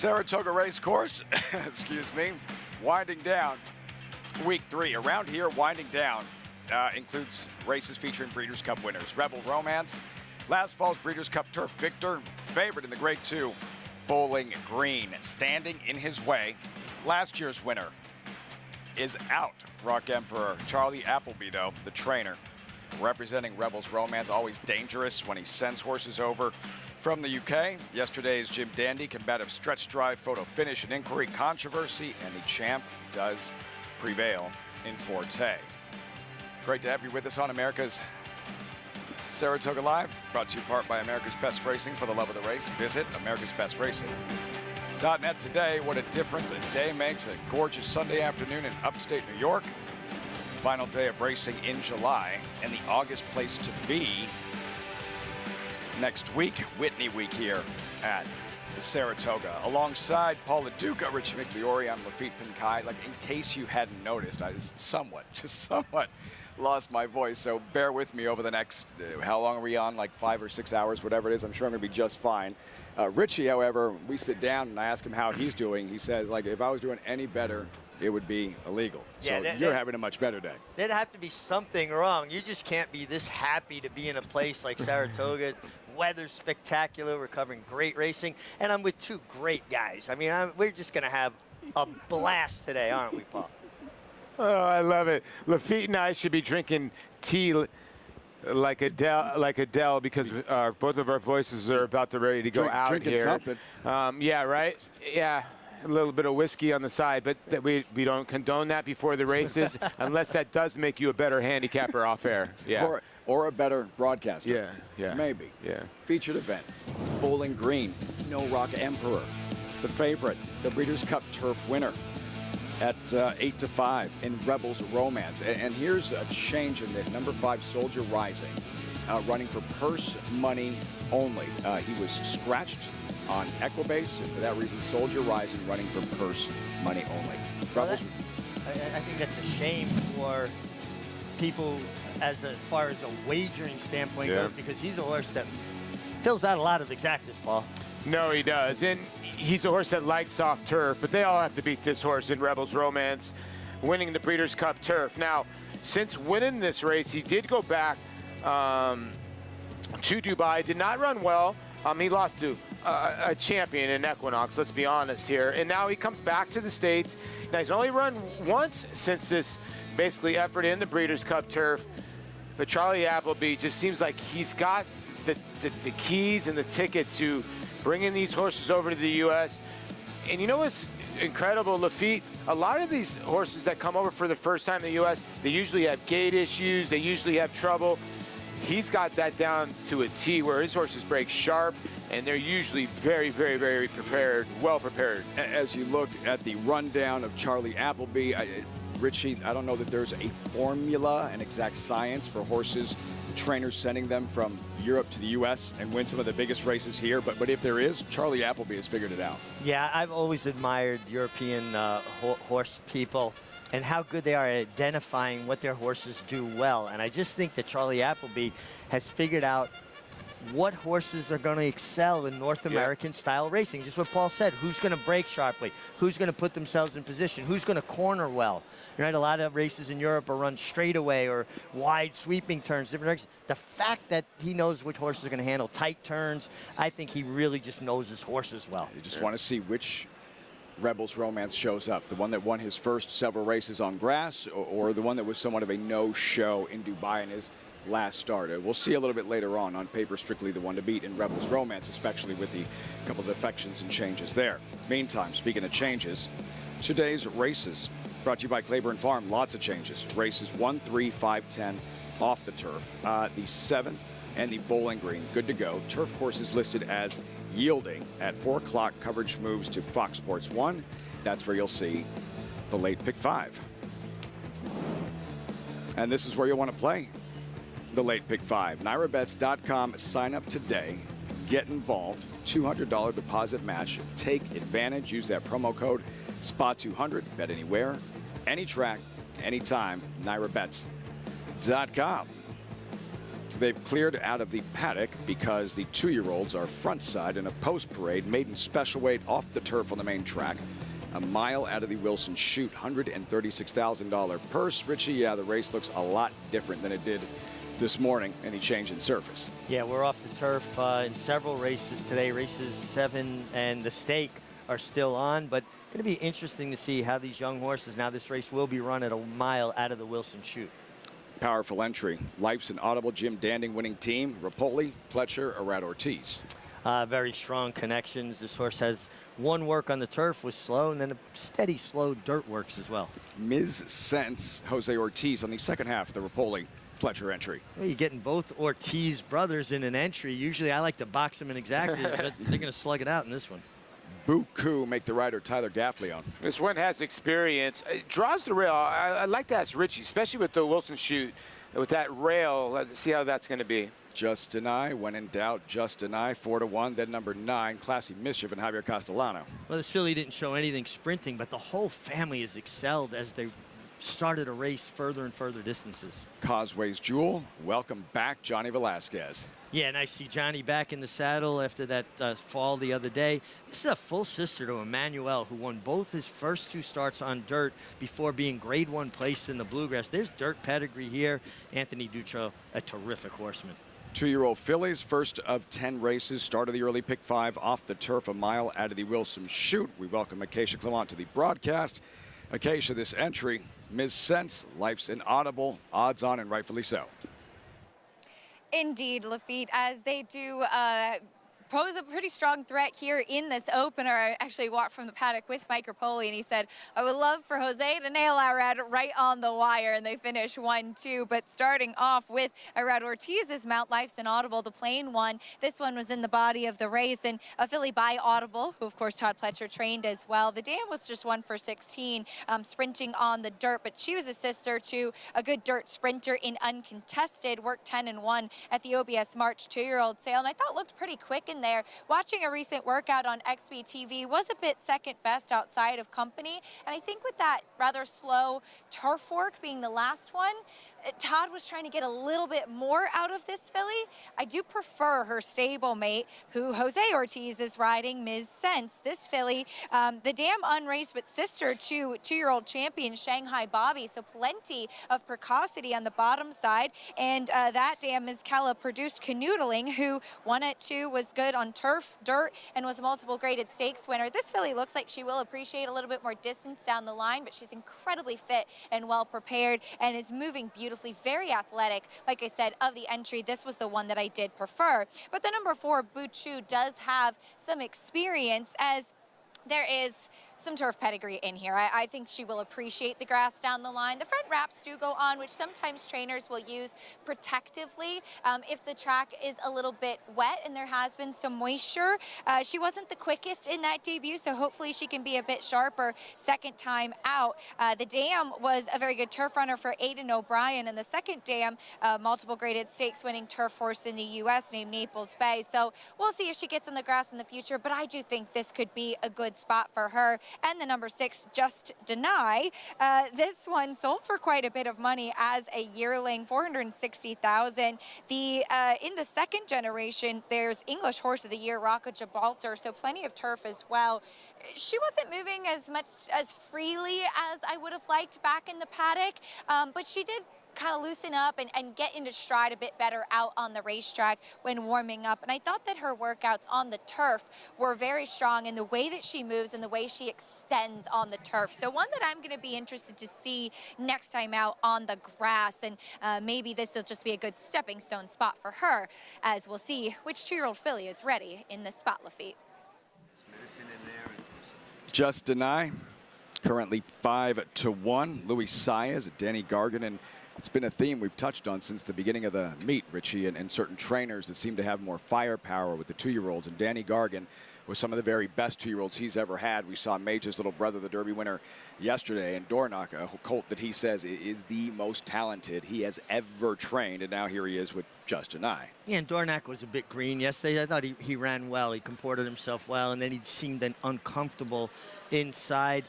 Saratoga race course, excuse me, winding down. Week 3 around here, winding down, includes races featuring Breeders' Cup winners. Rebel Romance, last fall's Breeders' Cup Turf victor, favorite in the Grade 2, Bowling Green. Standing in his way, last year's winner is out. Rock Emperor Charlie Appleby, though, the trainer, representing Rebel's Romance, always dangerous when he sends horses over from the UK. Yesterday's Jim Dandy, combative stretch drive, photo finish, and inquiry controversy, and the champ does prevail in Forte. Great to have you with us on America's Saratoga Live, brought to you in part by America's Best Racing. For the love of the race, visit americasbestracing.net today. What a difference a day makes. A gorgeous Sunday afternoon in upstate New York. Final day of racing in July, and the August place to be next week, Whitney Week here at Saratoga. Alongside Paul LaDuca, Richie McLeori, I'm Lafitte Pinkai. Like, in case you hadn't noticed, I just somewhat lost my voice, so bear with me over the next, how long are we on, like 5 or 6 hours, whatever it is. I'm sure I'm going to be just fine. Richie, however, we sit down and I ask him how he's doing. He says, like, if I was doing any better, it would be illegal. Yeah, so you're having a much better day. There'd have to be something wrong. You just can't be this happy to be in a place like Saratoga. Weather's spectacular. We're covering great racing. And I'm with two great guys. I mean, we're just going to have a blast today, aren't we, Paul? Oh, I love it. Lafitte and I should be drinking tea like Adele because both of our voices are about to ready to go out drinking here. Something. Yeah, right? Yeah. A little bit of whiskey on the side, but we don't condone that before the races unless that does make you a better handicapper off air. Yeah. Or a better broadcaster. Yeah. Maybe. Yeah. Featured event, Bowling Green, No Rock Emperor, the favorite, the Breeders' Cup Turf winner at 8-5 in Rebel's Romance. And here's a change in that. Number 5, Soldier Rising, running for purse money only. He was scratched on Equibase, and for that reason, Soldier Rising running for purse money only. Well, I think that's a shame for people as far as a wagering standpoint goes, because he's a horse that fills out a lot of exactas, Paul. No, he does, and he's a horse that likes soft turf, but they all have to beat this horse in Rebel's Romance, winning the Breeders' Cup Turf. Now, since winning this race, he did go back to Dubai, did not run well. He lost to a champion in Equinox, let's be honest here. And now he comes back to the States. Now, he's only run once since this basically effort in the Breeders' Cup Turf. But Charlie Appleby just seems like he's got the keys and the ticket to bringing these horses over to the U.S. And you know what's incredible, Lafitte? A lot of these horses that come over for the first time in the U.S., they usually have gait issues, they usually have trouble. He's got that down to a T, where his horses break sharp, and they're usually very, very, very prepared, well prepared. As you look at the rundown of Charlie Appleby, Richie, I don't know that there's a formula, an exact science for horses, trainers sending them from Europe to the U.S. and win some of the biggest races here, but if there is, Charlie Appleby has figured it out. Yeah, I've always admired European horse people and how good they are at identifying what their horses do well. And I just think that Charlie Appleby has figured out what horses are going to excel in North American style racing. Just what Paul said, who's going to break sharply, who's going to put themselves in position, who's going to corner well. Right, a lot of races in Europe are run straight away or wide sweeping turns, different directions. The fact that he knows which horses are going to handle tight turns, I think he really just knows his horses well. You just want to see which Rebel's Romance shows up, the one that won his first several races on grass, or the one that was somewhat of a no-show in Dubai in his last start. We'll see a little bit later on paper, strictly the one to beat in Rebel's Romance, especially with the couple of defections and changes there. Meantime, speaking of changes, today's races brought to you by Claiborne Farm. Lots of changes. Races 1, 3, 5, 10 off the turf. The 7th and the Bowling Green, good to go. Turf courses listed as yielding. At 4 o'clock, coverage moves to Fox Sports 1. That's where you'll see the late pick 5. And this is where you'll want to play the late pick 5. NYRABets.com. Sign up today. Get involved. $200 deposit match. Take advantage. Use that promo code SPA200. Bet anywhere, any track, anytime. NYRABets.com. They've cleared out of the paddock because the 2-year-olds are front side in a post parade, maiden special weight off the turf on the main track. A mile out of the Wilson Chute, $136,000 purse. Richie, yeah, the race looks a lot different than it did this morning. Any change in surface? Yeah, we're off the turf in several races today. Races 7 and the stake are still on, but going to be interesting to see how these young horses, now this race will be run at a mile out of the Wilson Chute. Powerful entry. Life's an Audible, Jim Danding winning team. Rapoli, Fletcher, Arad Ortiz. Very strong connections. This horse has one work on the turf, was slow, and then a steady, slow dirt works as well. Ms. Sense, Jose Ortiz on the second half of the Rapoli Fletcher entry. Well, you're getting both Ortiz brothers in an entry. Usually I like to box them in exactas, but they're going to slug it out in this one. Buku make the rider Tyler Gaffley on. This one has experience. It draws the rail. I like to ask Richie, especially with the Wilson Chute, with that rail. Let's see how that's going to be. Just Deny, when in doubt, Just Deny, 4-1. Then number 9, Classy Mischief and Javier Castellano. Well, this filly didn't show anything sprinting, but the whole family has excelled as they started a race further and further distances. Causeway's Jewel, welcome back, Johnny Velasquez. Yeah, and I see Johnny back in the saddle after that fall the other day. This is a full sister to Emmanuel, who won both his first 2 starts on dirt before being grade 1 placed in the Bluegrass. There's dirt pedigree here. Anthony Dutra, a terrific horseman. 2-year-old fillies, first of 10 races, start of the early pick 5 off the turf, a mile out of the Wilson Chute. We welcome Acacia Clement to the broadcast. Acacia, this entry, Ms. Sense, Life's Inaudible, odds on and rightfully so. Indeed, Lafitte, as they do pose a pretty strong threat here in this opener. I actually walked from the paddock with Mike Rapoli, and he said, I would love for Jose to nail Arad right on the wire, and they finish 1-2. But starting off with Arad Ortiz's mount, Life's Inaudible, the plain one. This one was in the body of the race, and a filly by Audible, who of course Todd Pletcher trained as well. The dam was just 1 for 16, sprinting on the dirt, but she was a sister to a good dirt sprinter in Uncontested, worked 10-1 at the OBS March 2-year-old sale, and I thought looked pretty quick in there. Watching a recent workout on XB TV, was a bit second best outside of company, and I think with that rather slow turf work being the last one, Todd was trying to get a little bit more out of this filly. I do prefer her stablemate, who Jose Ortiz is riding, Ms. Sense. This filly, the dam unraced, but sister to 2-year-old champion Shanghai Bobby, so plenty of precocity on the bottom side. And that dam, Ms. Kella, produced Canoodling, who won at 2, was good on turf, dirt, and was a multiple graded stakes winner. This filly looks like she will appreciate a little bit more distance down the line, but she's incredibly fit and well prepared and is moving beautifully, very athletic. Like I said, of the entry, this was the one that I did prefer. But the number 4, Buchu, does have some experience, as there is some turf pedigree in here. I think she will appreciate the grass down the line. The front wraps do go on, which sometimes trainers will use protectively if the track is a little bit wet and there has been some moisture. She wasn't the quickest in that debut, so hopefully she can be a bit sharper second time out. The dam was a very good turf runner for Aidan O'Brien, and the second dam, multiple graded stakes winning turf horse in the U.S. named Naples Bay. So we'll see if she gets on the grass in the future, but I do think this could be a good spot for her. And the number 6, Just Deny. This one sold for quite a bit of money as a yearling, $460,000. In the second generation, there's English Horse of the Year, Rocca Gibraltar, so plenty of turf as well. She wasn't moving as much as freely as I would have liked back in the paddock, but she did kind of loosen up and get into stride a bit better out on the racetrack when warming up. And I thought that her workouts on the turf were very strong in the way that she moves and the way she extends on the turf. So one that I'm going to be interested to see next time out on the grass. And maybe this will just be a good stepping stone spot for her, as we'll see which 2-year-old filly is ready in this spot, Lafitte. Just Deny, currently 5-1. Louis Saez, Danny Gargan, and it's been a theme we've touched on since the beginning of the meet, Richie, and certain trainers that seem to have more firepower with the 2-year-olds. And Danny Gargan was some of the very best 2-year-olds he's ever had. We saw Mage's little brother, the Derby winner, yesterday, and Dornock, a colt that he says is the most talented he has ever trained. And now here he is with Just Deny. Yeah, and Dornock was a bit green yesterday. I thought he ran well. He comported himself well, and then he seemed uncomfortable inside.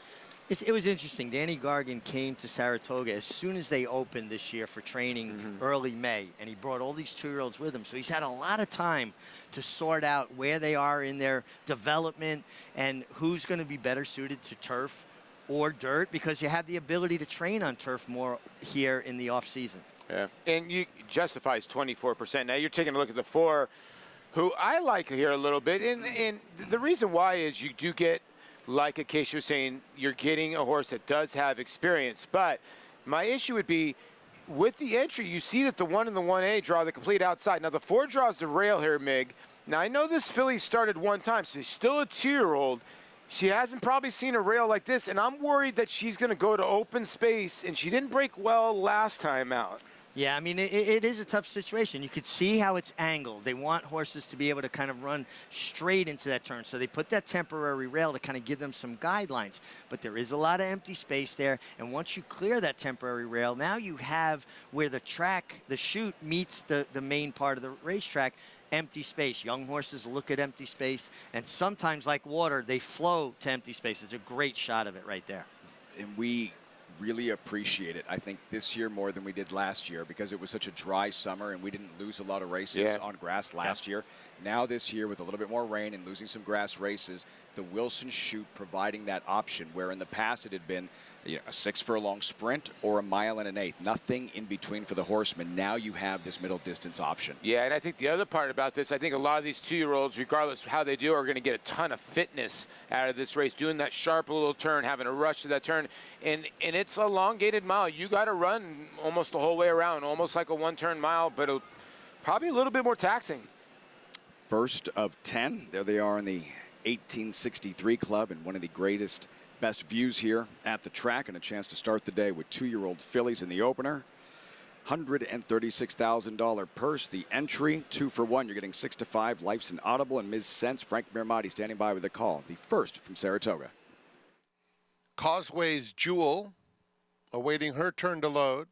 It was interesting. Danny Gargan came to Saratoga as soon as they opened this year for training early May, and he brought all these 2-year-olds with him. So he's had a lot of time to sort out where they are in their development and who's going to be better suited to turf or dirt, because you have the ability to train on turf more here in the off season. Yeah, and you justifies 24%. Now you're taking a look at the 4, who I like here a little bit, and the reason why is you do get, like Acacia was saying, you're getting a horse that does have experience. But my issue would be, with the entry, you see that the 1 and the 1A draw the complete outside. Now the 4 draws the rail here, Mig. Now I know this filly started one time, so she's still a 2-year-old. She hasn't probably seen a rail like this, and I'm worried that she's going to go to open space, and she didn't break well last time out. Yeah, I mean, it is a tough situation. You could see how it's angled. They want horses to be able to kind of run straight into that turn. So they put that temporary rail to kind of give them some guidelines. But there is a lot of empty space there. And once you clear that temporary rail, now you have where the track, the chute, meets the main part of the racetrack, empty space. Young horses look at empty space. And sometimes, like water, they flow to empty space. It's a great shot of it right there. And we really appreciate it, I think, this year more than we did last year, because it was such a dry summer and we didn't lose a lot of races on grass last year. Now this year, with a little bit more rain and losing some grass races, the Wilson chute providing that option, where in the past it had been a 6-furlong sprint or 1 1/8, nothing in between for the horseman. Now you have this middle distance option. Yeah, and I think the other part about this, I think a lot of these 2-year-olds, regardless of how they do, are going to get a ton of fitness out of this race, doing that sharp little turn, having a rush to that turn. And it's a elongated mile. You got to run almost the whole way around, almost like a 1-turn mile, but probably a little bit more taxing. First of 10. There they are in the 1863 club, and one of the greatest, best views here at the track, and a chance to start the day with 2-year-old fillies in the opener. $136,000 purse. The entry, 2 for 1. You're getting 6 to 5. Life's an Audible and Ms. Sense. Frank Mirmati standing by with a call. The first from Saratoga. Causeway's Jewel awaiting her turn to load.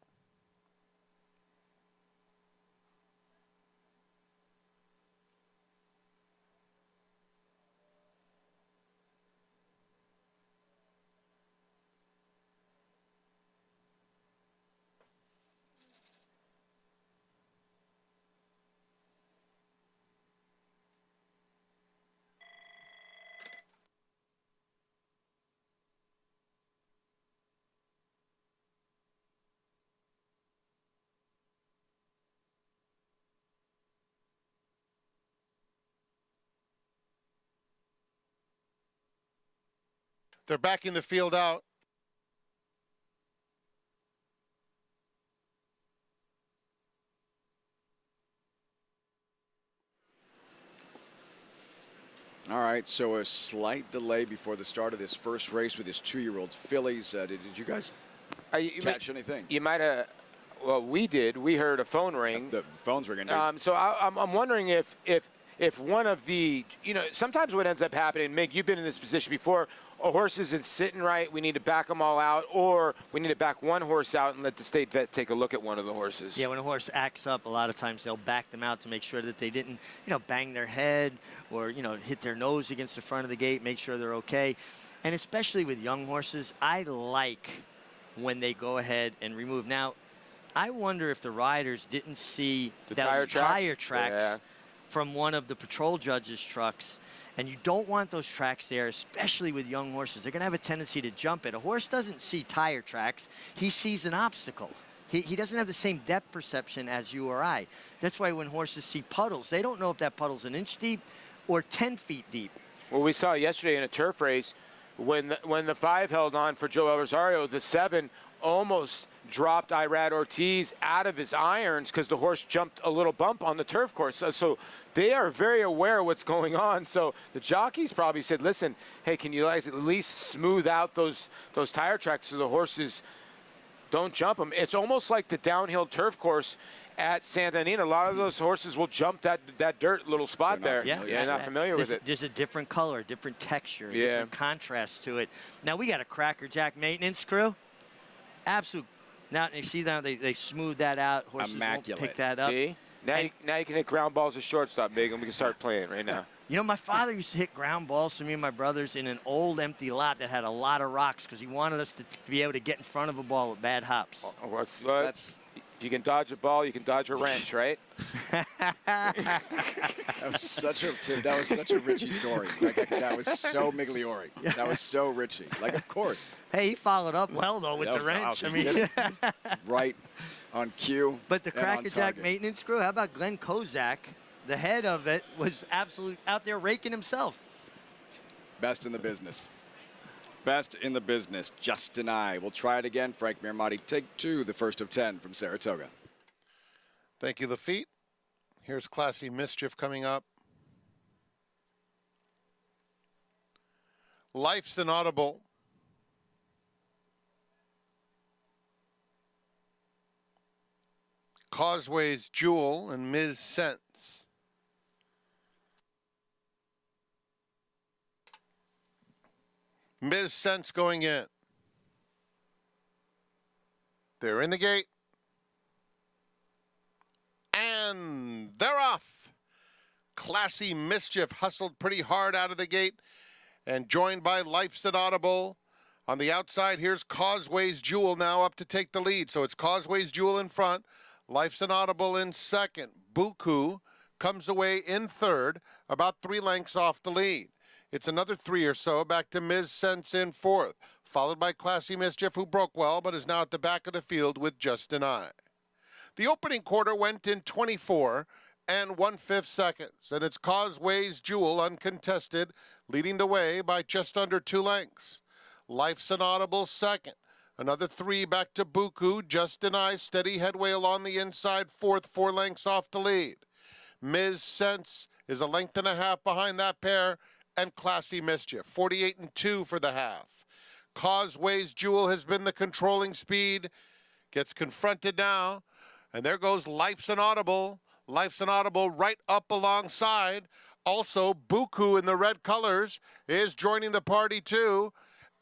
They're backing the field out. All right, so a slight delay before the start of this first race with his 2-year-old fillies. Did you guys catch anything? You might have. Well, we did. We heard a phone ring. The phone's ringing. So I'm wondering if one of the, sometimes what ends up happening, Mig, you've been in this position before, a horse isn't sitting right, we need to back them all out, or we need to back one horse out and let the state vet take a look at one of the horses. Yeah, when a horse acts up, a lot of times they'll back them out to make sure that they didn't, bang their head or, hit their nose against the front of the gate, make sure they're okay. And especially with young horses, I like when they go ahead and remove. Now, I wonder if the riders didn't see The those tire tracks Yeah. from one of the patrol judges' trucks. And you don't want those tracks there, especially with young horses. They're going to have a tendency to jump it. A horse doesn't see tire tracks. He sees an obstacle. He doesn't have the same depth perception as you or I. That's why when horses see puddles, they don't know if that puddle's an inch deep or 10 feet deep. Well, we saw yesterday in a turf race, when the 5 held on for Joe El Rosario, the 7 almost dropped Irad Ortiz out of his irons because the horse jumped a little bump on the turf course. So they are very aware of what's going on. So the jockeys probably said, listen, hey, can you guys at least smooth out those tire tracks so the horses don't jump them? It's almost like the downhill turf course at Santa Anita. A lot of those horses will jump that dirt little spot there. Yeah, They're not familiar with it. There's a different color, different texture, different contrast to it. Now, we got a crackerjack maintenance crew. Absolute. Now, you see now they smooth that out. Horses Immaculate. won't pick that up. See? Now you can hit ground balls to shortstop, Big, and we can start playing right now. You know, my father used to hit ground balls for me and my brothers in an old empty lot that had a lot of rocks because he wanted us to be able to get in front of a ball with bad hops. That's if you can dodge a ball, you can dodge a wrench, right? That was such a Richie story. Like, that was so Migliore. That was so Richie. Like, of course. Hey, he followed up well, though, with the wrench. I mean, right on cue. But the Crackerjack maintenance crew, how about Glenn Kozak? The head of it was absolute out there raking himself. Best in the business. Best in the business. Just deny. We'll try it again. Frank Mirmati, take 2, the first of 10 from Saratoga. Thank you, Lafitte. Here's Classy Mischief coming up. Life's Inaudible. Causeway's Jewel and Ms. Sense. Ms. Sense going in. They're in the gate. And they're off. Classy Mischief hustled pretty hard out of the gate and joined by Life's Inaudible. On the outside, here's Causeway's Jewel now up to take the lead. So it's Causeway's Jewel in front. Life's Inaudible in second. Buku comes away in third, about 3 lengths off the lead. It's another 3 or so, back to Ms. Sense in fourth, followed by Classy Mischief, who broke well, but is now at the back of the field with Just an Eye. The opening quarter went in 24 and 1/5 seconds, and it's Causeway's Jewel uncontested, leading the way by just under 2 lengths. Life's Inaudible second. Another 3 back to Buku. Just an Eye, steady headway along the inside fourth, 4 lengths off the lead. Ms. Sense is a length and a half behind that pair, and Classy Mischief, 48 and 2 for the half. Causeway's Jewel has been the controlling speed, gets confronted now, and there goes Life's Inaudible. Life's Inaudible right up alongside. Also, Buku in the red colors is joining the party too,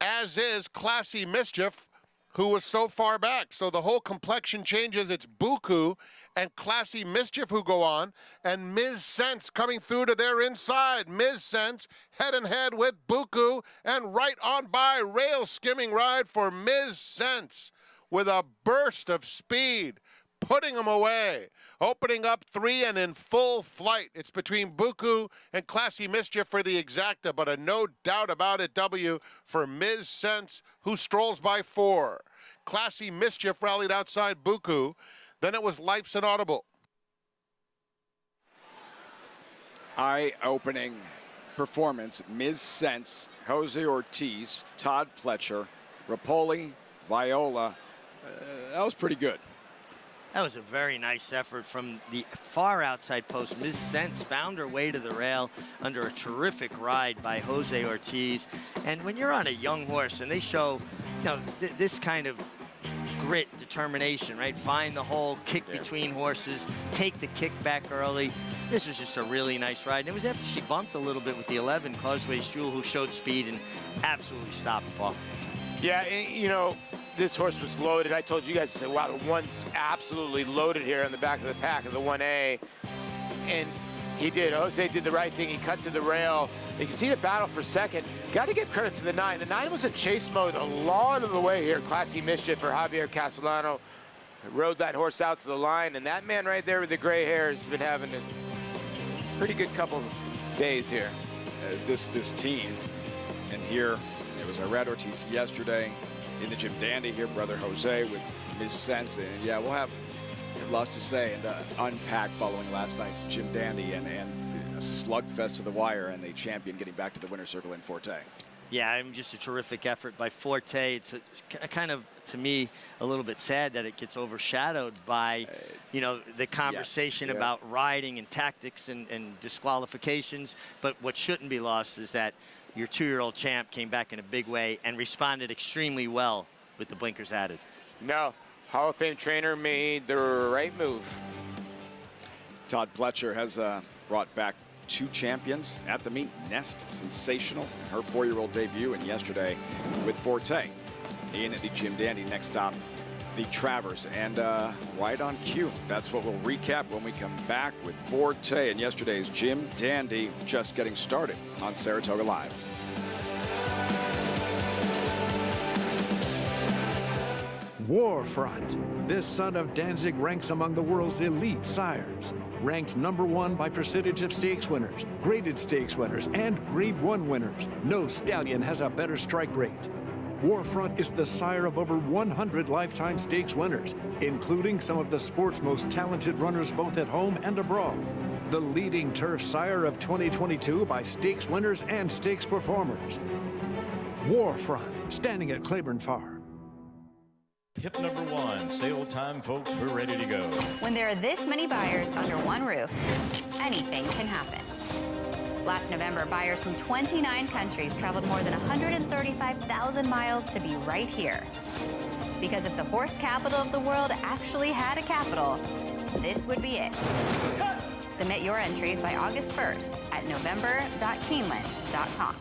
as is Classy Mischief, who was so far back. So the whole complexion changes. It's Buku and Classy Mischief who go on, and Ms. Sense coming through to their inside. Ms. Sense head and head with Buku, and right on by, rail skimming ride for Ms. Sense with a burst of speed, putting them away. Opening up 3 and in full flight. It's between Buku and Classy Mischief for the exacta, but a no doubt about it W for Ms. Sense, who strolls by 4. Classy Mischief rallied outside Buku. Then it was Life's Inaudible. Eye-opening performance. Ms. Sense, Jose Ortiz, Todd Pletcher, Rapoli, Viola. That was pretty good. That was a very nice effort from the far outside post. Ms. Sense found her way to the rail under a terrific ride by Jose Ortiz. And when you're on a young horse and they show, you know, this kind of grit, determination, right? Find the hole, kick between horses, take the kick back early. This was just a really nice ride. And it was after she bumped a little bit with the 11, Causeway's Jewel, who showed speed and absolutely stopped Paul. Yeah, you know, this horse was loaded. I told you guys, said, wow, the one's absolutely loaded here in the back of the pack of the 1A. And he did. Jose did the right thing. He cut to the rail. You can see the battle for second. Got to give credit to the 9. The 9 was in chase mode a lot of the way here. Classy Mischief for Javier Castellano. Rode that horse out to the line. And that man right there with the gray hair has been having a pretty good couple of days here. This team, and here it was Irad Ortiz yesterday. In the Jim Dandy here, Brother Jose with Ms. Sense. And yeah, we'll have lots to say and unpack following last night's Jim Dandy and a slugfest to the wire and the champion getting back to the winner's circle in Forte. Yeah, I mean, just a terrific effort by Forte. It's a kind of, to me, a little bit sad that it gets overshadowed by, you know, the conversation about riding and tactics and disqualifications. But what shouldn't be lost is that your 2-year-old champ came back in a big way and responded extremely well with the blinkers added. No, Hall of Fame trainer made the right move. Todd Pletcher has brought back 2 champions at the meet. Nest, sensational, her 4-year-old debut, and yesterday with Forte in the Jim Dandy. Next stop, the Travers, and right on cue. That's what we'll recap when we come back with Forte and yesterday's Jim Dandy, just getting started on Saratoga Live. Warfront. This son of Danzig ranks among the world's elite sires. Ranked #1 by percentage of stakes winners, graded stakes winners, and Grade 1 winners. No stallion has a better strike rate. Warfront is the sire of over 100 lifetime stakes winners, including some of the sport's most talented runners both at home and abroad. The leading turf sire of 2022 by stakes winners and stakes performers. Warfront, standing at Claiborne Farm. Tip number 1, sale time, folks, we're ready to go. When there are this many buyers under one roof, anything can happen. Last November, buyers from 29 countries traveled more than 135,000 miles to be right here. Because if the horse capital of the world actually had a capital, this would be it. Submit your entries by August 1st at november.keeneland.com.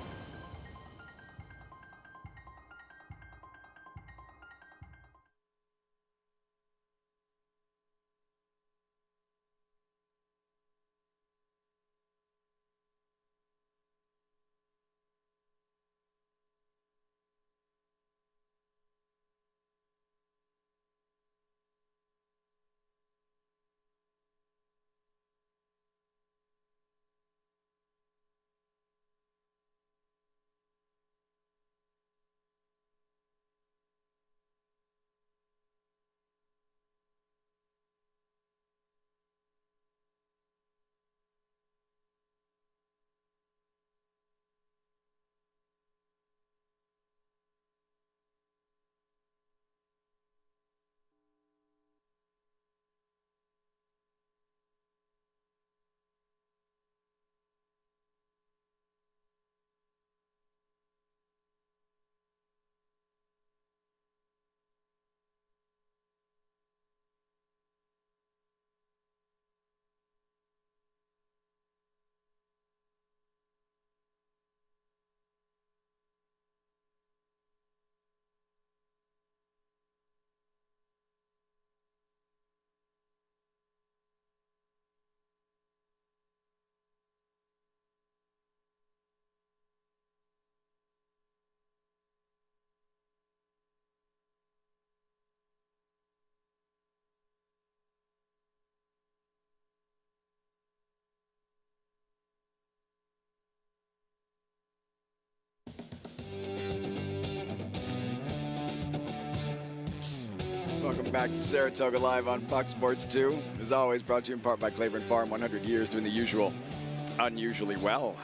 Welcome back to Saratoga Live on Fox Sports 2. As always, brought to you in part by Claiborne Farm, 100 years doing the usual, unusually well.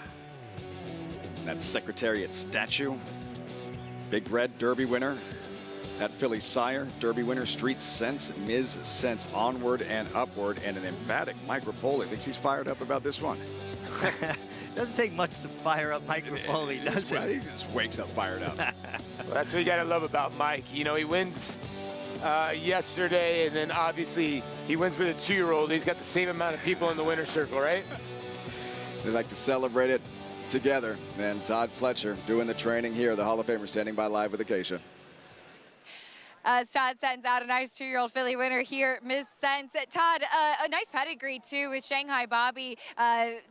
That's Secretariat statue. Big Red Derby winner. That Philly sire, Derby winner, Street Sense, Ms. Sense, onward and upward, and an emphatic Mike Rapoli thinks he's fired up about this one. Doesn't take much to fire up Mike Rapoli, does it? He just wakes up fired up. Well, that's what you got to love about Mike. You know, he wins yesterday, and then obviously he wins with a 2-year-old. He's got the same amount of people in the winner's circle, right? They like to celebrate it together. And Todd Fletcher doing the training here. The Hall of Famer standing by live with Acacia. Todd sends out a nice 2-year-old filly winner here, Miss Sense. Todd, a nice pedigree, too, with Shanghai Bobby,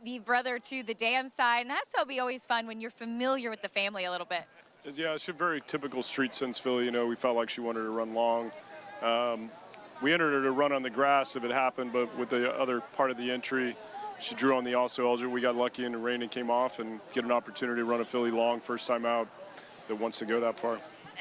the brother to the dam side. And that's be always fun when you're familiar with the family a little bit. Yeah, she's a very typical Street Sense filly. You know, we felt like she wanted to run long. We entered her to run on the grass if it happened, but with the other part of the entry, she drew on the also eligible. We got lucky and the rain and came off and get an opportunity to run a filly long first time out that wants to go that far.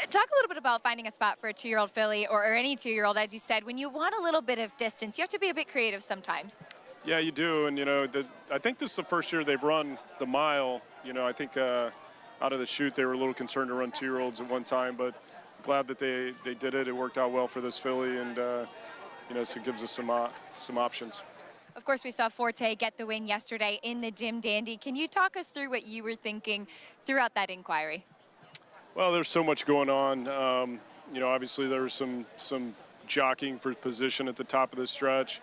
Talk a little bit about finding a spot for a 2-year-old filly or any 2-year-old, as you said. When you want a little bit of distance, you have to be a bit creative sometimes. Yeah, you do. And, you know, I think this is the first year they've run the mile. You know, I think out of the chute they were a little concerned to run 2-year-olds at one time, but glad that they did it. It worked out well for this filly, and, you know, so it gives us some options. Of course, we saw Forte get the win yesterday in the Jim Dandy. Can you talk us through what you were thinking throughout that inquiry? Well, there's so much going on. You know, obviously there was some jockeying for position at the top of the stretch.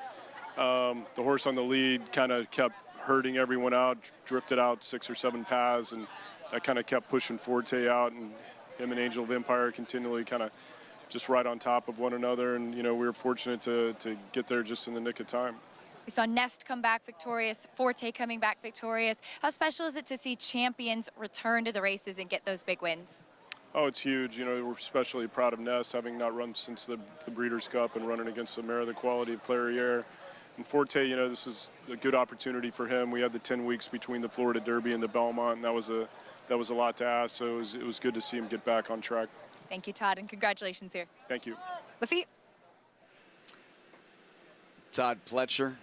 The horse on the lead kind of kept hurting everyone out, drifted out 6 or 7 paths, and that kind of kept pushing Forte out, and him and Angel of Empire continually kind of just right on top of one another, and we were fortunate to get there just in the nick of time. We saw Nest come back victorious, Forte coming back victorious. How special is it to see champions return to the races and get those big wins? Oh, it's huge. We're especially proud of Nest, having not run since the Breeders' Cup and running against the mare of the quality of Clairiere. And Forte, this is a good opportunity for him. We had the 10 weeks between the Florida Derby and the Belmont, and that was a lot to ask, so it was good to see him get back on track. Thank you, Todd, and congratulations here. Thank you. Lafitte. Todd Pletcher,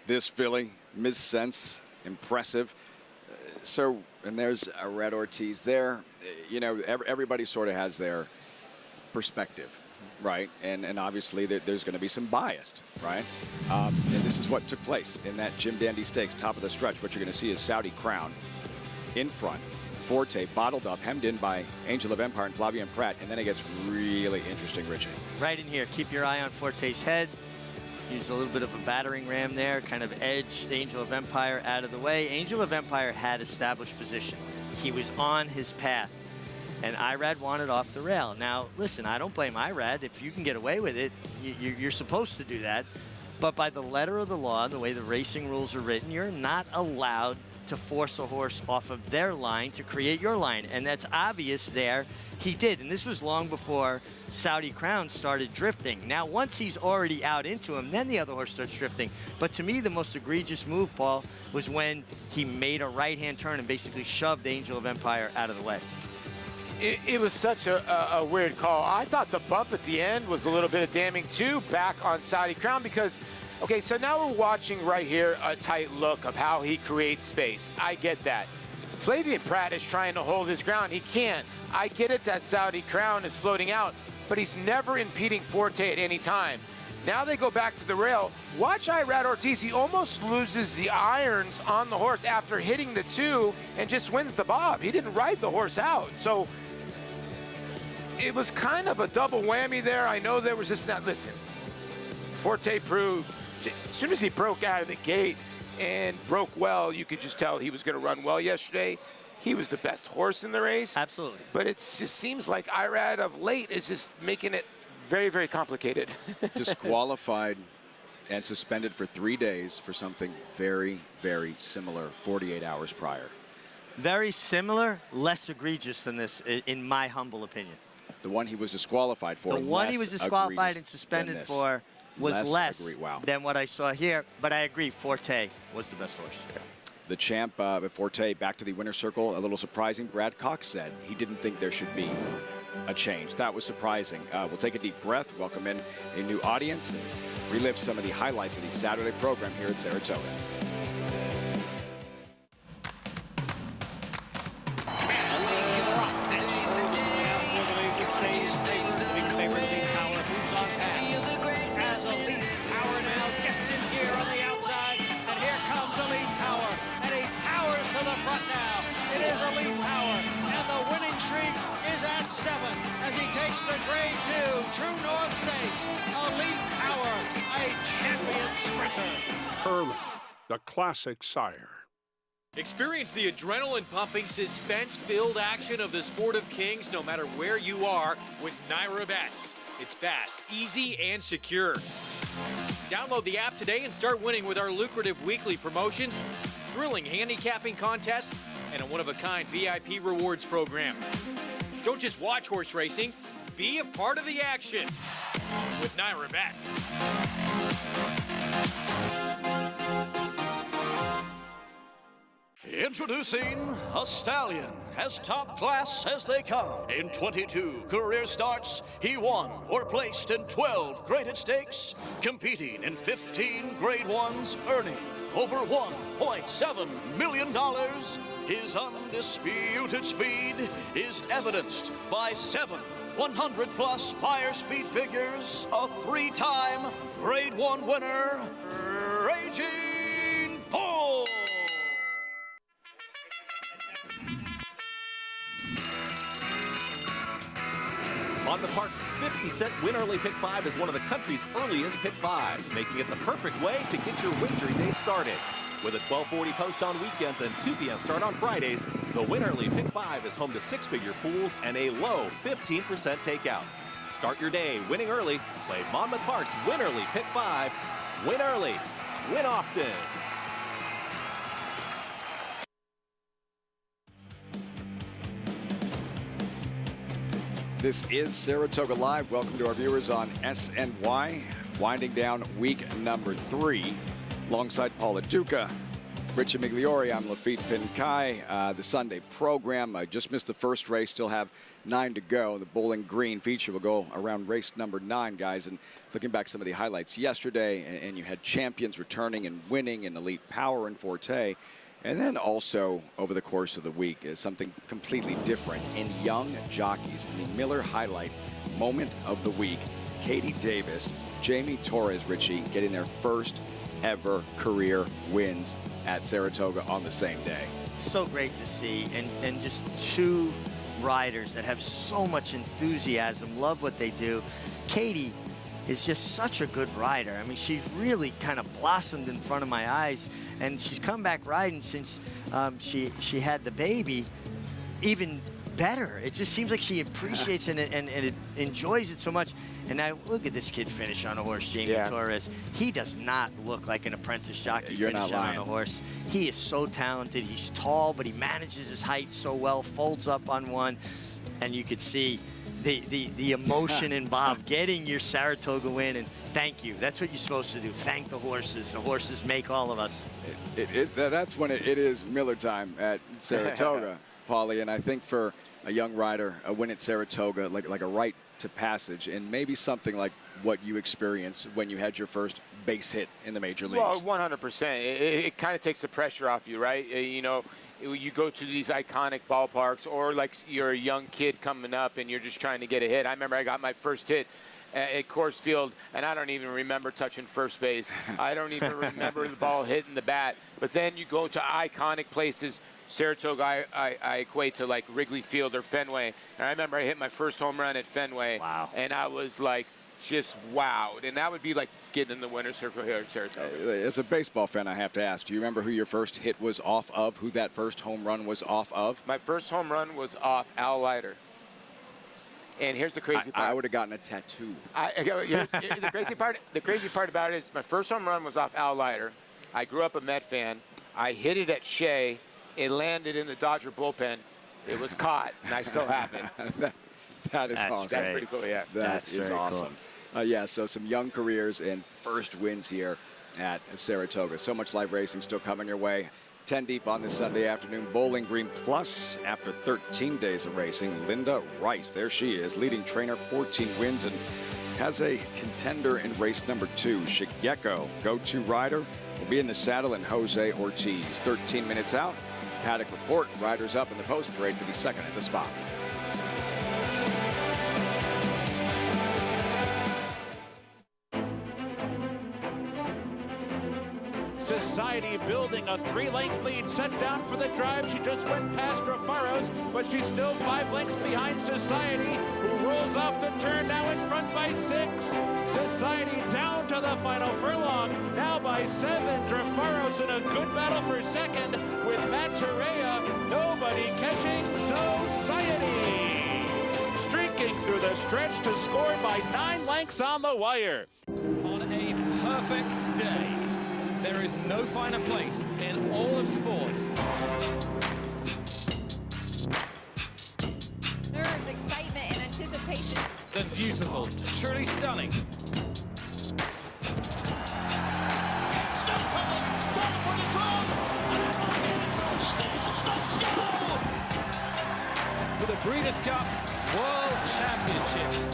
this filly, Ms. Sense, impressive. And there's Red Ortiz there. Everybody sort of has their perspective, right? And obviously there's going to be some bias, right? And this is what took place in that Jim Dandy Stakes, top of the stretch. What you're going to see is Saudi Crown in front. Forte bottled up, hemmed in by Angel of Empire and Flavien Prat, and then it gets really interesting, Richie. Right in here, keep your eye on Forte's head. Used a little bit of a battering ram there, kind of edged Angel of Empire out of the way. Angel of Empire had established position. He was on his path, and Irad wanted off the rail. Now, listen, I don't blame Irad. If you can get away with it, you're supposed to do that. But by the letter of the law and the way the racing rules are written, you're not allowed to force a horse off of their line to create your line. And that's obvious there. He did. And this was long before Saudi Crown started drifting. Now, once he's already out into him, then the other horse starts drifting. But to me, the most egregious move, Paul, was when he made a right-hand turn and basically shoved Angel of Empire out of the way. It was such a weird call. I thought the bump at the end was a little bit of damning, too, back on Saudi Crown because, okay, so now we're watching right here a tight look of how he creates space. I get that. Flavien Prat is trying to hold his ground. He can't. I get it that Saudi Crown is floating out, but he's never impeding Forte at any time. Now they go back to the rail. Watch Irad Ortiz. He almost loses the irons on the horse after hitting the two and just wins the bob. He didn't ride the horse out. So it was kind of a double whammy there. I know there was this, now listen, Forte proved, as soon as he broke out of the gate and broke well, you could just tell he was going to run well yesterday. He was the best horse in the race. Absolutely. But it just seems like Irad of late is just making it very, very complicated. Disqualified and suspended for 3 days for something very, very similar 48 hours prior. Very similar, less egregious than this, in my humble opinion. The one he was disqualified for. The one he was disqualified and suspended for was less than what I saw here. But I agree, Forte was the best horse. Yeah. The champ, Forte, back to the winner's circle. A little surprising. Brad Cox said he didn't think there should be a change. That was surprising. We'll take a deep breath, welcome in a new audience, and relive some of the highlights of the Saturday program here at Saratoga. At 7 as he takes the Grade 2 True North Stakes. Elite Power, a champion sprinter. Herman, the classic sire. Experience the adrenaline-pumping, suspense-filled action of the Sport of Kings no matter where you are with Naira Bets. It's fast, easy, and secure. Download the app today and start winning with our lucrative weekly promotions, thrilling handicapping contests, and a one-of-a-kind VIP rewards program. Don't just watch horse racing, be a part of the action with Naira Bets. Introducing a stallion, as top class as they come. In 22 career starts, he won or placed in 12 graded stakes, competing in 15 grade ones, earning over $1.7 million. His undisputed speed is evidenced by 7 100-plus Beyer speed figures, a 3-time Grade 1 winner, Raging Bull. On the Park's 50-cent Win Early Pick 5 is one of the country's earliest Pick 5s, making it the perfect way to get your wagering day started. With a 12:40 post on weekends and 2 p.m. start on Fridays, the Win Early Pick 5 is home to 6-figure pools and a low 15% takeout. Start your day winning early. Play Monmouth Park's Win Early Pick 5. Win early. Win often. This is Saratoga Live. Welcome to our viewers on SNY. Winding down week number 3. Alongside Paula Duca, Richard Migliori, I'm Lafitte Pinkai. The Sunday program. I just missed the first race. Still have 9 to go. The Bowling Green feature will go around race number 9, guys. And looking back some of the highlights yesterday, and you had champions returning and winning in Elite Power and Forte. And then also, over the course of the week, is something completely different in young jockeys. The Miller highlight moment of the week, Katie Davis, Jamie Torres, Richie, getting their first ever career wins at Saratoga on the same day. So great to see, and just 2 riders that have so much enthusiasm, love what they do. Katie is just such a good rider. I mean, she's really kind of blossomed in front of my eyes, and she's come back riding since she had the baby even better. It just seems like she appreciates it and enjoys it so much. And now look at this kid finish on a horse, Jamie Torres. He does not look like an apprentice jockey finishing on a horse. He is so talented. He's tall, but he manages his height so well, folds up on one, and you could see the emotion involved getting your Saratoga win, and thank you. That's what you're supposed to do. Thank the horses. The horses make all of us. That's when it is Miller time at Saratoga, Paulie, and I think for a young rider, a win at Saratoga, like a rite to passage, and maybe something like what you experienced when you had your first base hit in the major leagues. Well, 100%. It kind of takes the pressure off you, right? You know, you go to these iconic ballparks, or like you're a young kid coming up and you're just trying to get a hit. I remember I got my first hit at Coors Field, and I don't even remember touching first base. I don't even remember the ball hitting the bat. But then you go to iconic places. Saratoga, I equate to like Wrigley Field or Fenway. And I remember I hit my first home run at Fenway. Wow. And I was like just wowed. And that would be like getting in the winner's circle here at Saratoga. As a baseball fan, I have to ask, do you remember who your first hit was off of, who that first home run was off of? My first home run was off Al Leiter. And here's the crazy part. I would have gotten a tattoo. The crazy part about it is my first home run was off Al Leiter. I grew up a Met fan. I hit it at Shea. It landed in the Dodger bullpen. It was caught, and I still have it. That is awesome. That's pretty cool, yeah. That is awesome. Cool. Yeah, so some young careers and first wins here at Saratoga. So much live racing still coming your way. 10 deep on this Sunday afternoon. Bowling Green Plus, after 13 days of racing, Linda Rice. There she is, leading trainer, 14 wins, and has a contender in race number 2. Shigeko, go-to rider, will be in the saddle, and Jose Ortiz. 13 minutes out. Paddock report. Riders up in the post parade for the second at the spot. Society building a 3-length lead, set down for the drive. She just went past Rafaros, but she's still 5 lengths behind Society, who rolls off the turn, now in front by 6. Society down to the final furlong, now by 7. Drafaros in a good battle for second with Matt Torrea. Nobody catching Society. Streaking through the stretch to score by 9 lengths on the wire. On a perfect day, there is no finer place in all of sports. Nerves, excitement, and anticipation. Than beautiful, truly stunning. For the Breeders' Cup World Championships.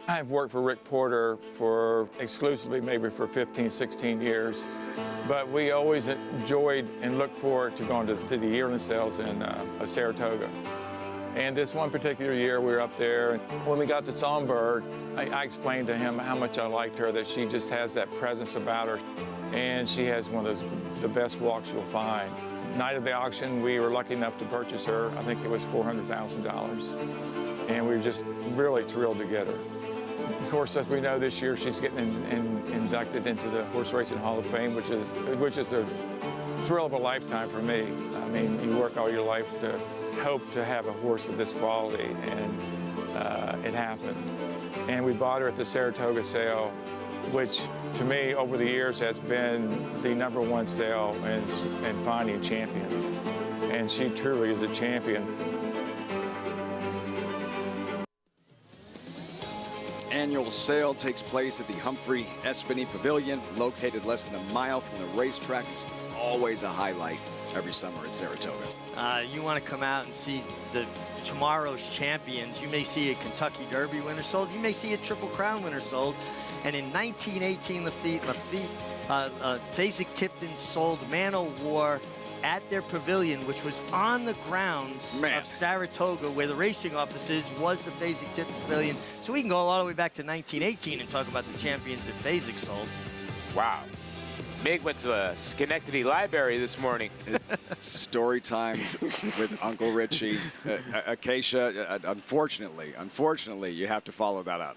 I've worked for Rick Porter for exclusively maybe for 15, 16 years, but we always enjoyed and looked forward to going to the yearling sales in Saratoga. And this one particular year we were up there, and when we got to Songbird, I explained to him how much I liked her, that she just has that presence about her, and she has one of the best walks you'll find. Night of the auction, we were lucky enough to purchase her. I think it was $400,000, and we were just really thrilled to get her. Of course, as we know, this year she's getting inducted into the Horse Racing Hall of Fame, which is a thrill of a lifetime for me. I mean, you work all your life to hope to have a horse of this quality, and it happened. And we bought her at the Saratoga sale, which to me over the years has been the #1 sale in finding champions. And she truly is a champion. Annual sale takes place at the Humphrey S. Finney Pavilion, located less than a mile from the racetrack. It's always a highlight every summer at Saratoga. You want to come out and see tomorrow's champions. You may see a Kentucky Derby winner sold. You may see a Triple Crown winner sold. And in 1918, Lafitte, Fasig-Tipton sold Man o' War at their pavilion, which was on the grounds of Saratoga, where the racing offices was the Fasig-Tipton Pavilion. So we can go all the way back to 1918 and talk about the champions that Fasig sold. Wow. Mig went to a Schenectady library this morning. Story time with Uncle Richie. Acacia, unfortunately, you have to follow that up.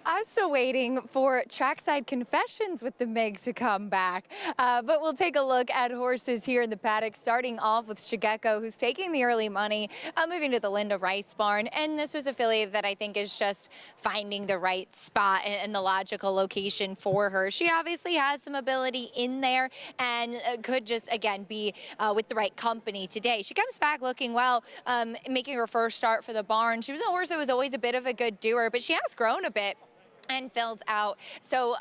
I'm still waiting for Trackside Confessions with the Meg to come back. But we'll take a look at horses here in the paddock, starting off with Shigeko, who's taking the early money, moving to the Linda Rice barn. And this was a filly that I think is just finding the right spot and the logical location for her. She obviously has some ability in there and could just, again, be with the right company today. She comes back looking well, making her first start for the barn. She was a horse that was always a bit of a good doer, but she has grown a bit and filled out. So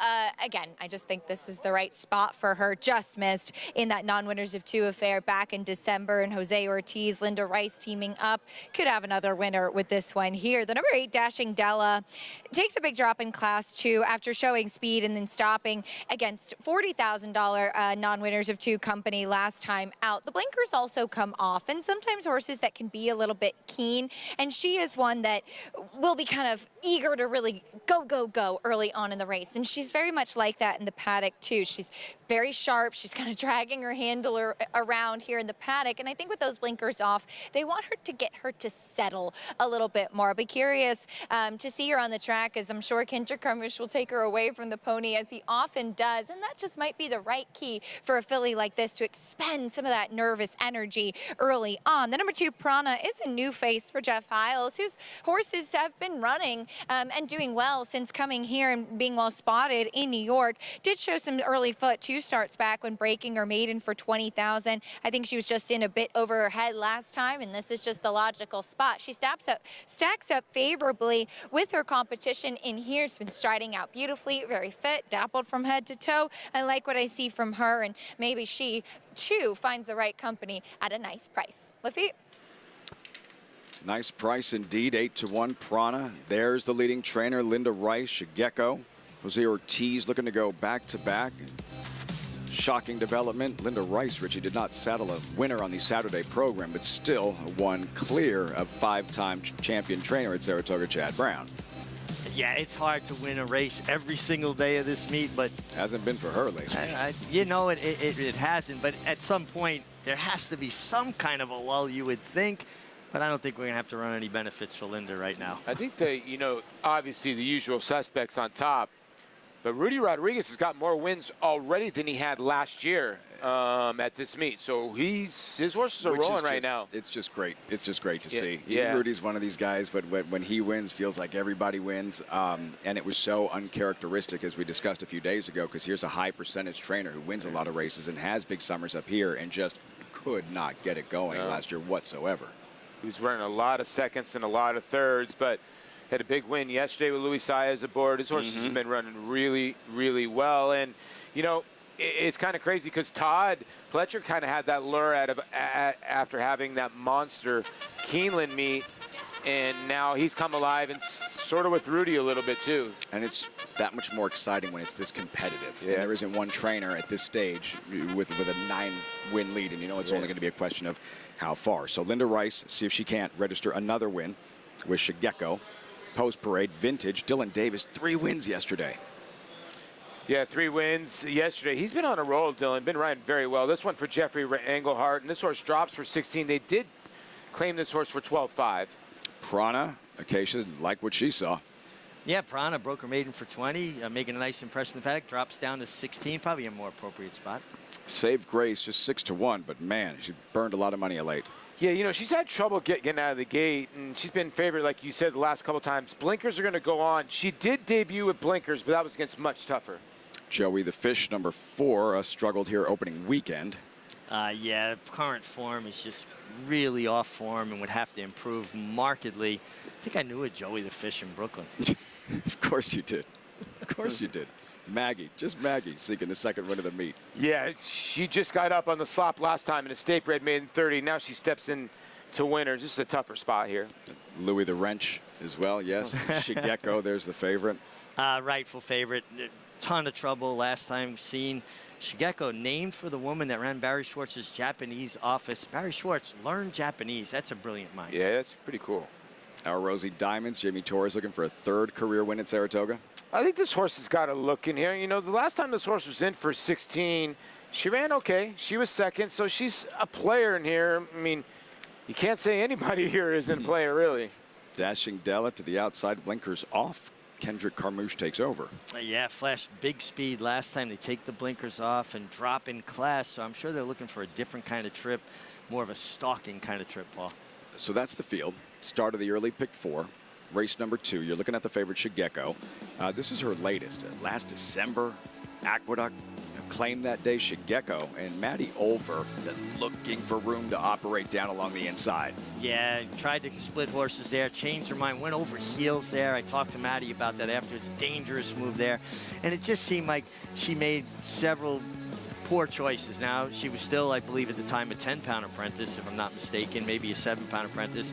again, I just think this is the right spot for her. Just missed in that non-winners of 2 affair back in December, and Jose Ortiz, Linda Rice teaming up. Could have another winner with this one here. The #8 Dashing Della takes a big drop in Class 2 after showing speed and then stopping against $40,000 non-winners of 2 company last time out. The blinkers also come off, and sometimes horses that can be a little bit keen, and she is one that will be kind of eager to really go early on in the race. And she's very much like that in the paddock too. She's very sharp. She's kind of dragging her handler around here in the paddock. And I think with those blinkers off, they want her to get her to settle a little bit more. I'll be curious to see her on the track, as I'm sure Kendrick Crummish will take her away from the pony, as he often does. And that just might be the right key for a filly like this, to expend some of that nervous energy early on. The #2 Prana is a new face for Jeff Hiles, whose horses have been running and doing well since coming here and being well spotted in New York. Did show some early foot 2 starts back when breaking her maiden for 20,000. I think she was just in a bit over her head last time, and this is just the logical spot. She stacks up favorably with her competition in here. She's been striding out beautifully, very fit, dappled from head to toe. I like what I see from her, and maybe she too finds the right company at a nice price. Lafitte? Nice price indeed, 8-1 Prana. There's the leading trainer, Linda Rice, Shigeko. Jose Ortiz looking to go back-to-back. Shocking development. Linda Rice, Richie, did not saddle a winner on the Saturday program, but still won clear of 5-time champion trainer at Saratoga, Chad Brown. Yeah, it's hard to win a race every single day of this meet, but hasn't been for her lately. You know, it hasn't, but at some point there has to be some kind of a lull, you would think. But I don't think we're going to have to run any benefits for Linda right now. I think they, you know, obviously the usual suspects on top. But Rudy Rodriguez has got more wins already than he had last year at this meet. So his horses are rolling right now. It's just great. It's just great to see. Yeah. Rudy's one of these guys, but when he wins, feels like everybody wins. And it was so uncharacteristic, as we discussed a few days ago, because here's a high percentage trainer who wins a lot of races and has big summers up here and just could not get it going last year whatsoever. He was running a lot of seconds and a lot of thirds, but had a big win yesterday with Luis Saez aboard. His horses have been running really, really well. And, you know, it's kind of crazy because Todd Pletcher kind of had that lure after having that monster Keeneland meet. and now he's come alive, and sort of with Rudy a little bit too. And it's that much more exciting when it's this competitive. Yeah. And there isn't one trainer at this stage with a 9-win lead, and you know it's only going to be a question of how far. So Linda Rice, see if she can't register another win with Shigeko. Post parade, vintage. Dylan Davis, 3 wins yesterday. Yeah, 3 wins yesterday. He's been on a roll, Dylan. Been riding very well. This one for Jeffrey Engelhardt, and this horse drops for 16. They did claim this horse for 12.5. Prana, Acacia, like what she saw. Yeah, Prana broke her maiden for 20, making a nice impression in the paddock. Drops down to 16, probably a more appropriate spot. Saved Grace, just 6-1, but man, she burned a lot of money of late. Yeah, you know, she's had trouble getting out of the gate, and she's been favored, like you said, the last couple times. Blinkers are going to go on. She did debut with blinkers, but that was against much tougher. Joey the Fish, number 4, struggled here opening weekend. Yeah, current form is just really off form and would have to improve markedly. I think I knew a Joey the Fish in Brooklyn. Of course you did. Of course you did. Maggie, just Maggie, seeking the second win of the meet. Yeah, she just got up on the slop last time in a stake red maiden 30. Now she steps in to winners. This is a tougher spot here. Louis the Wrench as well, yes. Shigeko, there's the favorite. Rightful favorite. Ton of trouble last time seen. Shigeko named for the woman that ran Barry Schwartz's Japanese office. Barry Schwartz learned Japanese. That's a brilliant mind. Yeah, that's pretty cool. Our Rosie Diamonds, Jamie Torres looking for a 3rd career win at Saratoga. I think this horse has got a look in here. You know, the last time this horse was in for 16, she ran okay. She was 2nd, so she's a player in here. I mean, you can't say anybody here isn't a player, really. Dashing Della to the outside, blinkers off. Kendrick Carmouche takes over. Yeah, flashed big speed last time. They take the blinkers off and drop in class, so I'm sure they're looking for a different kind of trip, more of a stalking kind of trip, Paul. So that's the field. Start of the early pick 4. Race number 2. You're looking at the favorite Shigeko. This is her latest. Last December, Aqueduct claimed that day Shigeko, and Maddie Olver looking for room to operate down along the inside. Yeah, tried to split horses there, changed her mind, went over heels there. I talked to Maddie about that afterwards. Dangerous move there. And it just seemed like she made several poor choices. Now, she was still, I believe, at the time, a 10-pound apprentice, if I'm not mistaken, maybe a 7-pound apprentice.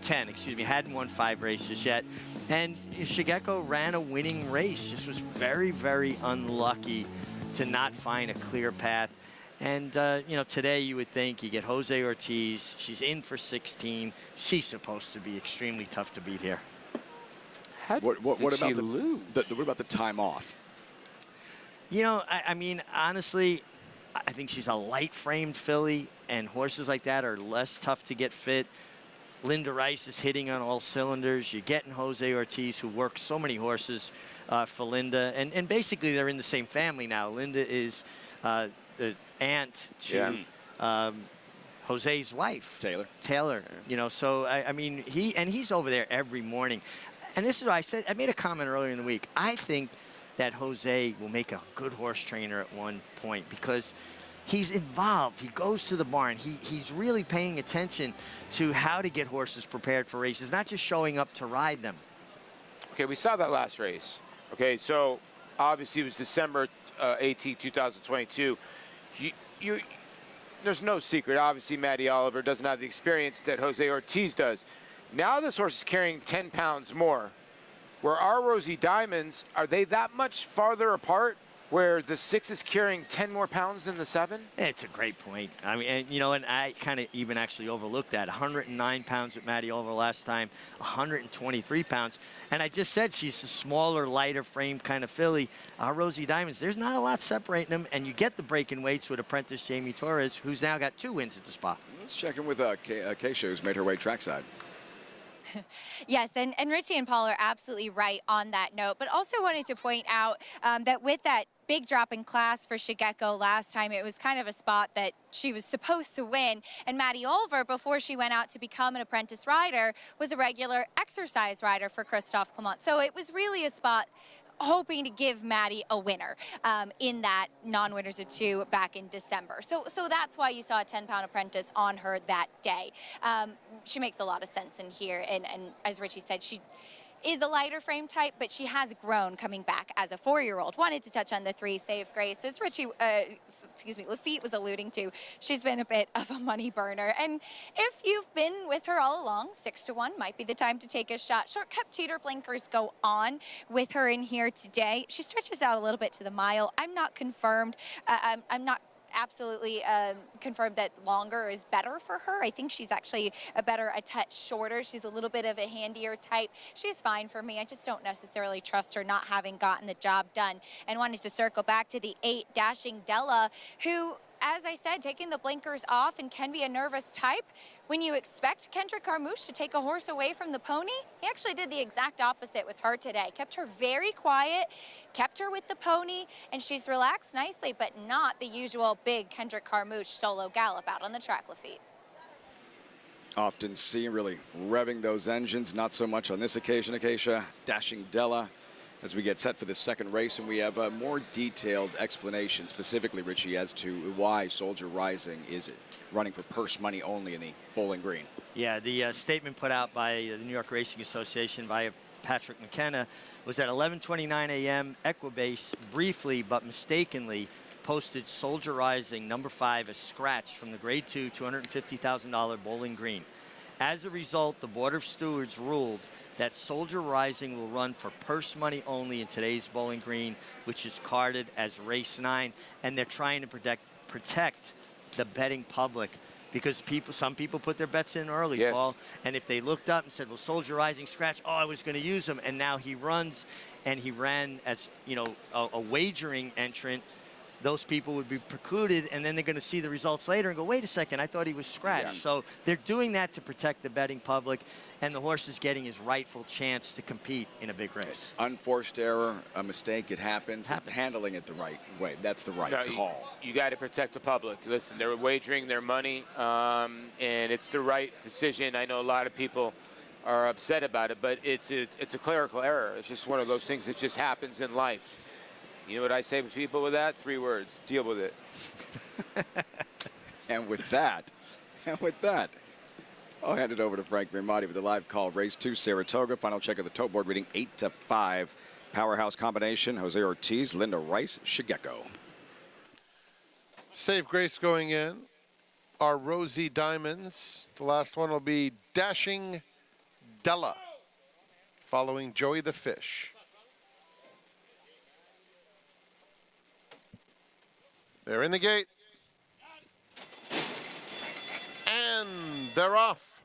10, excuse me, hadn't won 5 races yet. And Shigeko ran a winning race, just was very, very unlucky to not find a clear path. And, you know, today you would think you get Jose Ortiz. She's in for 16. She's supposed to be extremely tough to beat here. What about the time off? You know, I mean, honestly, I think she's a light-framed filly, and horses like that are less tough to get fit. Linda Rice is hitting on all cylinders. You're getting Jose Ortiz, who works so many horses for Linda. And basically, they're in the same family now. Linda is the aunt to Jose's wife. Taylor. You know, so, I mean, he's over there every morning. And this is what I said. I made a comment earlier in the week. I think that Jose will make a good horse trainer at one point because he's involved. He goes to the barn. He's really paying attention to how to get horses prepared for races, not just showing up to ride them. Okay, we saw that last race. Okay, so obviously it was December 18, 2022. There's no secret. Obviously, Maddie Oliver doesn't have the experience that Jose Ortiz does. Now this horse is carrying 10 pounds more. Where our Rosie Diamonds, are they that much farther apart where the 6 is carrying 10 more pounds than the 7? It's a great point. I mean, and, you know, and I kind of even actually overlooked that. 109 pounds with Maddie Oliver last time, 123 pounds. And I just said she's a smaller, lighter frame kind of filly. Our Rosie Diamonds, there's not a lot separating them, and you get the breaking weights with apprentice Jamie Torres, who's now got 2 wins at the spot. Let's check in with Keisha, who's made her way trackside. Yes, and Richie and Paul are absolutely right on that note, but also wanted to point out that with that big drop in class for Shigeko last time, it was kind of a spot that she was supposed to win. And Maddie Olver, before she went out to become an apprentice rider, was a regular exercise rider for Christophe Clement. So it was really a spot hoping to give Maddie a winner in that non-winners of 2 back in December. So that's why you saw a 10-pound apprentice on her that day. She makes a lot of sense in here, and as Richie said, is a lighter frame type, but she has grown coming back as a 4-year-old. Wanted to touch on the 3 Save Grace. As Lafitte was alluding to, she's been a bit of a money burner. And if you've been with her all along, 6-1 might be the time to take a shot. Shortcut cheater blinkers go on with her in here today. She stretches out a little bit to the mile. I'm not confirmed. I'm not absolutely confirmed that longer is better for her. I think she's actually a touch shorter. She's a little bit of a handier type. She's fine for me. I just don't necessarily trust her not having gotten the job done. And wanted to circle back to the 8 Dashing Della, who, as I said, taking the blinkers off and can be a nervous type. When you expect Kendrick Carmouche to take a horse away from the pony, he actually did the exact opposite with her today. Kept her very quiet, kept her with the pony, and she's relaxed nicely, but not the usual big Kendrick Carmouche solo gallop out on the track, Lafitte. Often see really revving those engines, not so much on this occasion, Acacia. Dashing Della as we get set for the second race, and we have a more detailed explanation, specifically, Richie, as to why Soldier Rising is running for purse money only in the Bowling Green. Yeah, the statement put out by the New York Racing Association via Patrick McKenna was at 11:29 a.m. Equibase briefly but mistakenly posted Soldier Rising number 5 as scratch from the Grade 2 $250,000 Bowling Green. As a result, the Board of Stewards ruled that Soldier Rising will run for purse money only in today's Bowling Green, which is carded as race 9, and they're trying to protect the betting public because some people put their bets in early, yes. Paul, and if they looked up and said, well, Soldier Rising scratch, oh, I was going to use him, and now he runs, and he ran as, you know, a wagering entrant, those people would be precluded, and then they're going to see the results later and go, wait a second, I thought he was scratched. Yeah. So they're doing that to protect the betting public, and the horse is getting his rightful chance to compete in a big race. Unforced error, a mistake, it happens. Handling it the right way, that's the right call. You got to protect the public. Listen, they're wagering their money, and it's the right decision. I know a lot of people are upset about it, but it's a clerical error. It's just one of those things that just happens in life. You know what I say to people with that? 3 words. Deal with it. And with that, I'll hand it over to Frank Vermati with the live call. Race 2, Saratoga. Final check of the tote board reading 8-5. Powerhouse combination, Jose Ortiz, Linda Rice, Shigeko. Save Grace going in. Our Rosie Diamonds. The last one will be Dashing Della, following Joey the Fish. They're in the gate. And they're off.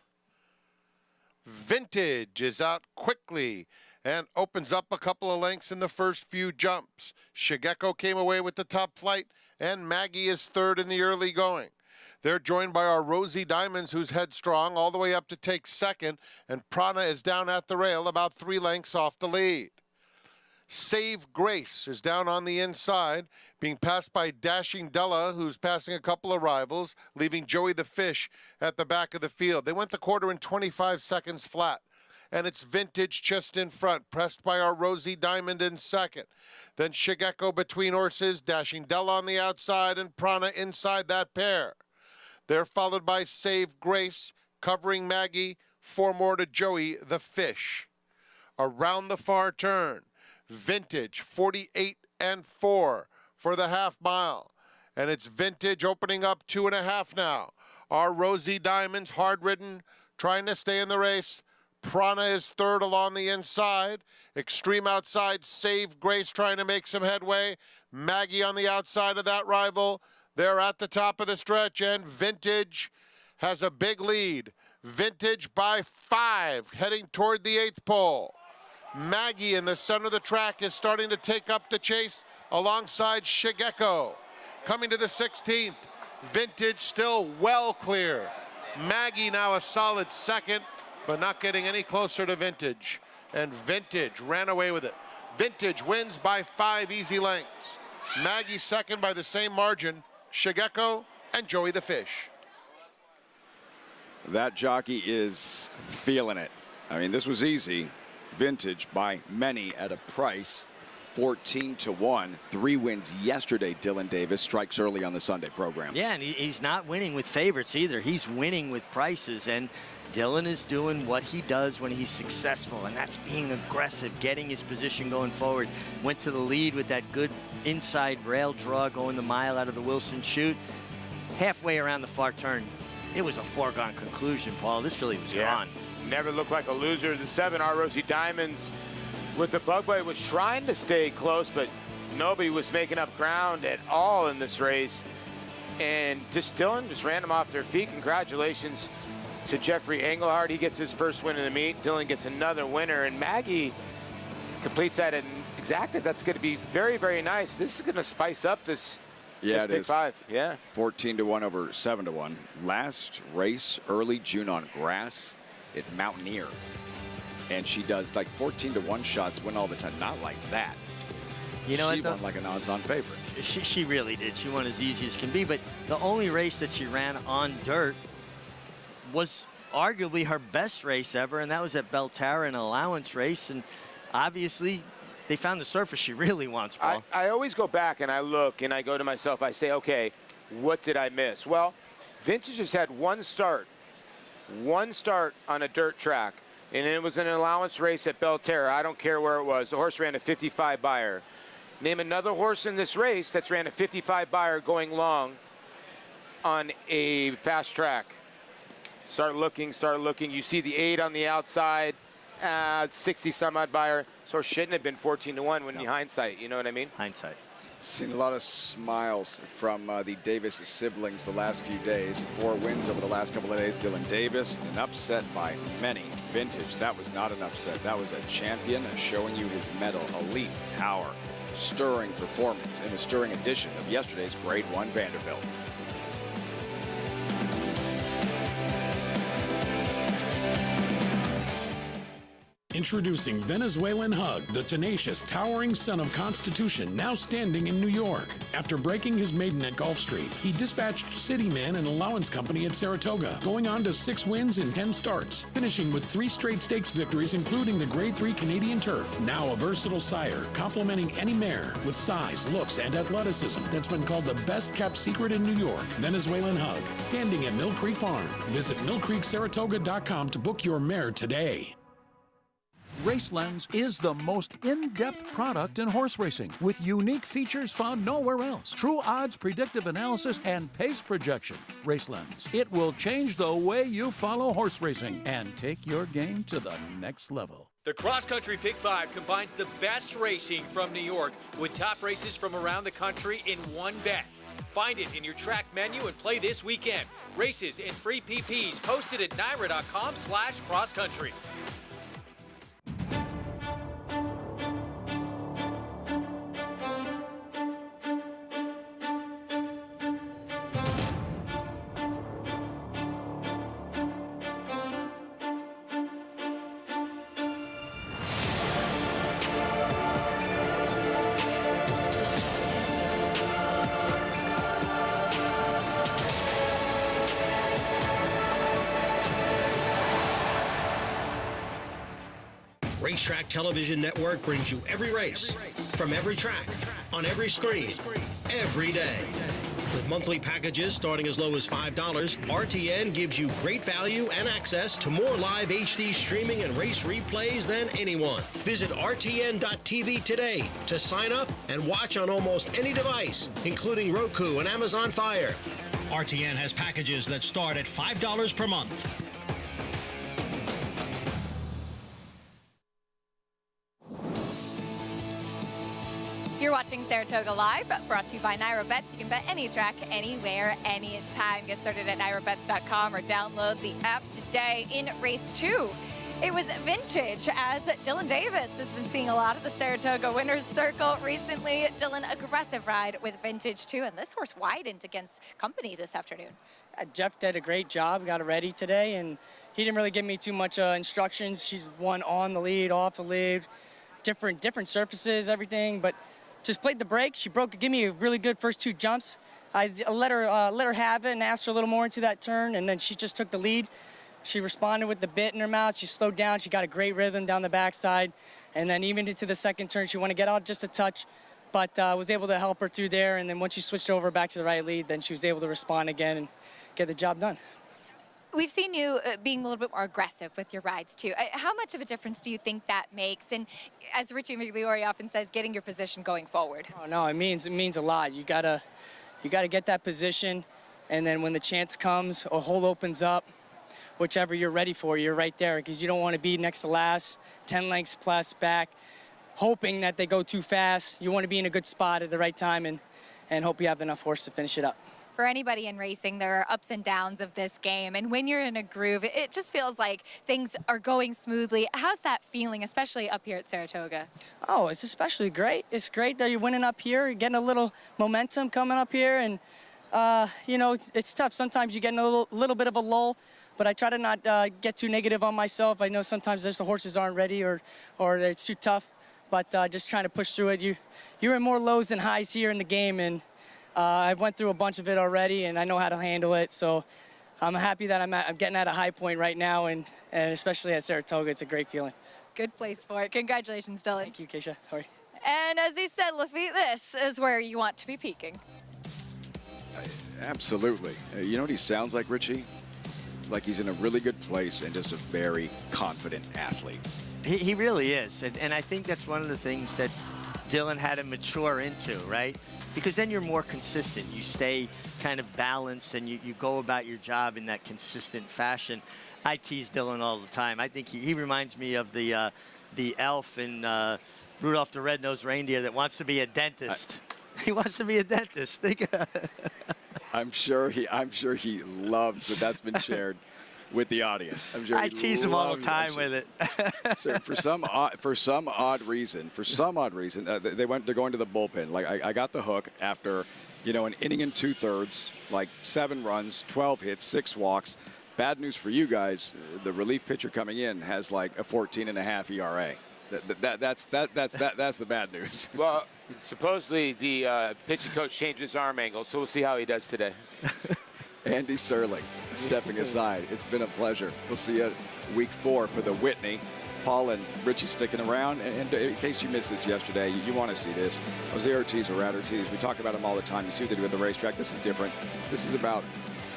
Vintage is out quickly and opens up a couple of lengths in the first few jumps. Shigeko came away with the top flight, and Maggie is third in the early going. They're joined by our Rosie Diamonds, who's headstrong all the way up to take second, and Prana is down at the rail about 3 lengths off the lead. Save Grace is down on the inside, being passed by Dashing Della, who's passing a couple of rivals, leaving Joey the Fish at the back of the field. They went the quarter in 25 seconds flat, and it's Vintage just in front, pressed by our Rosie Diamond in second. Then Shigeko between horses, Dashing Della on the outside, and Prana inside that pair. They're followed by Save Grace, covering Maggie, 4 more to Joey the Fish. Around the far turn, Vintage 48-4 for the half mile, and it's Vintage opening up 2.5 now. Our Rosie Diamonds, hard ridden, trying to stay in the race. Prana is third along the inside. Extreme outside, Save Grace trying to make some headway. Maggie on the outside of that rival. They're at the top of the stretch, and Vintage has a big lead. Vintage by 5, heading toward the 8th pole. Maggie in the center of the track is starting to take up the chase alongside Shigeko. Coming to the 16th, Vintage still well clear. Maggie now a solid second, but not getting any closer to Vintage. And Vintage ran away with it. Vintage wins by 5 easy lengths. Maggie second by the same margin. Shigeko and Joey the Fish. That jockey is feeling it. I mean, this was easy. Vintage by many at a price 14-1. 3 wins yesterday. Dylan Davis strikes early on the Sunday program. Yeah, and he's not winning with favorites either. He's winning with prices, and Dylan is doing what he does when he's successful, and that's being aggressive, getting his position going forward. Went to the lead with that good inside rail draw, going the mile out of the Wilson chute. Halfway around the far turn, it was a foregone conclusion, Paul. This filly was gone. Never looked like a loser. The 7, our Rosie Diamonds, with the Bugway, was trying to stay close, but nobody was making up ground at all in this race. And just Dylan just ran them off their feet. Congratulations to Jeffrey Engelhardt. He gets his first win in the meet. Dylan gets another winner, and Maggie completes that in exactly. That's going to be very, very nice. This is going to spice up this. Yeah, it Big is. 5. Yeah. 14-1 over 7-1. Last race, early June on grass at Mountaineer. And she does like 14-1 shots, win all the time. Not like that. You know, she won like an odds-on favorite. She really did. She won as easy as can be. But the only race that she ran on dirt was arguably her best race ever, and that was at Belterra, an allowance race. And obviously, they found the surface she really wants, Paul. I always go back and I look and I go to myself, I say, okay, what did I miss? Well, Vintage has had one start on a dirt track, and it was an allowance race at Belterra. I don't care where it was. The horse ran a 55 buyer. Name another horse in this race that's ran a 55 buyer going long on a fast track. Start looking. You see the 8 on the outside, 60 some odd buyer. So it shouldn't have been 14-1 when you hindsight, you know what I mean? Hindsight. Seen a lot of smiles from the Davis siblings the last few days. 4 wins over the last couple of days. Dylan Davis, an upset by many. Vintage, that was not an upset. That was a champion showing you his mettle, elite power, stirring performance, and a stirring edition of yesterday's Grade 1 Vanderbilt. Introducing Venezuelan Hug, the tenacious, towering son of Constitution, now standing in New York. After breaking his maiden at Gulf Street, he dispatched Cityman and Allowance Company at Saratoga, going on to 6 wins in 10 starts, finishing with 3 straight stakes victories, including the Grade 3 Canadian Turf. Now a versatile sire, complementing any mare with size, looks, and athleticism that's been called the best-kept secret in New York. Venezuelan Hug, standing at Mill Creek Farm. Visit millcreeksaratoga.com to book your mare today. RaceLens is the most in-depth product in horse racing, with unique features found nowhere else. True odds, predictive analysis, and pace projection. RaceLens. It will change the way you follow horse racing and take your game to the next level. The Cross Country Pick 5 combines the best racing from New York with top races from around the country in one bet. Find it in your track menu and play this weekend. Races and free PPs posted at NYRA.com/crosscountry. Racetrack Television Network brings you every race, from every track, on every screen, every day. With monthly packages starting as low as $5, RTN gives you great value and access to more live HD streaming and race replays than anyone. Visit RTN.tv today to sign up and watch on almost any device, including Roku and Amazon Fire. RTN has packages that start at $5 per month. You're watching Saratoga Live, brought to you by NYRA Bets. You can bet any track, anywhere, anytime. Get started at NYRABets.com or download the app today. In race 2, it was Vintage, as Dylan Davis has been seeing a lot of the Saratoga winner's circle recently. Dylan, aggressive ride with Vintage too, and this horse widened against Company this afternoon. Jeff did a great job, got it ready today, and he didn't really give me too much instructions. She's won on the lead, off the lead, different surfaces, everything, but just played the break. She gave me a really good first 2 jumps. I let her have it and asked her a little more into that turn, and then she just took the lead. She responded with the bit in her mouth. She slowed down. She got a great rhythm down the backside, and then even into the second turn, she wanted to get out just a touch, but was able to help her through there. And then once she switched over back to the right lead, then she was able to respond again and get the job done. We've seen you being a little bit more aggressive with your rides, too. How much of a difference do you think that makes? And as Richie Migliori often says, getting your position going forward. Oh, no, it means a lot. You gotta get that position, and then when the chance comes, a hole opens up, whichever you're ready for, you're right there, because you don't want to be next to last, 10 lengths plus back, hoping that they go too fast. You want to be in a good spot at the right time and hope you have enough horse to finish it up. For anybody in racing, there are ups and downs of this game, and when you're in a groove, it just feels like things are going smoothly. How's that feeling, especially up here at Saratoga? Oh, it's especially great. It's great that you're winning up here, you're getting a little momentum coming up here, and you know, it's tough. Sometimes you get in a little bit of a lull, but I try to not get too negative on myself. I know sometimes the horses aren't ready or it's too tough, but just trying to push through it. You're in more lows than highs here in the game, and I went through a bunch of it already, and I know how to handle it. So I'm happy that I'm getting at a high point right now, and especially at Saratoga, it's a great feeling. Good place for it. Congratulations, Dylan. Thank you, Keisha. Hurry. And as he said, Lafitte, this is where you want to be peaking. Absolutely. You know what he sounds like, Richie? Like he's in a really good place and just a very confident athlete. He really is. And I think that's one of the things that Dylan had to mature into, right? Because then you're more consistent. You stay kind of balanced, and you go about your job in that consistent fashion. I tease Dylan all the time. I think he reminds me of the elf in Rudolph the Red-Nosed Reindeer that wants to be a dentist. He wants to be a dentist. I'm sure he loves that that's been shared with the audience. I'm sure I tease him all the time with it. So for some odd reason, they're going to the bullpen. Like I got the hook after, you know, an inning and 2/3, like 7 runs, 12 hits, 6 walks. Bad news for you guys. The relief pitcher coming in has like a 14.5 ERA. That's the bad news. Well, supposedly the pitching coach changed his arm angle, so we'll see how he does today. Andy Serling stepping aside. It's been a pleasure. We'll see you week 4 for the Whitney. Paul and Richie sticking around. And in case you missed this yesterday, you want to see this. Jose Ortiz or Rat Ortiz, we talk about him all the time. You see what they do at the racetrack. This is different. This is about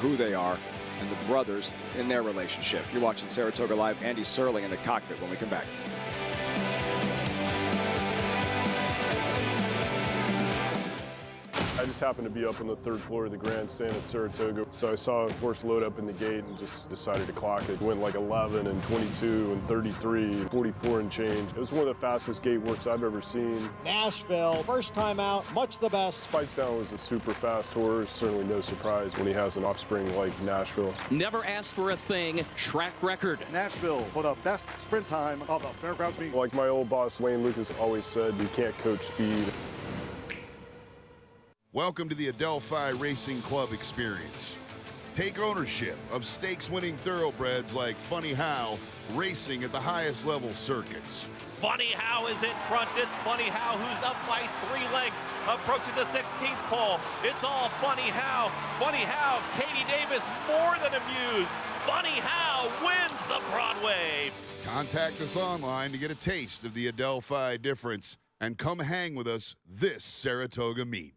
who they are and the brothers in their relationship. You're watching Saratoga Live. Andy Serling in the cockpit when we come back. I just happened to be up on the 3rd floor of the grandstand at Saratoga. So I saw a horse load up in the gate and just decided to clock it. Went like 11 and 22 and 33 and 44 and change. It was one of the fastest gate works I've ever seen. Nashville, first time out, much the best. Spice Down was a super fast horse. Certainly no surprise when he has an offspring like Nashville. Never asked for a thing, track record. Nashville for the best sprint time of the Fairgrounds meet. Like my old boss, Wayne Lucas, always said, you can't coach speed. Welcome to the Adelphi Racing Club experience. Take ownership of stakes-winning thoroughbreds like Funny How, racing at the highest level circuits. Funny How is in front. It's Funny How who's up by 3 lengths, approaching the 16th pole. It's all Funny How. Funny How, Katie Davis more than amused. Funny How wins the Broadway. Contact us online to get a taste of the Adelphi difference and come hang with us this Saratoga meet.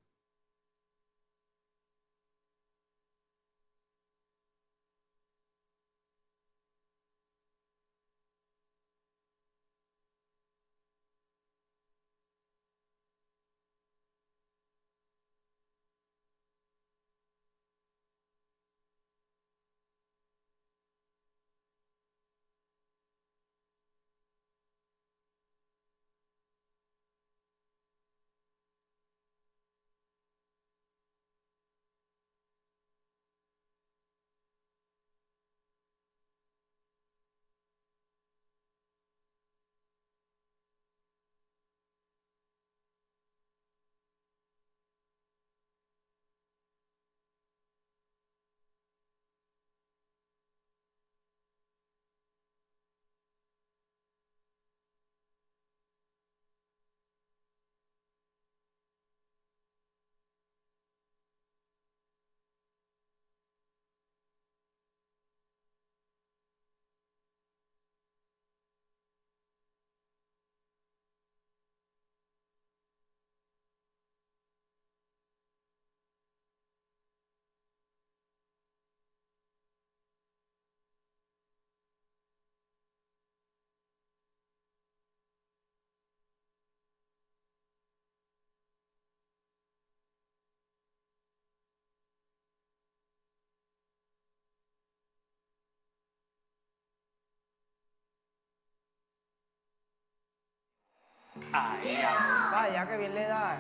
Vaya, que bien le da.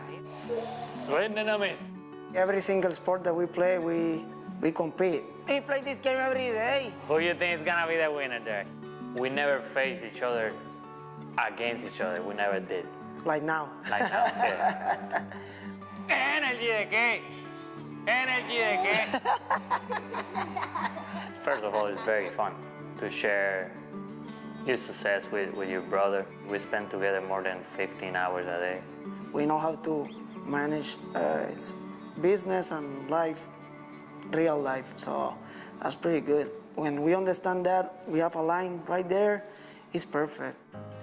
Cuéntanos. Every single sport that we play, we compete. We play this game every day. Who do you think is gonna be the winner there? We never face each other against each other. We never did. Like now. Like now. Yeah. ¿Energy de qué? ¿Energy de qué? First of all, it's very fun to share your success with your brother. We spend together more than 15 hours a day. We know how to manage business and life, real life, so that's pretty good. When we understand that, we have a line right there, it's perfect.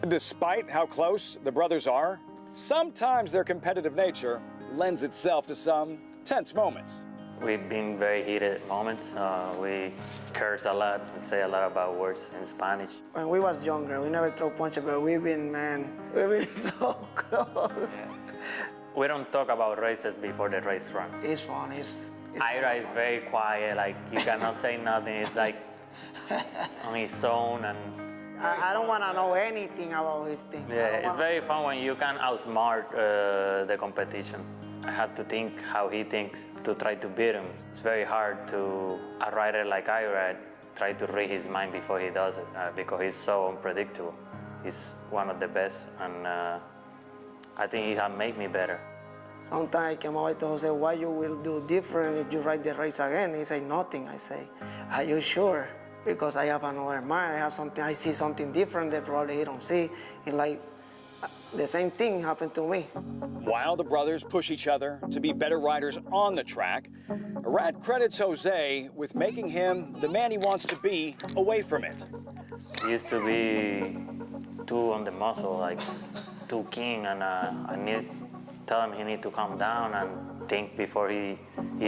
Despite how close the brothers are, sometimes their competitive nature lends itself to some tense moments. We've been very heated moments. We curse a lot and say a lot of bad words in Spanish. When we was younger, we never throw punches, but we've been so close. Yeah. We don't talk about races before the race runs. It's fun. Ira is very quiet, like you cannot say nothing. It's like on his own, and I don't want to know anything about his thing. yeah, it's very fun when you can outsmart the competition. I have to think how he thinks to try to beat him. It's very hard to a rider like Ira try to read his mind before he does it because he's so unpredictable. He's one of the best, and I think he has made me better. Sometimes I came over to Jose, what you will do different if you ride the race again? He say, nothing. I say, are you sure? Because I have another mind, I see something different that probably he don't see. It's like the same thing happened to me. While the brothers push each other to be better riders on the track, Arad credits Jose with making him the man he wants to be away from it. He used to be too on the muscle, like too keen, and I tell him he need to calm down and think before he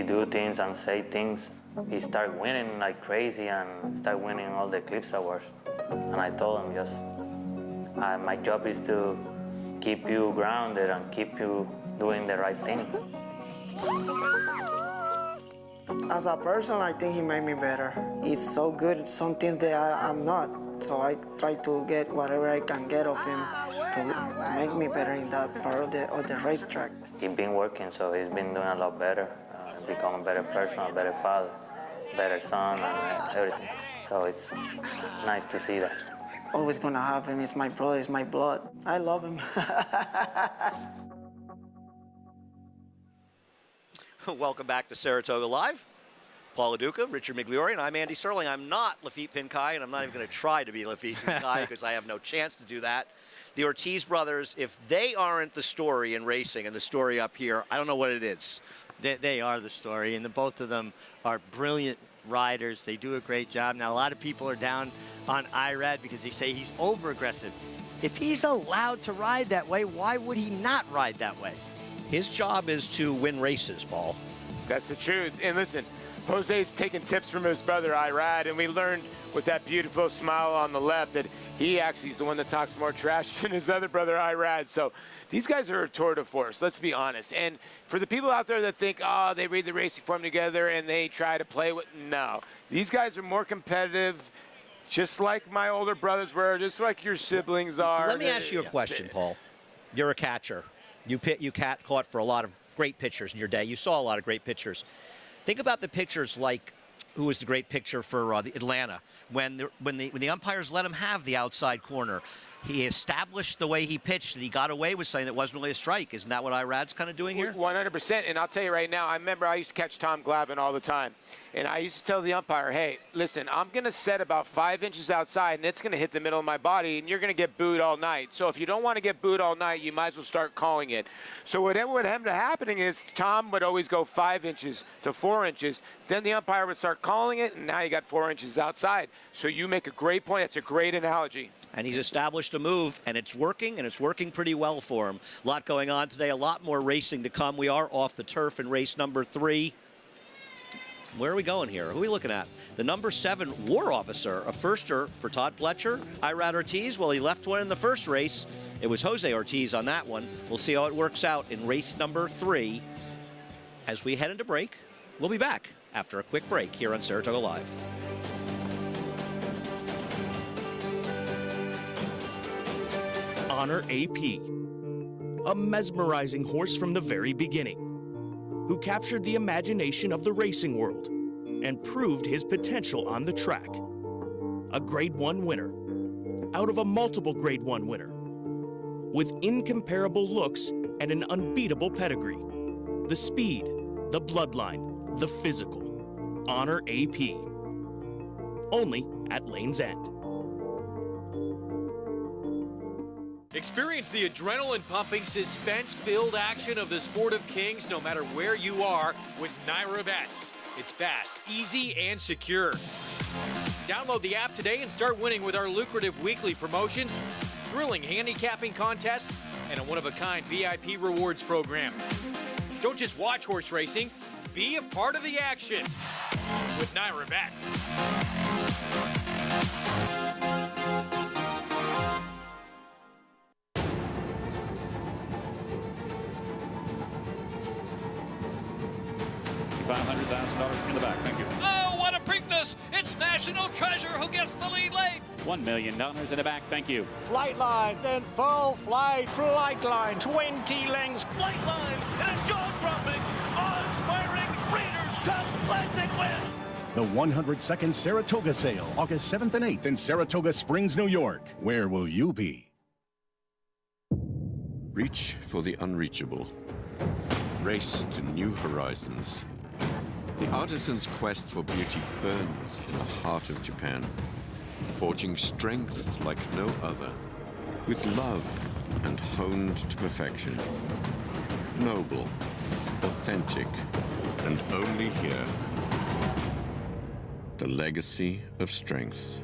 do things and say things. He start winning like crazy and start winning all the Eclipse Awards. And I told him just, my job is to keep you grounded and keep you doing the right thing. As a person, I think he made me better. He's so good at some things that I'm not. So I try to get whatever I can get of him to make me better in that part of the racetrack. He's been working, so he's been doing a lot better, become a better person, a better father, better son, and everything. So it's nice to see that. Always gonna have him. He's my brother, he's my blood. I love him. Welcome back to Saratoga Live. Paul LaDuca, Richard Migliori, and I'm Andy Sterling. I'm not Laffit Pincay, and I'm not even going to try to be Laffit Pincay because I have no chance to do that. The Ortiz brothers, if they aren't the story in racing and the story up here, I don't know what it is. They are the story, and the both of them are brilliant riders. They do a great job. Now, a lot of people are down on Irad because they say he's over-aggressive. If he's allowed to ride that way, why would he not ride that way? His job is to win races, Paul. That's the truth. And listen, Jose's taking tips from his brother Irad, and we learned with that beautiful smile on the left that he actually is the one that talks more trash than his other brother Irad. So these guys are a tour de force, let's be honest. And for the people out there that think, oh, they read the racing form together and they try to play with, no. These guys are more competitive, just like my older brothers were, just like your siblings are. Let me ask you a question, Paul. You're a catcher. You caught for a lot of great pitchers in your day. You saw a lot of great pitchers. Think about the pitchers like, who was the great pitcher for Atlanta, when the umpires let him have the outside corner. He established the way he pitched, and he got away with saying it wasn't really a strike. Isn't that what Irad's kind of doing here? 100%, and I'll tell you right now, I remember I used to catch Tom Glavine all the time, and I used to tell the umpire, hey, listen, I'm going to set about 5 inches outside, and it's going to hit the middle of my body, and you're going to get booed all night. So if you don't want to get booed all night, you might as well start calling it. So what ended up happening is Tom would always go 5 inches to 4 inches. Then the umpire would start calling it, and now you got 4 inches outside. So you make a great point. It's a great analogy. And he's established a move, and it's working pretty well for him. A lot going on today, a lot more racing to come. We are off the turf in race number 3. Where are we going here? Who are we looking at? The number 7 War Officer, a firster for Todd Pletcher. Irad Ortiz, well, he left one in the first race. It was Jose Ortiz on that one. We'll see how it works out in race number 3. As we head into break, we'll be back after a quick break here on Saratoga Live. Honor AP. a mesmerizing horse from the very beginning, who captured the imagination of the racing world and proved his potential on the track. A Grade 1 winner, out of a multiple Grade 1 winner, with incomparable looks and an unbeatable pedigree. The speed, the bloodline, the physical. Honor AP. Only at Lane's End. Experience the adrenaline-pumping, suspense-filled action of the Sport of Kings no matter where you are with Naira Bets. It's fast, easy, and secure. Download the app today and start winning with our lucrative weekly promotions, thrilling handicapping contests, and a one-of-a-kind VIP rewards program. Don't just watch horse racing, be a part of the action with Naira Bets. $500,000 in the back. Thank you. Oh, what a Preakness! It's National Treasure who gets the lead lane. $1 million in the back. Thank you. Flight line, then full flight. Flight line, 20 lengths. Flight line and a jaw-dropping, awe-inspiring Breeders' Cup Classic win. The 102nd Saratoga Sale, August 7th and 8th in Saratoga Springs, New York. Where will you be? Reach for the unreachable. Race to new horizons. The artisan's quest for beauty burns in the heart of Japan, forging strength like no other, with love and honed to perfection. Noble, authentic, and only here. The legacy of strength.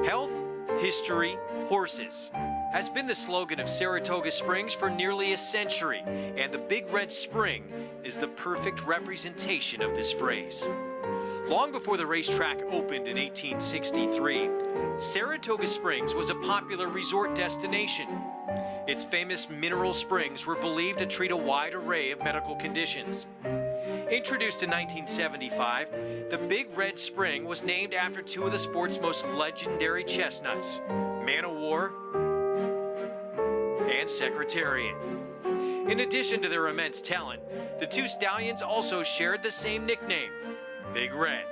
Health, history, horses has been the slogan of Saratoga Springs for nearly a century, and the Big Red Spring is the perfect representation of this phrase. Long before the racetrack opened in 1863, Saratoga Springs was a popular resort destination. Its famous mineral springs were believed to treat a wide array of medical conditions. Introduced in 1975, the Big Red Spring was named after two of the sport's most legendary chestnuts, Man o' War and Secretariat. In addition to their immense talent, the two stallions also shared the same nickname, Big Red.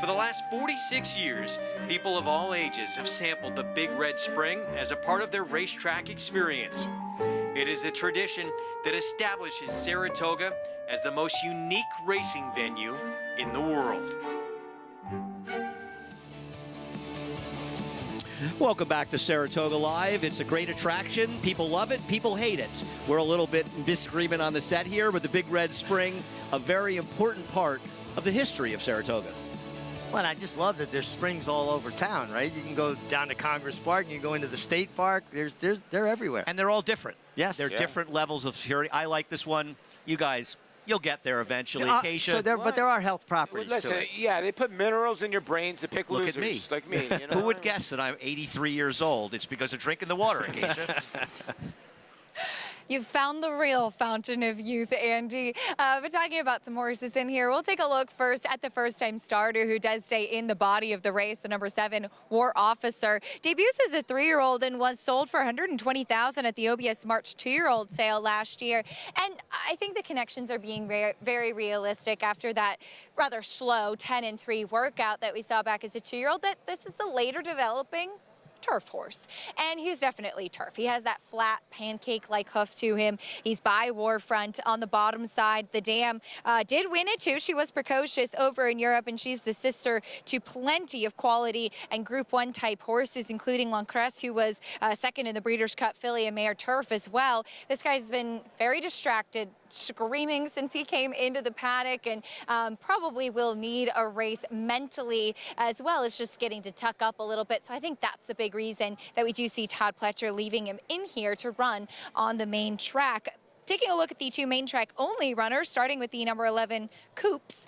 For the last 46 years, people of all ages have sampled the Big Red Spring as a part of their racetrack experience. It is a tradition that establishes Saratoga as the most unique racing venue in the world. Welcome back to Saratoga Live. It's a great attraction. People love it. People hate it. We're a little bit in disagreement on the set here, but the Big Red Spring, a very important part of the history of Saratoga. Well, and I just love that there's springs all over town, right? You can go down to Congress Park, and you go into the State Park. They're everywhere. And they're all different. Yes. They're different levels of security. I like this one. You guys, you'll get there eventually. But there are health properties Listen, to it. yeah, they put minerals in your brains to pick Look losers at me. like me. You know? Who would guess that I'm 83 years old? It's because of drinking the water, Acacia. You've found the real fountain of youth, Andy. But talking about some horses in here, we'll take a look first at the first-time starter who does stay in the body of the race, the number 7 War Officer. Debuts as a 3-year-old and was sold for $120,000 at the OBS March 2-year-old sale last year. And I think the connections are being very, very realistic after that rather slow 10-3 workout that we saw back as a 2-year-old, that this is a later developing turf horse, and he's definitely turf. He has that flat pancake-like hoof to him. He's by Warfront on the bottom side. The dam did win it too. She was precocious over in Europe, and she's the sister to plenty of quality and Group 1 type horses, including Lancresse, who was second in the Breeders' Cup Filly and Mare Turf as well. This guy's been very distracted, screaming since he came into the paddock, and probably will need a race mentally as well as just getting to tuck up a little bit. So I think that's the big reason that we do see Todd Pletcher leaving him in here to run on the main track. Taking a look at the 2 main track only runners, starting with the number 11 Coops,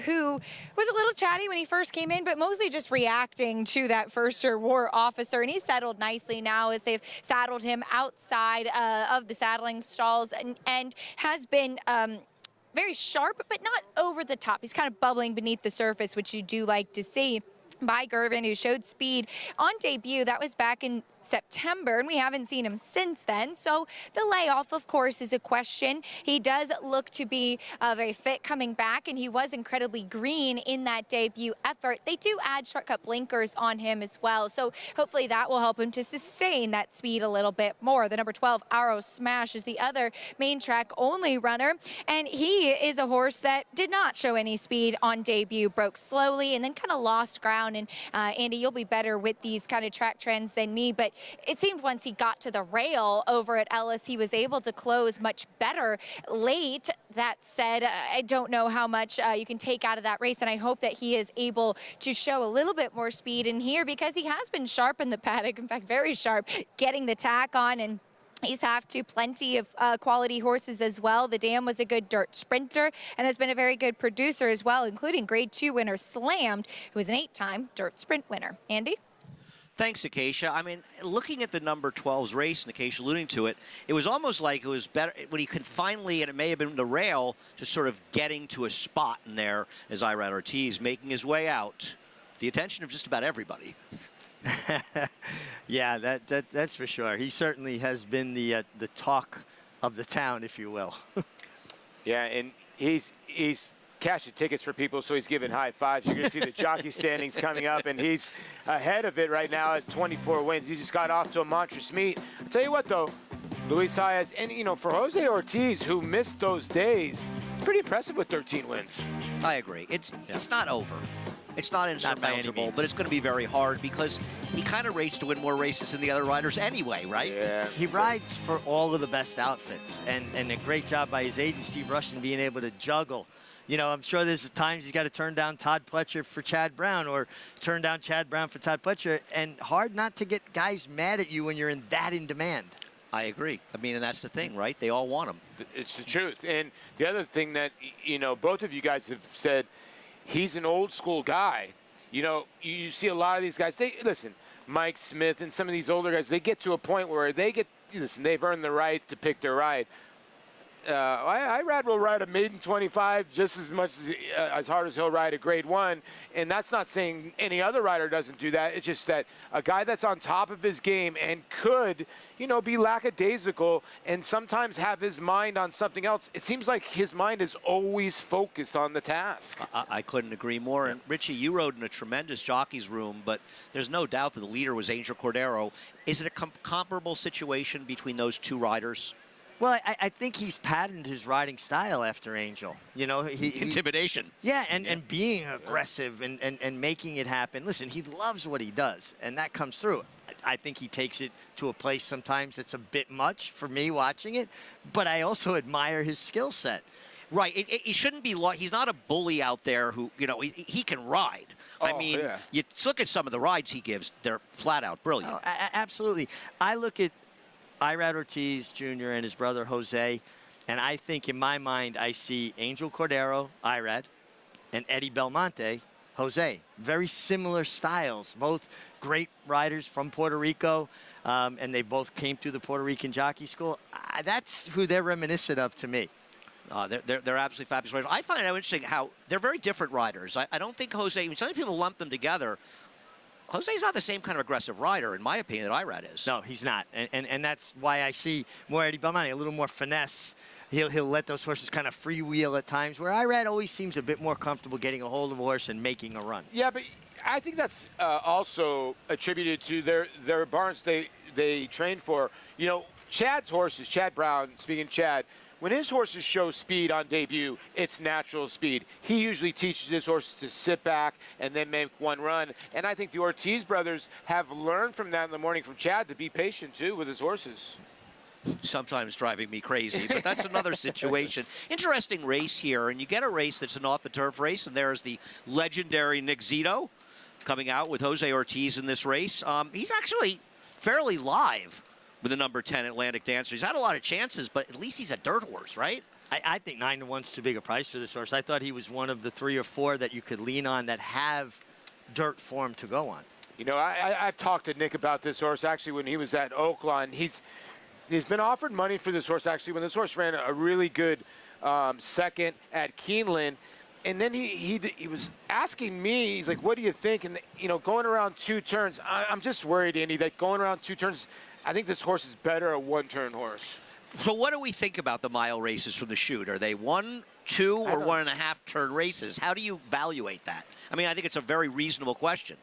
who was a little chatty when he first came in, but mostly just reacting to that first-year War Officer. And he's settled nicely now as they've saddled him outside of the saddling stalls, and has been very sharp, but not over the top. He's kind of bubbling beneath the surface, which you do like to see. By Gervin, who showed speed on debut. That was back in September, and we haven't seen him since then. So the layoff, of course, is a question. He does look to be very fit coming back, and he was incredibly green in that debut effort. They do add shortcut blinkers on him as well, so hopefully that will help him to sustain that speed a little bit more. The number 12, Arrow Smash, is the other main track only runner, and he is a horse that did not show any speed on debut, broke slowly, and then kind of lost ground. And Andy, you'll be better with these kind of track trends than me, but it seemed once he got to the rail over at Ellis, he was able to close much better late. That said, I don't know how much you can take out of that race, and I hope that he is able to show a little bit more speed in here, because he has been sharp in the paddock, in fact, very sharp, getting the tack on. And he's have to plenty of quality horses as well. The Dam was a good dirt sprinter and has been a very good producer as well, including Grade 2 winner Slammed, who is an 8-time dirt sprint winner. Andy? Thanks, Acacia. I mean, looking at the number 12's race, and Acacia alluding to it, it was almost like it was better when he could finally, and it may have been the rail, just sort of getting to a spot in there as Irad Ortiz making his way out. The attention of just about everybody. Yeah, that's for sure. He certainly has been the talk of the town, if you will. Yeah, and he's cashing tickets for people, so he's giving high fives. You're going to see the jockey standings coming up, and he's ahead of it right now at 24 wins. He just got off to a monstrous meet. I'll tell you what, though, Luis Saez, and, you know, for Jose Ortiz, who missed those days, it's pretty impressive with 13 wins. I agree. It's not over. It's not insurmountable, but it's going to be very hard because he kind of rates to win more races than the other riders anyway, right? Yeah. He rides for all of the best outfits, and a great job by his agent, Steve Rushton, being able to juggle. You know, I'm sure there's times he's got to turn down Todd Pletcher for Chad Brown, or turn down Chad Brown for Todd Pletcher, and hard not to get guys mad at you when you're in demand. I agree. I mean, and that's the thing, right? They all want him. It's the truth. And the other thing that, you know, both of you guys have said, he's an old school guy. You know, you see a lot of these guys, listen, Mike Smith and some of these older guys, they get to a point where they've earned the right to pick their ride. Irad will ride a maiden 25 just as much as hard as he'll ride a grade 1, and that's not saying any other rider doesn't do that. It's just that a guy that's on top of his game and could, you know, be lackadaisical and sometimes have his mind on something else. It seems like his mind is always focused on the task. I couldn't agree more. And Richie, you rode in a tremendous jockey's room, but there's no doubt that the leader was Angel Cordero. Is it a comparable situation between those two riders? Well, I think he's patterned his riding style after Angel. You know, intimidation. Yeah, and being aggressive and making it happen. Listen, he loves what he does, and that comes through. I think he takes it to a place sometimes that's a bit much for me watching it, but I also admire his skill set. Right. He shouldn't be. He's not a bully out there who, you know, he can ride. I mean, you look at some of the rides he gives; they're flat out brilliant. Oh, absolutely. I look at Irad Ortiz Jr. and his brother Jose, and I think in my mind I see Angel Cordero, Irad, and Eddie Belmonte, Jose. Very similar styles, both great riders from Puerto Rico, and they both came through the Puerto Rican jockey school. That's who they're reminiscent of to me. They're absolutely fabulous riders. I find it interesting how they're very different riders. I don't think Jose, I mean, some people lump them together. Jose's not the same kind of aggressive rider, in my opinion, that Irad is. No, he's not. And that's why I see more Eddie Belmonte, a little more finesse. He'll let those horses kind of freewheel at times, where Irad always seems a bit more comfortable getting a hold of a horse and making a run. Yeah, but I think that's also attributed to their barns they trained for. You know, Chad's horses, Chad Brown, speaking of Chad, when his horses show speed on debut, it's natural speed. He usually teaches his horses to sit back and then make one run. And I think the Ortiz brothers have learned from that in the morning from Chad to be patient, too, with his horses. Sometimes driving me crazy, but that's another situation. Interesting race here, and you get a race that's an off-the-turf race, and there's the legendary Nick Zito coming out with Jose Ortiz in this race. He's actually fairly live with the number 10 Atlantic Dancer. He's had a lot of chances, but at least he's a dirt horse, right? I think 9-to-1's too big a price for this horse. I thought he was one of the 3 or 4 that you could lean on that have dirt form to go on. You know, I've talked to Nick about this horse actually when he was at Oaklawn. He's been offered money for this horse actually when this horse ran a really good second at Keeneland. And then he was asking me, he's like, what do you think? And, going around 2 turns, I'm just worried, Andy, that going around 2 turns, I think this horse is better a 1-turn horse. So what do we think about the mile races from the chute? Are they 1, 2, or 1.5 turn races? How do you evaluate that? I mean, I think it's a very reasonable question.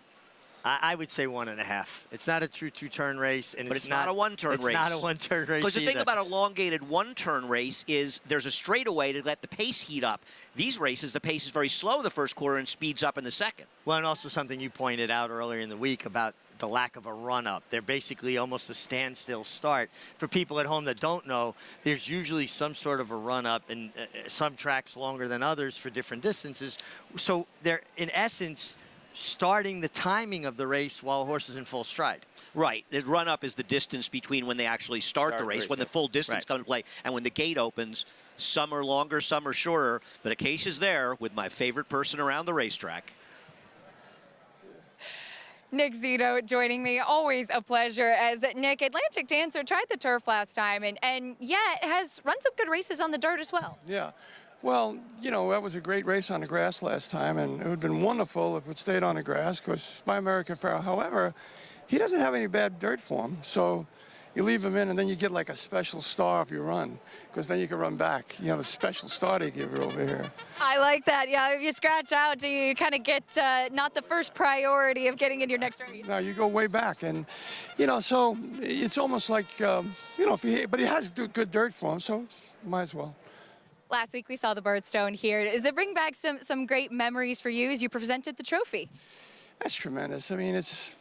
I would say 1.5. It's not a true 2-turn race, and But it's not a 1-turn race. It's not a 1-turn race. Because the thing either. about a elongated 1-turn race is there's a straightaway to let the pace heat up. These races, the pace is very slow the first quarter and speeds up in the second. Well, and also something you pointed out earlier in the week about the lack of a run-up. They're basically almost a standstill start. For people at home that don't know, there's usually some sort of a run-up, and some tracks longer than others for different distances. So they're, in essence, starting the timing of the race while a horse is in full stride. Right. The run-up is the distance between when they actually start the race, when the full distance comes to play, and when the gate opens. Some are longer, some are shorter, but Acacia's there with my favorite person around the racetrack. Nick Zito joining me, always a pleasure. As Nick, Atlantic Dancer tried the turf last time, and yet has run some good races on the dirt as well. Yeah. Well, that was a great race on the grass last time, and it would have been wonderful if it stayed on the grass, because by American Pharoah. However, he doesn't have any bad dirt form, so you leave him in, and then you get like a special star if you run, because then you can run back. The special star they give you over here. I like that. Yeah, if you scratch out, you kind of get not the first priority of getting in your next race. No, you go way back, and so it's almost like but he has good dirt form, so might as well. Last week we saw the Birdstone here. Does it bring back some great memories for you as you presented the trophy? That's tremendous. I mean, it's,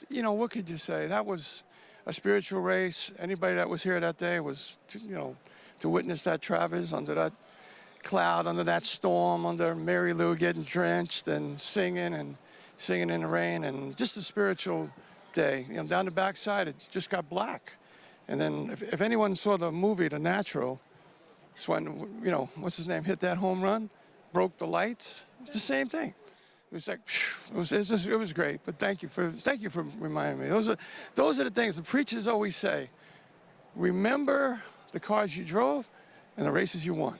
what could you say? That was a spiritual race. Anybody that was here that day was, to witness that Travers under that cloud, under that storm, under Mary Lou getting drenched and singing in the rain, and just a spiritual day. Down the backside, it just got black. And then if anyone saw the movie, The Natural, it's when, what's his name, hit that home run, broke the lights. It's the same thing. It was like, it was great. But thank you for reminding me. Those are the things the preachers always say. Remember the cars you drove and the races you won.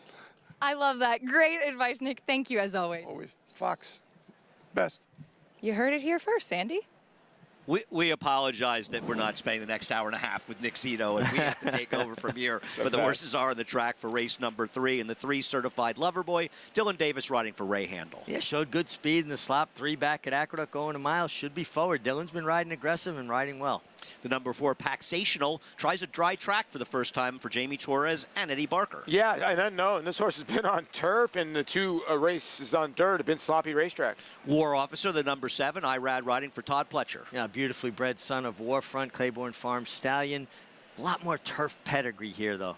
I love that. Great advice, Nick. Thank you as always. Always. Fox, best. You heard it here first, Sandy. We apologize that we're not spending the next hour and a half with Nick Zito, and we have to take over from here. But the horses are on the track for race number 3, and the 3 certified Loverboy, Dylan Davis riding for Ray Handel. Yeah, showed good speed in the slop. 3 back at Aqueduct going a mile. Should be forward. Dylan's been riding aggressive and riding well. The number 4, Paxational, tries a dry track for the first time for Jamie Torres and Eddie Barker. Yeah, and I know, and this horse has been on turf, and the 2 races on dirt have been sloppy racetracks. War Officer, the number 7, Irad riding for Todd Pletcher. Yeah, beautifully bred son of Warfront, Claiborne Farm stallion. A lot more turf pedigree here, though.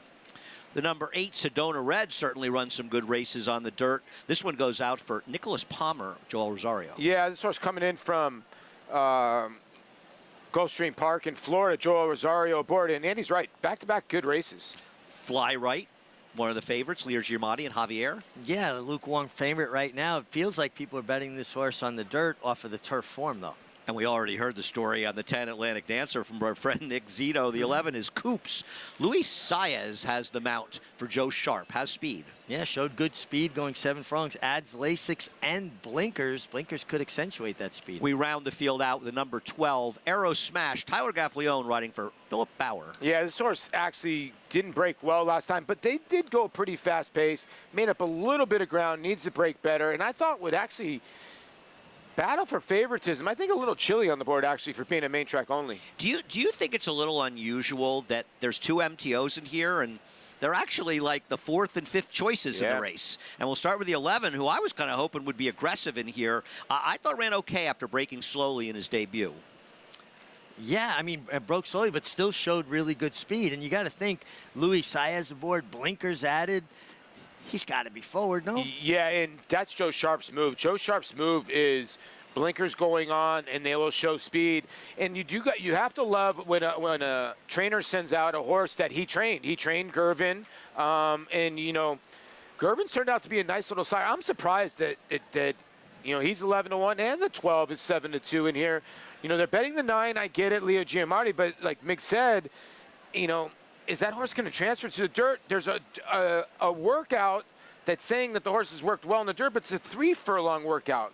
The number 8, Sedona Red, certainly runs some good races on the dirt. This one goes out for Nicholas Palmer, Joel Rosario. Yeah, this horse coming in from Gulfstream Park in Florida, Joel Rosario aboard, and Andy's right, back-to-back good races. Fly Right, one of the favorites, Lear Giamatti and Javier. Yeah, the Luke Wong favorite right now. It feels like people are betting this horse on the dirt off of the turf form, though. And we already heard the story on the 10 Atlantic Dancer from our friend Nick Zito. The 11 is Coops. Luis Saez has the mount for Joe Sharp, has speed. Yeah, showed good speed going 7 furlongs, adds Lasix and blinkers. Blinkers could accentuate that speed. We round the field out with the number 12, Arrow Smash, Tyler Gaffleone riding for Philip Bauer. Yeah, this horse actually didn't break well last time, but they did go pretty fast pace, made up a little bit of ground, needs to break better, and I thought would actually battle for favoritism. I think a little chilly on the board, actually, for being a main track only. Do you think it's a little unusual that there's 2 MTOs in here, and they're actually like the 4th and 5th choices in the race? And we'll start with the 11, who I was kind of hoping would be aggressive in here. I thought ran okay after breaking slowly in his debut. Yeah, I mean, broke slowly, but still showed really good speed. And you got to think, Luis Saez aboard, blinkers added. He's got to be forward, no? Yeah, and that's Joe Sharp's move. Joe Sharp's move is blinkers going on, and they will show speed. And you have to love when a trainer sends out a horse that he trained. He trained Gervin, and Gervin's turned out to be a nice little sire. I'm surprised that he's 11-1 and the 12 is 7-2 in here. They're betting the 9. I get it, Leo Giamatti, but like Mick said, is that horse going to transfer to the dirt? There's a workout that's saying that the horse has worked well in the dirt, but it's a 3 furlong workout.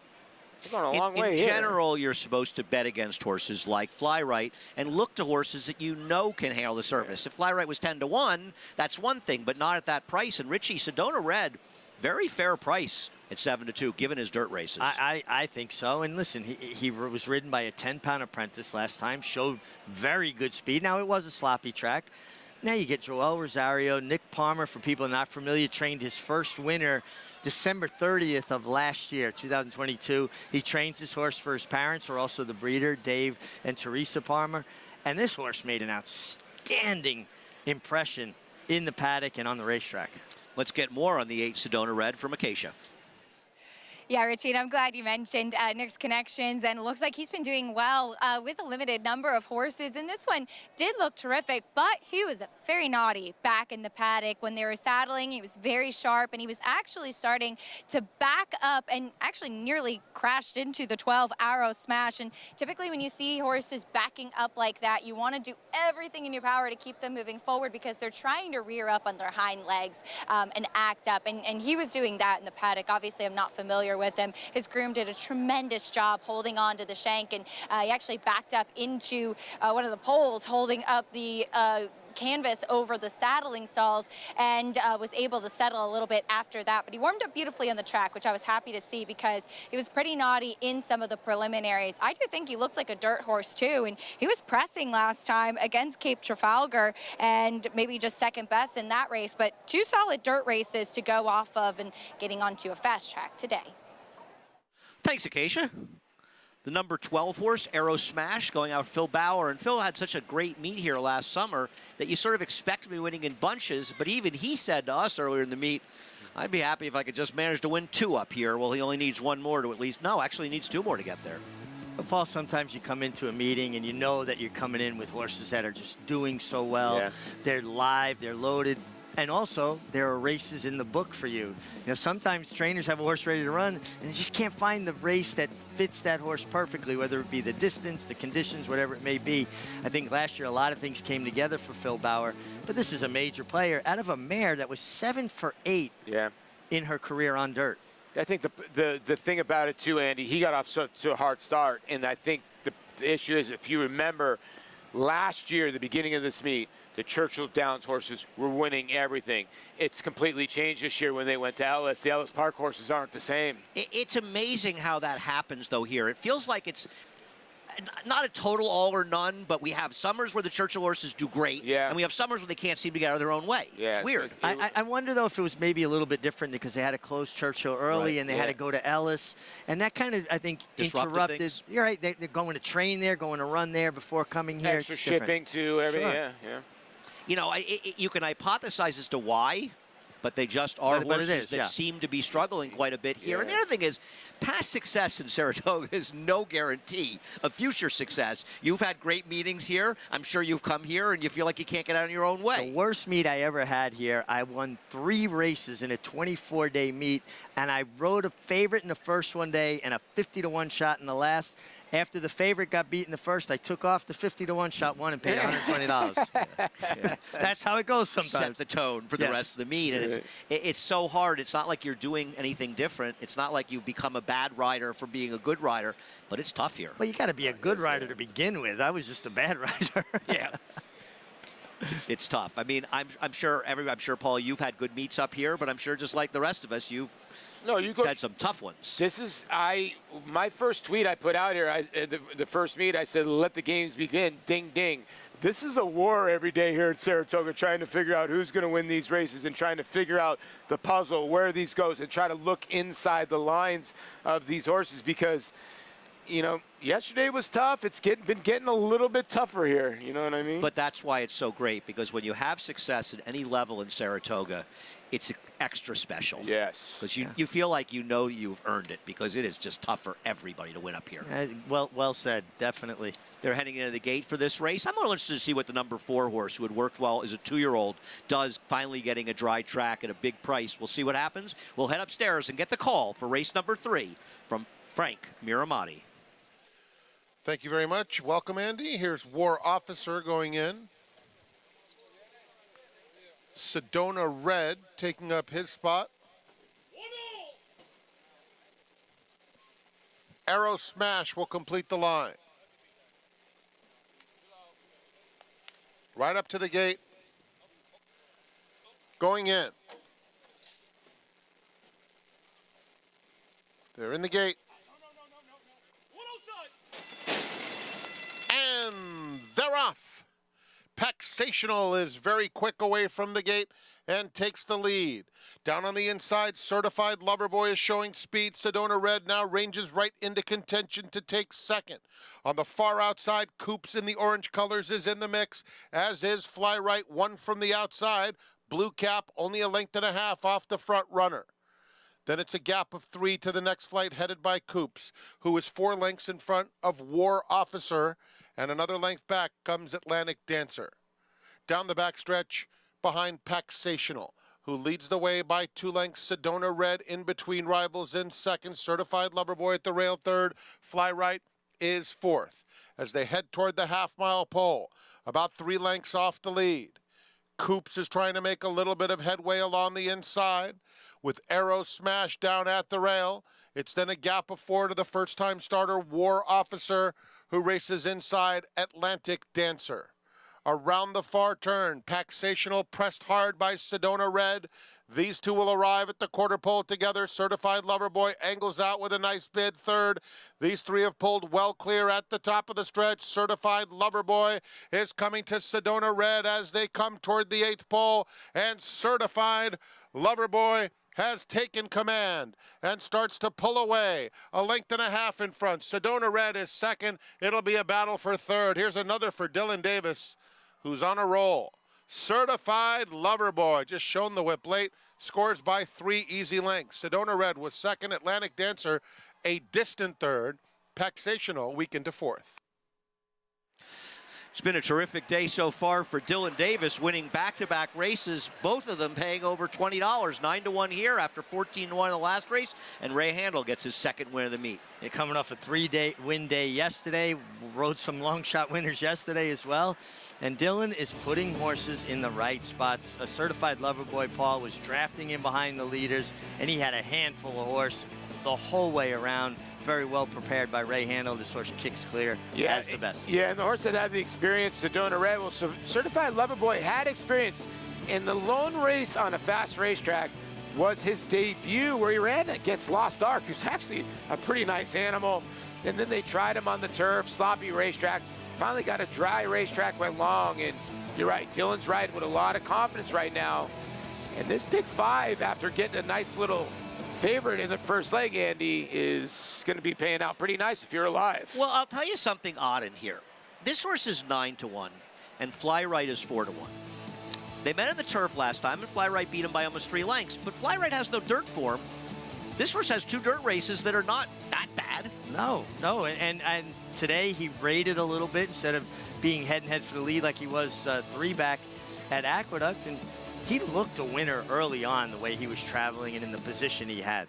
We're going a long way in here. general, you're supposed to bet against horses like Fly Right and look to horses that you know can handle the surface. If Fly Right was 10-1, that's one thing, but not at that price. And Richie, Sedona Red, very fair price at 7-2, given his dirt races. I think so. And listen, he was ridden by a 10-pound apprentice last time, showed very good speed. Now, it was a sloppy track. Now you get Joel Rosario. Nick Palmer, for people not familiar, trained his first winner December 30th of last year, 2022. He trains this horse for his parents, who are also the breeder, Dave and Teresa Palmer. And this horse made an outstanding impression in the paddock and on the racetrack. Let's get more on the 8 Sedona Red from Acacia. Yeah, Richie, and I'm glad you mentioned Nick's connections, and it looks like he's been doing well with a limited number of horses, and this one did look terrific, but he was very naughty back in the paddock when they were saddling. He was very sharp, and he was actually starting to back up and actually nearly crashed into the 12 Arrow Smash. And typically when you see horses backing up like that, you want to do everything in your power to keep them moving forward because they're trying to rear up on their hind legs and act up, and he was doing that in the paddock. Obviously, I'm not familiar with him. His groom did a tremendous job holding on to the shank, and he actually backed up into one of the poles holding up the canvas over the saddling stalls and was able to settle a little bit after that. But he warmed up beautifully on the track, which I was happy to see because he was pretty naughty in some of the preliminaries. I do think he looks like a dirt horse too, and he was pressing last time against Cape Trafalgar and maybe just second best in that race, but 2 solid dirt races to go off of and getting onto a fast track today. Thanks, Acacia. The number 12 horse, Arrow Smash, going out Phil Bauer. And Phil had such a great meet here last summer that you sort of expect to be winning in bunches. But even he said to us earlier in the meet, I'd be happy if I could just manage to win 2 up here. Well, he only needs 1 more to at least. No, actually he needs 2 more to get there. But Paul, sometimes you come into a meeting and you know that you're coming in with horses that are just doing so well. Yeah. They're live, they're loaded. And also, there are races in the book for you. You know, sometimes trainers have a horse ready to run, and they just can't find the race that fits that horse perfectly, whether it be the distance, the conditions, whatever it may be. I think last year a lot of things came together for Phil Bauer, but this is a major player out of a mare that was 7 for 8 in her career on dirt. I think the thing about it too, Andy, he got off to a hard start, and I think the issue is, if you remember, last year, the beginning of this meet, the Churchill Downs horses were winning everything. It's completely changed this year when they went to Ellis. The Ellis Park horses aren't the same. It's amazing how that happens, though, here. It feels like it's not a total all or none, but we have summers where the Churchill horses do great, and we have summers where they can't seem to get out of their own way. It's weird. I wonder, though, if it was maybe a little bit different because they had to close Churchill early and they had to go to Ellis. And that kind of, I think, interrupted. Things. You're right. They're going to train there, going to run there before coming here. Extra shipping, too. Yeah. You know, you can hypothesize as to why, but they just are horses that seem to be struggling quite a bit here. And the other thing is, past success in Saratoga is no guarantee of future success. You've had great meetings here. I'm sure you've come here and you feel like you can't get out of your own way. The worst meet I ever had here, I won 3 races in a 24-day meet, and I rode a favorite in the first one day and a 50-1 shot in the last. After the favorite got beat in the first, I took off the 50-1 shot, won, and paid $120. That's how it goes sometimes. Set the tone for the rest of the meet. And it's so hard. It's not like you're doing anything different. It's not like you've become a bad rider for being a good rider, but it's tough here. Well, you got to be a good rider to begin with. I was just a bad rider. It's tough. I mean, I'm sure Paul, you've had good meets up here, but I'm sure just like the rest of us, you've had some tough ones. This is my first tweet I put out here. The first meet, I said, "Let the games begin." Ding, ding. This is a war every day here at Saratoga, trying to figure out who's going to win these races and trying to figure out the puzzle, where these goes, and try to look inside the lines of these horses because, you know, yesterday was tough. It's been getting a little bit tougher here. You know what I mean? But that's why it's so great, because when you have success at any level in Saratoga, it's extra special. Yes. Because you feel like you know you've earned it, because it is just tough for everybody to win up here. Well said, definitely. They're heading into the gate for this race. I'm interested to see what the number 4 horse, who had worked well as a 2-year-old, does, finally getting a dry track at a big price. We'll see what happens. We'll head upstairs and get the call for race number 3 from Frank Miramati. Thank you very much. Welcome, Andy. Here's War Officer going in. Sedona Red taking up his spot. Arrow Smash will complete the line. Right up to the gate. Going in. They're in the gate. And they're off. Pexational is very quick away from the gate and takes the lead. Down on the inside, Certified Loverboy is showing speed. Sedona Red now ranges right into contention to take second. On the far outside, Coops in the orange colors is in the mix, as is Fly Right, one from the outside. Blue Cap only a length and a half off the front runner. Then it's a gap of 3 to the next flight headed by Coops, who is 4 lengths in front of War Officer, and another length back comes Atlantic Dancer. Down the backstretch behind Pexational, who leads the way by 2 lengths. Sedona Red in between rivals in second. Certified Loverboy at the rail third. Fly Right is fourth. As they head toward the half-mile pole, about 3 lengths off the lead. Coops is trying to make a little bit of headway along the inside with Arrow Smash down at the rail. It's then a gap of 4 to the first-time starter, War Officer, who races inside Atlantic Dancer. Around the far turn, Pexational pressed hard by Sedona Red. These two will arrive at the quarter pole together. Certified Loverboy angles out with a nice bid third. These three have pulled well clear at the top of the stretch. Certified Loverboy is coming to Sedona Red as they come toward the 8th pole. And Certified Loverboy has taken command and starts to pull away. A length and a half in front. Sedona Red is second. It'll be a battle for third. Here's another for Dylan Davis, who's on a roll. Certified Loverboy, just shown the whip late, scores by 3 easy lengths. Sedona Red was second. Atlantic Dancer a distant third. Pexational weakened to fourth. It's been a terrific day so far for Dylan Davis, winning back-to-back races, both of them paying over $20. 9-1 here after 14-1 in the last race, and Ray Handel gets his second win of the meet. They're coming off a 3-day win day yesterday, rode some long shot winners yesterday as well, and Dylan is putting horses in the right spots. A Certified Loverboy, Paul, was drafting in behind the leaders, and he had a handful of horse the whole way around. Very well prepared by Ray Handel. This horse kicks clear as the best. Yeah, and the horse that had the experience, Sedona Red, well, Certified Loverboy had experience in the lone race on a fast racetrack. Was his debut where he ran against Lost Ark, who's actually a pretty nice animal. And then they tried him on the turf, sloppy racetrack. Finally got a dry racetrack, went long, and you're right, Dylan's riding with a lot of confidence right now. And this Big 5, after getting a nice little favorite in the first leg, Andy, is going to be paying out pretty nice if you're alive. Well, I'll tell you something odd in here. This horse is 9-1, and Fly Right is 4-1. They met in the turf last time, and Fly Right beat him by almost 3 lengths, but Fly Right has no dirt form. This horse has 2 dirt races that are not that bad. No, and today he raided a little bit instead of being head-and-head for the lead like he was 3 back at Aqueduct, and he looked a winner early on the way he was traveling and in the position he had.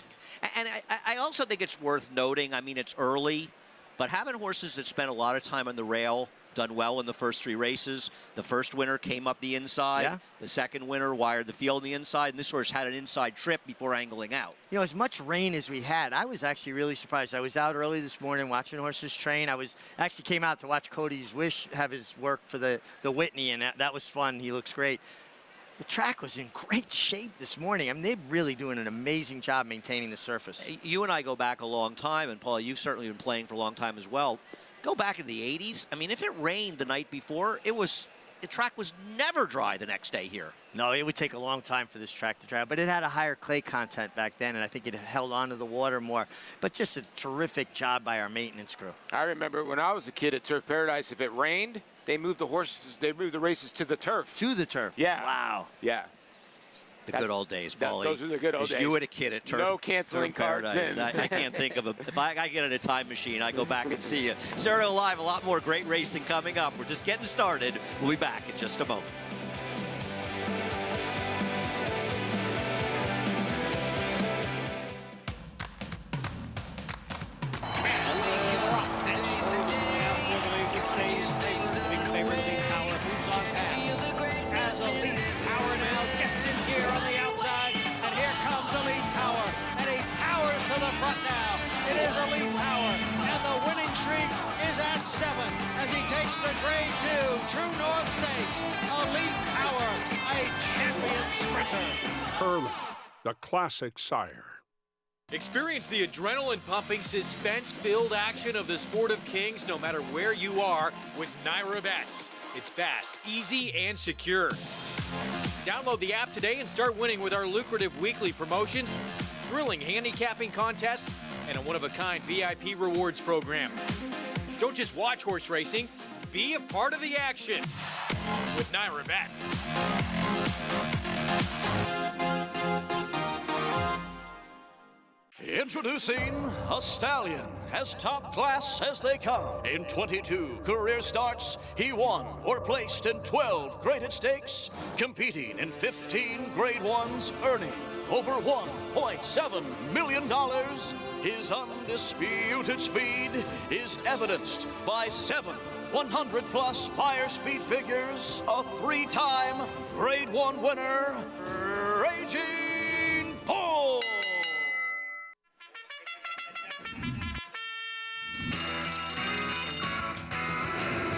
And I also think it's worth noting, I mean, it's early, but having horses that spent a lot of time on the rail, done well in the first 3 races. The first winner came up the inside. Yeah. The second winner wired the field on the inside, and this horse had an inside trip before angling out. You know, as much rain as we had, I was actually really surprised. I was out early this morning watching horses train. I actually came out to watch Cody's Wish have his work for the Whitney, and that was fun. He looks great. The track was in great shape this morning. I mean, they're really doing an amazing job maintaining the surface. You and I go back a long time, and Paul, you've certainly been playing for a long time as well. Go back in the 80s. I mean, if it rained the night before, the track was never dry the next day here. No, it would take a long time for this track to dry, but it had a higher clay content back then, and I think it held onto the water more. But just a terrific job by our maintenance crew. I remember when I was a kid at Turf Paradise, if it rained, they moved the races to the turf. To the turf? Yeah. Wow. Yeah. The good old days, Paulie. Those are the good old days. You were a kid at Turf. No canceling cards Paradise. I can't think of if I get in a time machine, I go back and see you. Saratoga Live, a lot more great racing coming up. We're just getting started. We'll be back in just a moment. As the leaders, Howard now gets is Elite Power, and the winning streak is at 7 as he takes the Grade 2 True North Stakes. Elite Power, a champion sprinter. Herman, the classic sire. Experience the adrenaline-pumping, suspense-filled action of the Sport of Kings no matter where you are with Naira Bets. It's fast, easy, and secure. Download the app today and start winning with our lucrative weekly promotions, thrilling handicapping contests, and a one-of-a-kind VIP rewards program. Don't just watch horse racing, be a part of the action with Naira Bets. Introducing a stallion, as top class as they come. In 22 career starts, he won or placed in 12 graded stakes, competing in 15 grade ones, earning over $1.7 million. His undisputed speed is evidenced by 7 100-plus Spire speed figures, a 3-time Grade 1 winner, Raging Bull.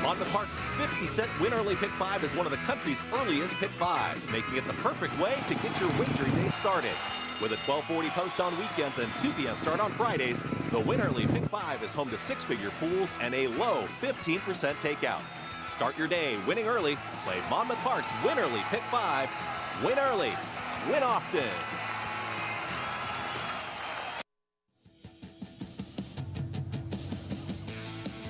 Monmouth Park's 50-cent Win Early Pick 5 is one of the country's earliest Pick 5s, making it the perfect way to get your wagering day started. With a 12:40 post on weekends and 2 p.m. start on Fridays, the Win Early Pick 5 is home to 6-figure pools and a low 15% takeout. Start your day winning early. Play Monmouth Park's Win Early Pick 5. Win early, win often.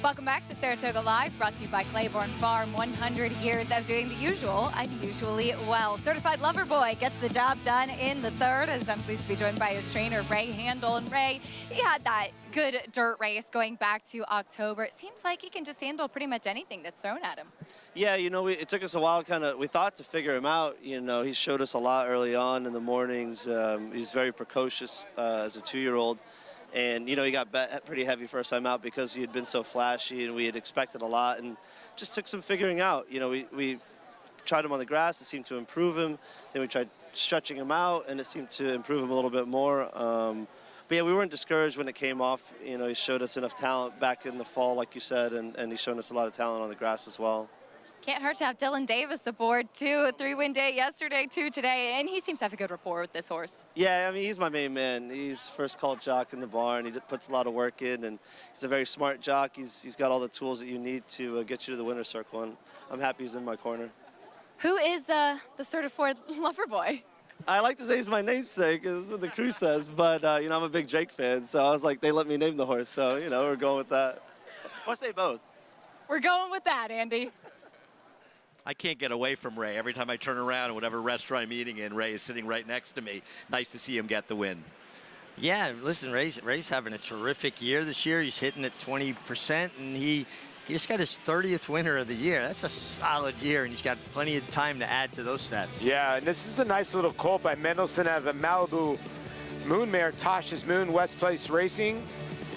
Welcome back to Saratoga Live, brought to you by Claiborne Farm. 100 years of doing the usual unusually well. Certified Lover Boy gets the job done in the third, as I'm pleased to be joined by his trainer, Ray Handel. And Ray, he had that good dirt race going back to October. It seems like he can just handle pretty much anything that's thrown at him. Yeah, you know, it took us a while we thought to figure him out. You know, he showed us a lot early on in the mornings. He's very precocious as a 2-year-old. And, you know, he got pretty heavy first time out because he had been so flashy and we had expected a lot, and just took some figuring out. You know, we tried him on the grass. It seemed to improve him. Then we tried stretching him out, and it seemed to improve him a little bit more. But, yeah, we weren't discouraged when it came off. You know, he showed us enough talent back in the fall, like you said, and he's shown us a lot of talent on the grass as well. Can't hurt to have Dylan Davis aboard, too. A 3-win day yesterday, too, today. And he seems to have a good rapport with this horse. Yeah, I mean, he's my main man. He's first called jock in the barn. He puts a lot of work in, and he's a very smart jock. He's got all the tools that you need to get you to the winner's circle, and I'm happy he's in my corner. Who is the certified lover boy? I like to say he's my namesake, that's what the crew says, but, you know, I'm a big Drake fan, so I was like, they let me name the horse, so, you know, we're going with that. Or say both. We're going with that, Andy. I can't get away from Ray. Every time I turn around in whatever restaurant I'm eating in, Ray is sitting right next to me. Nice to see him get the win. Yeah, listen, Ray's having a terrific year this year. He's hitting at 20%, and he just got his 30th winner of the year. That's a solid year, and he's got plenty of time to add to those stats. Yeah, and this is a nice little colt by Mendelson out of the Malibu Moon Mare, Tasha's Moon, West Place Racing,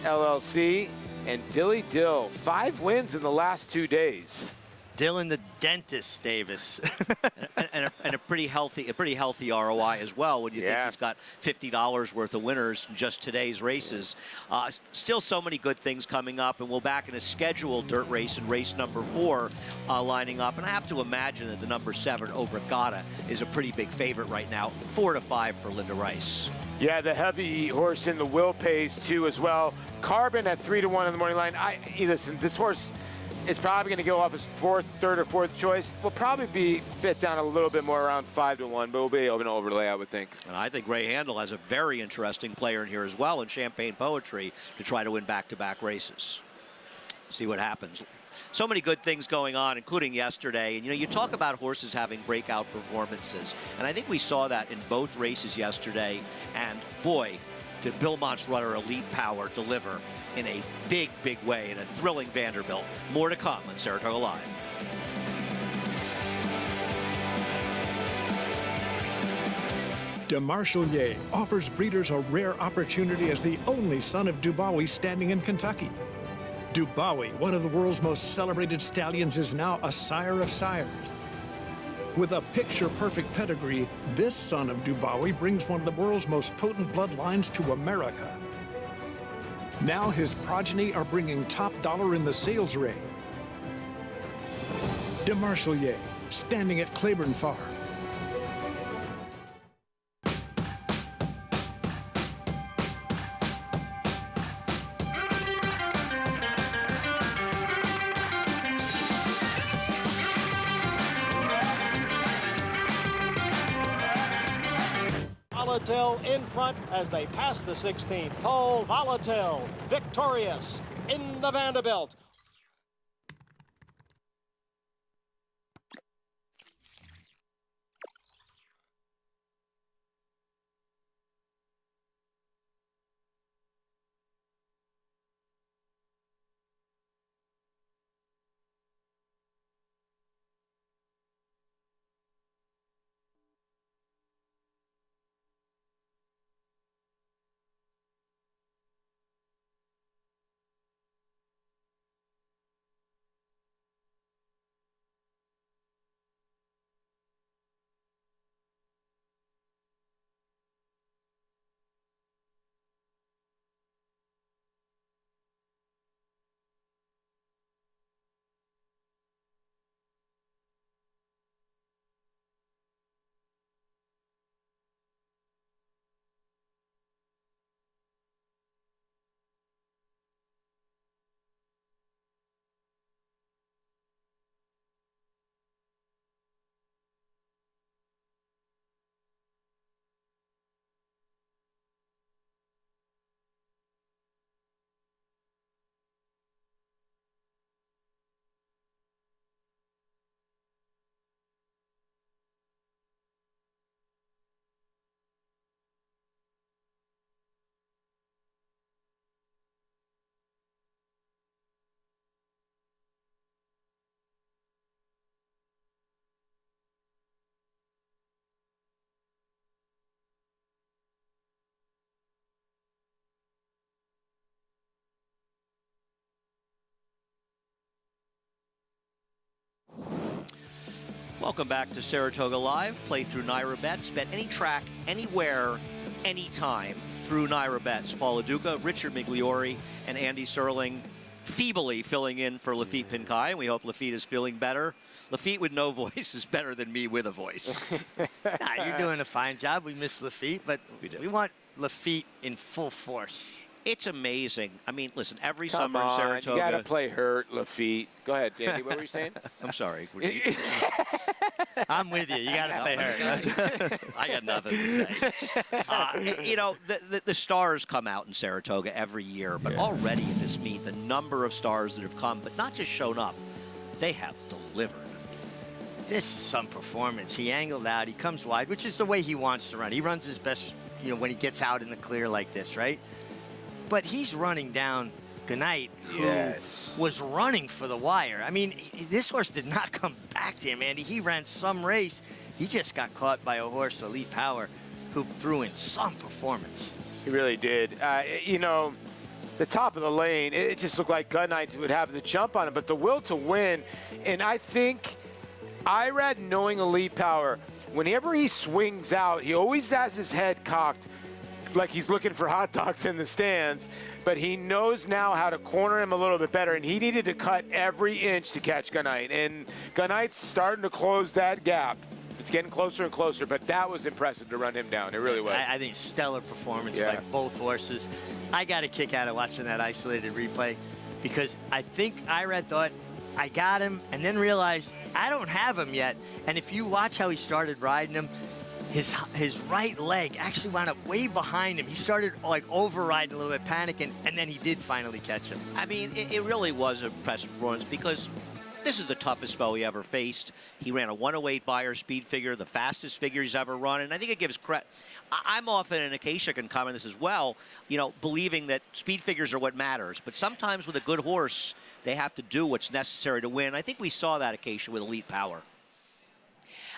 LLC, and Dilly Dill. 5 wins in the last 2 days. Dylan the Dentist Davis. and a pretty healthy ROI as well when you think he's got $50 worth of winners in just today's races. Still so many good things coming up, and we'll back in a scheduled dirt race in race number 4 lining up. And I have to imagine that the number 7, Obrigada, is a pretty big favorite right now. 4-5 for Linda Rice. Yeah, the heavy horse in the Will Pays too as well. Carbon at 3-1 in the morning line. Listen, this horse is probably going to go off as third or fourth choice. We'll probably be bit down a little bit more around 5-1, but we'll be able to overlay, I would think. And I think Ray Handel has a very interesting player in here as well in Champagne Poetry to try to win back-to-back races. See what happens. So many good things going on, including yesterday. And, you know, you talk about horses having breakout performances. And I think we saw that in both races yesterday. And, boy, did Bilmont's runner Elite Power deliver in a big, big way in a thrilling Vanderbilt. More to come on Saratoga Live. DeMarchelier offers breeders a rare opportunity as the only son of Dubawi standing in Kentucky. Dubawi, one of the world's most celebrated stallions, is now a sire of sires. With a picture-perfect pedigree, this son of Dubawi brings one of the world's most potent bloodlines to America. Now his progeny are bringing top dollar in the sales ring. DeMarchelier, standing at Claiborne Farm. Volatile in front as they pass the 16th pole. Volatile victorious in the Vanderbilt. Welcome back to Saratoga Live. Play through Naira Bets. Bet any track, anywhere, anytime through Naira Bets. Paul Aduca, Richard Migliori, and Andy Serling feebly filling in for Lafitte Pinkai, and we hope Lafitte is feeling better. Lafitte with no voice is better than me with a voice. You're doing a fine job. We miss Lafitte, but we want Lafitte in full force. It's amazing. I mean, listen, every Come summer in on, Saratoga. you got to play hurt, Lafitte. Go ahead, Andy. What were you saying? I'm sorry. I'm with you. You got to play hurt. I got nothing to say. You know, the stars come out in Saratoga every year, but already at this meet, the number of stars that have come, but not just shown up, they have delivered. This is some performance. He angled out. He comes wide, which is the way he wants to run. He runs his best, you know, when he gets out in the clear like this, right? But he's running down Goodnight, who was running for the wire. I mean, this horse did not come back to him, Andy. He ran some race. He just got caught by a horse, Elite Power, who threw in some performance. He really did. You know, the top of the lane, it just looked like Goodnight would have the jump on him, but the will to win. And I think Irad, knowing Elite Power, whenever he swings out, he always has his head cocked like he's looking for hot dogs in the stands, but he knows now how to corner him a little bit better, and he needed to cut every inch to catch Goodnight, and Goodnight's starting to close that gap. It's getting closer and closer, but that was impressive to run him down. It really was. I think stellar performance by both horses. I got a kick out of watching that isolated replay because I think Irad thought, I got him, and then realized I don't have him yet. And if you watch how he started riding him, his right leg actually wound up way behind him. He started like overriding a little bit, panicking, and then he did finally catch him. I mean, it really was an impressive performance because this is the toughest foe he ever faced. He ran a 108 Beyer speed figure, the fastest figure he's ever run, and I think it gives credit. I'm often, and Acacia can comment this as well, you know, believing that speed figures are what matters. But sometimes with a good horse, they have to do what's necessary to win. I think we saw that, Acacia, with Elite Power.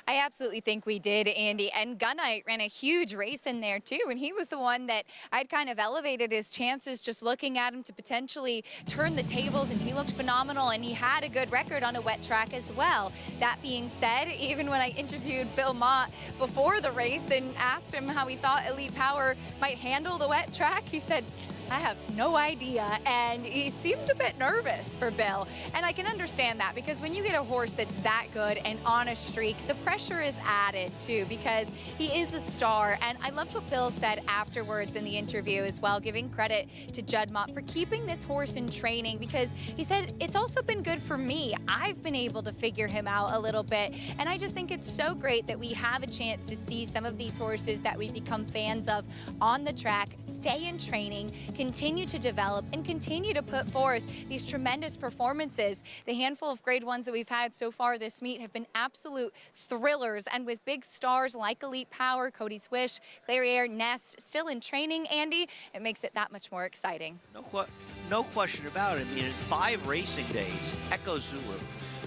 I absolutely think we did, Andy. And Goodnight ran a huge race in there, too. And he was the one that I'd kind of elevated his chances just looking at him to potentially turn the tables. And he looked phenomenal. And he had a good record on a wet track as well. That being said, even when I interviewed Bill Mott before the race and asked him how he thought Elite Power might handle the wet track, he said, I have no idea, and he seemed a bit nervous for Bill. And I can understand that, because when you get a horse that's that good and on a streak, the pressure is added too, because he is the star. And I loved what Bill said afterwards in the interview as well, giving credit to Juddmonte for keeping this horse in training, because he said it's also been good for me. I've been able to figure him out a little bit, and I just think it's so great that we have a chance to see some of these horses that we've become fans of on the track stay in training, continue to develop, and continue to put forth these tremendous performances. The handful of grade ones that we've had so far this meet have been absolute thrillers, and with big stars like Elite Power, Cody's Wish, Clairiere, Nest still in training, Andy, it makes it that much more exciting. No question about it. I mean, in 5 racing days, Echo Zulu,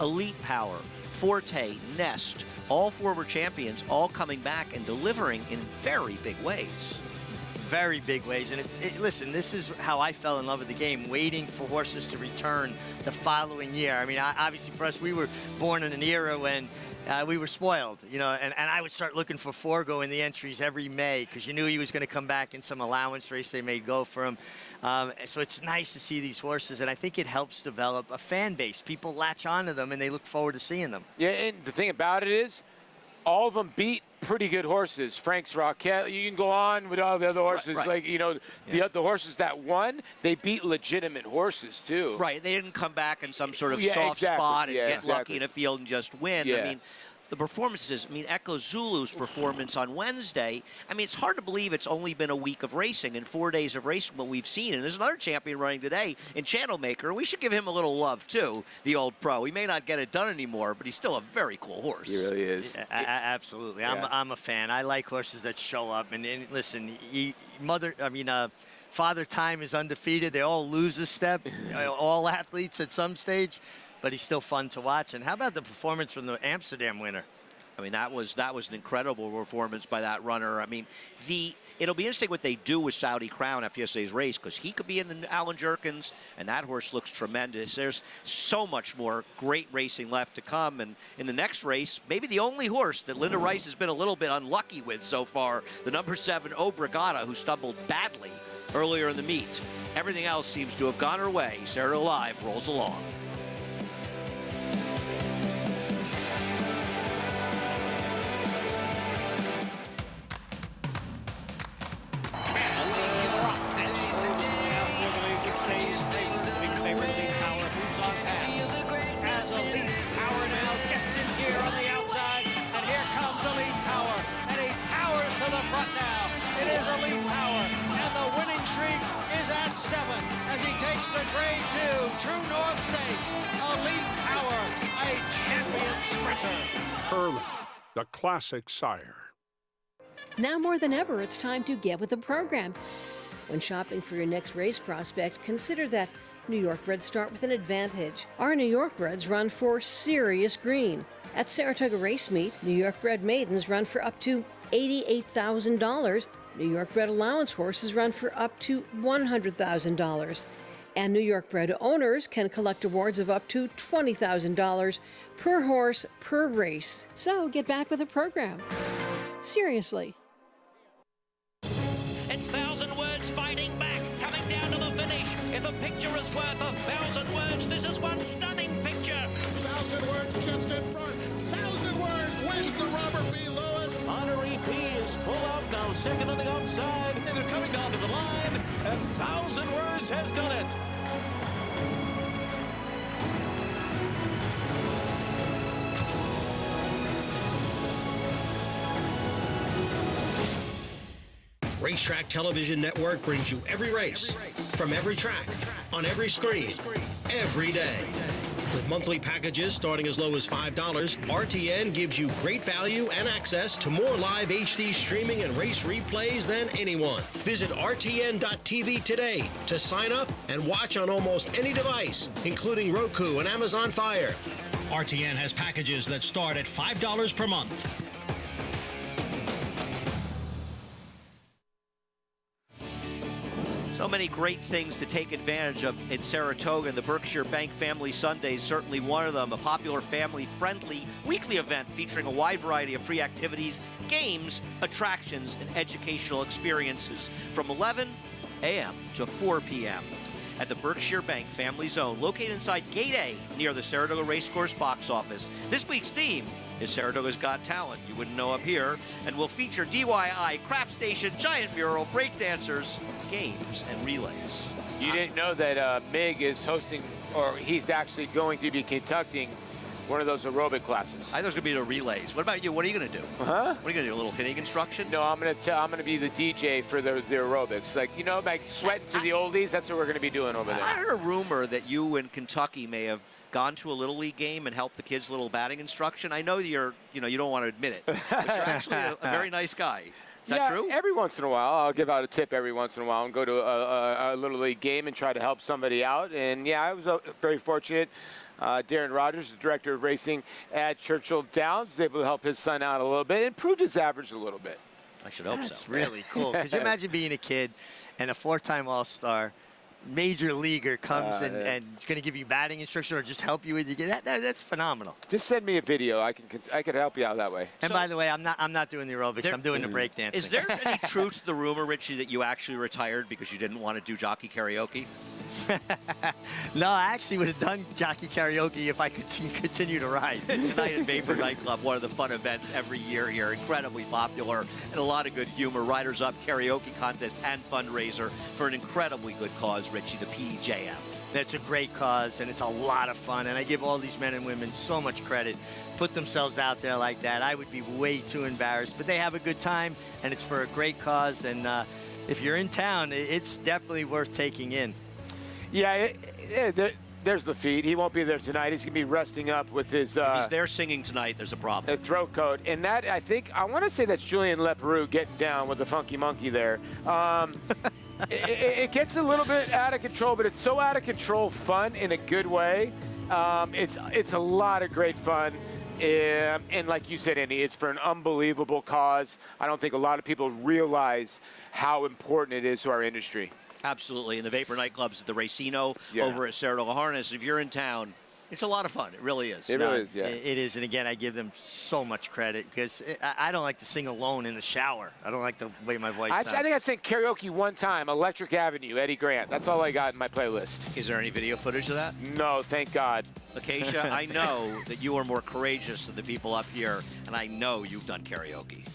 Elite Power, Forte, Nest, all former champions, all coming back and delivering in very big ways. Very big ways, and listen, this is how I fell in love with the game, waiting for horses to return the following year. I mean, obviously for us, we were born in an era when we were spoiled, you know, and I would start looking for Forgo in the entries every May, because you knew he was going to come back in some allowance race they made go for him. So it's nice to see these horses, and I think it helps develop a fan base. People latch onto them, and they look forward to seeing them. Yeah, and the thing about it is, all of them beat pretty good horses. Frank's Rocket, you can go on with all the other horses. Right. Like, you know, the horses that won, they beat legitimate horses, too. Right, they didn't come back in some sort of Yeah, soft exactly. spot and Yeah, get exactly. lucky in a field and just win. Yeah. I mean, the performances, I mean, Echo Zulu's performance on Wednesday, I mean, it's hard to believe it's only been a week of racing and 4 days of racing what we've seen. And there's another champion running today in Channelmaker. We should give him a little love, too, the old pro. He may not get it done anymore, but he's still a very cool horse. He really is. Absolutely. Yeah. I'm a fan. I like horses that show up. And listen, Father Time is undefeated. They all lose a step, all athletes at some stage. But he's still fun to watch. And how about the performance from the Amsterdam winner? I mean, that was an incredible performance by that runner. I mean, it'll be interesting what they do with Saudi Crown after yesterday's race, because he could be in the Alan Jerkins, and that horse looks tremendous. There's so much more great racing left to come, and in the next race, maybe the only horse that Linda Rice has been a little bit unlucky with so far, the number 7 Obrigada, who stumbled badly earlier in the meet. Everything else seems to have gone her way. Saratoga Live rolls along. As he takes the grade 2 True North Stakes. Elite Power, a champion sprinter. Herman, the classic sire. Now more than ever, it's time to get with the program. When shopping for your next race prospect, consider that New York breds start with an advantage. Our New York breds run for serious green. At Saratoga Race Meet, New York bred maidens run for up to $88,000. New York bred allowance horses run for up to $100,000. And New York bred owners can collect awards of up to $20,000 per horse per race. So get back with the program. Seriously. It's 1,000 words fighting back, coming down to the finish. If a picture is worth 1,000 words, this is one stunning picture. 1,000 words just in front. 1,000 words wins the Robert B. Lewis. Honorary P is full out now, second on the outside, and they're coming down to the line, and 1,000 words has done it. Racetrack Television Network brings you every race, from every track, on every screen, every day. With monthly packages starting as low as $5, RTN gives you great value and access to more live HD streaming and race replays than anyone. Visit RTN.tv today to sign up and watch on almost any device, including Roku and Amazon Fire. RTN has packages that start at $5 per month. So many great things to take advantage of in Saratoga, and the Berkshire Bank Family Sunday is certainly one of them. A popular family-friendly weekly event featuring a wide variety of free activities, games, attractions, and educational experiences from 11 a.m. to 4 p.m. at the Berkshire Bank Family Zone, located inside Gate A near the Saratoga Racecourse box office. This week's theme is Saratoga's Got Talent. You wouldn't know up here. And will feature DIY, craft station, giant mural, breakdancers, games, and relays. You didn't know that Mig is hosting, or he's actually going to be conducting one of those aerobic classes. I thought it was going to be the relays. What about you? What are you going to do? Huh? What are you going to do? A little hitting instruction? No, I'm gonna be the DJ for the aerobics. Like, you know, like sweating to the oldies. That's what we're gonna be doing over there. I heard a rumor that you in Kentucky may have gone to a Little League game and helped the kids a little batting instruction. I know you don't want to admit it, but you're actually a very nice guy. Is that true? Every once in a while, I'll give out a tip every once in a while and go to a Little League game and try to help somebody out. And yeah, I was very fortunate. Darren Rogers, the director of racing at Churchill Downs, was able to help his son out a little bit, improved his average a little bit. I should hope so. That's really cool. Could you imagine being a kid and a 4-time All-Star major leaguer comes and is going to give you batting instruction or just help you with your game? That's phenomenal. Just send me a video. I can help you out that way. And by the way, I'm not doing the aerobics. I'm doing the breakdancing. Is there any truth to the rumor, Richie, that you actually retired because you didn't want to do jockey karaoke? No, I actually would have done jockey karaoke if I could continue to ride. Tonight at Vapor Nightclub, one of the fun events every year here, incredibly popular and a lot of good humor. Riders Up karaoke contest and fundraiser for an incredibly good cause, Richie, the PJF. That's a great cause, and it's a lot of fun, and I give all these men and women so much credit. Put themselves out there like that. I would be way too embarrassed, but they have a good time, and it's for a great cause, and if you're in town, it's definitely worth taking in. Yeah, there's the feed. He won't be there tonight. He's going to be resting up with his... if he's there singing tonight, there's a problem. Throat coat. And that, I want to say that's Julian Leperoux getting down with the funky monkey there. It gets a little bit out of control, but it's so out of control fun in a good way. It's a lot of great fun. And like you said, Andy, it's for an unbelievable cause. I don't think a lot of people realize how important it is to our industry. Absolutely, and the Vapor Nightclub's at the Racino over at Saratoga Harness. If you're in town, it's a lot of fun. It really is. It really is, yeah. It is, and again, I give them so much credit because I don't like to sing alone in the shower. I don't like the way my voice sounds. I think I've sang karaoke one time, Electric Avenue, Eddie Grant. That's all I got in my playlist. Is there any video footage of that? No, thank God. Acacia, I know that you are more courageous than the people up here, and I know you've done karaoke.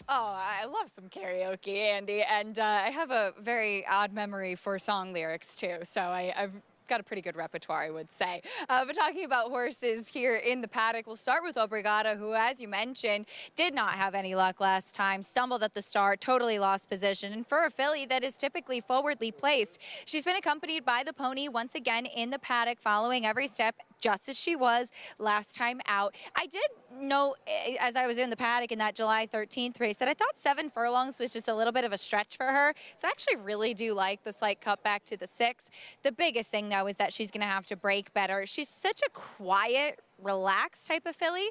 Oh, I love some karaoke, Andy, and I have a very odd memory for song lyrics, too, so I've got a pretty good repertoire, I would say. But talking about horses here in the paddock, we'll start with Obrigada, who, as you mentioned, did not have any luck last time, stumbled at the start, totally lost position. And for a filly that is typically forwardly placed, she's been accompanied by the pony once again in the paddock, following every step just as she was last time out. I did know, as I was in the paddock in that July 13th race, that I thought 7 furlongs was just a little bit of a stretch for her. So I actually really do like the slight cut back to the 6. The biggest thing, though, is that she's going to have to break better. She's such a quiet, relaxed type of filly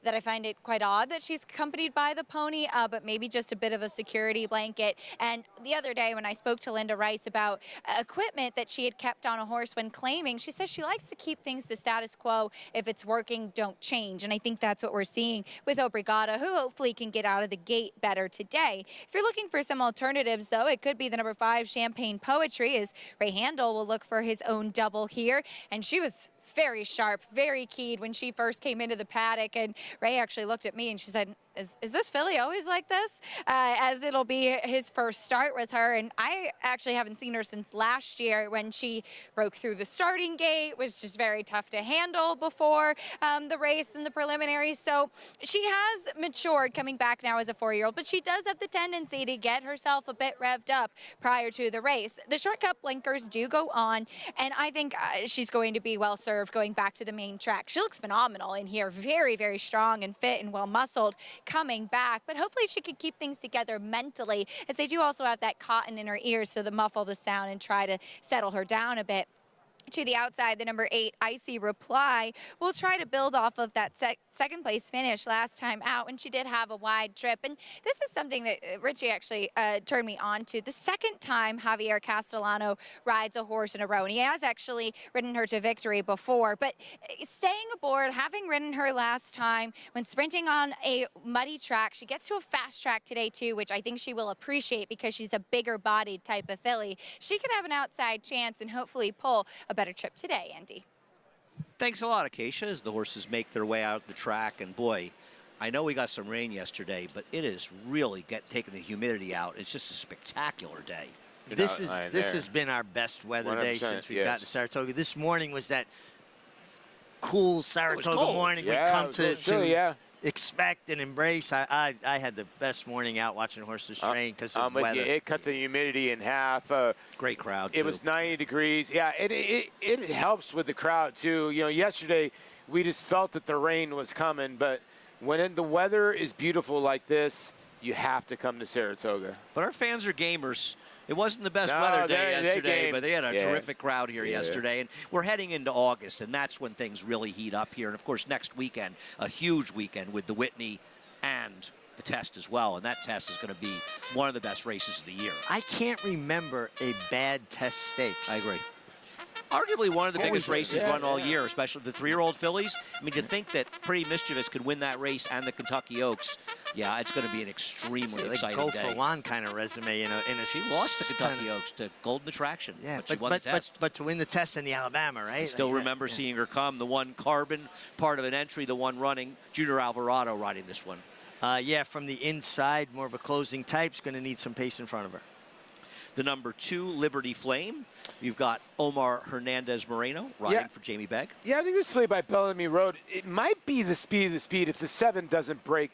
that I find it quite odd that she's accompanied by the pony, but maybe just a bit of a security blanket. And the other day when I spoke to Linda Rice about equipment that she had kept on a horse when claiming, she says she likes to keep things the status quo. If it's working, don't change. And I think that's what we're seeing with Obrigada, who hopefully can get out of the gate better today. If you're looking for some alternatives, though, it could be the number 5 Champagne Poetry, as Ray Handel will look for his own double here. And she was very sharp, very keyed when she first came into the paddock, and Ray actually looked at me and she said, is this filly always like this? As it'll be his first start with her, and I actually haven't seen her since last year when she broke through the starting gate, was just very tough to handle before the race and the preliminaries. So she has matured coming back now as a 4-year-old, but she does have the tendency to get herself a bit revved up prior to the race. The short cut blinkers do go on, and I think she's going to be well served going back to the main track. She looks phenomenal in here, very, very strong and fit and well muscled coming back, but hopefully she could keep things together mentally, as they do also have that cotton in her ears, so to muffle the sound and try to settle her down a bit. To the outside, the number 8, Icy Reply, will try to build off of that second place finish last time out, and she did have a wide trip. And this is something that Richie actually turned me on to. The second time Javier Castellano rides a horse in a row, and he has actually ridden her to victory before, but staying aboard, having ridden her last time, when sprinting on a muddy track, she gets to a fast track today too, which I think she will appreciate because she's a bigger bodied type of filly. She could have an outside chance and hopefully pull a better trip today, Andy. Thanks a lot, Acacia, as the horses make their way out of the track. And boy, I know we got some rain yesterday, but it is really taking the humidity out. It's just a spectacular day. This has been our best weather day since we got to Saratoga. This morning was that cool Saratoga morning we come to expect and embrace. I had the best morning out watching horses train because of weather. It cut the humidity in half. Great crowd, It was 90 degrees. Yeah, it helps with the crowd, too. You know, yesterday we just felt that the rain was coming, but when the weather is beautiful like this, you have to come to Saratoga. But our fans are gamers. It wasn't the best weather day yesterday, but they had a terrific crowd here Yeah. yesterday. And we're heading into August, and that's when things really heat up here. And, of course, next weekend, a huge weekend with the Whitney and the Test as well. And that Test is going to be one of the best races of the year. I can't remember a bad Test Stakes. I agree. Arguably one of the biggest races run all year, especially the 3-year-old fillies. I mean, to think that Pretty Mischievous could win that race and the Kentucky Oaks, yeah, it's going to be an extremely exciting go day. for one kind of resume, you know. She lost the Kentucky Oaks to Golden Attraction, but she won the Test. But to win the Test in the Alabama, right? I still remember seeing her come, the one Carbon, part of an entry, the one running, Junior Alvarado riding this one. Yeah, from the inside, more of a closing type's going to need some pace in front of her. The number 2, Liberty Flame. You've got Omar Hernandez Moreno riding for Jamie Begg. Yeah, I think this filly by Bellamy Road, it might be the speed of the speed if the 7 doesn't break.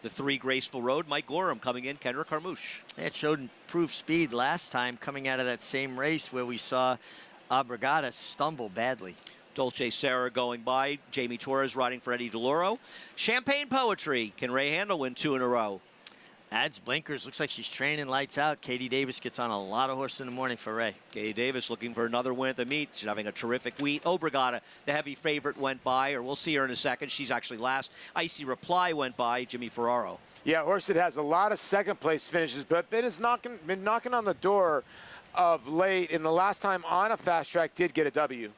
The 3, Graceful Road, Mike Gorham coming in, Kendra Carmouche. It showed improved speed last time coming out of that same race where we saw Abrigada stumble badly. Dolce Sarah going by, Jamie Torres riding for Eddie DeLauro. Champagne Poetry, can Ray Handel win 2 in a row? Adds blinkers, looks like she's training lights out. Katie Davis gets on a lot of horse in the morning for Ray. Katie Davis looking for another win at the meet. She's having a terrific week. Obrigada, the heavy favorite, went by, or we'll see her in a second. She's actually last. Icy Reply went by, Jimmy Ferraro. Yeah, horse that has a lot of second-place finishes, but been knocking on the door of late, and the last time on a fast track did get a W.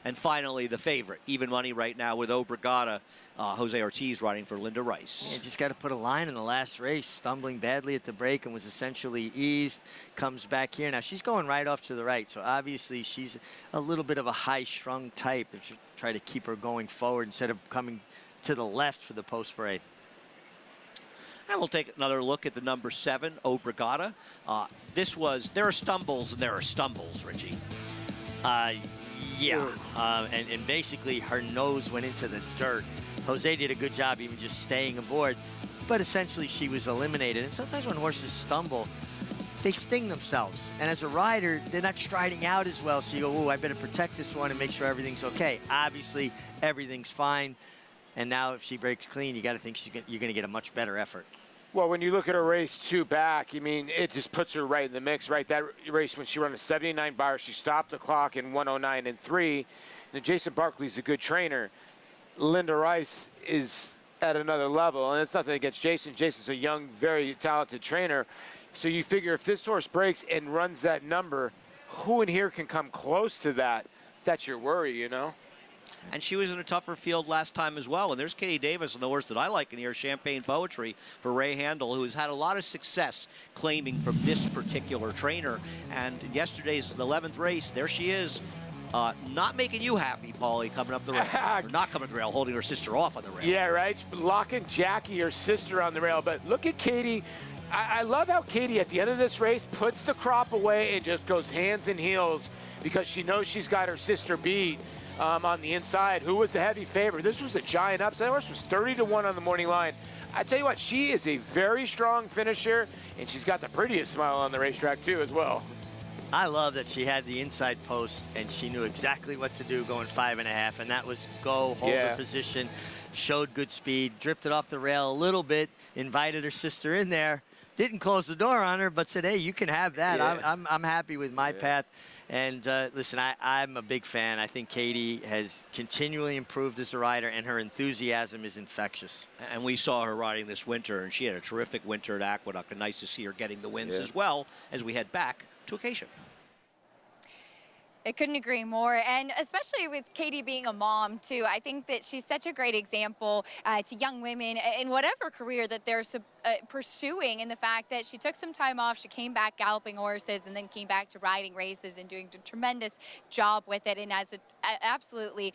And finally, the favorite, even money right now with Obrigada, Jose Ortiz riding for Linda Rice. Yeah, just got to put a line in the last race, stumbling badly at the break and was essentially eased, comes back here. Now, she's going right off to the right, so obviously she's a little bit of a high-strung type and should try to keep her going forward instead of coming to the left for the post-parade. And we'll take another look at the number 7, Obrigada. There are stumbles and there are stumbles, Richie. Yeah, and basically her nose went into the dirt. Jose did a good job even just staying aboard, but essentially she was eliminated. And sometimes when horses stumble, they sting themselves. And as a rider, they're not striding out as well, so you go, oh, I better protect this one and make sure everything's okay. Obviously, everything's fine. And now if she breaks clean, you got to think you're going to get a much better effort. Well, when you look at her race 2 back, I mean, it just puts her right in the mix, right? That race when she ran a 79 bar, she stopped the clock in 109 and 3. And Jason Barkley's a good trainer. Linda Rice is at another level, and it's nothing against Jason. Jason's a young, very talented trainer. So you figure if this horse breaks and runs that number, who in here can come close to that? That's your worry, you know? And she was in a tougher field last time as well. And there's Katie Davis and the horse that I like in here, Champagne Poetry, for Ray Handel, who has had a lot of success claiming from this particular trainer. And yesterday's 11th race, there she is. Not making you happy, Paulie, coming up the rail. Or not coming up the rail, holding her sister off on the rail. Yeah, right? Locking Jackie, her sister, on the rail. But look at Katie. I love how Katie, at the end of this race, puts the crop away and just goes hands and heels because she knows she's got her sister beat. On the inside, who was the heavy favorite? This was a giant upset. Horse was 30-1 on the morning line. I tell you what, she is a very strong finisher, and she's got the prettiest smile on the racetrack too, as well. I love that she had the inside post, and she knew exactly what to do going 5.5, and that was go, hold her position, showed good speed, drifted off the rail a little bit, invited her sister in there, didn't close the door on her, but said, hey, you can have that. Yeah. I'm happy with my path. And listen, I'm a big fan. I think Katie has continually improved as a rider, and her enthusiasm is infectious. And we saw her riding this winter, and she had a terrific winter at Aqueduct, and nice to see her getting the wins as well as we head back to Acacia. I couldn't agree more, and especially with Katie being a mom too. I think that she's such a great example to young women in whatever career that they're pursuing, and the fact that she took some time off, she came back galloping horses, and then came back to riding races and doing a tremendous job with it, and has an absolutely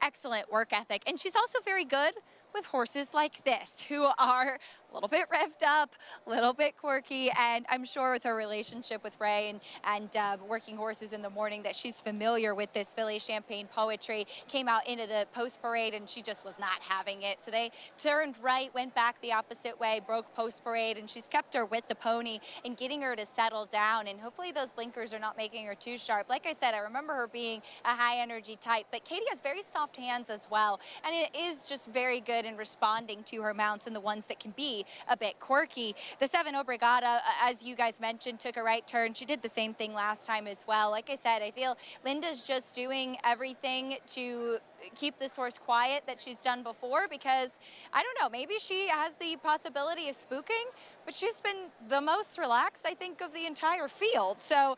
excellent work ethic. And she's also very good with horses like this, who are a little bit revved up, a little bit quirky, and I'm sure with her relationship with Ray and working horses in the morning that she's familiar with this filly champagne poetry. Came out into the post parade and she just was not having it. So they turned right, went back the opposite way, broke post parade, and she's kept her with the pony and getting her to settle down. And hopefully those blinkers are not making her too sharp. Like I said, I remember her being a high energy type, but Katie has very soft hands as well. And it is just very good in responding to her mounts and the ones that can be a bit quirky. The 7 Obrigada, as you guys mentioned, took a right turn. She did the same thing last time as well. Like I said, I feel Linda's just doing everything to keep this horse quiet that she's done before, because I don't know, maybe she has the possibility of spooking, but she's been the most relaxed, I think, of the entire field. So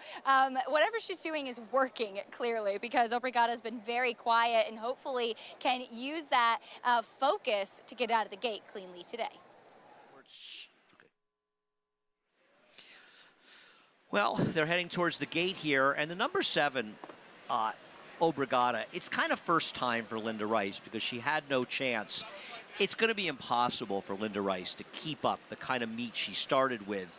whatever she's doing is working clearly, because Obrigada has been very quiet and hopefully can use that focus to get out of the gate cleanly today. Well, they're heading towards the gate here, and the number 7, Obrigada, it's kind of first time for Linda Rice because she had no chance. It's going to be impossible for Linda Rice to keep up the kind of meet she started with.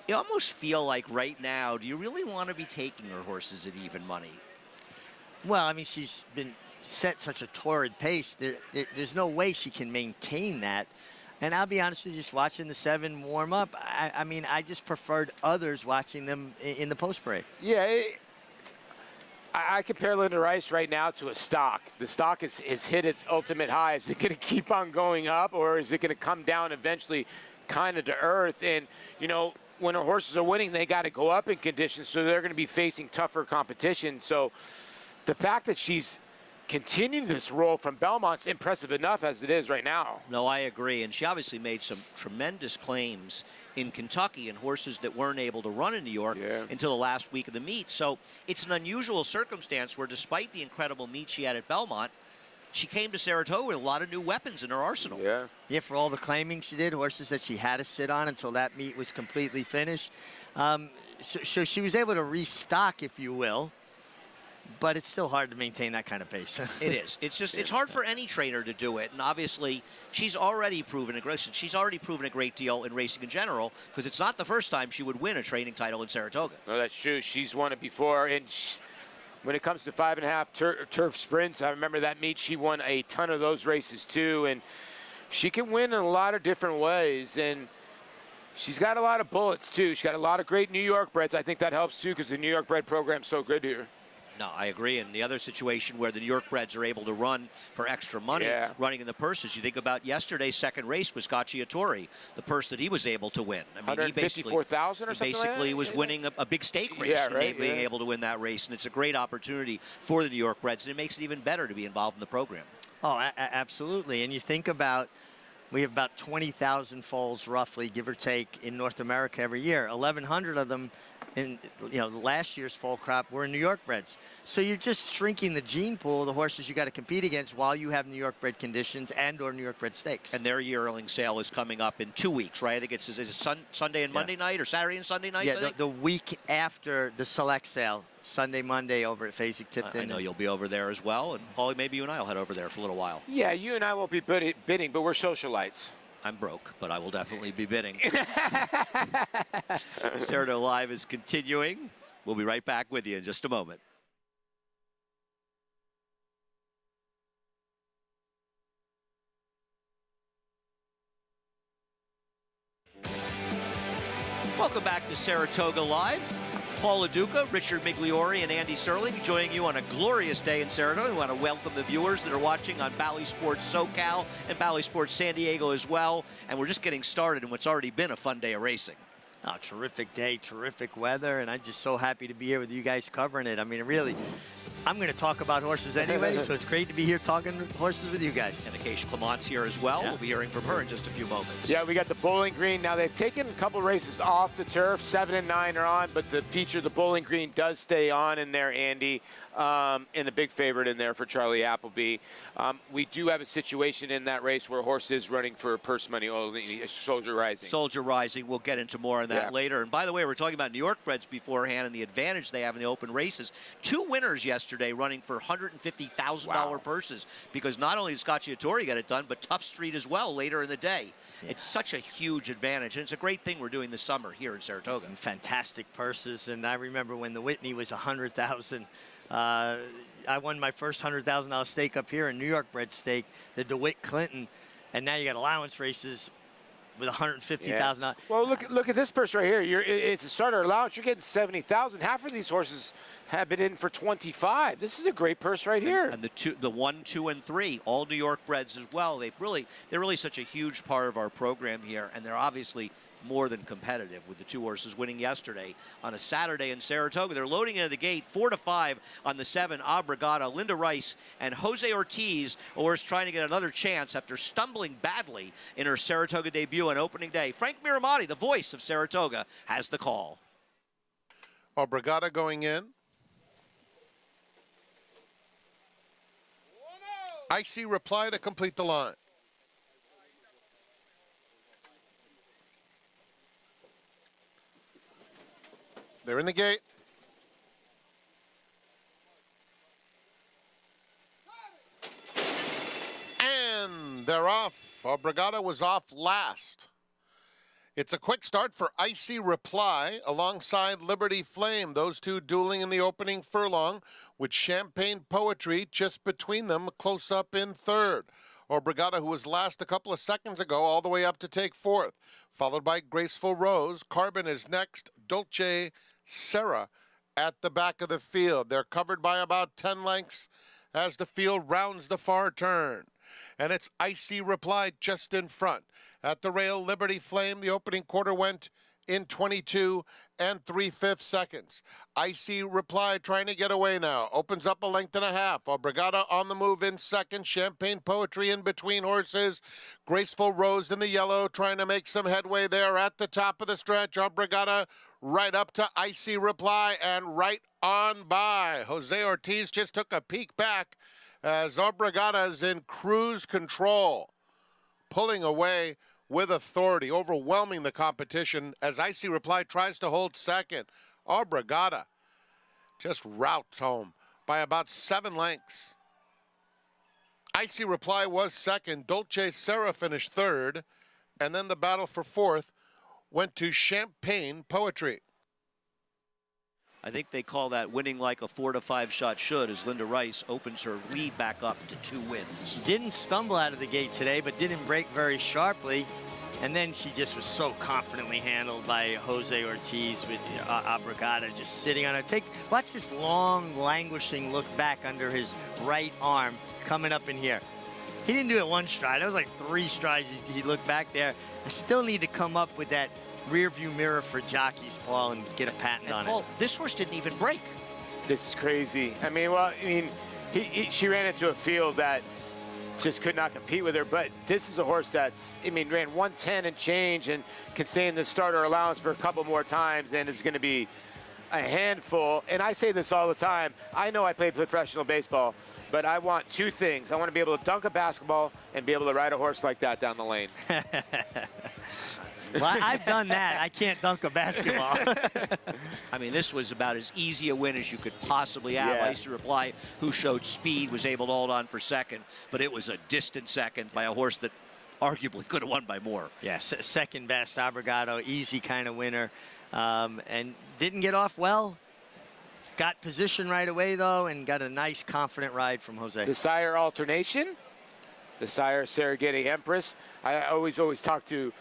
You almost feel like right now, do you really want to be taking her horses at even money? Well, I mean, she's been set such a torrid pace. There's no way she can maintain that. And I'll be honest with you, just watching the 7 warm up, I mean, I just preferred others watching them in the post parade. Yeah, I compare Linda Rice right now to a stock. The stock has hit its ultimate high. Is it going to keep on going up, or is it going to come down eventually kind of to earth? And, you know, when her horses are winning, they got to go up in conditions, so they're going to be facing tougher competition. So the fact that she's continuing this roll from Belmont's impressive enough as it is right now. No, I agree. And she obviously made some tremendous claims in Kentucky and horses that weren't able to run in New York until the last week of the meet. So it's an unusual circumstance where, despite the incredible meet she had at Belmont, she came to Saratoga with a lot of new weapons in her arsenal. Yeah, for all the claiming she did, horses that she had to sit on until that meet was completely finished. So she was able to restock, if you will. But it's still hard to maintain that kind of pace. It is. It's just, it's hard for any trainer to do it. And obviously, she's already proven a great deal in racing in general, because it's not the first time she would win a training title in Saratoga. No, that's true. She's won it before. And when it comes to 5.5 turf sprints, I remember that meet, she won a ton of those races too. And she can win in a lot of different ways. And she's got a lot of bullets too. She's got a lot of great New York breds. I think that helps too, because the New York bred program's so good here. No, I agree. And the other situation where the New York breds are able to run for extra money, running in the purses. You think about yesterday's second race with Scacciatore, the purse that he was able to win. I mean, he basically, $154,000 or something basically like was winning a big stake race and being able to win that race. And it's a great opportunity for the New York breds, and it makes it even better to be involved in the program. Oh, absolutely. And you think about, we have about 20,000 foals, roughly, give or take, in North America every year. 1,100 of them in last year's foal crop were in New York breds. So you're just shrinking the gene pool of the horses you got to compete against while you have New York bred conditions and or New York bred stakes. And their yearling sale is coming up in 2 weeks, right? I think it's Sunday and Monday night, or Saturday and Sunday nights? Yeah, the week after the select sale, Sunday, Monday over at Fasig-Tipton. I know you'll be over there as well, and Paulie, maybe you and I will head over there for a little while. Yeah, you and I won't be bidding, but we're socialites. I'm broke, but I will definitely be bidding. Saratoga Live is continuing. We'll be right back with you in just a moment. Welcome back to Saratoga Live. Paul LaDuca, Richard Migliori, and Andy Serling joining you on a glorious day in Saratoga. We want to welcome the viewers that are watching on Bally Sports SoCal and Bally Sports San Diego as well. And we're just getting started in what's already been a fun day of racing. Oh, terrific day, terrific weather, and I'm just so happy to be here with you guys covering it. I mean, really, I'm going to talk about horses anyway, so it's great to be here talking horses with you guys. And Acacia Clement's here as well. Yeah. We'll be hearing from her in just a few moments. Yeah, we got the Bowling Green. Now, they've taken a couple races off the turf. 7 and 9 are on, but the feature, the Bowling Green, does stay on in there, Andy. And a big favorite in there for Charlie Appleby. We do have a situation in that race where a horse is running for purse money only, Soldier Rising. Soldier Rising, we'll get into more on that later. And by the way, we're talking about New York breds beforehand and the advantage they have in the open races. 2 winners yesterday running for $150,000 purses, because not only did Scott Giattore get it done, but Tough Street as well later in the day. Yeah. It's such a huge advantage, and it's a great thing we're doing this summer here in Saratoga. And fantastic purses, and I remember when the Whitney was $100,000. I won my first $100,000 stake up here in New York bred stake, the DeWitt Clinton, and now you got allowance races with $150,000. Yeah. Well, look at this purse right here. It's a starter allowance. You're getting $70,000. Half of these horses have been in for 25. This is a great purse right here. And the 1, 2, and 3, all New York breds as well. They're really such a huge part of our program here, and they're obviously more than competitive with the 2 horses winning yesterday on a Saturday in Saratoga. They're loading into the gate 4 to 5 on the 7, Abrigada, Linda Rice, and Jose Ortiz, a horse trying to get another chance after stumbling badly in her Saratoga debut on opening day. Frank Miramati, the voice of Saratoga, has the call. Abrigada going in. Icy Reply to complete the line. They're in the gate. And they're off. Abrigada was off last. It's a quick start for Icy Reply alongside Liberty Flame. Those two dueling in the opening furlong with Champagne Poetry just between them, close up in third. Abrigada, who was last a couple of seconds ago, all the way up to take fourth. Followed by Graceful Rose. Carbon is next. Dolce Sarah at the back of the field. They're covered by about 10 lengths as the field rounds the far turn. And it's Icy Reply just in front. At the rail, Liberty Flame, the opening quarter went in 22 3/5 seconds. Icy Reply trying to get away now. Opens up a length and a half. Abrigada on the move in second. Champagne Poetry in between horses. Graceful Rose in the yellow trying to make some headway there at the top of the stretch. Abrigada right up to Icy Reply and right on by. Jose Ortiz just took a peek back as Abrigada is in cruise control, pulling away with authority, overwhelming the competition as Icy Reply tries to hold second. Abrigada just routes home by about 7 lengths. Icy Reply was second. Dolce Sarah finished third. And then the battle for fourth went to Champagne Poetry. I think they call that winning like a 4 to 5 shot should, as Linda Rice opens her lead back up to 2 wins. Didn't stumble out of the gate today, but didn't break very sharply. And then she just was so confidently handled by Jose Ortiz with Abrigada just sitting on her. Watch this long, languishing look back under his right arm coming up in here. He didn't do it 1 stride. That was like 3 strides he looked back there. I still need to come up with that rear view mirror for jockeys, Paul, and get a patent on Paul, it. This horse didn't even break. This is crazy. I mean, she ran into a field that just could not compete with her, but this is a horse that's, ran 110 and change and can stay in the starter allowance for a couple more times, and it's going to be a handful. And I say this all the time. I know I played professional baseball, but I want 2 things. I want to be able to dunk a basketball and be able to ride a horse like that down the lane. Well, I've done that. I can't dunk a basketball. I mean, this was about as easy a win as you could possibly have. Yeah. Icy Reply, who showed speed, was able to hold on for second, but it was a distant second by a horse that arguably could have won by more. Yeah, second best, Abrigado, easy kind of winner, and didn't get off well. Got position right away, though, and got a nice, confident ride from Jose. The sire alternation, the sire Serengeti Empress. I always talk to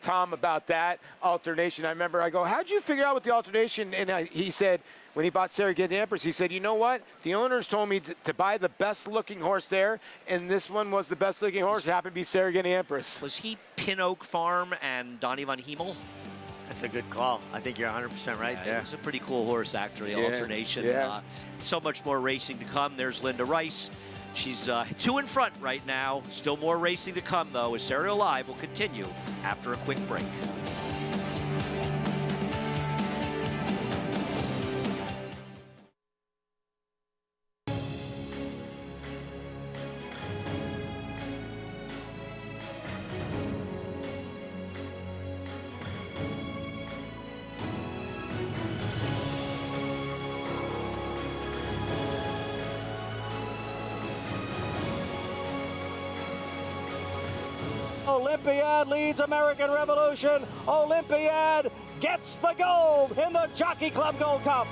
Tom about that alternation. I remember I go, how'd you figure out with the alternation? And he said, when he bought Saratoga Empress, he said, you know what? The owners told me to buy the best-looking horse there, and this one was the best-looking horse. It happened to be Saratoga Empress. Was he Pin Oak Farm and Donnie Van Hemel? That's a good call. I think you're 100% right there. It was a pretty cool horse, actually, alternation. Yeah. So much more racing to come. There's Linda Rice. She's 2 in front right now. Still more racing to come, though, as Saratoga Live will continue after a quick break. Olympiad leads American Revolution. Olympiad gets the gold in the Jockey Club Gold Cup.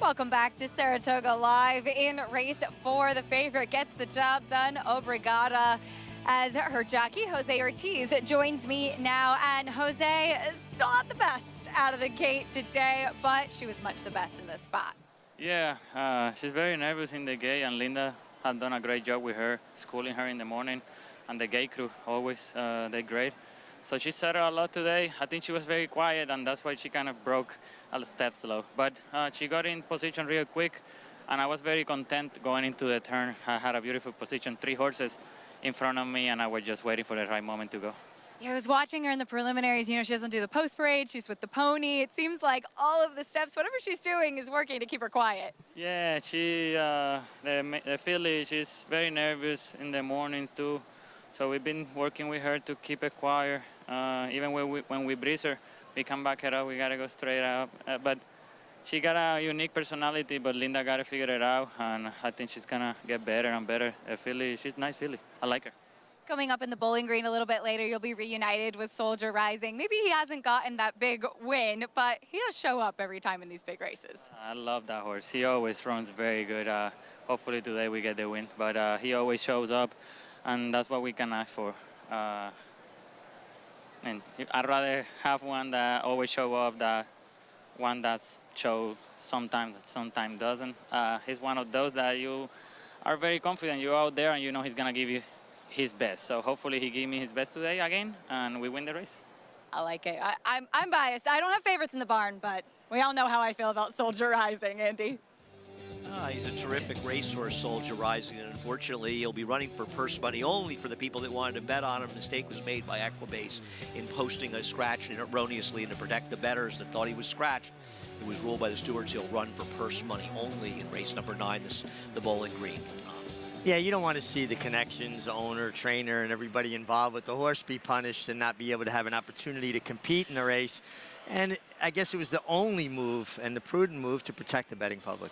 Welcome back to Saratoga Live. In race 4, the favorite gets the job done, Obrigada, as her jockey, Jose Ortiz, joins me now. And Jose is still not the best out of the gate today, but she was much the best in this spot. Yeah, she's very nervous in the gate, and Linda had done a great job with her, schooling her in the morning, and the gate crew always, they're great. So she settled a lot today. I think she was very quiet, and that's why she kind of broke a step slow. But she got in position real quick, and I was very content going into the turn. I had a beautiful position, 3 horses in front of me, and I was just waiting for the right moment to go. Yeah, I was watching her in the preliminaries. You know, she doesn't do the post parade. She's with the pony. It seems like all of the steps, whatever she's doing, is working to keep her quiet. Yeah, she, the filly, she's very nervous in the mornings too. So we've been working with her to keep it quiet. Even when we breeze her, we can back her up. We gotta go straight up. But she got a unique personality, but Linda gotta figure it out, and I think she's gonna get better and better. Filly, she's a nice filly. I like her. Coming up in the Bowling Green a little bit later, you'll be reunited with Soldier Rising. Maybe he hasn't gotten that big win, but he does show up every time in these big races. I love that horse. He always runs very good. Hopefully today we get the win, but he always shows up, and that's what we can ask for. And I'd rather have one that always show up than one that shows sometimes doesn't. He's one of those that you are very confident. You're out there and you know he's going to give you his best. So hopefully he give me his best today again and we win the race. I like it. I'm biased. I don't have favorites in the barn, but we all know how I feel about Soldier Rising, Andy. He's a terrific racehorse, Soldier Rising, and unfortunately he'll be running for purse money only for the people that wanted to bet on him. A mistake was made by Equibase in posting a scratch erroneously, and to protect the bettors that thought he was scratched, it was ruled by the stewards he'll run for purse money only in race number 9, the Bowling Green. Yeah, you don't want to see the connections, the owner, trainer, and everybody involved with the horse be punished and not be able to have an opportunity to compete in the race. And I guess it was the only move and the prudent move to protect the betting public.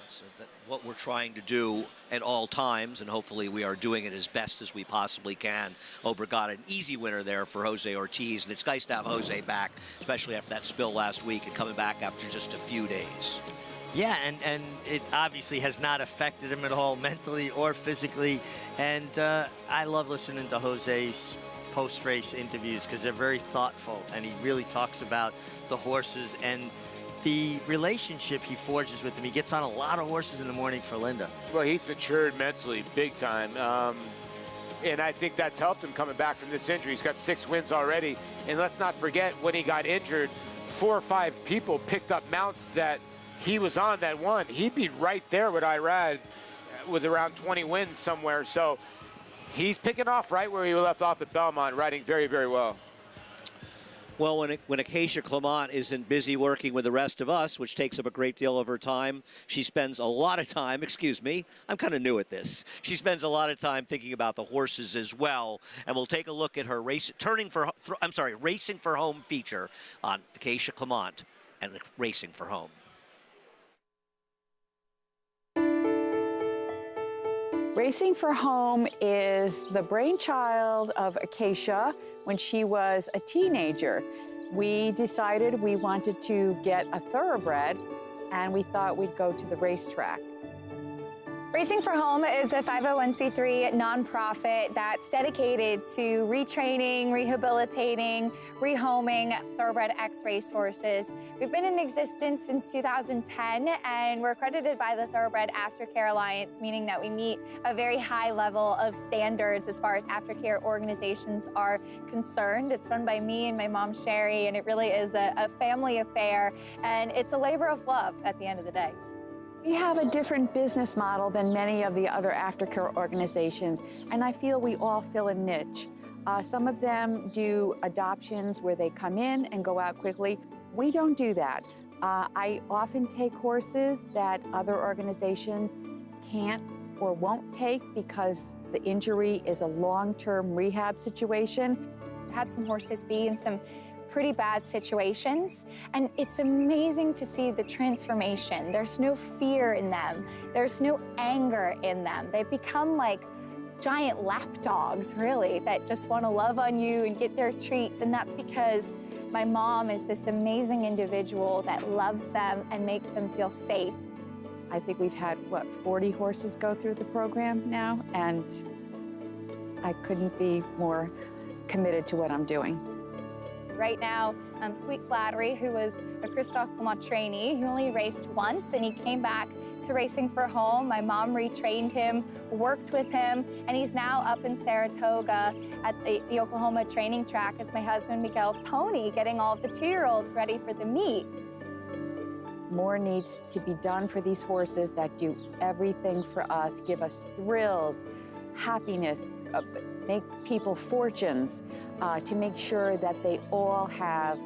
So what we're trying to do at all times, and hopefully we are doing it as best as we possibly can. Obregat, an easy winner there for Jose Ortiz, and it's nice to have Jose back, especially after that spill last week and coming back after just a few days. Yeah, and it obviously has not affected him at all mentally or physically. And I love listening to Jose's post-race interviews because they're very thoughtful, and he really talks about the horses and the relationship he forges with them. He gets on a lot of horses in the morning for Linda. Well, he's matured mentally big time. And I think that's helped him coming back from this injury. He's got 6 wins already. And let's not forget, when he got injured, 4 or 5 people picked up mounts that he was on that won. He'd be right there with Irad with around 20 wins somewhere. So he's picking off right where he left off at Belmont, riding very, very well. Well, when Acacia Clement isn't busy working with the rest of us, which takes up a great deal of her time, she spends a lot of time, excuse me, I'm kind of new at this. She spends a lot of time thinking about the horses as well. And we'll take a look at her Racing for Home feature on Acacia Clement and Racing for Home. Racing for Home is the brainchild of Acacia when she was a teenager. We decided we wanted to get a thoroughbred, and we thought we'd go to the racetrack. Racing for Home is a 501c3 nonprofit that's dedicated to retraining, rehabilitating, rehoming thoroughbred X racehorses. We've been in existence since 2010, and we're accredited by the Thoroughbred Aftercare Alliance, meaning that we meet a very high level of standards as far as aftercare organizations are concerned. It's run by me and my mom, Sherry, and it really is a family affair, and it's a labor of love at the end of the day. We have a different business model than many of the other aftercare organizations, and I feel we all fill a niche. Some of them do adoptions where they come in and go out quickly. We don't do that. I often take horses that other organizations can't or won't take because the injury is a long-term rehab situation. I had some horses be in some pretty bad situations, and it's amazing to see the transformation. There's no fear in them. There's no anger in them. They become like giant lap dogs, really, that just want to love on you and get their treats, and that's because my mom is this amazing individual that loves them and makes them feel safe. I think we've had, 40 horses go through the program now, and I couldn't be more committed to what I'm doing. Right now, Sweet Flattery, who was a Christophe Clement trainee, he only raced once, and he came back to Racing for Home. My mom retrained him, worked with him, and he's now up in Saratoga at the Oklahoma training track as my husband Miguel's pony, getting all of the 2-year-olds ready for the meet. More needs to be done for these horses that do everything for us, give us thrills, happiness, make people fortunes, to make sure that they all have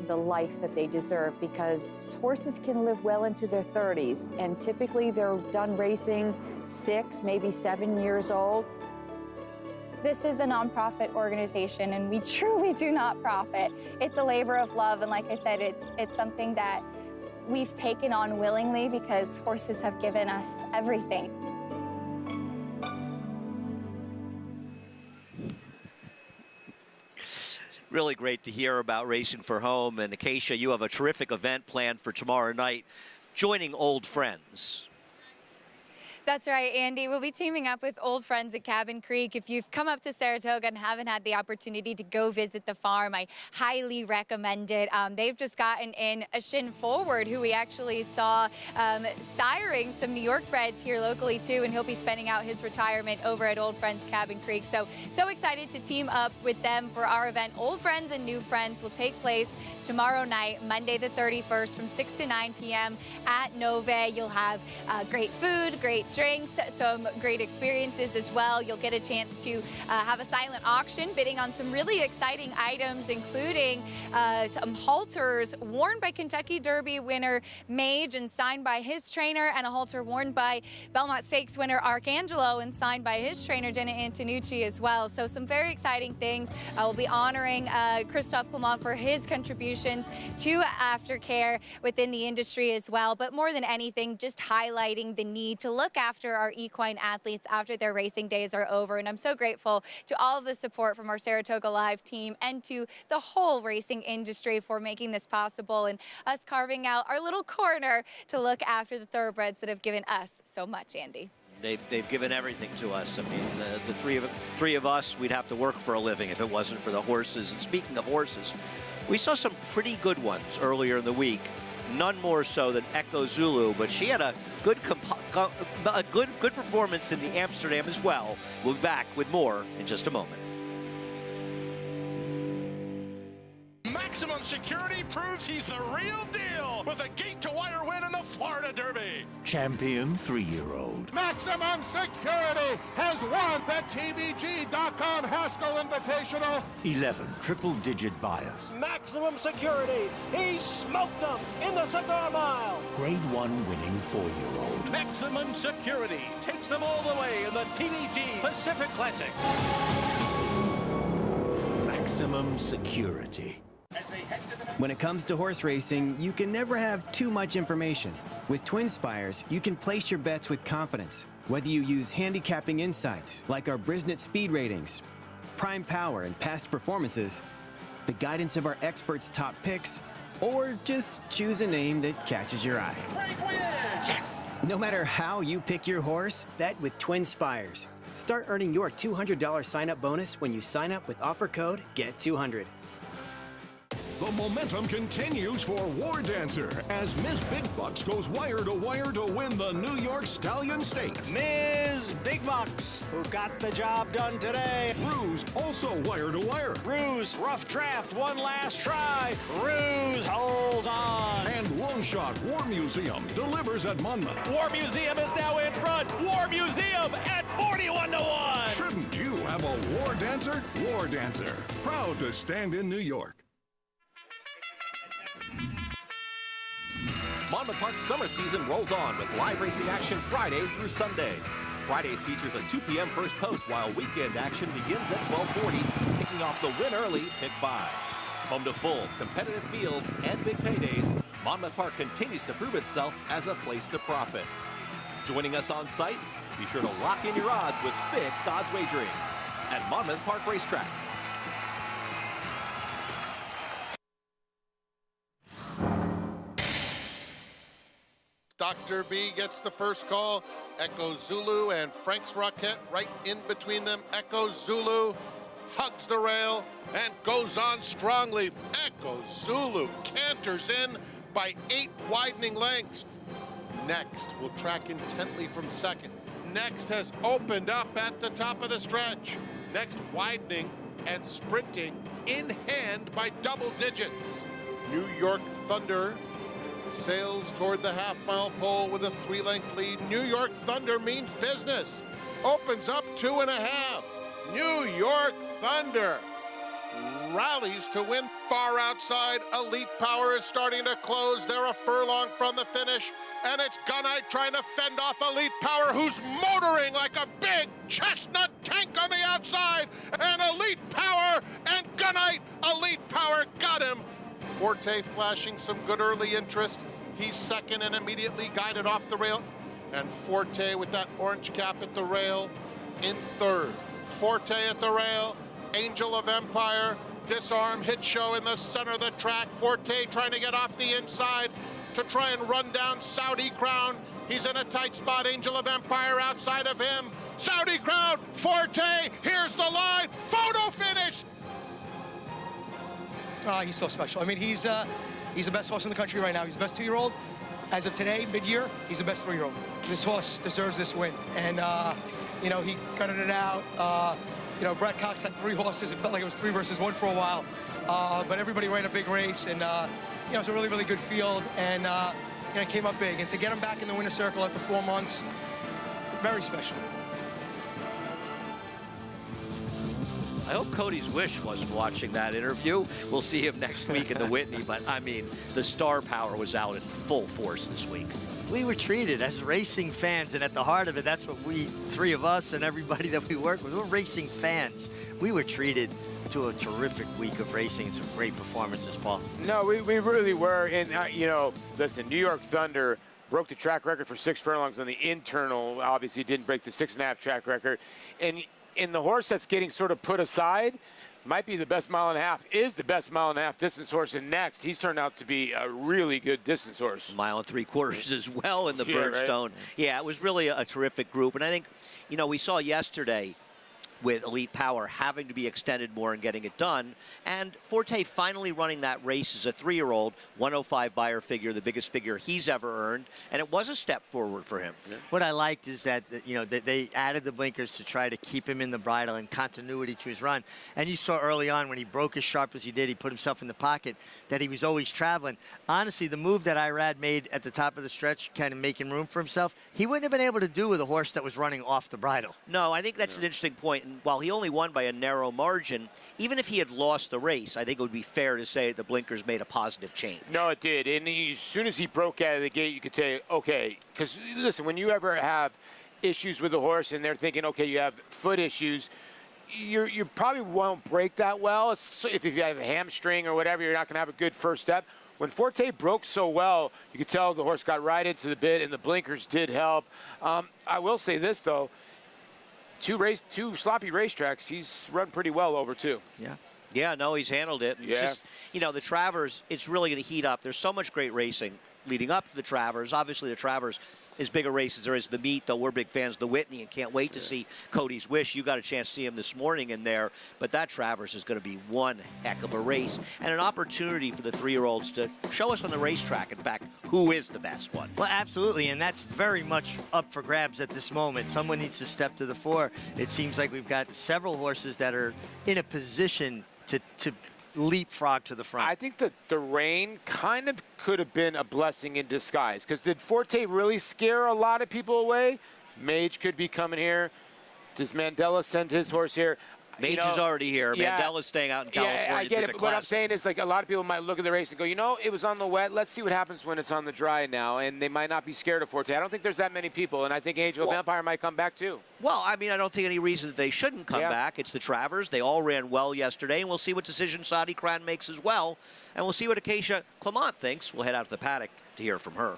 the life that they deserve, because horses can live well into their 30s, and typically they're done racing 6, maybe 7 years old. This is a nonprofit organization, and we truly do not profit. It's a labor of love, and like I said, it's something that we've taken on willingly because horses have given us everything. Really great to hear about Racing for Home. And Acacia, you have a terrific event planned for tomorrow night, joining old friends. That's right, Andy. We'll be teaming up with old friends at Cabin Creek. If you've come up to Saratoga and haven't had the opportunity to go visit the farm, I highly recommend it. They've just gotten in a shin forward who we actually saw siring some New York breds here locally too, and he'll be spending out his retirement over at Old Friends Cabin Creek. So excited to team up with them for our event. Old Friends and New Friends will take place tomorrow night, Monday the 31st from 6 to 9 p.m. at Nove. You'll have great food, great drinks, some great experiences as well. You'll get a chance to have a silent auction bidding on some really exciting items, including some halters worn by Kentucky Derby winner Mage and signed by his trainer, and a halter worn by Belmont Stakes winner Arcangelo and signed by his trainer Jenna Antonucci as well. So some very exciting things. We'll be honoring Christophe Clement for his contributions to aftercare within the industry as well. But more than anything, just highlighting the need to look after our equine athletes after their racing days are over. And I'm so grateful to all of the support from our Saratoga Live team and to the whole racing industry for making this possible and us carving out our little corner to look after the thoroughbreds that have given us so much, Andy. They've given everything to us. I mean, the three of us, we'd have to work for a living if it wasn't for the horses. And speaking of horses, we saw some pretty good ones earlier in the week. None more so than Echo Zulu, but she had a good performance in the Amsterdam as well. We'll be back with more in just a moment. Maximum Security proves he's the real deal with a gate-to-wire win in the Florida Derby. Champion 3-year-old. Maximum Security has won the TVG.com Haskell Invitational. 11 triple-digit buyers. Maximum Security, he smoked them in the Cigar Mile. Grade 1 winning 4-year-old. Maximum Security takes them all the way in the TVG Pacific Classic. Maximum Security. When it comes to horse racing, you can never have too much information. With Twin Spires, you can place your bets with confidence. Whether you use handicapping insights, like our Brisnet speed ratings, prime power and past performances, the guidance of our experts' top picks, or just choose a name that catches your eye. Yes! No matter how you pick your horse, bet with Twin Spires. Start earning your $200 sign-up bonus when you sign up with offer code GET200. The momentum continues for War Dancer as Ms. Big Bucks goes wire to wire to win the New York Stallion Stakes. Ms. Big Bucks, who got the job done today. Ruse also wire to wire. Ruse, rough draft, one last try. Ruse holds on. And Long Shot War Museum delivers at Monmouth. War Museum is now in front. War Museum at 41-1. Shouldn't you have a War Dancer? War Dancer, proud to stand in New York. Monmouth Park's summer season rolls on with live racing action Friday through Sunday. Fridays features a 2 p.m. first post, while weekend action begins at 12:40, kicking off the Win Early Pick 5. Home to full, competitive fields and big paydays, Monmouth Park continues to prove itself as a place to profit. Joining us on site, be sure to lock in your odds with fixed odds wagering at Monmouth Park Racetrack. Dr. B gets the first call. Echo Zulu and Frank's Rocket right in between them. Echo Zulu hugs the rail and goes on strongly. Echo Zulu canters in by 8 widening lengths. Next will track intently from second. Next has opened up at the top of the stretch. Next widening and sprinting in hand by double digits. New York Thunder sails toward the half-mile pole with a 3-length lead. New York Thunder means business. Opens up 2.5. New York Thunder rallies to win. Far outside, Elite Power is starting to close. They're a furlong from the finish, and it's Gunite trying to fend off Elite Power, who's motoring like a big chestnut tank on the outside. And Elite Power and Gunite, Elite Power got him. Forte flashing some good early interest. He's second and immediately guided off the rail. And Forte with that orange cap at the rail in third. Forte at the rail, Angel of Empire, disarm hit show in the center of the track. Forte trying to get off the inside to try and run down Saudi Crown. He's in a tight spot. Angel of Empire outside of him. Saudi crowd. Forte. Here's the line. Photo finish. He's so special. I mean, he's the best horse in the country right now. He's the best 2-year-old. As of today, mid-year, he's the best 3-year-old. This horse deserves this win. And, you know, he gutted it out. You know, Brad Cox had 3 horses. It felt like it was 3 versus 1 for a while. But everybody ran a big race. And, you know, it was a really, really good field. And, you know, it came up big. And to get him back in the winner's circle after 4 months, very special. I hope Cody's Wish wasn't watching that interview. We'll see him next week in the Whitney, but I mean, the star power was out in full force this week. We were treated as racing fans, and at the heart of it, that's what we, 3 of us and everybody that we work with, we're racing fans. We were treated to a terrific week of racing and some great performances, Paul. No, we really were. And, you know, listen, New York Thunder broke the track record for 6 furlongs on the internal. Obviously didn't break the 6.5 track record. And in the horse that's getting sort of put aside, might be the best 1.5 miles, is the best 1.5 mile distance horse. And next, he's turned out to be a really good distance horse. 1.75 miles as well in the Yeah, Birdstone. right? Yeah, it was really a terrific group. And I think, you know, we saw yesterday with Elite Power having to be extended more and getting it done. And Forte finally running that race as a 3-year-old, 105 buyer figure, the biggest figure he's ever earned. And it was a step forward for him. Yeah. What I liked is that, you know, they added the blinkers to try to keep him in the bridle and continuity to his run. And you saw early on when he broke as sharp as he did, he put himself in the pocket, that he was always traveling. Honestly, the move that Irad made at the top of the stretch, kind of making room for himself, he wouldn't have been able to do with a horse that was running off the bridle. No, I think that's an interesting point. And while he only won by a narrow margin, even if he had lost the race, I think it would be fair to say the blinkers made a positive change. No, it did. And as soon as he broke out of the gate, you could say, okay, because listen, when you ever have issues with a horse and they're thinking, okay, you have foot issues, you probably won't break that well. If you have a hamstring or whatever, you're not going to have a good first step. When Forte broke so well, you could tell the horse got right into the bit, and the blinkers did help. I will say this, though. 2 sloppy racetracks, he's run pretty well over 2. Yeah. Yeah, no, he's handled it. Yeah. It's just, you know, the Travers, it's really going to heat up. There's so much great racing leading up to the Travers. Obviously, the Travers is big a race as there is the meet, though we're big fans of the Whitney and can't wait to see Cody's Wish. You got a chance to see him this morning in there, but that Travers is going to be one heck of a race and an opportunity for the 3-year-olds to show us on the racetrack, in fact, who is the best one. Well, absolutely, and that's very much up for grabs at this moment. Someone needs to step to the fore. It seems like we've got several horses that are in a position to leapfrog to the front. I think that the rain kind of could have been a blessing in disguise, because did Forte really scare a lot of people away? Mage could be coming here. Does Mandela send his horse here? Mage is already here. Yeah, Mandela's staying out in California. Yeah, I get it. But what I'm saying is, like, a lot of people might look at the race and go, you know, it was on the wet. Let's see what happens when it's on the dry now. And they might not be scared of Forte. I don't think there's that many people. And I think Angel of Empire might come back, too. Well, I mean, I don't think any reason that they shouldn't come back. It's the Travers. They all ran well yesterday, and we'll see what decision Saudi Kran makes as well. And we'll see what Acacia Clement thinks. We'll head out to the paddock to hear from her.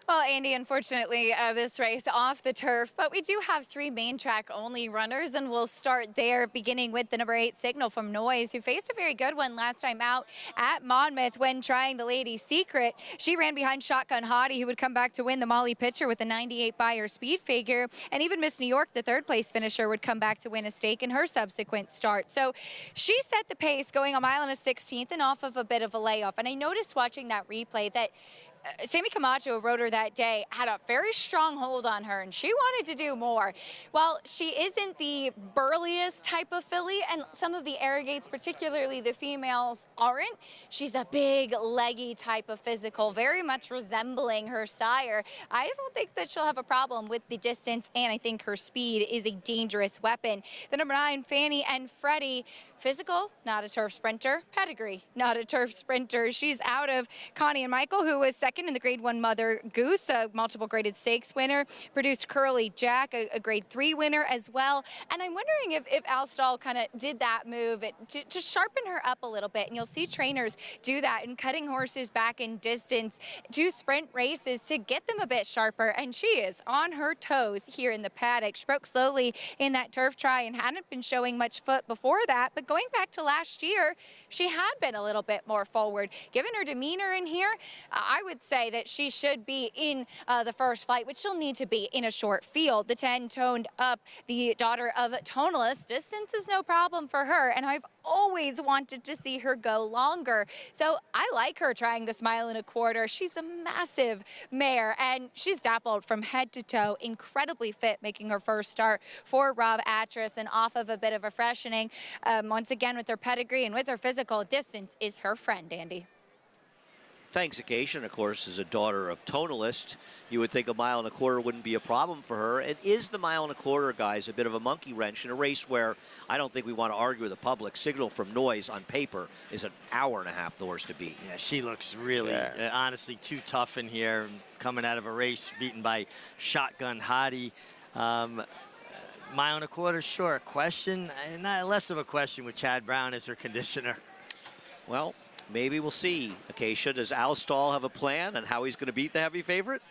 Well, Andy, unfortunately, this race off the turf, but we do have 3 main track only runners, and we'll start there, beginning with the number 8 Signal from Noise, who faced a very good one last time out at Monmouth when trying the Lady's Secret. She ran behind Shotgun Hottie, who would come back to win the Molly Pitcher with a 98 buyer speed figure, and even Miss New York, the 3rd place finisher, would come back to win a stake in her subsequent start. So she set the pace, going 1 1/16 miles and off of a bit of a layoff. And I noticed watching that replay that Sammy Camacho, rode her that day, had a very strong hold on her, and she wanted to do more. Well, she isn't the burliest type of filly, and some of the Arrogates, particularly the females, aren't. She's a big, leggy type of physical, very much resembling her sire. I don't think that she'll have a problem with the distance, and I think her speed is a dangerous weapon. The number 9, Fanny and Freddie, physical, not a turf sprinter. Pedigree, not a turf sprinter. She's out of Connie and Michael, who was second in the Grade 1 Mother Goose, a multiple graded stakes winner. Produced Curly Jack, a Grade 3 winner as well. And I'm wondering if Al Stahl kind of did that move to sharpen her up a little bit. And you'll see trainers do that in cutting horses back in distance to sprint races to get them a bit sharper. And she is on her toes here in the paddock. She broke slowly in that turf try and hadn't been showing much foot before that. But going back to last year, she had been a little bit more forward. Given her demeanor in here, I would say that she should be in the first flight, which she'll need to be in a short field. The 10 toned up, the daughter of Tonalist. Distance is no problem for her, and I've always wanted to see her go longer. So I like her trying this mile and a quarter. She's a massive mare, and she's dappled from head to toe, incredibly fit, making her first start for Rob Atras, and off of a bit of a freshening. Once again, with her pedigree and with her physical, distance is her friend, Andy. Thanks, Acacia, and of course, as a daughter of Tonalist, you would think a mile and a quarter wouldn't be a problem for her. It is the mile and a quarter, guys, a bit of a monkey wrench in a race where I don't think we want to argue with the public. Signal from Noise on paper is an hour and a half the horse to beat. Yeah, she looks really, honestly, too tough in here, coming out of a race beaten by Shotgun Hottie. Mile and a quarter, sure. Question, not less of a question with Chad Brown as her conditioner. Well, maybe we'll see. Acacia, does Al Stahl have a plan on how he's going to beat the heavy favorite?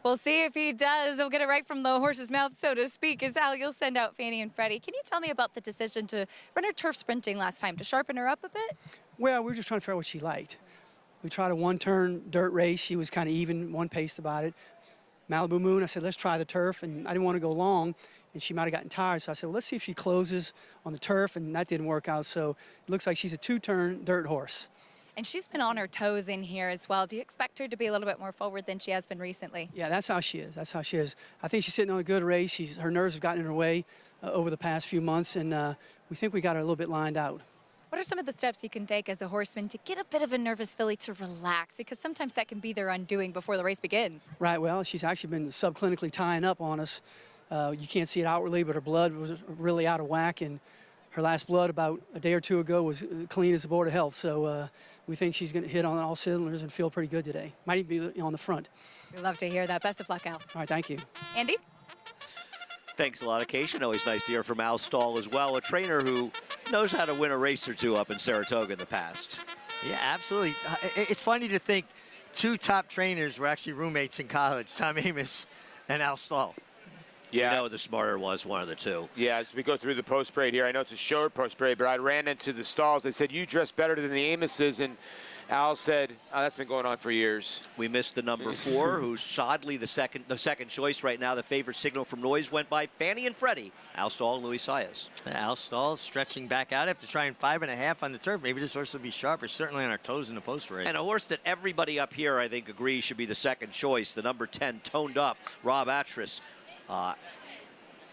We'll see if he does. We'll get it right from the horse's mouth, so to speak. As Al, you'll send out Fanny and Freddie. Can you tell me about the decision to run her turf sprinting last time, to sharpen her up a bit? Well, we were just trying to figure out what she liked. We tried a one-turn dirt race. She was kind of even, one-paced about it. Malibu Moon, I said, let's try the turf, and I didn't want to go long, and she might have gotten tired, so I said, well, let's see if she closes on the turf, and that didn't work out, so it looks like she's a two-turn dirt horse. And she's been on her toes in here as well. Do you expect her to be a little bit more forward than she has been recently? Yeah, that's how she is. That's how she is. I think she's sitting on a good race. Her nerves have gotten in her way over the past few months, and we think we got her a little bit lined out. What are some of the steps you can take as a horseman to get a bit of a nervous filly to relax? Because sometimes that can be their undoing before the race begins. Right, well, she's actually been subclinically tying up on us. You can't see it outwardly, but her blood was really out of whack, and her last blood about a day or two ago was clean as the Board of Health. So we think she's going to hit on all cylinders and feel pretty good today. Might even be on the front. We love to hear that. Best of luck, Al. All right, thank you. Andy? Thanks a lot, Acacia. Always nice to hear from Al Stahl as well, a trainer who knows how to win a race or two up in Saratoga in the past. Yeah, absolutely. It's funny to think two top trainers were actually roommates in college, Tom Amoss and Al Stahl. Yeah. You know the smarter was one of the two. Yeah, as we go through the post parade here, I know it's a short post parade, but I ran into the stalls. They said, you dress better than the Amosses, and Al said, oh, that's been going on for years. We missed the number 4, who's oddly the second choice right now. The favorite Signal from Noise went by Fanny and Freddie, Al Stahl and Luis Saez. Al Stahl stretching back out after trying 5.5 on the turf. Maybe this horse will be sharper, certainly on our toes in the post parade. And a horse that everybody up here, I think, agrees should be the second choice, the number 10, toned up, Rob Atras.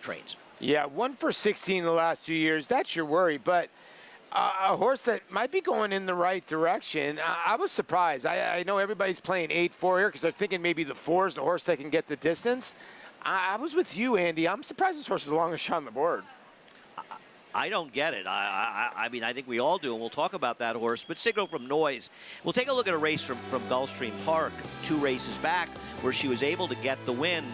Trains. Yeah, 1 for 16 the last 2 years. That's your worry, but a horse that might be going in the right direction. I was surprised. I know everybody's playing 8-4 here because they're thinking maybe the 4 is the horse that can get the distance. I was with you, Andy. I'm surprised this horse is the longest shot on the board. I don't get it. I mean, I think we all do, and we'll talk about that horse. But Signal from Noise. We'll take a look at a race from Gulfstream Park 2 races back where she was able to get the win.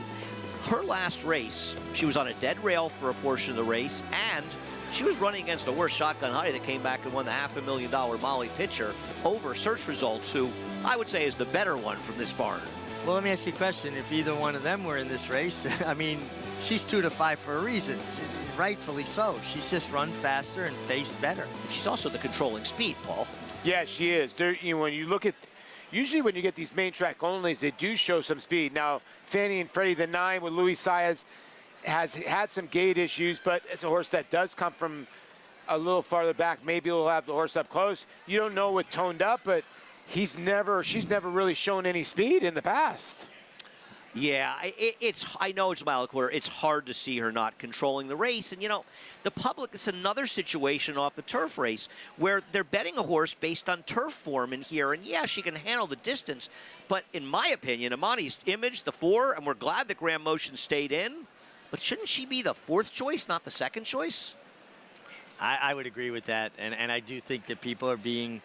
Her last race, she was on a dead rail for a portion of the race, and she was running against a worse Shotgun Hottie that came back and won the $500,000 Molly Pitcher over Search Results, who I would say is the better one from this barn. Well, let me ask you a question. If either one of them were in this race, I mean, she's 2-5 for a reason. Rightfully so. She's just run faster and faced better. She's also the controlling speed, Paul. Yeah, she is. When you look at, usually when you get these main track onlys, they do show some speed. Now, Fanny and Freddie, the 9 with Luis Saez, has had some gait issues, but it's a horse that does come from a little farther back. Maybe we'll have the horse up close. You don't know what toned up, but she's never really shown any speed in the past. Yeah, I know it's a mile and a quarter. It's hard to see her not controlling the race. And, you know, the public, it's another situation off the turf race where they're betting a horse based on turf form in here. And, yeah, she can handle the distance. But in my opinion, Amani's Image, the 4, and we're glad that Graham Motion stayed in. But shouldn't she be the 4th choice, not the 2nd choice? I would agree with that. And I do think that people are being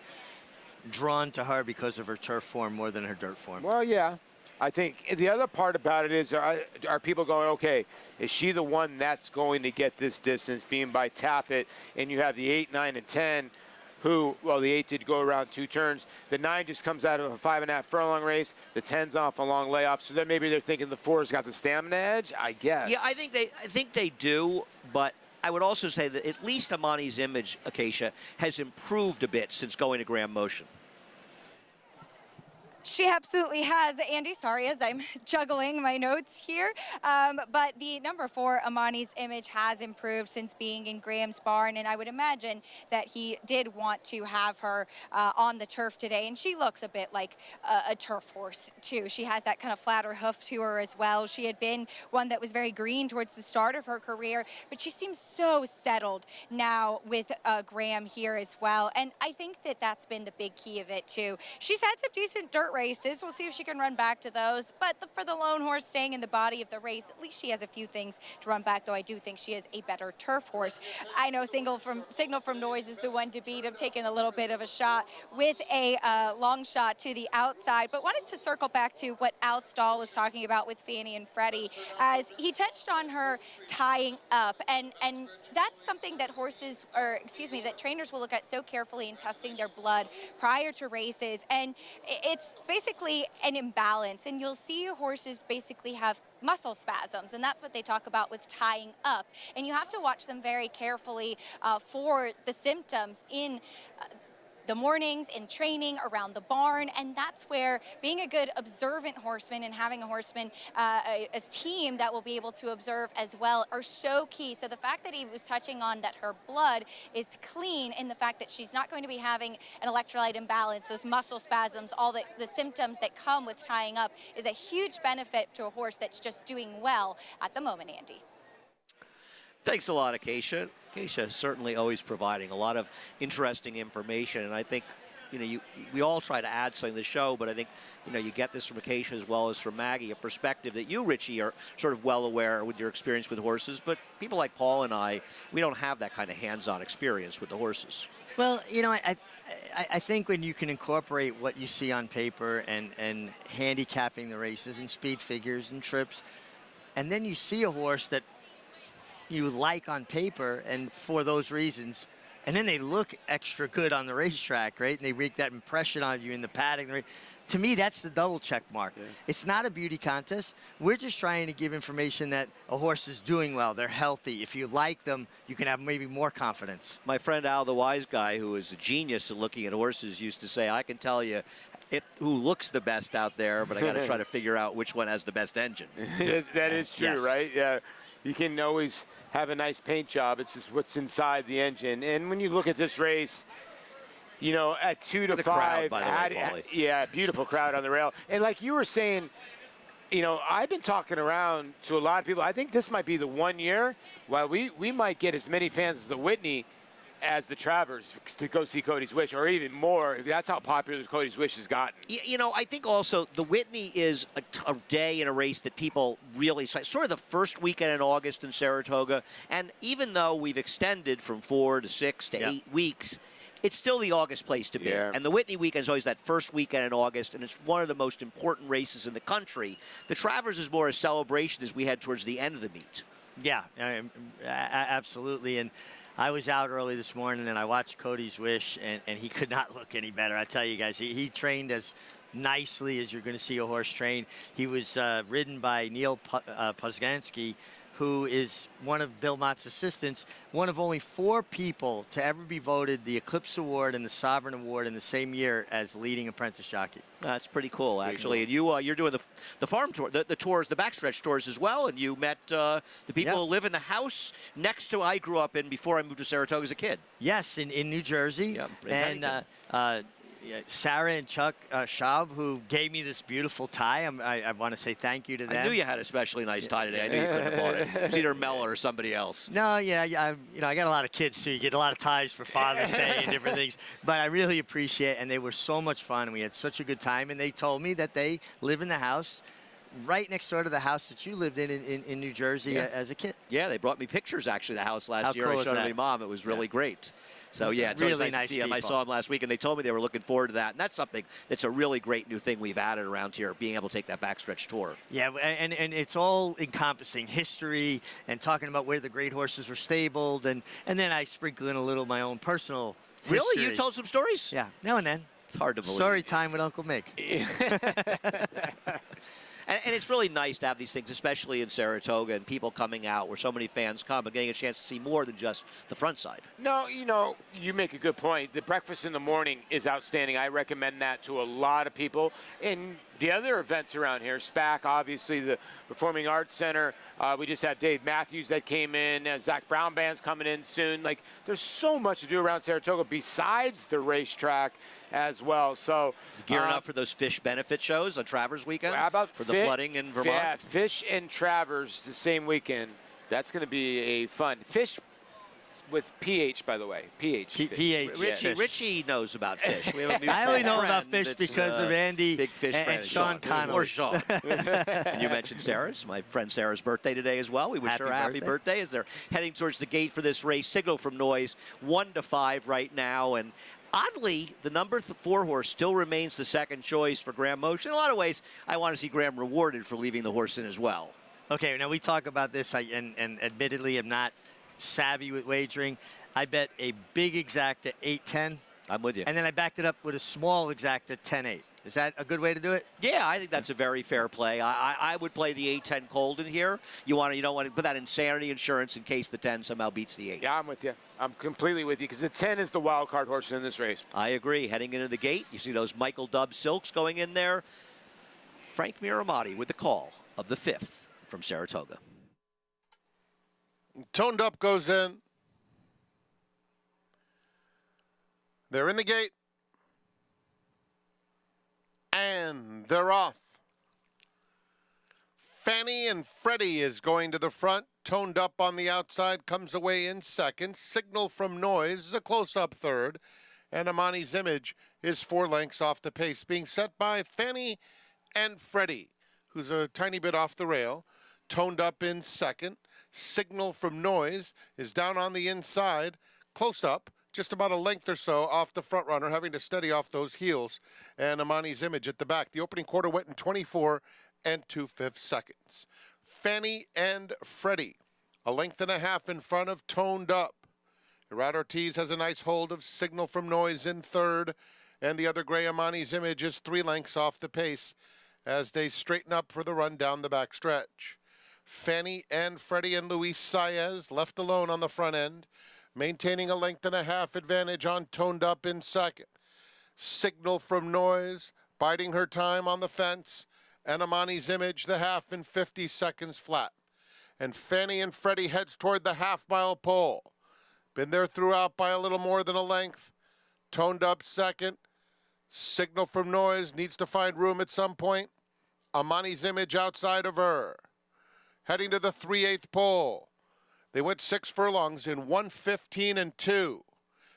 drawn to her because of her turf form more than her dirt form. Well, yeah. I think the other part about it is, are people going, okay, is she the one that's going to get this distance, being by Tappet, and you have the 8, 9, and 10, who, well, the 8 did go around 2 turns. The 9 just comes out of a 5.5 furlong race. The 10's off a long layoff. So then maybe they're thinking the 4's got the stamina edge, I guess. Yeah, I think they do, but I would also say that at least Amani's Image, Acacia, has improved a bit since going to Graham Motion. She absolutely has, Andy. Sorry, as I'm juggling my notes here. But the number 4, Amani's image has improved since being in Graham's barn, and I would imagine that he did want to have her on the turf today. And she looks a bit like a turf horse, too. She has that kind of flatter hoof to her as well. She had been one that was very green towards the start of her career, but she seems so settled now with Graham here as well. And I think that that's been the big key of it, too. She's had some decent dirt races. We'll see if she can run back to those. But for the lone horse staying in the body of the race, at least she has a few things to run back, though I do think she is a better turf horse. I know Signal from Noise is the one to beat. I'm taking a little bit of a shot with a long shot to the outside, but wanted to circle back to what Al Stahl was talking about with Fannie and Freddie, as he touched on her tying up, and that's something that that trainers will look at so carefully in testing their blood prior to races, and it's basically an imbalance, and you'll see horses basically have muscle spasms, and that's what they talk about with tying up, and you have to watch them very carefully for the symptoms in the mornings, in training, around the barn, and that's where being a good observant horseman and having a horseman, a team that will be able to observe as well, are so key. So the fact that he was touching on that her blood is clean, and the fact that she's not going to be having an electrolyte imbalance, those muscle spasms, all the symptoms that come with tying up, is a huge benefit to a horse that's just doing well at the moment, Andy. Thanks a lot, Acacia. Acacia certainly always providing a lot of interesting information, and I think, we all try to add something to the show, but I think, you get this from Acacia as well as from Maggie, a perspective that you, Richie, are sort of well aware with your experience with horses, but people like Paul and I, we don't have that kind of hands-on experience with the horses. Well, I think when you can incorporate what you see on paper and handicapping the races and speed figures and trips, and then you see a horse that you like on paper and for those reasons, and then they look extra good on the racetrack, right? And they make that impression on you in the paddock. To me, that's the double check mark. Yeah. It's not a beauty contest. We're just trying to give information that a horse is doing well. They're healthy. If you like them, you can have maybe more confidence. My friend Al, the wise guy, who is a genius at looking at horses, used to say, I can tell you who looks the best out there, but I got to try to figure out which one has the best engine. That is true, yes. Right? Yeah. You can always have a nice paint job. It's just what's inside the engine. And when you look at this race, at 2 to 5, crowd, by the way, Paulie. Yeah, beautiful crowd on the rail. And like you were saying, I've been talking around to a lot of people. I think this might be the one year while we might get as many fans as the Whitney as the Travers to go see Cody's Wish, or even more. That's how popular Cody's Wish has gotten. I think also the Whitney is a day in a race that people really, sort of the first weekend in August in Saratoga, and even though we've extended from 4 to 6 to 8 weeks, it's still the August place to be. Yeah. And the Whitney weekend is always that first weekend in August, and it's one of the most important races in the country. The Travers is more a celebration as we head towards the end of the meet. Yeah, absolutely. And I was out early this morning, and I watched Cody's Wish, and he could not look any better. I tell you guys, he trained as nicely as you're going to see a horse train. He was ridden by Neil Posgansky, who is one of Bill Mott's assistants, one of only 4 people to ever be voted the Eclipse Award and the Sovereign Award in the same year as leading apprentice jockey. That's pretty cool, actually. And you're doing the farm tour, the tours, the backstretch tours as well, and you met the people who live in the house next to I grew up in before I moved to Saratoga as a kid. Yes, in New Jersey. Yeah, and Sarah and Chuck Schaub, who gave me this beautiful tie. I want to say thank you to them. I knew you had a especially nice tie today. I knew you couldn't have bought it. It's either Mel or somebody else. No, I got a lot of kids, so you get a lot of ties for Father's Day and different things. But I really appreciate it, and they were so much fun, and we had such a good time. And they told me that they live in the house right next door to the house that you lived in New Jersey as a kid. Yeah, they brought me pictures, actually, of the house last year. I showed my mom. It was really great. So, yeah, it's really always nice to see them. I saw them last week, and they told me they were looking forward to that. And that's something that's a really great new thing we've added around here, being able to take that backstretch tour. Yeah, and it's all encompassing history and talking about where the great horses were stabled. And then I sprinkle in a little of my own personal history. Really? You told some stories? Yeah, now and then. It's hard to believe. Story time with Uncle Mick. And it's really nice to have these things, especially in Saratoga, and people coming out where so many fans come and getting a chance to see more than just the front side. No, you make a good point. The breakfast in the morning is outstanding. I recommend that to a lot of people. And the other events around here, SPAC, obviously the Performing Arts Center. We just had Dave Matthews that came in. Zach Brown Band's coming in soon. Like, there's so much to do around Saratoga besides the racetrack as well. So gearing up for those fish benefit shows on Travers weekend. How about for the flooding in Vermont? Yeah, Fish and Travers the same weekend. That's going to be a fun fish. With PH, by the way. PH. Richie knows about fish. We have a I only know about fish because of Andy big fish and Sean Connolly. Or Sean. And you mentioned Sarah's, my friend Sarah's birthday today as well. We wish her a happy birthday as they're heading towards the gate for this race. Signal from Noise, 1-5 right now. And oddly, the number 4 horse still remains the second choice for Graham Motion. In a lot of ways, I want to see Graham rewarded for leaving the horse in as well. Okay, now we talk about this, and admittedly I'm not savvy with wagering. I bet a big exacta 8-10. I'm with you. And then I backed it up with a small exacta 10-8. Is that a good way to do it? Yeah, I think that's a very fair play. I would play the 8-10 cold in here. You don't want to put that insanity insurance in case the 10 somehow beats the 8. Yeah, I'm with you. I'm completely with you because the 10 is the wild card horse in this race. I agree. Heading into the gate, you see those Michael Dubb Silks going in there. Frank Miramati with the call of the 5th from Saratoga. Toned Up goes in. They're in the gate. And they're off. Fanny and Freddie is going to the front. Toned Up on the outside, comes away in second. Signal from Noise is a close-up third. And Amani's Image is 4 lengths off the pace, being set by Fanny and Freddie, who's a tiny bit off the rail. Toned Up in second. Signal from Noise is down on the inside, close up, just about a length or so off the front runner, having to steady off those heels. And Amani's Image at the back. The opening quarter went in 24 2/5 seconds. Fanny and Freddie, a length and a half in front of Toned Up. Gerard Ortiz has a nice hold of Signal from Noise in third, and the other gray Amani's Image is 3 lengths off the pace as they straighten up for the run down the back stretch. Fanny and Freddie and Luis Saez left alone on the front end, maintaining a length and a half advantage on Toned Up in second. Signal from Noise, biding her time on the fence, and Amani's Image the half in 50 seconds flat. And Fanny and Freddie heads toward the half-mile pole. Been there throughout by a little more than a length. Toned Up second. Signal from Noise needs to find room at some point. Amani's Image outside of her. Heading to the 3/8 pole. They went 6 furlongs in 1:15 2.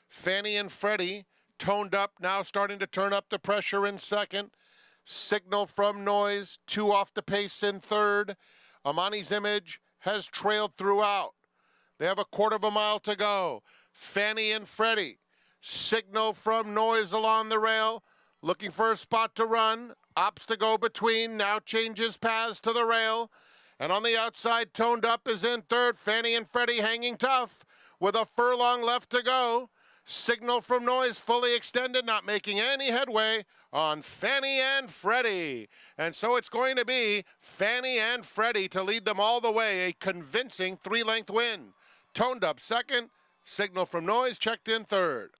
Fanny and Freddie, Toned Up, now starting to turn up the pressure in second. Signal from Noise, 2 off the pace in third. Amani's Image has trailed throughout. They have a quarter of a mile to go. Fanny and Freddie, Signal from Noise along the rail, looking for a spot to run. Opts to go between, now changes paths to the rail. And on the outside, Toned Up is in third. Fanny and Freddie hanging tough with a furlong left to go. Signal from Noise fully extended, not making any headway on Fanny and Freddie. And so it's going to be Fanny and Freddie to lead them all the way, a convincing 3-length win. Toned Up second, Signal from Noise checked in third.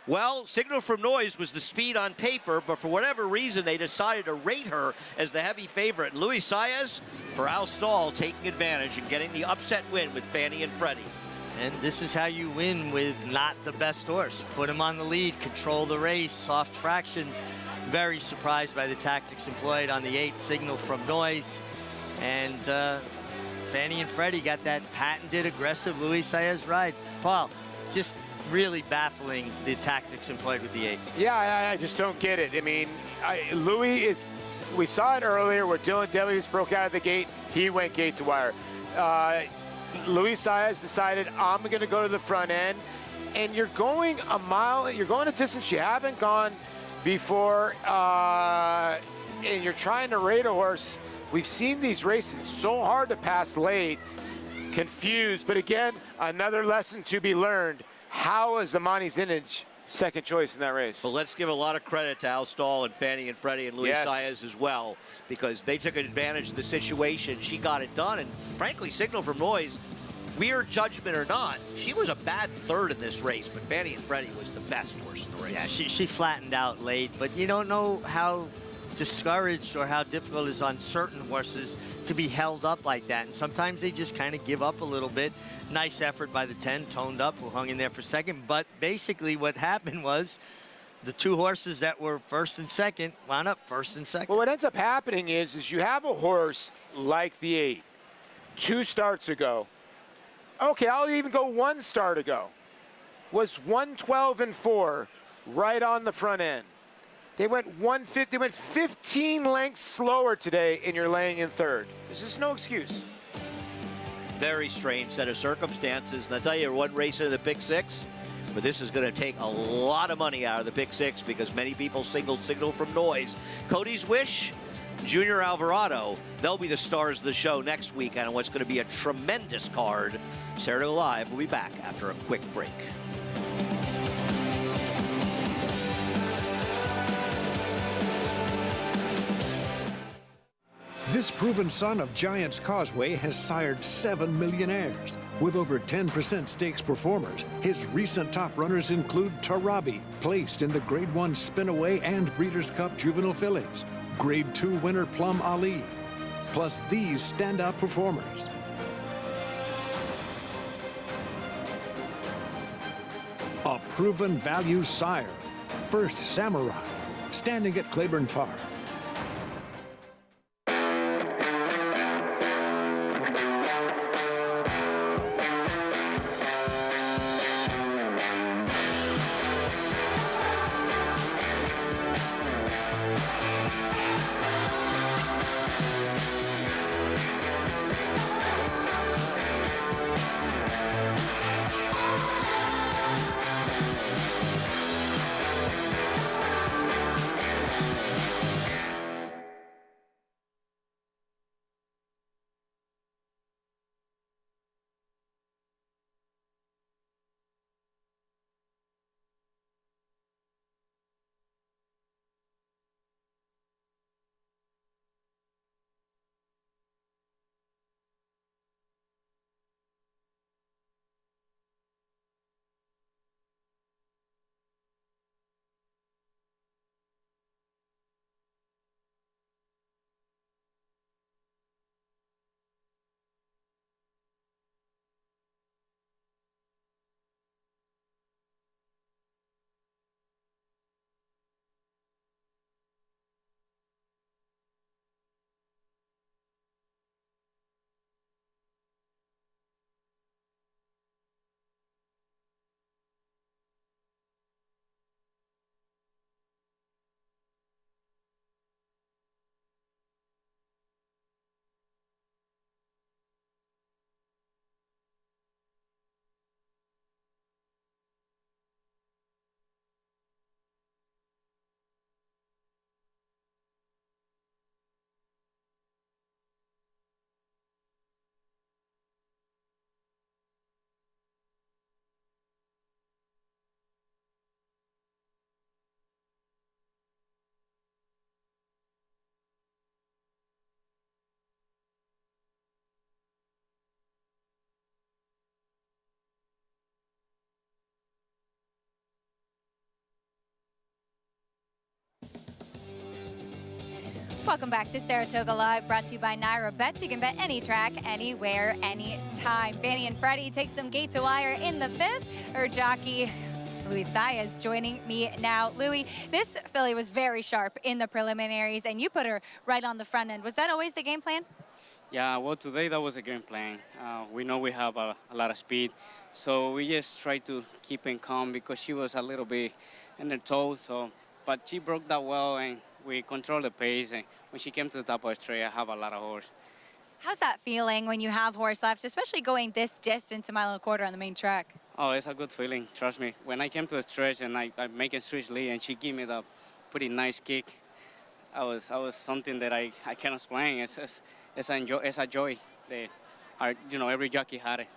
Well, Signal from Noise was the speed on paper, but for whatever reason, they decided to rate her as the heavy favorite. Luis Saez for Al Stahl taking advantage and getting the upset win with Fanny and Freddie. And this is how you win with not the best horse. Put him on the lead, control the race, soft fractions. Very surprised by the tactics employed on the 8, Signal from Noise. And Fanny and Freddie got that patented aggressive Luis Saez ride. Paul, just really baffling the tactics employed with the 8. Yeah, I just don't get it. I mean, Louis is, we saw it earlier where Dylan Devlius broke out of the gate. He went gate to wire. Luis Saez decided, I'm going to go to the front end. And you're going a mile, you're going a distance you haven't gone before, and you're trying to rate a horse. We've seen these races so hard to pass late, confused. But again, another lesson to be learned. How is Amani's Image second choice in that race. But let's give a lot of credit to Al Stahl and Fanny and Freddie and Luis Yes. Saez as well, because they took advantage of the situation. She got it done, and frankly, Signal from Noise, weird judgment or not, she was a bad third in this race, but Fanny and Freddie was the best horse in the race. Yeah, she flattened out late, but you don't know how discouraged or how difficult it is on certain horses to be held up like that. And sometimes they just kind of give up a little bit. Nice effort by the 10, Toned Up, who hung in there for second. But basically what happened was the two horses that were first and second wound up first and second. Well, what ends up happening is you have a horse like the 8, 2 starts ago. Okay, I'll even go 1 start ago. Was 112 and 4 right on the front end. They went 150, they went 15 lengths slower today, and you're laying in third. There's just no excuse. Very strange set of circumstances. And I'll tell you what, race into the Pick 6, but this is going to take a lot of money out of the Pick 6 because many people Signal from Noise. Cody's Wish, Junior Alvarado, they'll be the stars of the show next week on what's going to be a tremendous card. Saratoga Live will be back after a quick break. This proven son of Giants Causeway has sired 7 millionaires. With over 10% stakes performers, his recent top runners include Tarabi, placed in the Grade 1 Spinaway and Breeders' Cup Juvenile Fillies, Grade 2 winner Plum Ali, plus these standout performers. A proven value sire, First Samurai, standing at Claiborne Farm. Welcome back to Saratoga Live, brought to you by Naira Bets. You can bet any track, anywhere, anytime. Fanny and Freddie takes them gate to wire in the 5th. Her jockey, Luis Saez, joining me now. Louis, this filly was very sharp in the preliminaries, and you put her right on the front end. Was that always the game plan? Yeah, well, today that was a game plan. We know we have a lot of speed, so we just tried to keep in calm because she was a little bit in her toes. But she broke that well, and we controlled the pace. And when she came to the top of the straight, I have a lot of horse. How's that feeling when you have horse left, especially going this distance, a mile and a quarter on the main track? Oh, it's a good feeling, trust me. When I came to the stretch and I'm making stretch lead, and she gave me the pretty nice kick, I was something that I can't explain. It's a joy that every jockey had it.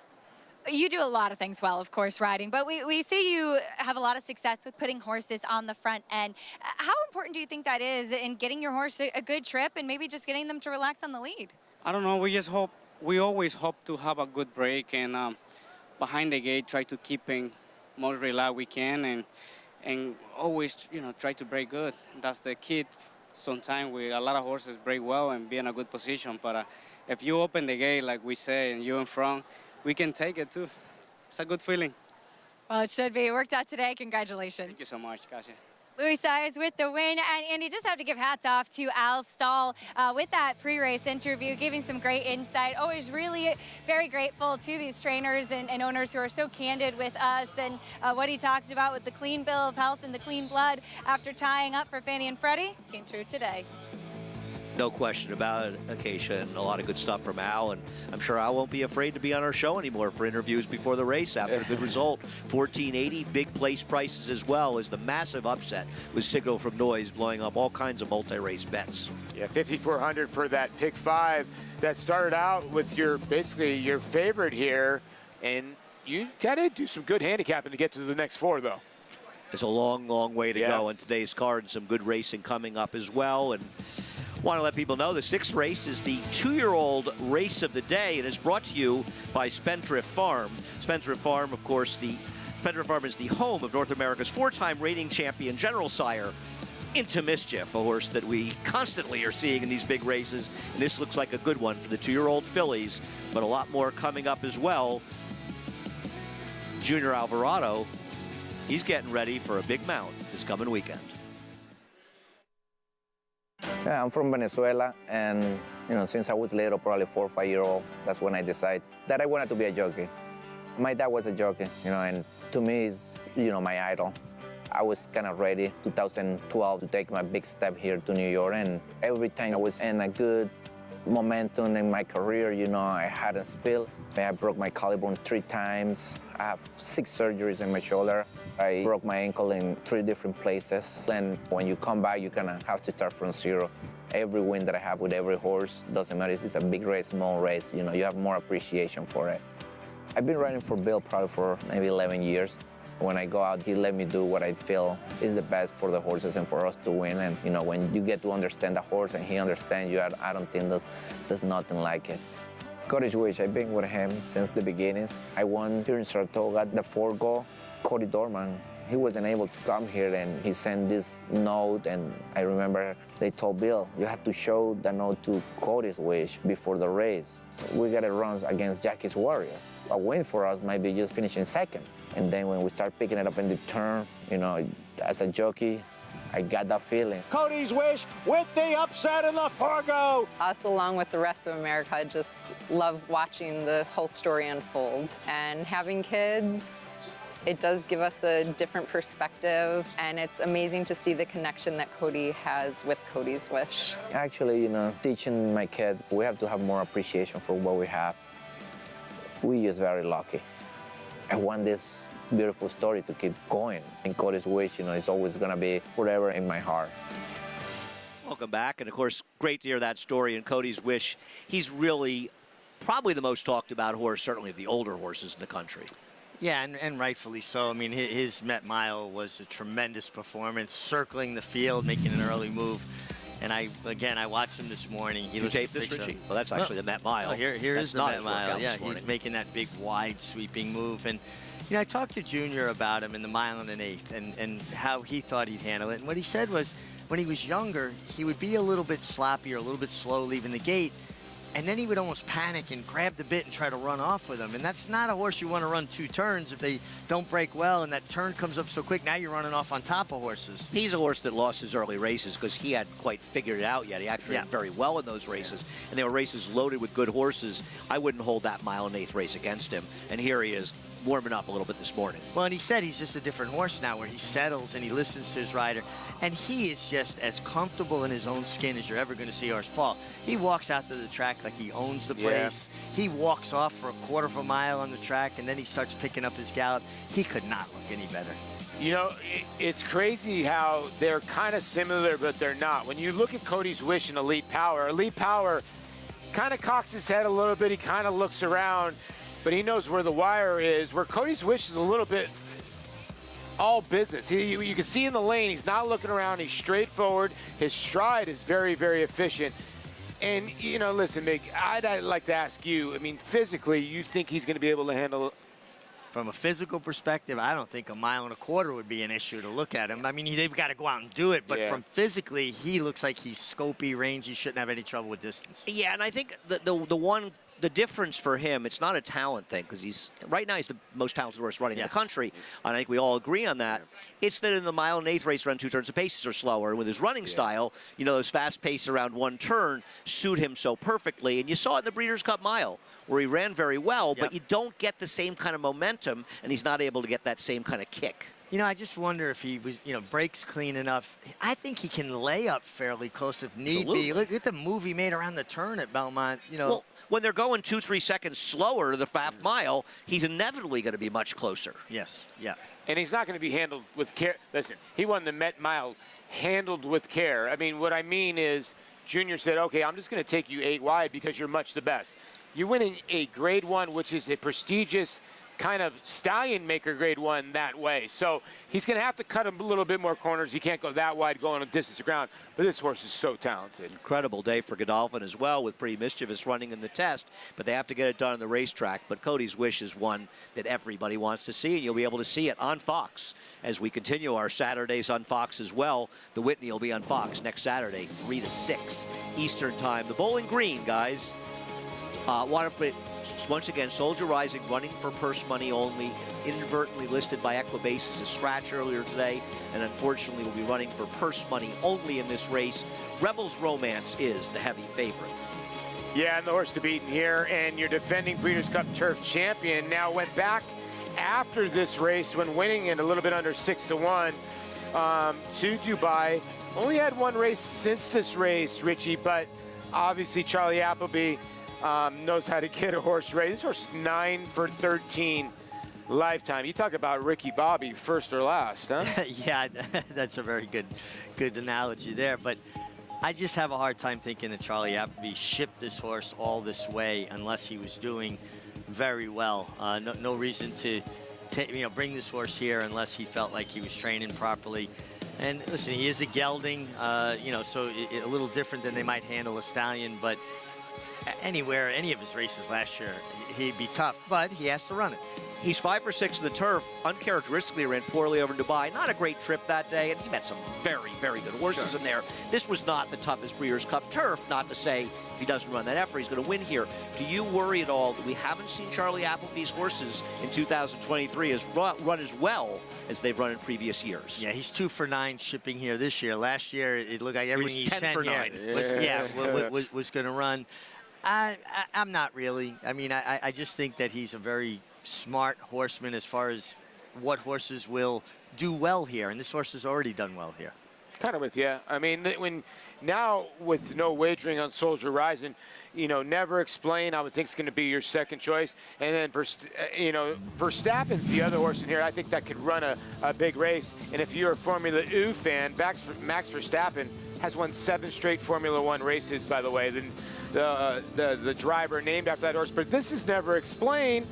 You do a lot of things well, of course, riding, but we see you have a lot of success with putting horses on the front end. How important do you think that is in getting your horse a good trip and maybe just getting them to relax on the lead? I don't know. We always hope to have a good break and behind the gate try to keep in most relaxed we can and always try to break good. That's the key. Sometimes a lot of horses break well and be in a good position, but if you open the gate like we say and you're in front, we can take it too. It's a good feeling. Well, it should be. It worked out today. Congratulations. Thank you so much. Gracias. Luis Saez with the win. And Andy, just have to give hats off to Al Stahl with that pre-race interview, giving some great insight. Always really very grateful to these trainers and owners who are so candid with us, and what he talked about with the clean bill of health and the clean blood after tying up for Fannie and Freddie came true today. No question about it, Acacia, and a lot of good stuff from Al, and I'm sure Al won't be afraid to be on our show anymore for interviews before the race after a good result. 1480, big place prices as well as the massive upset with Signal from Noise blowing up all kinds of multi-race bets. Yeah, 5,400 for that pick 5 that started out with basically your favorite here, and you got to do some good handicapping to get to the next 4, though. There's a long, long way to go in today's card, and some good racing coming up as well. And want to let people know the 6th race is the 2-year-old race of the day, and is brought to you by Spendthrift Farm. Spendthrift Farm, of course, Spendthrift Farm is the home of North America's 4-time rating champion General Sire, Into Mischief, a horse that we constantly are seeing in these big races. And this looks like a good one for the 2-year-old fillies, but a lot more coming up as well. Junior Alvarado, he's getting ready for a big mount this coming weekend. Yeah, I'm from Venezuela, and since I was little, probably 4 or 5 years old, that's when I decided that I wanted to be a jockey. My dad was a jockey, and to me, he's my idol. I was kind of ready, 2012, to take my big step here to New York, and every time I was in a good momentum in my career, I hadn't spilled. I broke my collarbone 3 times. I have 6 surgeries in my shoulder. I broke my ankle in 3 different places. And when you come back, you kind of have to start from zero. Every win that I have with every horse, doesn't matter if it's a big race, small race, you have more appreciation for it. I've been riding for Bill probably for maybe 11 years. When I go out, he let me do what I feel is the best for the horses and for us to win. And, when you get to understand the horse and he understands you, I don't think there's nothing like it. Cody's Wish, I've been with him since the beginnings. I won here in Saratoga, the 4-go. Cody Dorman, he wasn't able to come here, and he sent this note, and I remember they told Bill, you have to show the note to Cody's Wish before the race. We got to run against Jackie's Warrior. A win for us might be just finishing 2nd. And then when we start picking it up in the turn, as a jockey, I got that feeling. Cody's Wish with the upset in the Fargo. Us, along with the rest of America, just love watching the whole story unfold. And having kids, it does give us a different perspective, and it's amazing to see the connection that Cody has with Cody's Wish. Actually, teaching my kids, we have to have more appreciation for what we have. We're just very lucky. I want this beautiful story to keep going. And Cody's Wish, is always going to be forever in my heart. Welcome back, and of course, great to hear that story. And Cody's Wish, he's really probably the most talked about horse, certainly of the older horses in the country. Yeah, and rightfully so. I mean, his Met Mile was a tremendous performance, circling the field, making an early move. And I watched him this morning. You taped this, Richie? Well, that's actually the Met Mile. Here is the Met Mile. Yeah, he's making that big, wide, sweeping move. And, I talked to Junior about him in the 1 1/8 and how he thought he'd handle it. And what he said was, when he was younger, he would be a little bit sloppy or a little bit slow leaving the gate. And then he would almost panic and grab the bit and try to run off with him. And that's not a horse you want to run 2 turns if they don't break well and that turn comes up so quick. Now you're running off on top of horses. He's a horse that lost his early races because he hadn't quite figured it out yet. He actually did very well in those races. And they were races loaded with good horses. I wouldn't hold that 1 1/8 race against him. And here he is, warming up a little bit this morning. Well, and he said he's just a different horse now, where he settles and he listens to his rider. And he is just as comfortable in his own skin as you're ever going to see Horse Paul. He walks out to the track like he owns the place. He walks off for a 1/4 mile on the track, and then he starts picking up his gallop. He could not look any better. It's crazy how they're kind of similar, but they're not. When you look at Cody's Wish and Elite Power kind of cocks his head a little bit. He kind of looks around. but he knows where the wire is. Where Cody's Wish is a little bit all business. You can see in the lane, he's not looking around. He's straightforward. His stride is very, very efficient. And, you know, listen, Mig, I'd like to ask you, I mean, physically, you think he's going to be able to handle it? From a physical perspective, I don't think 1.25 miles would be an issue to look at him. I mean, they've got to go out and do it, but from physically, he looks like he's scopy, rangy, shouldn't have any trouble with distance. Yeah, and I think the difference for him, it's not a talent thing, because right now he's the most talented horse running in the country, and I think we all agree on that. It's that in the 1 1/8 race run 2 turns, the paces are slower. With his running style, you know, those fast pace around 1 turn suit him so perfectly, and you saw it in the Breeders' Cup Mile, where he ran very well, but you don't get the same kind of momentum, and he's not able to get that same kind of kick. You know, I just wonder if he was, you know, breaks clean enough. I think he can lay up fairly close if need be. Look at the move he made around the turn at Belmont, you know. Well, when they're going 2-3 seconds slower the half mile, he's inevitably going to be much closer. Yes, yeah. And he's not going to be handled with care. Listen, he won the Met Mile handled with care. I mean, what I mean is Junior said, okay, I'm just going to take you 8 wide because you're much the best. You're winning a Grade 1, which is a prestigious kind of stallion maker Grade 1 that way. So he's going to have to cut a little bit more corners. He can't go that wide going a distance of ground. But this horse is so talented. Incredible day for Godolphin as well, with Pretty Mischievous running in the test. But they have to get it done on the racetrack. But Cody's Wish is one that everybody wants to see, and you'll be able to see it on Fox as we continue our Saturdays on Fox as well. The Whitney will be on Fox next Saturday, 3 to 6 Eastern time. The Bowling Green, guys. Want to put once again, Soldier Rising running for purse money only, inadvertently listed by Equibase as a scratch earlier today, and unfortunately will be running for purse money only in this race. Rebels Romance is the heavy favorite. Yeah, and the horse to beat here, and your defending Breeders' Cup Turf champion now went back after this race when winning it a little bit under 6 to 1 to Dubai. Only had 1 race since this race, Richie, but obviously Charlie Appleby knows how to get a horse ready. This horse is 9 for 13 lifetime. You talk about Ricky Bobby, first or last, huh? Yeah, that's a very good analogy there. But I just have a hard time thinking that Charlie Appleby shipped this horse all this way unless he was doing very well. No reason to bring this horse here unless he felt like he was training properly. And listen, he is a gelding, so a little different than they might handle a stallion, but any of his races last year, he'd be tough, but he has to run it. He's 5 for 6 in the turf. Uncharacteristically ran poorly over in Dubai. Not a great trip that day, and he met some very, very good horses in there. This was not the toughest Breeders' Cup turf. Not to say if he doesn't run that effort, he's going to win here. Do you worry at all that we haven't seen Charlie Appleby's horses in 2023 run as well as they've run in previous years? Yeah, he's 2 for 9 shipping here this year. Last year, it looked like everything he 10 sent for here 9. was going to run. I'm not really. I mean, I just think that he's a very smart horseman as far as what horses will do well here, and this horse has already done well here. Kind of with you. I mean, now with no wagering on Soldier Rising, Never Explain, I would think it's going to be your second choice. And then Verstappen's the other horse in here. I think that could run a big race. And if you're a Formula U fan, Max Verstappen has won 7 straight Formula One races, by the way. The driver named after that horse. But this is Never Explain.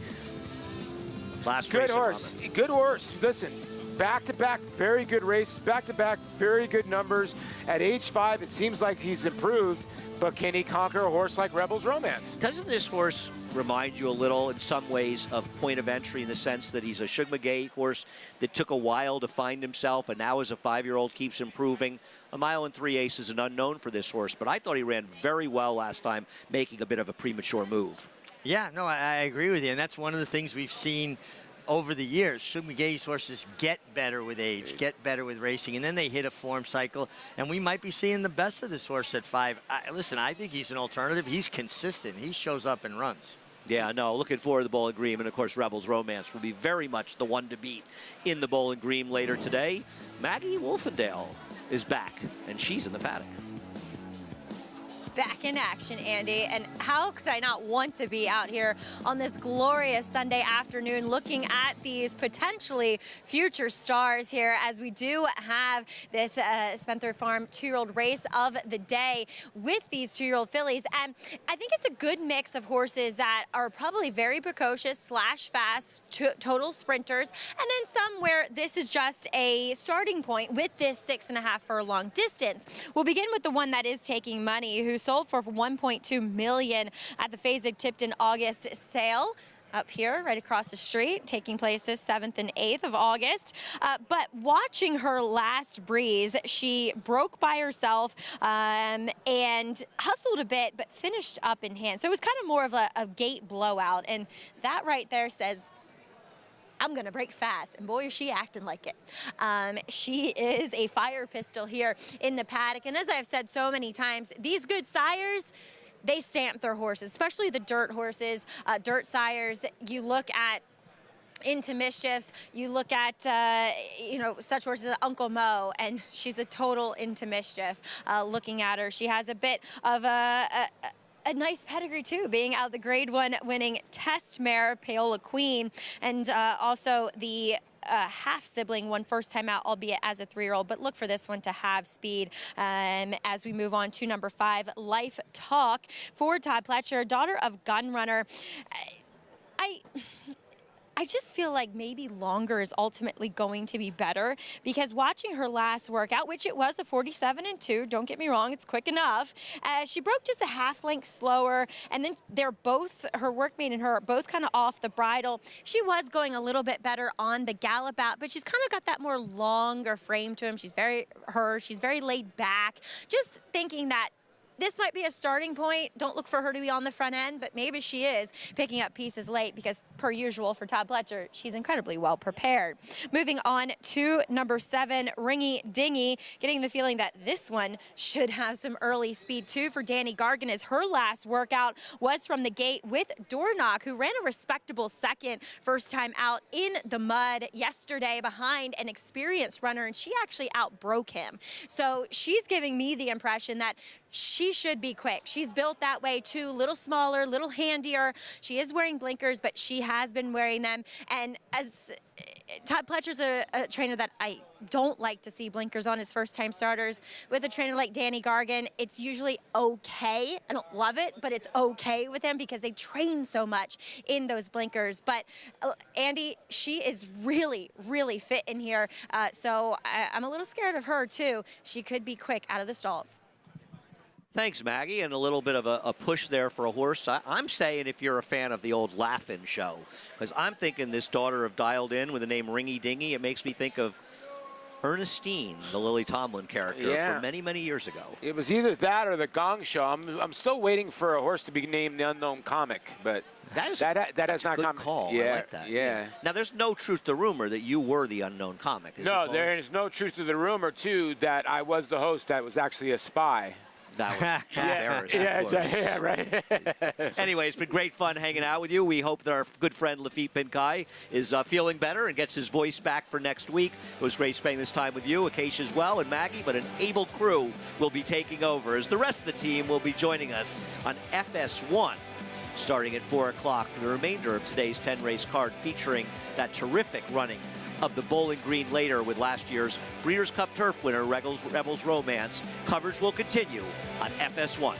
Good horse. Listen, back-to-back very good races, back-to-back very good numbers. At age 5, it seems like he's improved, but can he conquer a horse like Rebels Romance? Doesn't this horse remind you a little in some ways of Point of Entry in the sense that he's a Shug McGay horse that took a while to find himself and now as a 5-year-old keeps improving? 1 mile 3/8 is an unknown for this horse, but I thought he ran very well last time, making a bit of a premature move. Yeah, no, I agree with you, and that's one of the things we've seen over the years. Shug McGay's horses get better with age, get better with racing, and then they hit a form cycle, and we might be seeing the best of this horse at 5. Listen, I think he's an alternative. He's consistent. He shows up and runs. Yeah, no, looking forward to the Bowling Green, and of course Rebels Romance will be very much the one to beat in the Bowling Green later today. Maggie Wolfendale is back, and she's in the paddock. back in action, Andy, and how could I not want to be out here on this glorious Sunday afternoon looking at these potentially future stars here as we do have this Spencer Farm 2-year-old race of the day with these 2-year-old fillies. And I think it's a good mix of horses that are probably very precocious / fast total sprinters, and then some where this is just a starting point with this 6.5 furlong distance. We'll begin with the one that is taking money, who sold for $1.2 million at the Fasig-Tipton August sale. Up here, right across the street, taking place this 7th and 8th of August. But watching her last breeze, she broke by herself and hustled a bit, but finished up in hand. So it was kind of more of a gate blowout. And that right there says, I'm gonna break fast, and boy, is she acting like it. She is a fire pistol here in the paddock, and as I've said so many times, these good sires, they stamp their horses, especially the dirt horses, dirt sires. You look at Into Mischiefs, you look at, you know, such horses as Uncle Mo, and she's a total Into Mischief. Looking at her, she has a bit of a nice pedigree too, being out of the Grade 1 winning test mare Paola Queen, and also the half sibling won first time out, albeit as a 3-year-old, but look for this one to have speed. As we move on to number 5, Life Talk for Todd Pletcher, daughter of Gunrunner. I just feel like maybe longer is ultimately going to be better, because watching her last workout, which it was a 47-2, don't get me wrong, it's quick enough. She broke just a half length slower, and then they're both, her workmate and her, are both kind of off the bridle. She was going a little bit better on the gallop out, but she's kind of got that more longer frame to him. She's very laid back. Just thinking that this might be a starting point. Don't look for her to be on the front end, but maybe she is picking up pieces late, because per usual for Todd Pletcher, she's incredibly well prepared. Moving on to number 7, Ringy Dingy, getting the feeling that this one should have some early speed too for Danny Gargan, as her last workout was from the gate with Dornock, who ran a respectable second first time out in the mud yesterday behind an experienced runner, and she actually outbroke him. So she's giving me the impression that she should be quick. She's built that way too, little smaller, little handier. She is wearing blinkers, but she has been wearing them. And as Todd Pletcher's a trainer that I don't like to see blinkers on his first-time starters. With a trainer like Danny Gargan, it's usually okay. I don't love it, but it's okay with him because they train so much in those blinkers. But Andy, she is really, really fit in here. So I'm a little scared of her too. She could be quick out of the stalls. Thanks, Maggie, and a little bit of a push there for a horse. I'm saying if you're a fan of the old Laugh-In show, because I'm thinking this daughter of Dialed In with the name Ringy Dingy, it makes me think of Ernestine, the Lily Tomlin character from many, many years ago. It was either that or the Gong Show. I'm still waiting for a horse to be named the Unknown Comic, but that has not come. Call. Yeah, I like that. Yeah. Now, there's no truth to rumor that you were the Unknown Comic. No, there is no truth to the rumor, too, that I was the host that was actually a spy. That was Chuck Harris. Yeah, right. Anyway, it's been great fun hanging out with you. We hope that our good friend Lafitte Pinkai is feeling better and gets his voice back for next week. It was great spending this time with you, Acacia as well, and Maggie, but an able crew will be taking over as the rest of the team will be joining us on FS1 starting at 4 o'clock for the remainder of today's 10-race card, featuring that terrific running of the Bowling Green later with last year's Breeders' Cup Turf winner, Rebels Romance. Coverage will continue on FS1.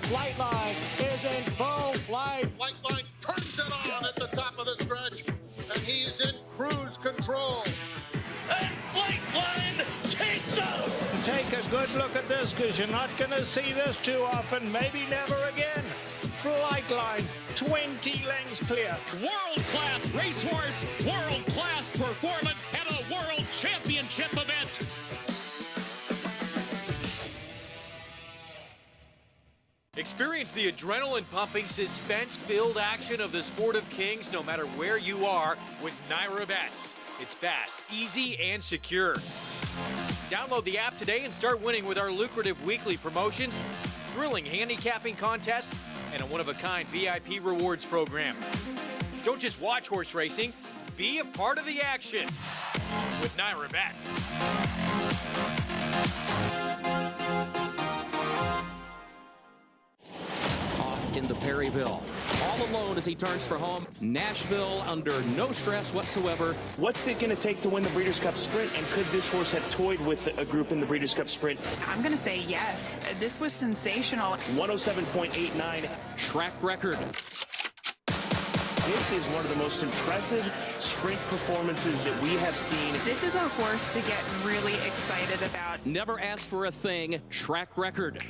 Flightline is in full flight. Flightline turns it on at the top of the stretch, and he's in cruise control. And Flightline takes off. Take a good look at this, because you're not going to see this too often, maybe never again. Flightline, 20 lengths clear. World-class racehorse, world-class performance at a world championship event. Experience the adrenaline-pumping, suspense-filled action of the Sport of Kings no matter where you are with Naira Bets. It's fast, easy, and secure. Download the app today and start winning with our lucrative weekly promotions, thrilling handicapping contests, and a one-of-a-kind VIP rewards program. Don't just watch horse racing, be a part of the action with Naira Bets. into Perryville. All alone as he turns for home. Nashville under no stress whatsoever. What's it going to take to win the Breeders' Cup Sprint, and could this horse have toyed with a group in the Breeders' Cup Sprint? I'm going to say yes. This was sensational. 107.89. Track record. This is one of the most impressive sprint performances that we have seen. This is a horse to get really excited about. Never asked for a thing. Track record.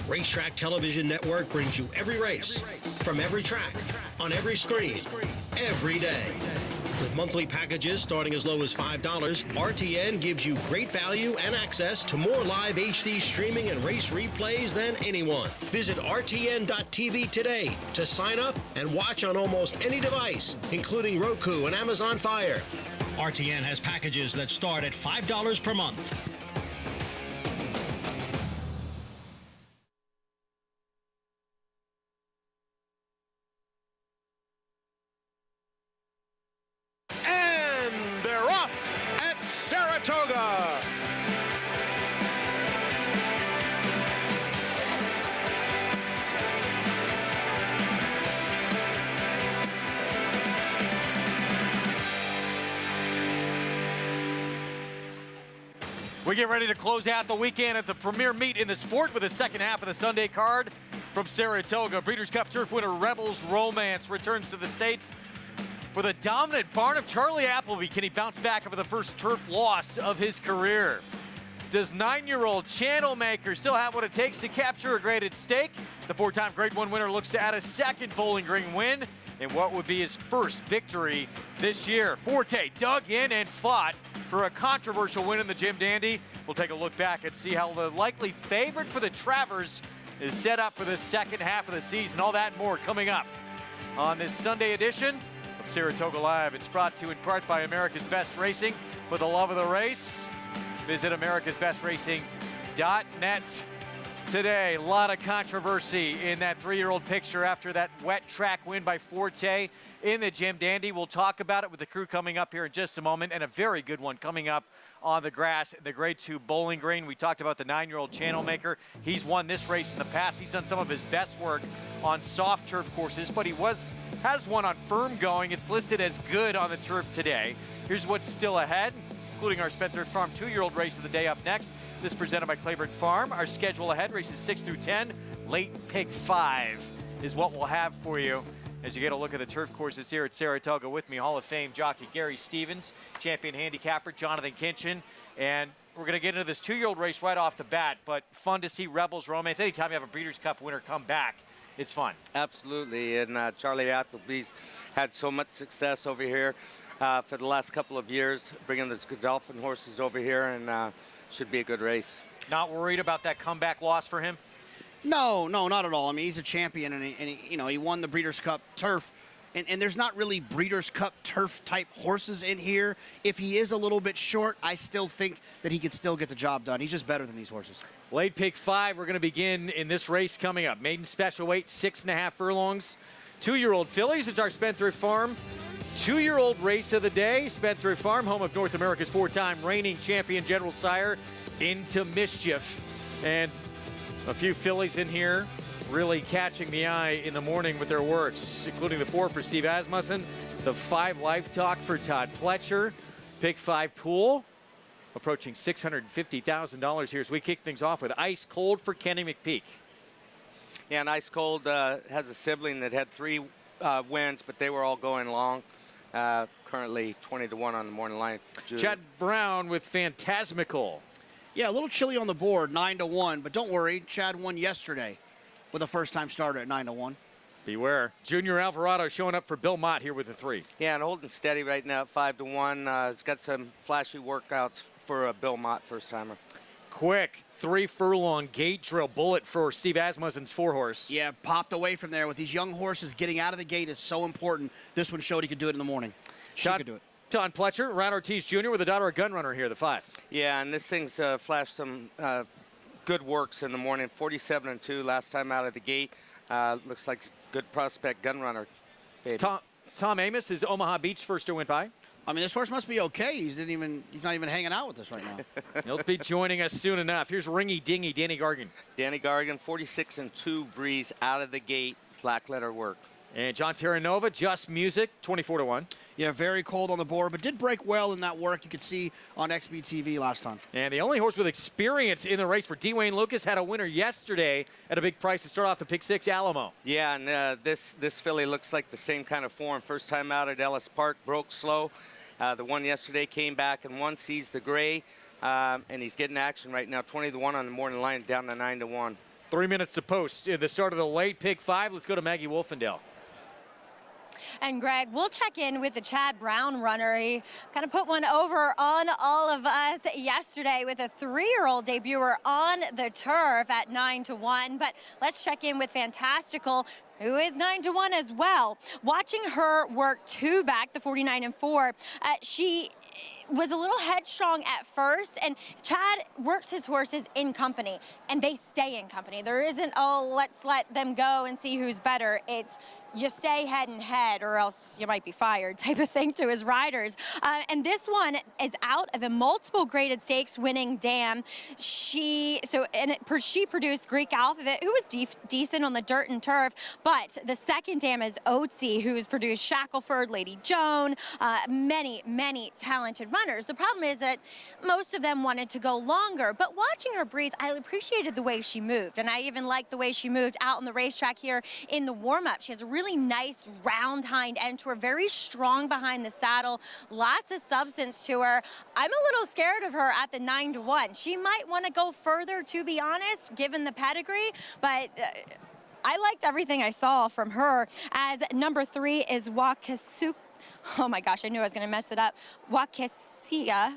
Racetrack Television Network brings you every race, from every track, on every screen, every day. With monthly packages starting as low as $5, RTN gives you great value and access to more live HD streaming and race replays than anyone. Visit RTN.tv today to sign up and watch on almost any device, including Roku and Amazon Fire. RTN has packages that start at $5 per month. Saratoga. We get ready to close out the weekend at the premier meet in the sport with the second half of the Sunday card from Saratoga. Breeders' Cup Turf winner Rebels Romance returns to the States for the dominant barn of Charlie Appleby. Can he bounce back over the first turf loss of his career? Does 9-year-old Channel Maker still have what it takes to capture a graded stake? The 4-time Grade 1 winner looks to add a second Bowling Green win in what would be his first victory this year. Forte dug in and fought for a controversial win in the Jim Dandy. We'll take a look back and see how the likely favorite for the Travers is set up for the second half of the season. All that and more coming up on this Sunday edition of Saratoga Live. It's brought to you in part by America's Best Racing. For the love of the race, visit americasbestracing.net today. A lot of controversy in that 3-year-old picture after that wet track win by Forte in the Jim Dandy. We'll talk about it with the crew coming up here in just a moment, and a very good one coming up on the grass, the Grade 2 Bowling Green. We talked about the 9-year-old Channel Maker. He's won this race in the past. He's done some of his best work on soft turf courses, but he has one on firm going. It's listed as good on the turf today. Here's what's still ahead, including our Spendthrift Farm 2-year-old race of the day up next. This presented by Claiborne Farm. Our schedule ahead, races 6 through 10. Late pick 5 is what we'll have for you as you get a look at the turf courses here at Saratoga. With me, Hall of Fame jockey Gary Stevens, champion handicapper Jonathan Kinchin, and we're going to get into this 2-year-old race right off the bat, but fun to see Rebels Romance. Anytime you have a Breeders' Cup winner come back, it's fun. Absolutely, and Charlie Appleby's had so much success over here for the last couple of years, bringing the Godolphin horses over here, and should be a good race. Not worried about that comeback loss for him? No, not at all. I mean, he's a champion, and he won the Breeders' Cup Turf. And there's not really Breeders' Cup Turf type horses in here. If he is a little bit short, I still think that he could still get the job done. He's just better than these horses. Late pick 5, we're going to begin in this race coming up. Maiden special weight, 6.5 furlongs. 2-year-old fillies. It's our Spendthrift Farm 2-year-old race of the day. Spendthrift Farm, home of North America's 4-time reigning champion General Sire, Into Mischief. And a few fillies in here really catching the eye in the morning with their works, including the 4 for Steve Asmussen, the 5 Life Talk for Todd Pletcher, pick 5 pool, approaching $650,000 here as we kick things off with Ice Cold for Kenny McPeak. Yeah, and Ice Cold has a sibling that had 3 wins, but they were all going long. Currently 20-1 on the morning line. Chad Brown with Phantasmical. Yeah, a little chilly on the board, 9-1, but don't worry, Chad won yesterday with a first-time starter at 9-1. Beware. Junior Alvarado showing up for Bill Mott here with a 3. Yeah, and holding steady right now at 5-1. He's got some flashy workouts for Bill Mott, first-timer. Quick 3 furlong gate drill bullet for Steve Asmussen's 4-horse. Yeah, popped away from there. With these young horses, getting out of the gate is so important. This one showed he could do it in the morning. She could do it. Todd Pletcher, Ron Ortiz Jr. with a daughter, a gun runner here, the 5. Yeah, and this thing's flashed some good works in the morning. 47-2 last time out of the gate. Looks like good prospect gun runner. Tom Amos is Omaha Beach first to win by. I mean, this horse must be okay. He's not even hanging out with us right now. He'll be joining us soon enough. Here's Ringy Dingy, Danny Gargan. Danny Gargan, 46-2 breeze out of the gate, black letter work. And John Terranova, Just Music, 24-1. Yeah, very cold on the board, but did break well in that work you could see on XBTV last time. And the only horse with experience in the race for Dwayne Lucas had a winner yesterday at a big price to start off the Pick 6 Alamo. Yeah, and this filly looks like the same kind of form. First time out at Ellis Park, broke slow. The one yesterday came back and won, sees the gray, and he's getting action right now. 20-1 on the morning line, down to 9-1. 3 minutes to post at the start of the late Pick 5. Let's go to Maggie Wolfendale. And Greg, we'll check in with the Chad Brown runner. He kind of put one over on all of us yesterday with a 3-year-old debuter on the turf at 9-1. But let's check in with Fantastical, who is 9-1 as well. Watching her work 2 back, the 49-4, she was a little headstrong at first, and Chad works his horses in company, and they stay in company. There isn't, oh, let's let them go and see who's better. It's you stay head and head or else you might be fired type of thing to his riders. And this one is out of a multiple graded stakes winning dam. She produced Greek Alphabet, who was decent on the dirt and turf, but the second dam is Oatsy, who's produced Shackelford, Lady Joan, many talented runners. The problem is that most of them wanted to go longer, but watching her breeze, I appreciated the way she moved, and I even liked the way she moved out on the racetrack here in the warm-up. She has a really nice round hind end to her, very strong behind the saddle, lots of substance to her. I'm a little scared of her at the 9-1. She might want to go further, to be honest, given the pedigree, but I liked everything I saw from her. As number 3 is Wakasuka. Oh my gosh, I knew I was going to mess it up. Wakasia,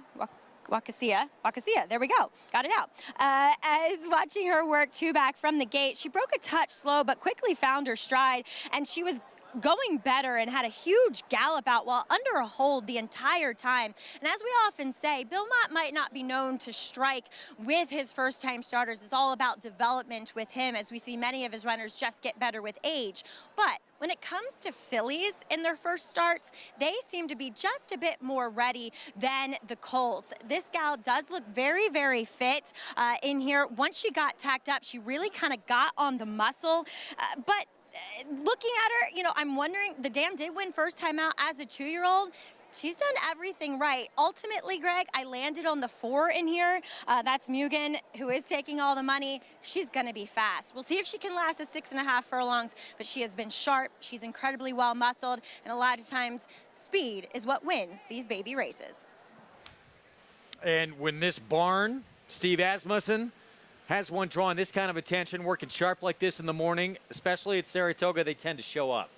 there we go, got it out. As watching her work 2 back from the gate, she broke a touch slow, but quickly found her stride, and she was going better and had a huge gallop out while under a hold the entire time. And as we often say, Bill Mott might not be known to strike with his first-time starters. It's all about development with him, as we see many of his runners just get better with age. But when it comes to fillies in their first starts, they seem to be just a bit more ready than the colts. This gal does look very fit in here. Once she got tacked up, she really kind of got on the muscle, but looking at her, I'm wondering, the dam did win first time out as a 2-year-old. She's done everything right. Ultimately, Greg, I landed on the 4 in here. That's Mugen, who is taking all the money. She's going to be fast. We'll see if she can last a 6.5 furlongs, but she has been sharp. She's incredibly well muscled, and a lot of times, speed is what wins these baby races. And when this barn, Steve Asmussen, has one drawing this kind of attention, working sharp like this in the morning, especially at Saratoga, they tend to show up.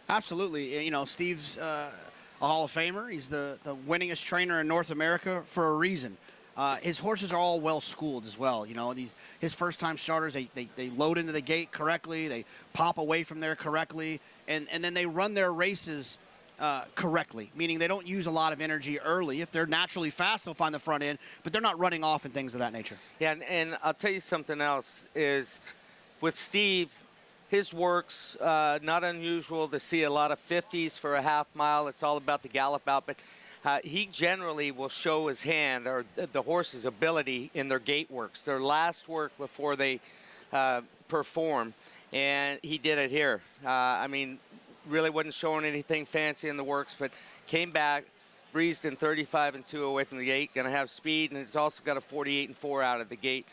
Absolutely. Steve's a Hall of Famer. He's the winningest trainer in North America for a reason. His horses are all well schooled as well. His first-time starters, they load into the gate correctly, they pop away from there correctly, and then they run their races correctly, meaning they don't use a lot of energy early. If they're naturally fast, they'll find the front end, but they're not running off and things of that nature. Yeah, and I'll tell you something else is with Steve, his work's not unusual to see a lot of 50s for a half mile. It's all about the gallop out, but he generally will show his hand or the horse's ability in their gate works, their last work before they perform, and he did it here. Really wasn't showing anything fancy in the works, but came back, breezed in 35-2 away from the gate, going to have speed, and it's also got a 48-4 out of the gate,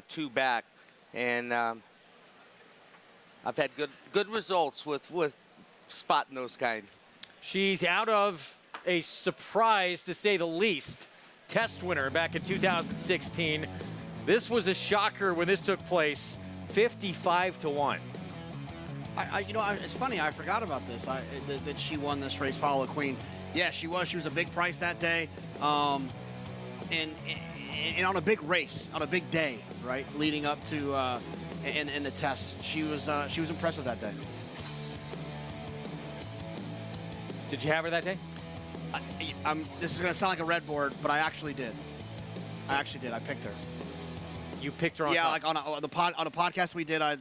2 back. And I've had good results with spotting those kind. She's out of a surprise, to say the least, test winner back in 2016. This was a shocker when this took place, 55-1. It's funny, I forgot about this, that she won this race, Paula Queen. Yeah, she was. She was a big price that day, and on a big race, on a big day, right, leading up to in the test. She was impressive that day. Did you have her that day? This is going to sound like a red board, but I actually did. I picked her. You picked her on top? Yeah, like on a podcast we did, I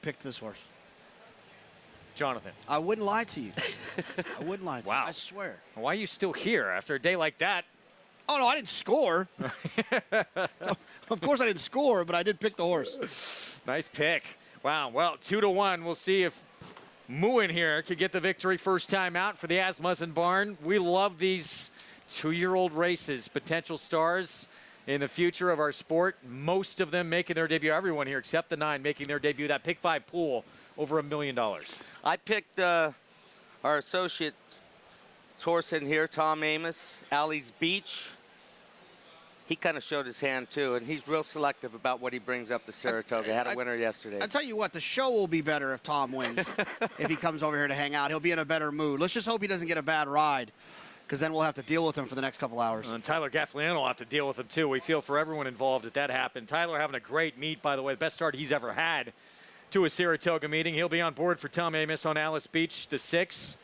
picked this horse. Jonathan? I wouldn't lie to you. I wouldn't lie to you. I swear. Why are you still here after a day like that? Oh, no, I didn't score. Of course I didn't score, but I did pick the horse. Nice pick. Wow. Well, 2-1. We'll see if Muin here could get the victory first time out for the Asmussen Barn. We love these 2-year-old races, potential stars in the future of our sport. Most of them making their debut. Everyone here except the 9 making their debut. That pick 5 pool, over $1 million. I picked our associate horse in here, Tom Amos, Alley's Beach. He kind of showed his hand, too, and he's real selective about what he brings up to Saratoga. Had a winner yesterday. I tell you what, the show will be better if Tom wins. If he comes over here to hang out, he'll be in a better mood. Let's just hope he doesn't get a bad ride, because then we'll have to deal with him for the next couple hours. And Tyler Gaffalione will have to deal with him, too. We feel for everyone involved that happened. Tyler having a great meet, by the way, the best start he's ever had to a Saratoga meeting. He'll be on board for Tom Amos on Alice Beach, the 6.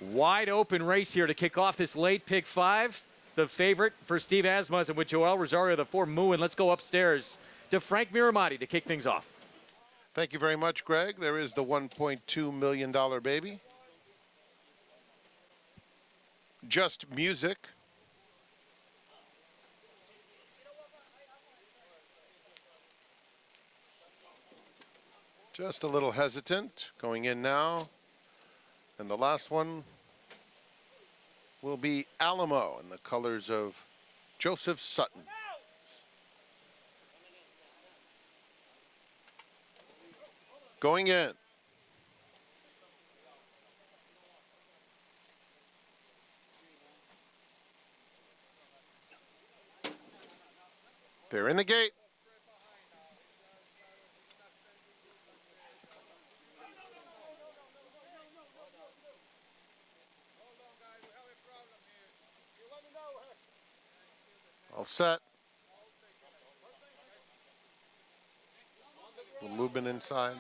Wide open race here to kick off this late pick 5. The favorite for Steve Asmussen with Joel Rosario, the 4 Muin. Let's go upstairs to Frank Miramati to kick things off. Thank you very much, Greg. There is the $1.2 million baby. Just Music. Just a little hesitant going in now. And the last one will be Alamo in the colors of Joseph Sutton. Going in. They're in the gate. All set. Little movement inside.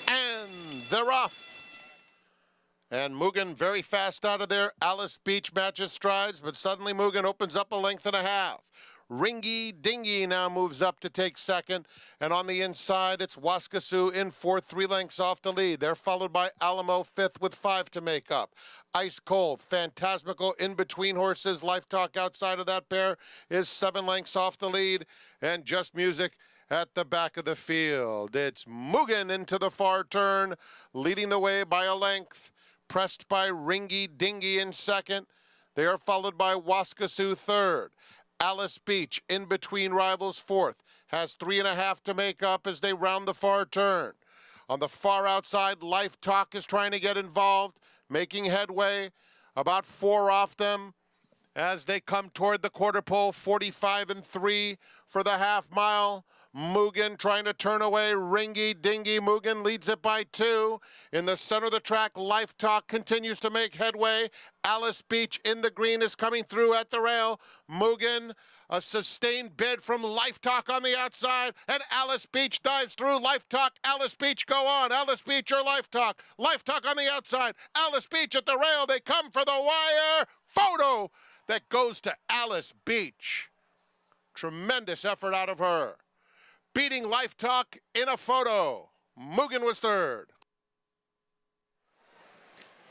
And they're off. And Mugen very fast out of there. Alice Beach matches strides, but suddenly Mugen opens up a length and a half. Ringy Dingy now moves up to take second. And on the inside, it's Waskasu in fourth, 3 lengths off the lead. They're followed by Alamo fifth with 5 to make up. Ice Cold, Phantasmical in between horses. Life Talk outside of that pair is 7 lengths off the lead. And Just Music at the back of the field. It's Mugen into the far turn, leading the way by a length. Pressed by Ringy Dingy in second. They are followed by Waskasu third. Alice Beach in between rivals fourth, has 3.5 to make up as they round the far turn. On the far outside, Life Talk is trying to get involved, making headway, about 4 off them as they come toward the quarter pole, 45-3 for the half mile. Mugen trying to turn away Ringy Dingy. Mugen leads it by 2. In the center of the track, Life Talk continues to make headway. Alice Beach in the green is coming through at the rail. Mugen, a sustained bid from Life Talk on the outside, and Alice Beach dives through. Life Talk, Alice Beach go on. Alice Beach or Life Talk. Life Talk on the outside. Alice Beach at the rail. They come for the wire. Photo that goes to Alice Beach. Tremendous effort out of her. Beating Life Talk in a photo. Mugen was third.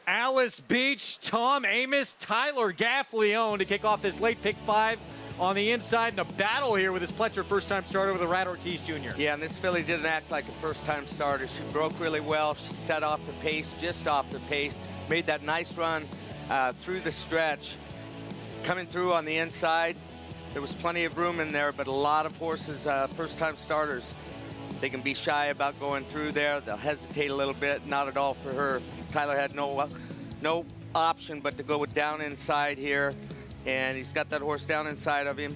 Alice Beach, Tom Amos, Tyler Gaffalione to kick off this late pick 5 on the inside in a battle here with his Pletcher first-time starter with the Rat Ortiz Jr. Yeah, and this filly didn't act like a first-time starter. She broke really well. She set off the pace, just off the pace. Made that nice run through the stretch. Coming through on the inside. There was plenty of room in there, but a lot of horses, first-time starters, they can be shy about going through there. They'll hesitate a little bit. Not at all for her. Tyler had no option but to go down inside here, and he's got that horse down inside of him.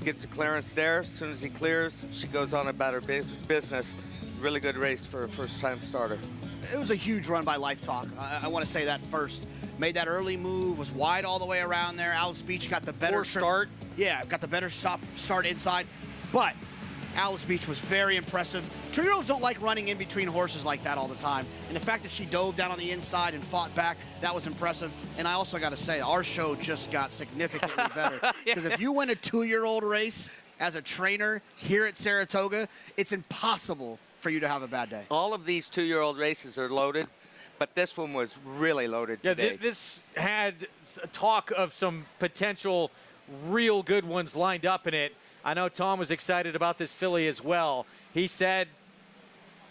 Gets the clearance there. As soon as he clears, she goes on about her business. Really good race for a first-time starter. It was a huge run by Life Talk. I want to say that first. Made that early move, was wide all the way around there. Alice Beach got the better start. Yeah, got the better start inside. But Alice Beach was very impressive. 2-year-olds don't like running in between horses like that all the time. And the fact that she dove down on the inside and fought back, that was impressive. And I also got to say, our show just got significantly better. Because if you win a 2-year-old race as a trainer here at Saratoga, it's impossible for you to have a bad day. All of these 2-year-old races are loaded, but this one was really loaded today. This had talk of some potential real good ones lined up in it. I know Tom was excited about this filly as well. He said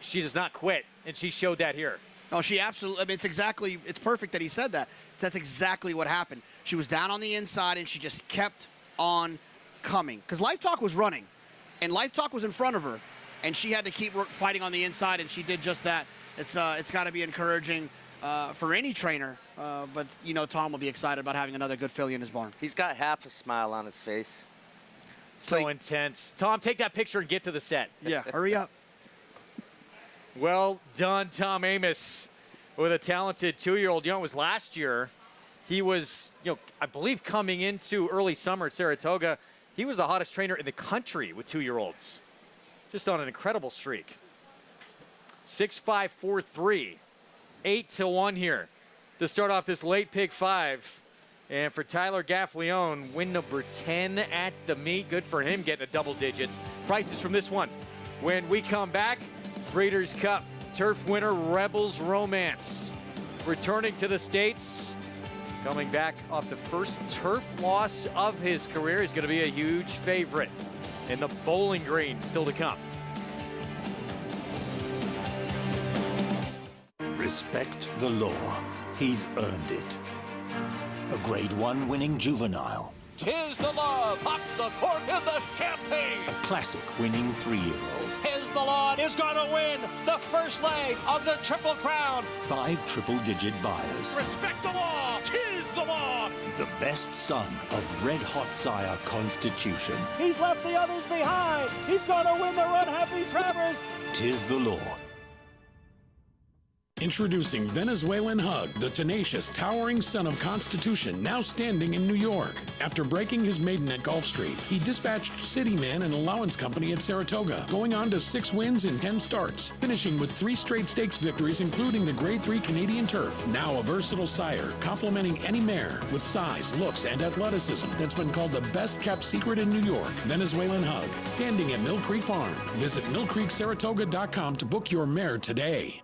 she does not quit, and she showed that here. Oh, she absolutely, I mean, it's perfect that he said that. That's exactly what happened. She was down on the inside, and she just kept on coming. Because Life Talk was running, and Life Talk was in front of her, and she had to keep fighting on the inside, and she did just that. It's got to be encouraging for any trainer, but, you know, Tom will be excited about having another good filly in his barn. He's got half a smile on his face. So intense. Tom, take that picture and get to the set. Yeah, hurry up. Well done, Tom Amoss, with a talented 2-year-old. You know, it was last year. He was, you know, I believe coming into early summer at Saratoga, he was the hottest trainer in the country with 2-year-olds. Just on an incredible streak. 6-5-4-3. 8-1 here to start off this late pick 5. And for Tyler Gaffleone, win number 10 at the meet. Good for him getting a double digits. Prices from this one. When we come back, Breeders' Cup Turf winner Rebels Romance returning to the States. Coming back off the first turf loss of his career. He's going to be a huge favorite in the Bowling Green still to come. Respect the law. He's earned it. A Grade 1 winning juvenile. 'Tis the law, pops the cork in the champagne. A classic winning 3-year-old. 'Tis the law is gonna win the first leg of the Triple Crown. 5 triple-digit buyers. Respect the law, 'tis the law. The best son of Red Hot Sire Constitution. He's left the others behind. He's gonna win the Run Happy Travers. 'Tis the law. Introducing Venezuelan Hug, the tenacious, towering son of Constitution, now standing in New York. After breaking his maiden at Gulf Street, he dispatched Cityman and Allowance Company at Saratoga, going on to 6 wins in 10 starts, finishing with 3 straight stakes victories, including the Grade 3 Canadian Turf. Now a versatile sire, complementing any mare with size, looks, and athleticism that's been called the best-kept secret in New York. Venezuelan Hug, standing at Mill Creek Farm. Visit millcreeksaratoga.com to book your mare today.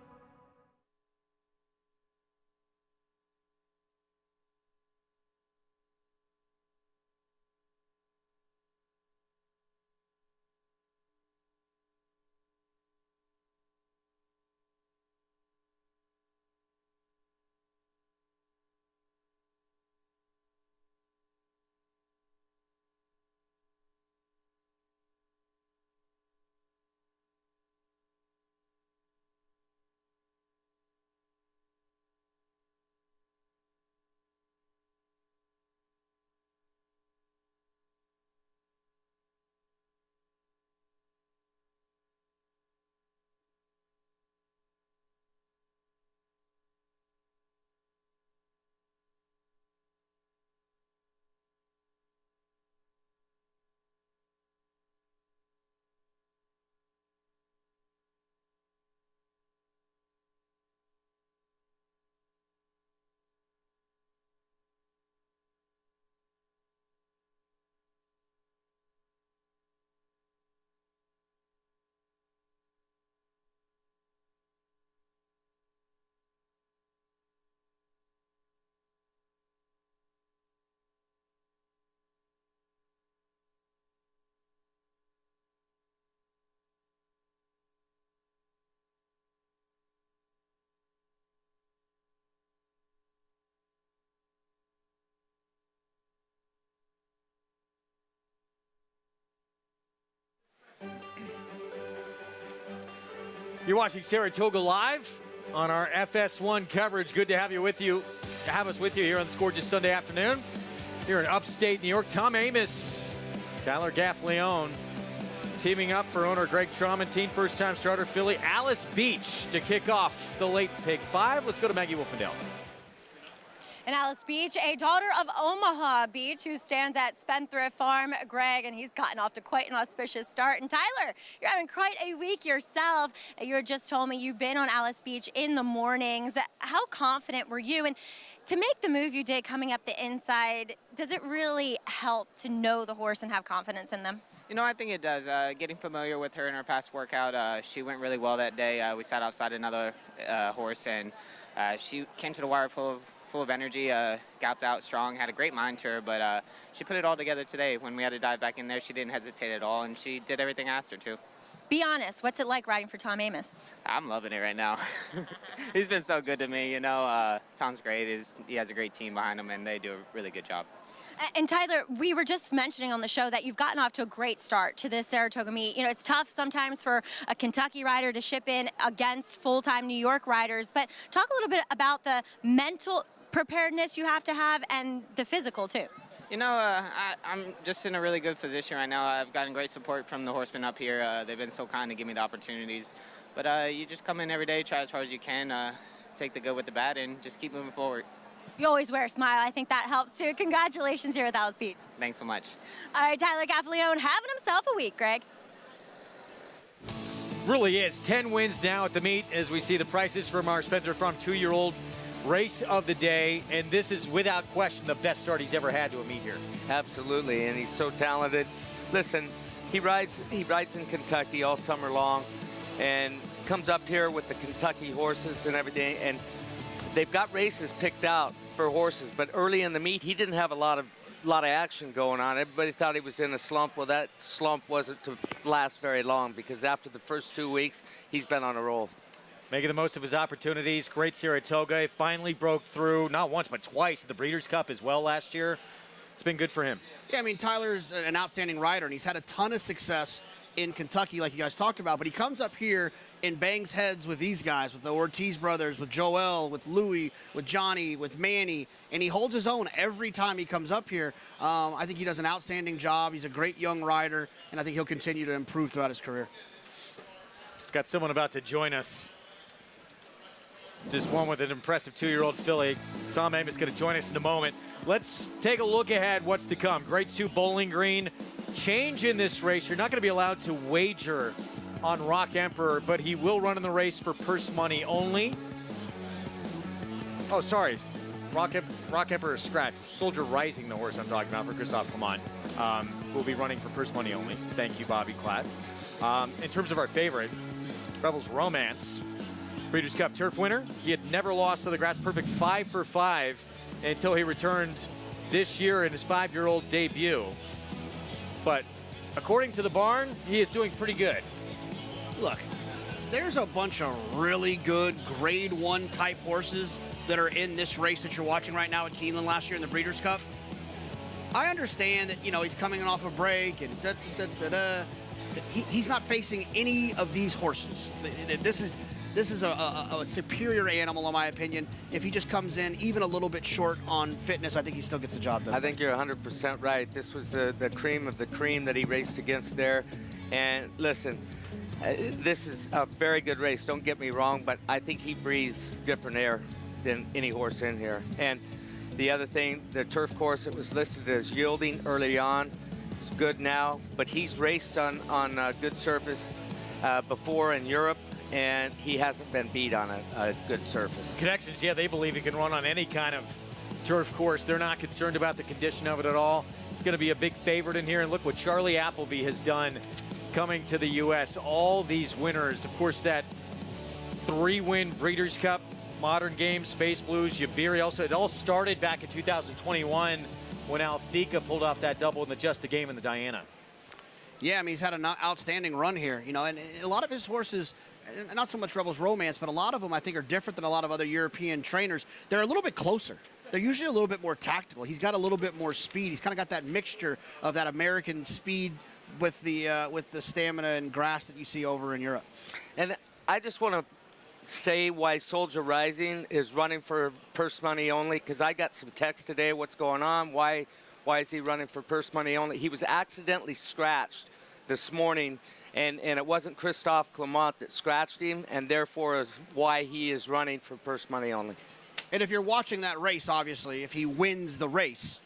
You're watching Saratoga Live on our FS1 coverage. Good to have us with you here on this gorgeous Sunday afternoon. Here in upstate New York, Tom Amoss, Tyler Gaffleone, teaming up for owner Greg Tramontine, first-time starter filly Alice Beach to kick off the late pick 5. Let's go to Maggie Wolfendale. in Alice Beach, a daughter of Omaha Beach who stands at Spendthrift Farm, Greg, and he's gotten off to quite an auspicious start. And Tyler, you're having quite a week yourself. You just told me you've been on Alice Beach in the mornings. How confident were you? And to make the move you did coming up the inside, does it really help to know the horse and have confidence in them? You know, I think it does. Getting familiar with her in her past workout, she went really well that day. We sat outside another horse, and she came to the wire full of energy, gapped out strong, had a great mind to her, but she put it all together today. When we had to dive back in there, she didn't hesitate at all, and she did everything I asked her to. Be honest, what's it like riding for Tom Amoss? I'm loving it right now. He's been so good to me, you know. Tom's great. He has a great team behind him, and they do a really good job. And Tyler, we were just mentioning on the show that you've gotten off to a great start to this Saratoga meet. You know, it's tough sometimes for a Kentucky rider to ship in against full-time New York riders, but talk a little bit about the mental preparedness you have to have and the physical too. You know, I'm just in a really good position right now. I've gotten great support from the horsemen up here. They've been so kind to give me the opportunities. But you just come in every day, try as hard as you can, take the good with the bad, and just keep moving forward. You always wear a smile. I think that helps too. Congratulations here with Alice Beach. Thanks so much. All right, Tyler Capoleone having himself a week, Greg. Really is. 10 wins now at the meet as we see the prices from our Spendthrift Farm 2-year-old race of the day. And this is without question the best start he's ever had to a meet here. Absolutely, and he's so talented. Listen, he rides in Kentucky all summer long and comes up here with the Kentucky horses and everything. And they've got races picked out for horses, but early in the meet, he didn't have a lot of action going on. Everybody thought he was in a slump. Well, that slump wasn't to last very long because after the first 2 weeks, he's been on a roll. Making the most of his opportunities. Great Saratoga. He finally broke through, not once, but twice, at the Breeders' Cup as well last year. It's been good for him. Yeah, I mean, Tyler's an outstanding rider, and he's had a ton of success in Kentucky, like you guys talked about, but he comes up here and bangs heads with these guys, with the Ortiz brothers, with Joel, with Louis, with Johnny, with Manny, and he holds his own every time he comes up here. I think he does an outstanding job. He's a great young rider, and I think he'll continue to improve throughout his career. Got someone about to join us. Just one with an impressive 2-year-old filly. Tom Amoss is going to join us in a moment. Let's take a look ahead what's to come. Grade 2 Bowling Green. Change in this race. You're not going to be allowed to wager on Rock Emperor, but he will run in the race for purse money only. Oh, sorry. Rock Emperor is scratched. Soldier Rising, the horse I'm talking about for Christophe Clement, will be running for purse money only. Thank you, Bobby Klatt. In terms of our favorite, Rebels Romance, Breeders' Cup Turf winner. He had never lost to the grass. Perfect 5 for 5 until he returned this year in his 5-year-old debut. But according to the barn, he is doing pretty good. Look, there's a bunch of really good Grade 1 type horses that are in this race that you're watching right now at Keeneland last year in the Breeders' Cup. I understand that, you know, he's coming off a break and he's not facing any of these horses. This is a superior animal, in my opinion. If he just comes in even a little bit short on fitness, I think he still gets the job done. I think you're 100% right. This was the cream of the cream that he raced against there. And listen, this is a very good race, don't get me wrong, but I think he breathes different air than any horse in here. And the other thing, the turf course, it was listed as yielding early on. It's good now, but he's raced on good surface before in Europe, and he hasn't been beat on a good surface. Connections, yeah, they believe he can run on any kind of turf course. They're not concerned about the condition of it at all. He's going to be a big favorite in here, and look what Charlie Appleby has done coming to the U.S. All these winners, of course, that 3-win Breeders' Cup, Modern Games, Space Blues, Yabiri. Also, it all started back in 2021 when Althika pulled off that double in the Just a Game in the Diana. Yeah, I mean, he's had an outstanding run here, you know, and a lot of his horses, not so much Rebels Romance, but a lot of them I think are different than a lot of other European trainers. They're a little bit closer. They're usually a little bit more tactical. He's got a little bit more speed. He's kind of got that mixture of that American speed with the stamina and grass that you see over in Europe. And I just want to say why Soldier Rising is running for purse money only, because I got some text today, what's going on, why is he running for purse money only? He was accidentally scratched this morning, and it wasn't Christophe Clement that scratched him, and therefore is why he is running for purse money only. And if you're watching that race, obviously, if he wins the race,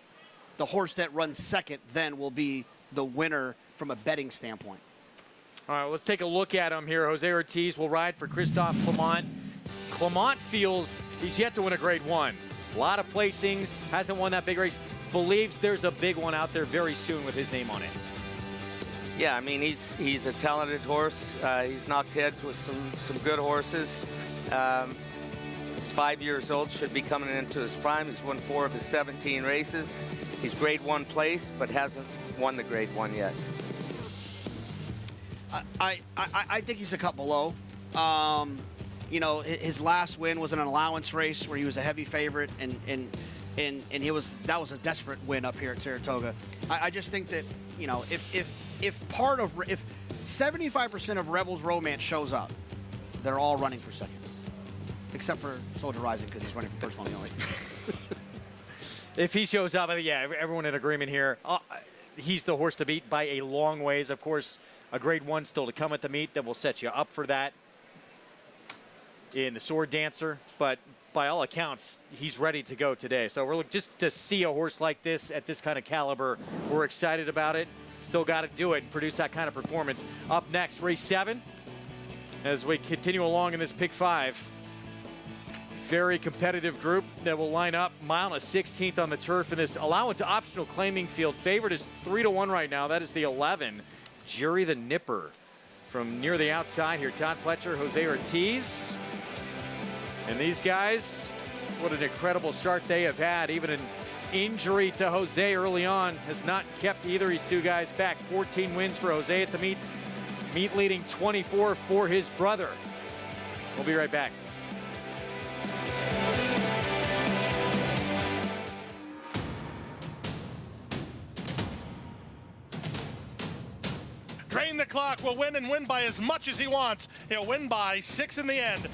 the horse that runs second then will be the winner from a betting standpoint. All right, let's take a look at him here. Jose Ortiz will ride for Christophe Clement. Clement feels he's yet to win a Grade 1. A lot of placings, hasn't won that big race. Believes there's a big one out there very soon with his name on it. Yeah, I mean, he's a talented horse. He's knocked heads with some good horses. He's 5 years old, should be coming into his prime. He's won 4 of his 17 races. He's Grade 1 place, but hasn't won the Grade 1 yet. I think he's a cut below. You know, his last win was an allowance race where he was a heavy favorite, and that was a desperate win up here at Saratoga. I just think that, you know, if 75% of Rebels Romance shows up, they're all running for second, except for Soldier Rising because he's running for first only. If he shows up, I think, yeah, everyone in agreement here. He's the horse to beat by a long ways. Of course, a Grade 1 still to come at the meet that will set you up for that in the Sword Dancer. But by all accounts, he's ready to go today. So we're just to see a horse like this at this kind of caliber, we're excited about it. Still got to do it and produce that kind of performance. Up next, race 7, as we continue along in this pick 5. Very competitive group that will line up. Mile and a 16th on the turf in this allowance optional claiming field. Favorite is 3-1 right now. That is the 11. Jury the Nipper from near the outside here. Todd Pletcher, Jose Ortiz. And these guys, what an incredible start they have had. Even an injury to Jose early on has not kept either of these two guys back. 14 wins for Jose at the meet. Meet leading 24 for his brother. We'll be right back. Drain the Clock will win and win by as much as he wants. He'll win by 6 in the end.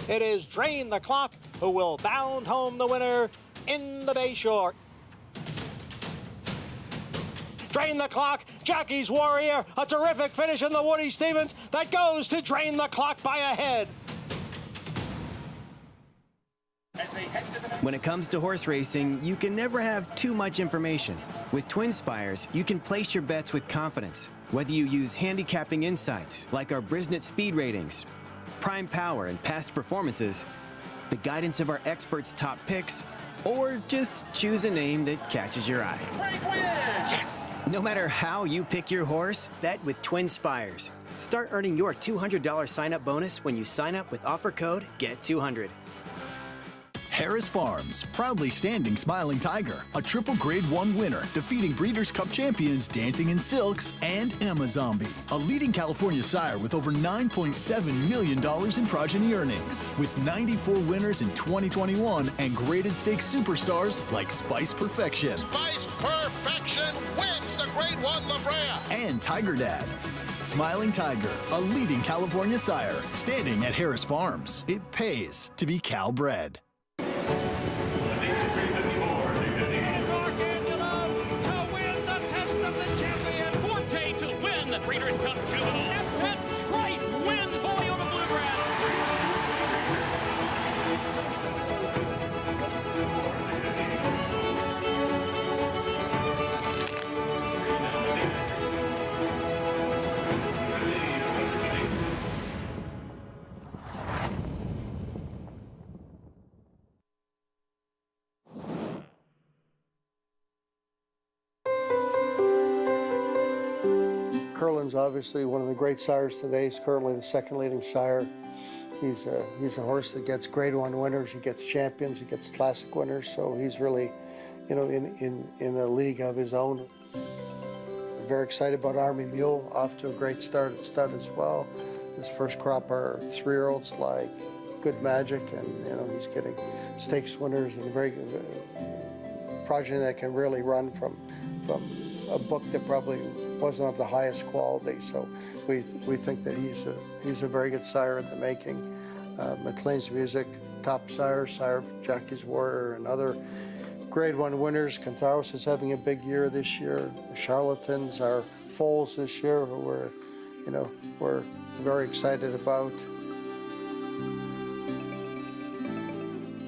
It is Drain the Clock who will bound home the winner in the Bay Short. Drain the Clock, Jackie's Warrior, a terrific finish in the Woody Stevens that goes to Drain the Clock by a head. When it comes to horse racing, you can never have too much information. With Twin Spires, you can place your bets with confidence, whether you use handicapping insights like our Brisnet speed ratings, prime power and past performances, the guidance of our experts' top picks, or just choose a name that catches your eye. Yes! No matter how you pick your horse, bet with Twin Spires. Start earning your $200 sign-up bonus when you sign up with offer code GET200. Harris Farms, proudly standing Smiling Tiger, a triple Grade 1 winner, defeating Breeders' Cup champions Dancing in Silks and Amazombie, a leading California sire with over $9.7 million in progeny earnings, with 94 winners in 2021 and graded stakes superstars like Spice Perfection. Spice Perfection wins the Grade 1 La Brea. And Tiger Dad. Smiling Tiger, a leading California sire, standing at Harris Farms. It pays to be Cal-bred. Breeders' Cup Juvenile. And Trice wins fully over Bluegrass. Curlin's obviously one of the great sires today. He's currently the second leading sire. He's a horse that gets Grade 1 winners, he gets champions, he gets classic winners, so he's really, you know, in a league of his own. I'm very excited about Army Mule, off to a great start at stud as well. His first crop are 3-year-olds like Good Magic, and you know, he's getting stakes winners and a very good progeny that can really run from a book that probably wasn't of the highest quality, so we think that he's a very good sire in the making. McLean's Music, top sire of Jackie's Warrior, and other Grade 1 winners. Cantharos is having a big year this year. The Charlatans are foals this year, who we're very excited about.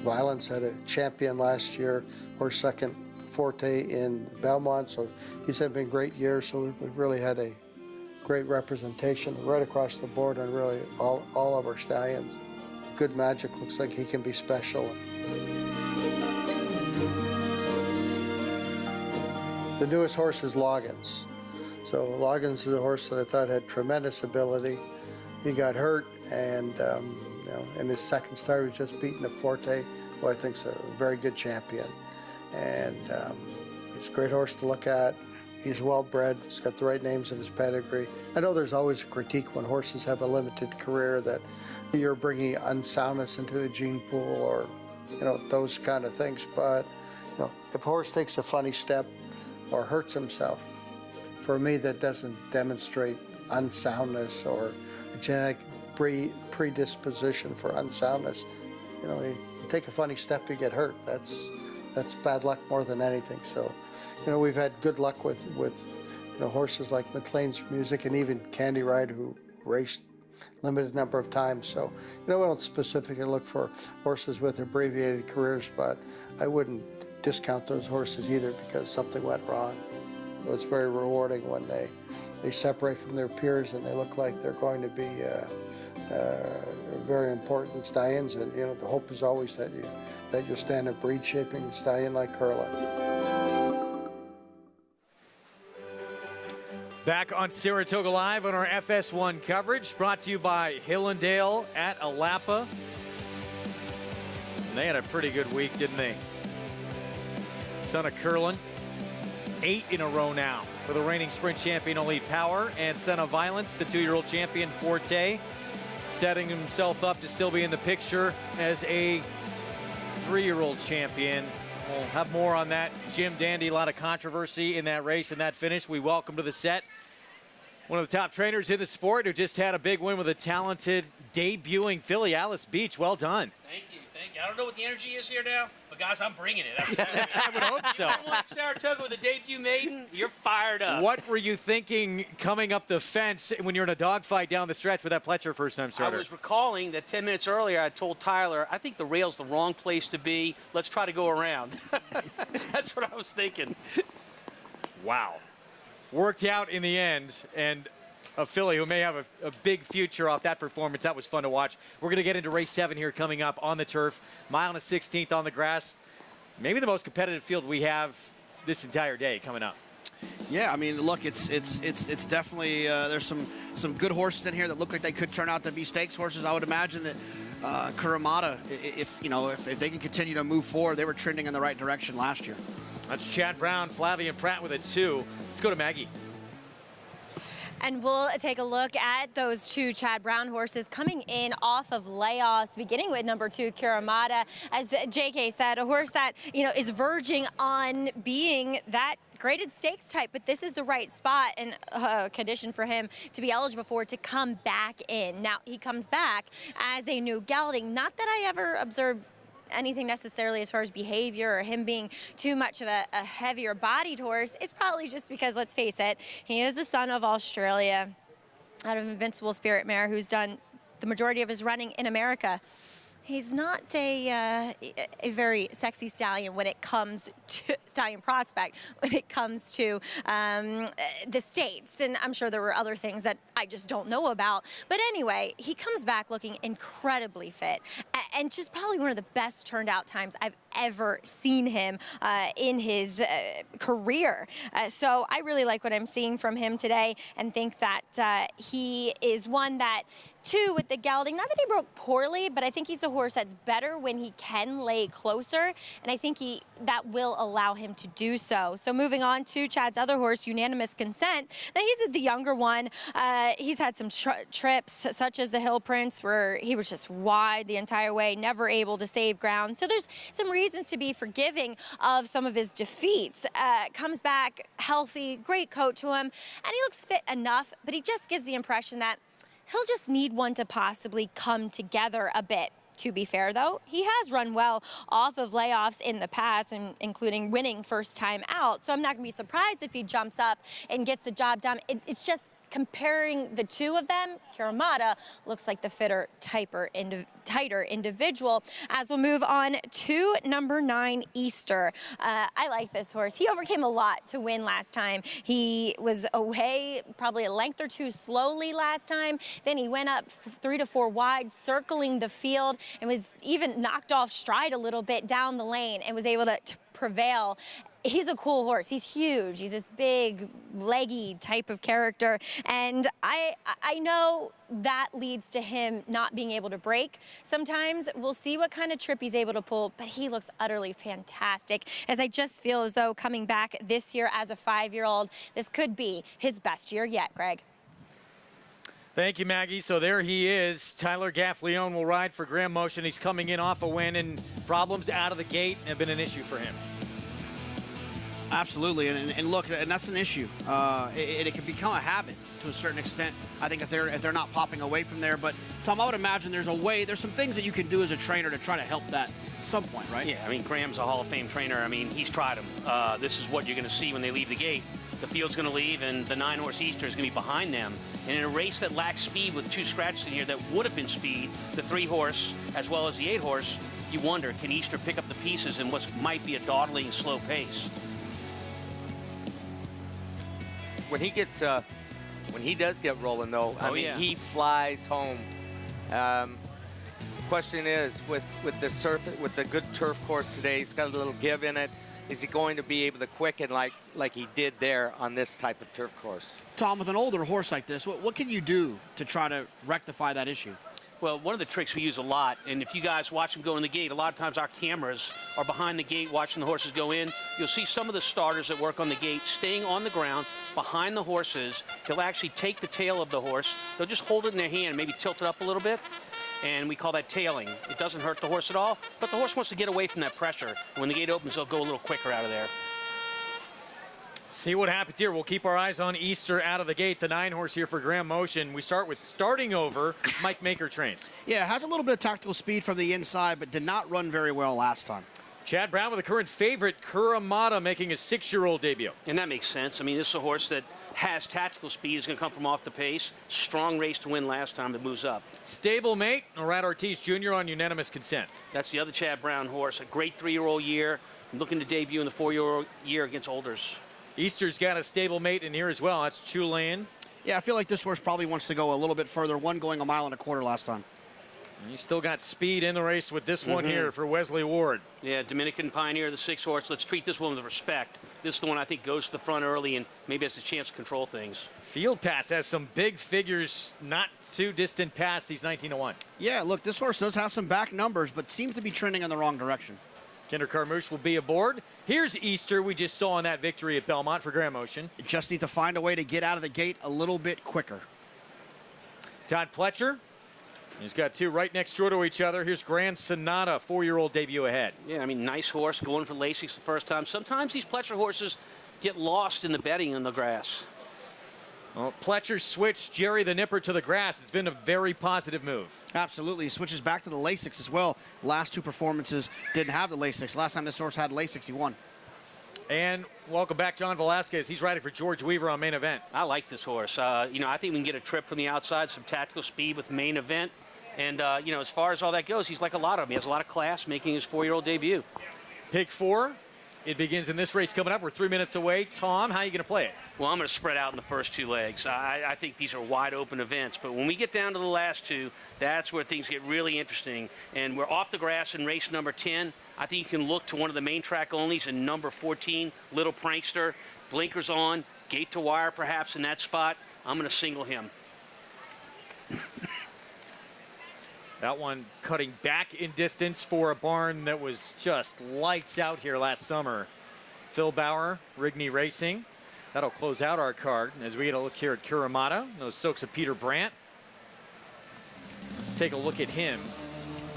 Violence had a champion last year, or second Forte in the Belmont, so he's had been great years. So we've really had a great representation right across the board on really all of our stallions. Good Magic looks like he can be special. The newest horse is Loggins. So Loggins is a horse that I thought had tremendous ability. He got hurt, and you know, in his second start, he was just beating a Forte, who I think is a very good champion. And he's a great horse to look at. He's well bred. He's got the right names in his pedigree. I know there's always a critique when horses have a limited career that you're bringing unsoundness into the gene pool, or you know, those kind of things. But you know, if a horse takes a funny step or hurts himself, for me that doesn't demonstrate unsoundness or a genetic predisposition for unsoundness. You know, you take a funny step, you get hurt. That's bad luck more than anything. So, you know, we've had good luck with you know, horses like McLean's Music and even Candy Ride, who raced limited number of times. So, you know, we don't specifically look for horses with abbreviated careers, but I wouldn't discount those horses either because something went wrong. So it's very rewarding when they separate from their peers and they look like they're going to be very important stallions. And you know, the hope is always that you'll stand a breed shaping stallion like Curla. Back on Saratoga Live on our FS1 coverage, brought to you by Hillendale at Alapa. And they had a pretty good week, didn't they? Son of Curlin, 8 in a row now for the reigning sprint champion Elite Power, and Son of Violence, the 2-year-old champion Forte, setting himself up to still be in the picture as a 3-year-old champion. We'll have more on that. Jim Dandy, a lot of controversy in that race and that finish. We welcome to the set one of the top trainers in the sport who just had a big win with a talented debuting filly, Alice Beach. Well done. Thank you. Thank you. I don't know what the energy is here now, but guys, I'm bringing it. I would hope so. You want Saratoga with a debut maiden? You're fired up. What were you thinking coming up the fence when you're in a dogfight down the stretch with that Pletcher first-time starter? I was recalling that 10 minutes earlier I told Tyler, I think the rail's the wrong place to be. Let's try to go around. That's what I was thinking. Wow. Worked out in the end, and a filly who may have a big future off that performance. That was fun to watch. We're going to get into race 7 here coming up on the turf. Mile and a 16th on the grass. Maybe the most competitive field we have this entire day coming up. Yeah, I mean, look, it's definitely there's some good horses in here that look like they could turn out to be stakes horses. I would imagine that Kuramata, if they can continue to move forward, they were trending in the right direction last year. That's Chad Brown, Flavian Pratt with a 2. Let's go to Maggie. And we'll take a look at those 2 Chad Brown horses coming in off of layoffs, beginning with number 2, Kuramata. As JK said, a horse that, you know, is verging on being that graded stakes type, but this is the right spot and condition for him to be eligible for to come back in. Now, he comes back as a new gelding. Not that I ever observed anything necessarily as far as behavior or him being too much of a heavier bodied horse. It's probably just because, let's face it, he is a son of Australia, out of Invincible Spirit Mare, who's done the majority of his running in America. He's not a very sexy stallion when it comes to stallion prospect when it comes to the States, and I'm sure there were other things that I just don't know about. But anyway, he comes back looking incredibly fit and just probably one of the best turned out times I've ever seen him in his career. So I really like what I'm seeing from him today and think that he is one that, too, with the gelding, not that he broke poorly, but I think he's a horse that's better when he can lay closer, and I think that will allow him to do so. So moving on to Chad's other horse, Unanimous Consent. Now, he's the younger one. He's had some trips, such as the Hill Prince, where he was just wide the entire way, never able to save ground. So there's some reasons to be forgiving of some of his defeats. Comes back healthy, great coat to him, and he looks fit enough, but he just gives the impression that he'll just need one to possibly come together a bit. To be fair, though, he has run well off of layoffs in the past, including winning first time out. So I'm not going to be surprised if he jumps up and gets the job done. It's just comparing the two of them, Kuramada looks like the fitter, tighter individual. As we'll move on to number 9, Easter. I like this horse. He overcame a lot to win last time. He was away probably a length or two slowly last time. Then he went up 3 to 4 wide, circling the field, and was even knocked off stride a little bit down the lane and was able to prevail. He's a cool horse. He's huge. He's this big, leggy type of character. And I know that leads to him not being able to break. Sometimes we'll see what kind of trip he's able to pull, but he looks utterly fantastic. As I just feel as though coming back this year as a 5-year-old, this could be his best year yet, Greg. Thank you, Maggie. So there he is. Tyler Gaffleone will ride for Graham Motion. He's coming in off a win, and problems out of the gate have been an issue for him. Absolutely, and look, and that's an issue. It can become a habit to a certain extent. I think if they're not popping away from there. But Tom, I would imagine there's some things that you can do as a trainer to try to help that at some point, right? Yeah, I mean, Graham's a Hall of Fame trainer. I mean, he's tried them. This is what you're going to see when they leave the gate. The field's going to leave, and the 9-horse Easter is going to be behind them. And in a race that lacks speed with 2 scratches in here that would have been speed, the 3-horse as well as the 8-horse, you wonder, can Easter pick up the pieces in what might be a dawdling, slow pace? When he gets, when he does get rolling, though, I mean, yeah, he flies home. Question is, with the good turf course today, he's got a little give in it. Is he going to be able to quicken like he did there on this type of turf course? Tom, with an older horse like this, what can you do to try to rectify that issue? Well, one of the tricks we use a lot, and if you guys watch him go in the gate, a lot of times our cameras are behind the gate watching the horses go in. You'll see some of the starters that work on the gate staying on the ground behind the horses. They'll actually take the tail of the horse. They'll just hold it in their hand, maybe tilt it up a little bit, and we call that tailing. It doesn't hurt the horse at all, but the horse wants to get away from that pressure. When the gate opens, they'll go a little quicker out of there. See what happens here. We'll keep our eyes on Easter out of the gate. The 9-horse here for Graham Motion. We start with starting over. Mike Maker trains. Yeah, has a little bit of tactical speed from the inside, but did not run very well last time. Chad Brown with the current favorite, Kuramada, making his 6-year-old debut. And that makes sense. I mean, this is a horse that has tactical speed. He's going to come from off the pace. Strong race to win last time. It moves up. Stablemate, Norad Ortiz Jr. on unanimous consent. That's the other Chad Brown horse. A great 3-year-old year. Looking to debut in the 4-year-old year against Olders. Easter's got a stablemate in here as well. That's Chulayan. Yeah, I feel like this horse probably wants to go a little bit further. One going 1.25 miles last time. And he's still got speed in the race with this one here for Wesley Ward. Yeah, Dominican Pioneer, the 6-horse. Let's treat this one with respect. This is the one I think goes to the front early and maybe has a chance to control things. Field Pass has some big figures, not too distant past. He's 19-1. Yeah, look, this horse does have some back numbers, but seems to be trending in the wrong direction. Kinder Carmouche will be aboard. Here's Easter. We just saw in that victory at Belmont for Graham Motion. Just need to find a way to get out of the gate a little bit quicker. Todd Pletcher. He's got 2 right next door to each other. Here's Grand Sonata, 4-year-old debut ahead. Yeah, I mean, nice horse going for Lasix the first time. Sometimes these Pletcher horses get lost in the bedding in the grass. Well, Pletcher switched Jerry the Nipper to the grass. It's been a very positive move. Absolutely. He switches back to the Lasix as well. Last 2 performances didn't have the Lasix. Last time this horse had Lasix, he won. And welcome back, John Velasquez. He's riding for George Weaver on main event. I like this horse. You know, I think we can get a trip from the outside, some tactical speed with main event. And, you know, as far as all that goes, he's like a lot of them. He has a lot of class making his 4-year-old debut. Pick 4. It begins in this race coming up. We're 3 minutes away. Tom, how are you going to play it? Well, I'm going to spread out in the first 2 legs. I think these are wide open events. But when we get down to the last 2, that's where things get really interesting. And we're off the grass in race number 10. I think you can look to one of the main track onlys in number 14, Little Prankster. Blinkers on, gate to wire perhaps in that spot. I'm going to single him. That one cutting back in distance for a barn that was just lights out here last summer. Phil Bauer, Rigney Racing. That'll close out our card as we get a look here at Kuramada. Those silks of Peter Brandt. Let's take a look at him.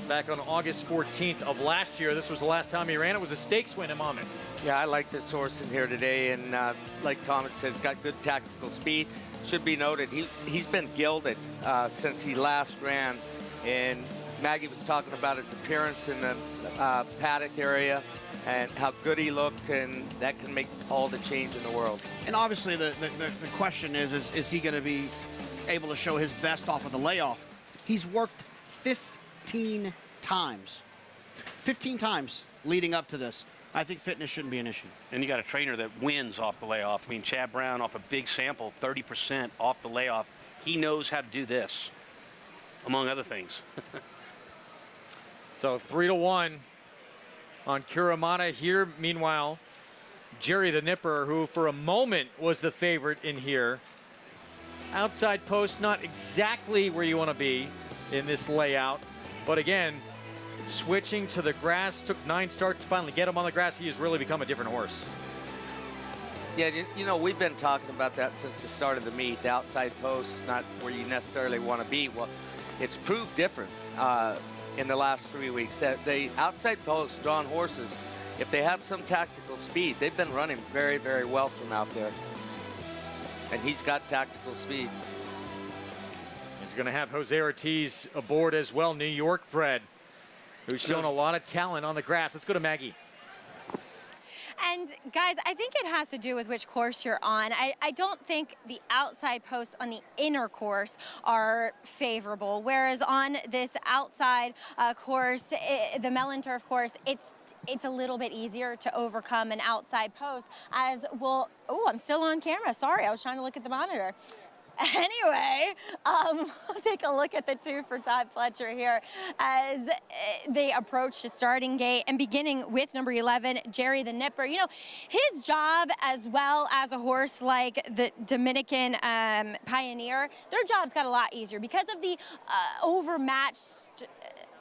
Back on August 14th of last year, this was the last time he ran. It was a stakes win in Monmouth. Yeah, I like this horse in here today, and like Thomas said, it's got good tactical speed. Should be noted, he's been gilded since he last ran in Maggie was talking about his appearance in the paddock area and how good he looked, and that can make all the change in the world. And obviously the question is he going to be able to show his best off of the layoff? He's worked 15 times. 15 times leading up to this. I think fitness shouldn't be an issue. And you got a trainer that wins off the layoff. I mean, Chad Brown off a big sample, 30% off the layoff. He knows how to do this, among other things. So 3-1 on Kuramata here. Meanwhile, Jerry the Nipper, who for a moment was the favorite in here. Outside post, not exactly where you want to be in this layout. But again, switching to the grass, took 9 starts to finally get him on the grass. He has really become a different horse. Yeah, you know, we've been talking about that since the start of the meet. The outside post, not where you necessarily want to be. Well, it's proved different in the last 3 weeks. That the outside post drawn horses, if they have some tactical speed, they've been running very, very well from out there. And he's got tactical speed. He's going to have Jose Ortiz aboard as well, New York bred, who's shown a lot of talent on the grass. Let's go to Maggie. And guys, I think it has to do with which course you're on. I don't think the outside posts on the inner course are favorable, whereas on this outside course, the Mellon Turf course, it's a little bit easier to overcome an outside post, as well. Oh, I'm still on camera. Sorry, I was trying to look at the monitor. Anyway, we'll take a look at the 2 for Todd Pletcher here as they approach the starting gate, and beginning with number 11, Jerry the Nipper. You know, his job, as well as a horse like the Dominican Pioneer, their job's got a lot easier because of the overmatched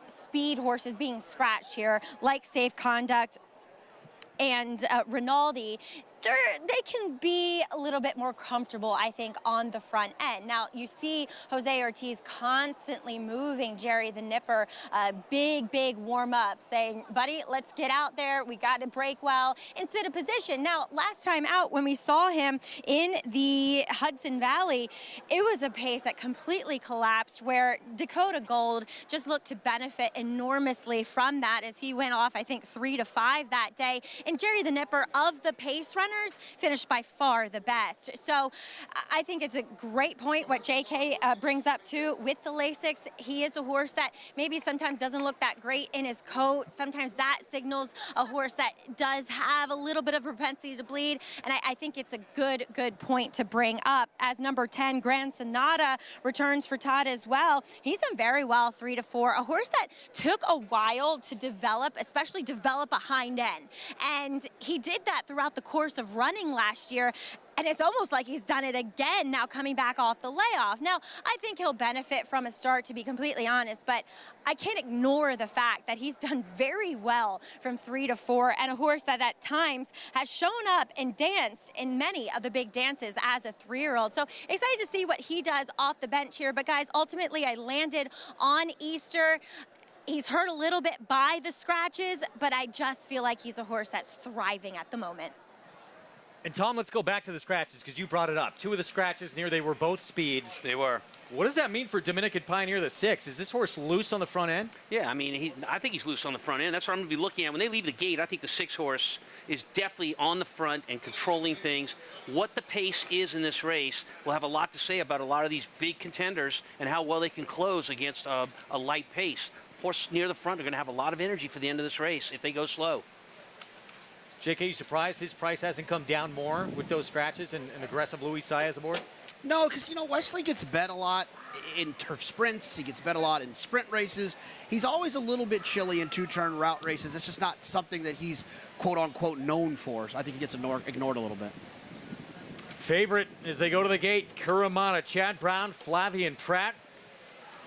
speed horses being scratched here, like Safe Conduct and Rinaldi. They can be a little bit more comfortable, I think, on the front end. Now, you see Jose Ortiz constantly moving Jerry the Nipper, big warm-up, saying, buddy, let's get out there. We got to break well and sit a position. Now, last time out, when we saw him in the Hudson Valley, it was a pace that completely collapsed, where Dakota Gold just looked to benefit enormously from that, as he went off, I think, 3 to 5 that day. And Jerry the Nipper, of the pace runners, finished by far the best. So I think it's a great point what JK brings up too with the Lasix. He is a horse that maybe sometimes doesn't look that great in his coat. Sometimes that signals a horse that does have a little bit of propensity to bleed. And I think it's a good point to bring up. As number 10, Grand Sonata, returns for Todd as well. He's done very well, 3 to 4. A horse that took a while to develop, especially develop a hind end. And he did that throughout the course of running last year, and it's almost like he's done it again now, coming back off the layoff. Now, I think he'll benefit from a start, to be completely honest, but I can't ignore the fact that he's done very well from 3 to 4, and a horse that at times has shown up and danced in many of the big dances as a 3-year-old. So excited to see what he does off the bench here. But guys, ultimately I landed on Easter. He's hurt a little bit by the scratches, but I just feel like he's a horse that's thriving at the moment. And Tom, let's go back to the scratches, because you brought it up. 2 of the scratches near, they were both speeds. They were. What does that mean for Dominican Pioneer, the 6? Is this horse loose on the front end? Yeah, I mean, I think he's loose on the front end. That's what I'm going to be looking at. When they leave the gate, I think the 6 horse is definitely on the front and controlling things. What the pace is in this race will have a lot to say about a lot of these big contenders and how well they can close against a light pace. Horses near the front are going to have a lot of energy for the end of this race if they go slow. JK, you surprised his price hasn't come down more with those scratches and aggressive Luis Saez aboard? No, because, you know, Wesley gets bet a lot in turf sprints. He gets bet a lot in sprint races. He's always a little bit chilly in 2-turn route races. It's just not something that he's, quote-unquote, known for. So I think he gets ignored a little bit. Favorite as they go to the gate, Kuramata, Chad Brown, Flavian Pratt.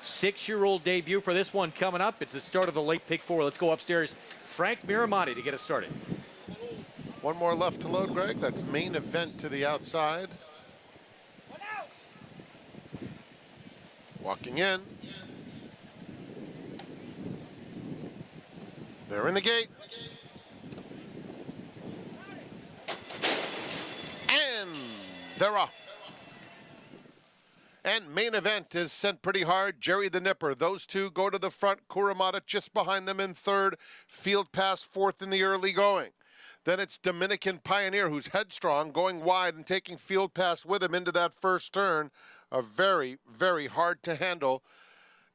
6-year-old debut for this one coming up. It's the start of the late pick 4. Let's go upstairs. Frank Miramati to get us started. One more left to load, Greg. That's main event to the outside. Walking in. They're in the gate. And they're off. And And Main Event is sent pretty hard. Jerry the Nipper. Those two go to the front. Kuramata just behind them in third. Field Pass fourth in the early going. Then it's Dominican Pioneer, who's headstrong, going wide and taking Field Pass with him into that first turn. A very, very hard to handle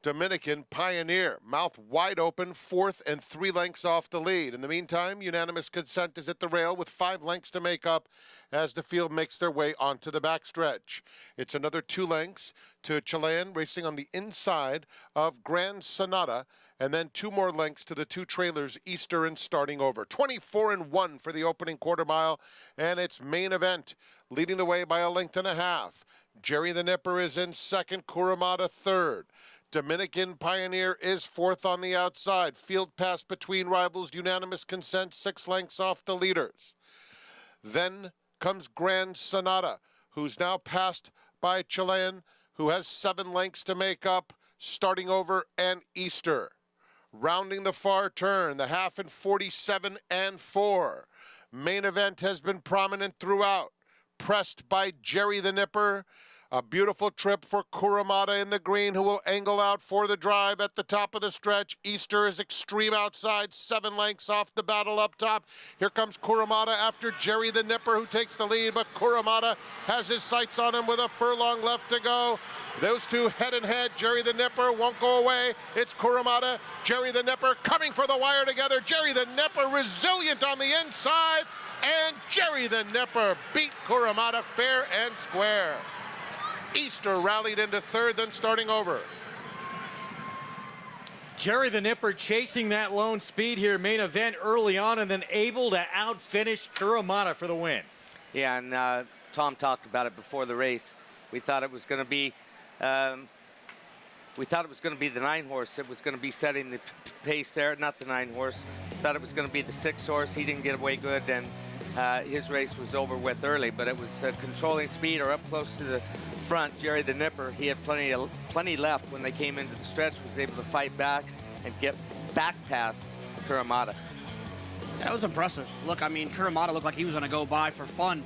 Dominican Pioneer. Mouth wide open, fourth and 3 lengths off the lead. In the meantime, unanimous consent is at the rail with 5 lengths to make up as the field makes their way onto the backstretch. It's another 2 lengths to Chilean racing on the inside of Grand Sonata, and then 2 more lengths to the 2 trailers, Easter and Starting Over. 24-1 for the opening quarter mile, and it's Main Event leading the way by 1.5 lengths. Jerry the Nipper is in second, Kuramata third. Dominican Pioneer is fourth on the outside. Field Pass between rivals, unanimous consent, 6 lengths off the leaders. Then comes Grand Sonata, who's now passed by Chilean, who has 7 lengths to make up, Starting Over and Easter. Rounding the far turn, the half in 47-4. Main Event has been prominent throughout, pressed by Jerry the Nipper. A beautiful trip for Kuramata in the green, who will angle out for the drive at the top of the stretch. Easter is extreme outside, 7 lengths off the battle up top. Here comes Kuramata after Jerry the Nipper, who takes the lead, but Kuramata has his sights on him with a furlong left to go. Those two head and head. Jerry the Nipper won't go away. It's Kuramata, Jerry the Nipper coming for the wire together. Jerry the Nipper resilient on the inside, and Jerry the Nipper beat Kuramata fair and square. Easter rallied into third, then Starting Over. Jerry the Nipper chasing that lone speed here, Main Event early on, and then able to outfinish Kuramata for the win. Yeah, and Tom talked about it before the race. We thought it was going to be, the 9 horse. It was going to be setting the pace there, not the 9 horse. Thought it was going to be the 6 horse. He didn't get away good, and his race was over with early. But it was controlling speed or up close to the front. Jerry the Nipper, he had plenty left when they came into the stretch, was able to fight back and get back past Kuramata. That was impressive. Look, I mean, Kuramata looked like he was going to go by for fun,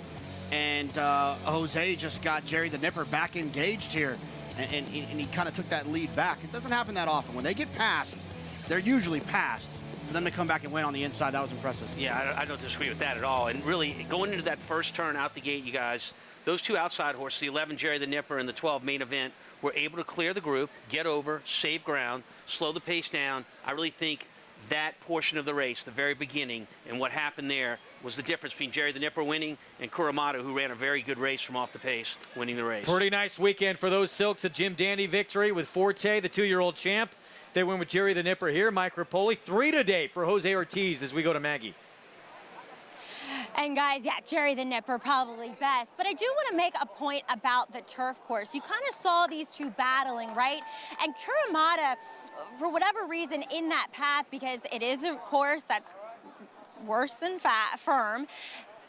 and Jose just got Jerry the Nipper back engaged here, and he kind of took that lead back. It doesn't happen that often. When they get passed, they're usually passed. For them to come back and win on the inside, that was impressive. Yeah, I don't disagree with that at all. And really, going into that first turn out the gate, you guys, those 2 outside horses, the 11 Jerry the Nipper and the 12 Main Event, were able to clear the group, get over, save ground, slow the pace down. I really think that portion of the race, the very beginning, and what happened there was the difference between Jerry the Nipper winning and Kuramata, who ran a very good race from off the pace, winning the race. Pretty nice weekend for those Silks. A Jim Dandy victory with Forte, the 2-year-old champ. They win with Jerry the Nipper here. Mike Rapoli, 3 today for Jose Ortiz as we go to Maggie. And guys, yeah, Jerry the Nipper probably best. But I do want to make a point about the turf course. You kind of saw these two battling, right? And Kuramata, for whatever reason, in that path, because it is a course that's worse than firm,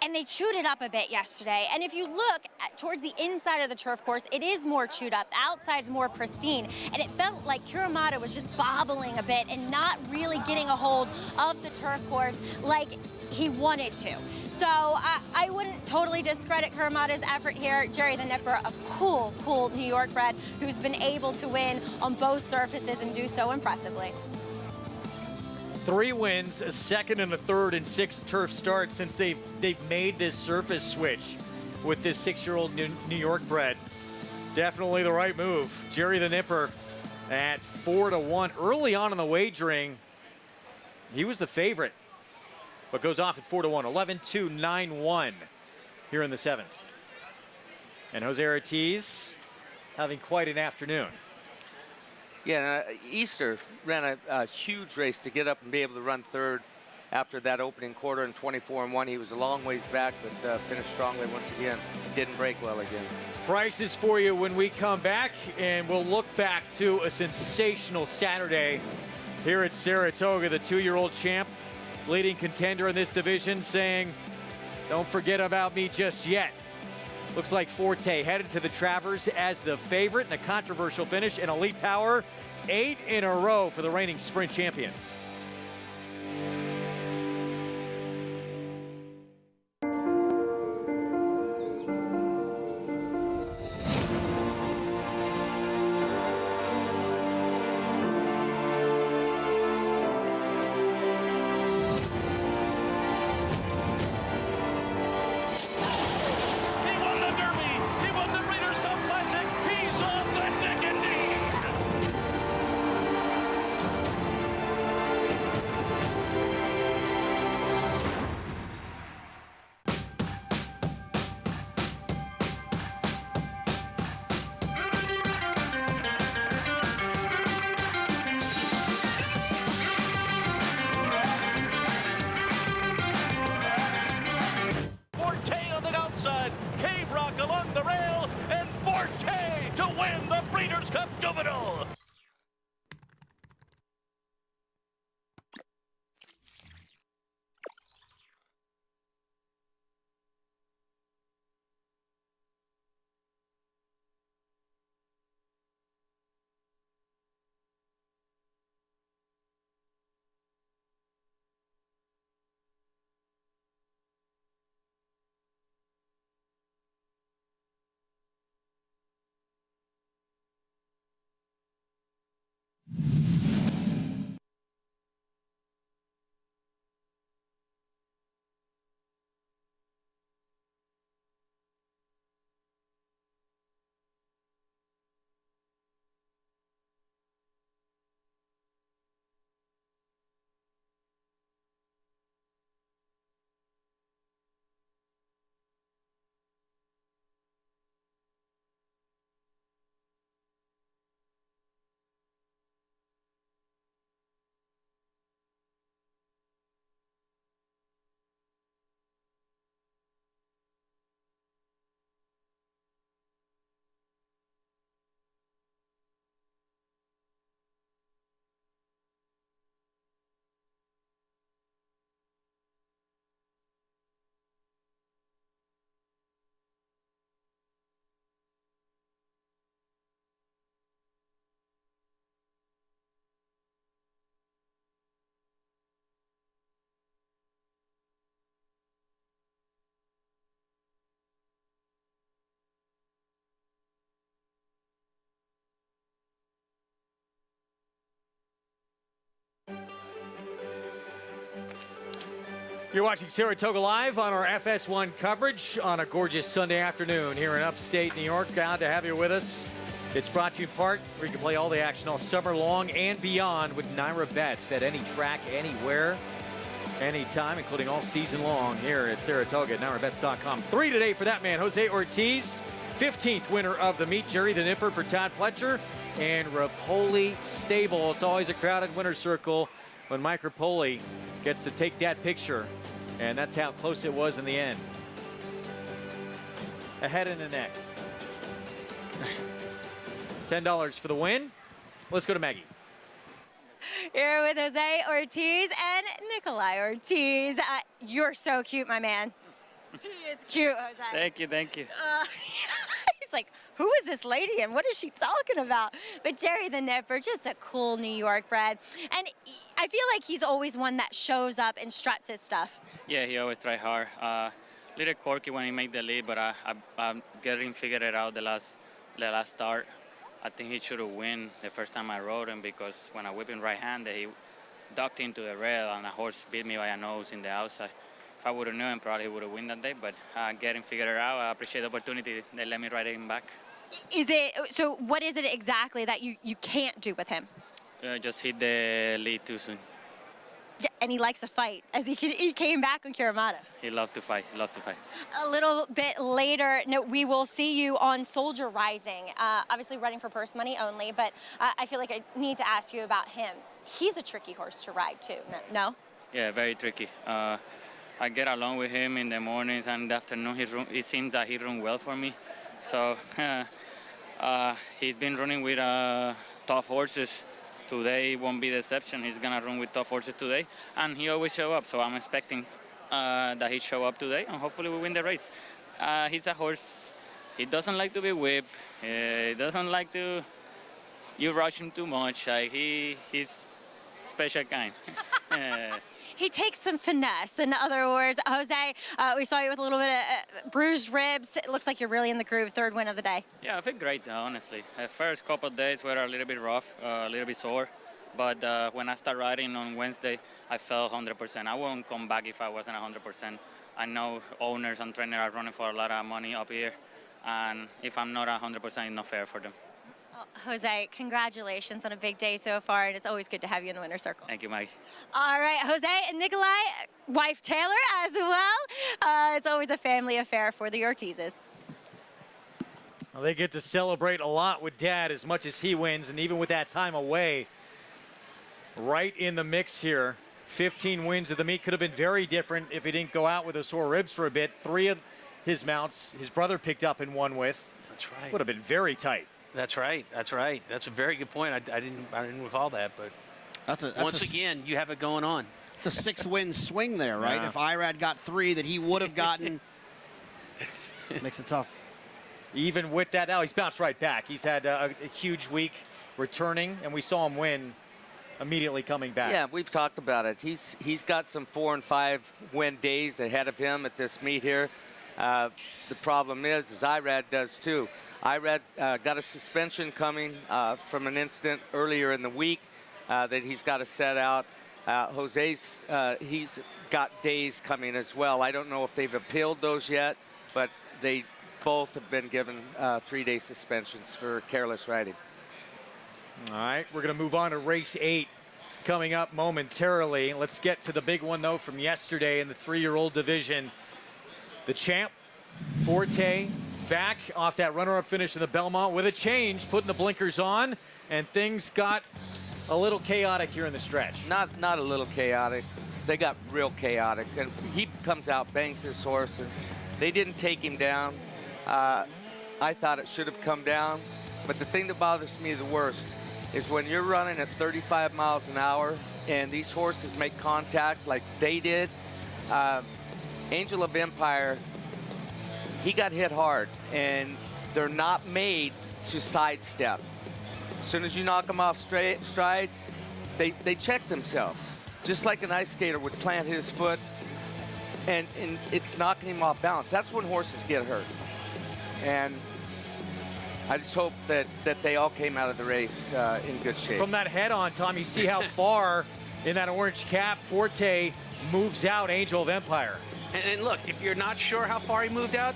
and they chewed it up a bit yesterday. And if you look towards the inside of the turf course, it is more chewed up. The outside's more pristine. And it felt like Kuramata was just bobbling a bit and not really getting a hold of the turf course like he wanted to. So I wouldn't totally discredit Kuramata's effort here. Jerry the Nipper, a cool New York bred who's been able to win on both surfaces and do so impressively. 3 wins, a second and a third in 6 turf starts since they've made this surface switch with this 6-year-old New York bred. Definitely the right move. Jerry the Nipper at 4-1. Early on in the wagering, he was the favorite, but goes off at 4-1. 11-2, 9-1 here in the 7th. And Jose Ortiz having quite an afternoon. Yeah, Easter ran a huge race to get up and be able to run third after that opening quarter in 24-1. He was a long ways back, but finished strongly once again. Didn't break well again. Prices for you when we come back, and we'll look back to a sensational Saturday here at Saratoga. The 2-year-old champ, leading contender in this division, saying, "Don't forget about me just yet." Looks like Forte headed to the Travers as the favorite in a controversial finish, and Elite Power 8 in a row for the reigning sprint champion. You're watching Saratoga Live on our FS1 coverage on a gorgeous Sunday afternoon here in upstate New York. Glad to have you with us. It's brought to you in part where you can play all the action all summer long and beyond with Naira Bets. Bet any track, anywhere, anytime, including all season long here at Saratoga at NairaBets.com. 3 today for that man, Jose Ortiz. 15th winner of the meet, Jerry the Nipper for Todd Pletcher. And Rapoli Stable. It's always a crowded winner's circle when Mike Rapoli gets to take that picture. And that's how close it was in the end. A head and a neck. $10 for the win. Let's go to Maggie. Here with Jose Ortiz and Nikolai Ortiz. You're so cute, my man. He is cute, Jose. Thank you, thank you. He's like, who is this lady and what is she talking about? But Jerry the Nipper, just a cool New York bred. And I feel like he's always one that shows up and struts his stuff. Yeah, he always try hard. Little quirky when he made the lead, but I'm getting figured it out the last start. I think he should have won the first time I rode him because when I whip him right-handed, he ducked into the rail and the horse beat me by a nose in the outside. If I would have known him, probably would have won that day, but getting figured it out, I appreciate the opportunity. They let me ride him back. So what is it exactly that you can't do with him? Just hit the lead too soon. Yeah, and he likes to fight, as he came back on Karamata. He loved to fight, A little bit later, we will see you on Soldier Rising, obviously running for purse money only, but I feel like I need to ask you about him. He's a tricky horse to ride, too, no? Yeah, very tricky. I get along with him in the mornings and the afternoon. It seems that he runs well for me. So he's been running with tough horses. Today won't be the exception. He's gonna run with tough horses today, and he always show up. So I'm expecting that he show up today, and hopefully we win the race. He's a horse. He doesn't like to be whipped. He doesn't like to you rush him too much. He's special kind. He takes some finesse. In other words, Jose, we saw you with a little bit of bruised ribs. It looks like you're really in the groove. Third win of the day. Yeah, I feel great, honestly. The first couple of days were a little bit rough, a little bit sore. But when I start riding on Wednesday, I felt 100%. I won't come back if I wasn't 100%. I know owners and trainers are running for a lot of money up here. And if I'm not 100%, it's not fair for them. Jose, congratulations on a big day so far, and it's always good to have you in the winner's circle. Thank you, Mike. All right, Jose and Nikolai, wife Taylor as well. It's always a family affair for the Ortizes. Well, they get to celebrate a lot with Dad as much as he wins, and even with that time away, right in the mix here. 15 wins of the meet. Could have been very different if he didn't go out with a sore ribs for a bit. 3 of his mounts, his brother picked up and won with. That's right. Would have been very tight. That's right. That's right. That's a very good point. I didn't recall that, but once again, you have it going on. It's a 6-win swing there, right? Yeah. If Irad got 3 that he would have gotten, makes it tough. Even with that, now he's bounced right back. He's had a huge week returning, and we saw him win immediately coming back. Yeah, we've talked about it. He's got some 4 and 5 win days ahead of him at this meet here. The problem is Irad does too. Irad got a suspension coming from an incident earlier in the week that he's got to set out. Jose's, he's got days coming as well. I don't know if they've appealed those yet, but they both have been given 3-day suspensions for careless riding. All right, we're going to move on to race 8 coming up momentarily. Let's get to the big one, though, from yesterday in the 3-year-old division. The champ, Forte, back off that runner-up finish in the Belmont with a change, putting the blinkers on, and things got a little chaotic here in the stretch. Not a little chaotic. They got real chaotic. And he comes out, bangs his horse, and they didn't take him down. I thought it should have come down. But the thing that bothers me the worst is when you're running at 35 miles an hour and these horses make contact like they did. Angel of Empire, he got hit hard, and they're not made to sidestep. As soon as you knock them off stride, they check themselves, just like an ice skater would plant his foot, and it's knocking him off balance. That's when horses get hurt. And I just hope that they all came out of the race in good shape. From that head-on, Tom, you see how far in that orange cap Forte moves out Angel of Empire. And look, if you're not sure how far he moved out,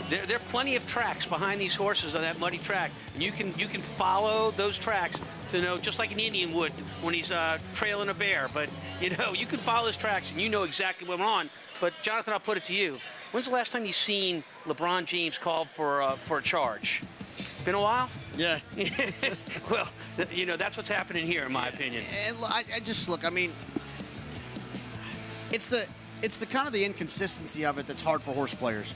there are plenty of tracks behind these horses on that muddy track. And you can follow those tracks to know, just like an Indian would when he's trailing a bear. But, you know, you can follow his tracks and you know exactly what went on. But, Jonathan, I'll put it to you. When's the last time you've seen LeBron James called for a charge? Been a while? Yeah. Well, you know, that's what's happening here, in my opinion. And I just look, I mean, it's the kind of the inconsistency of it that's hard for horse players.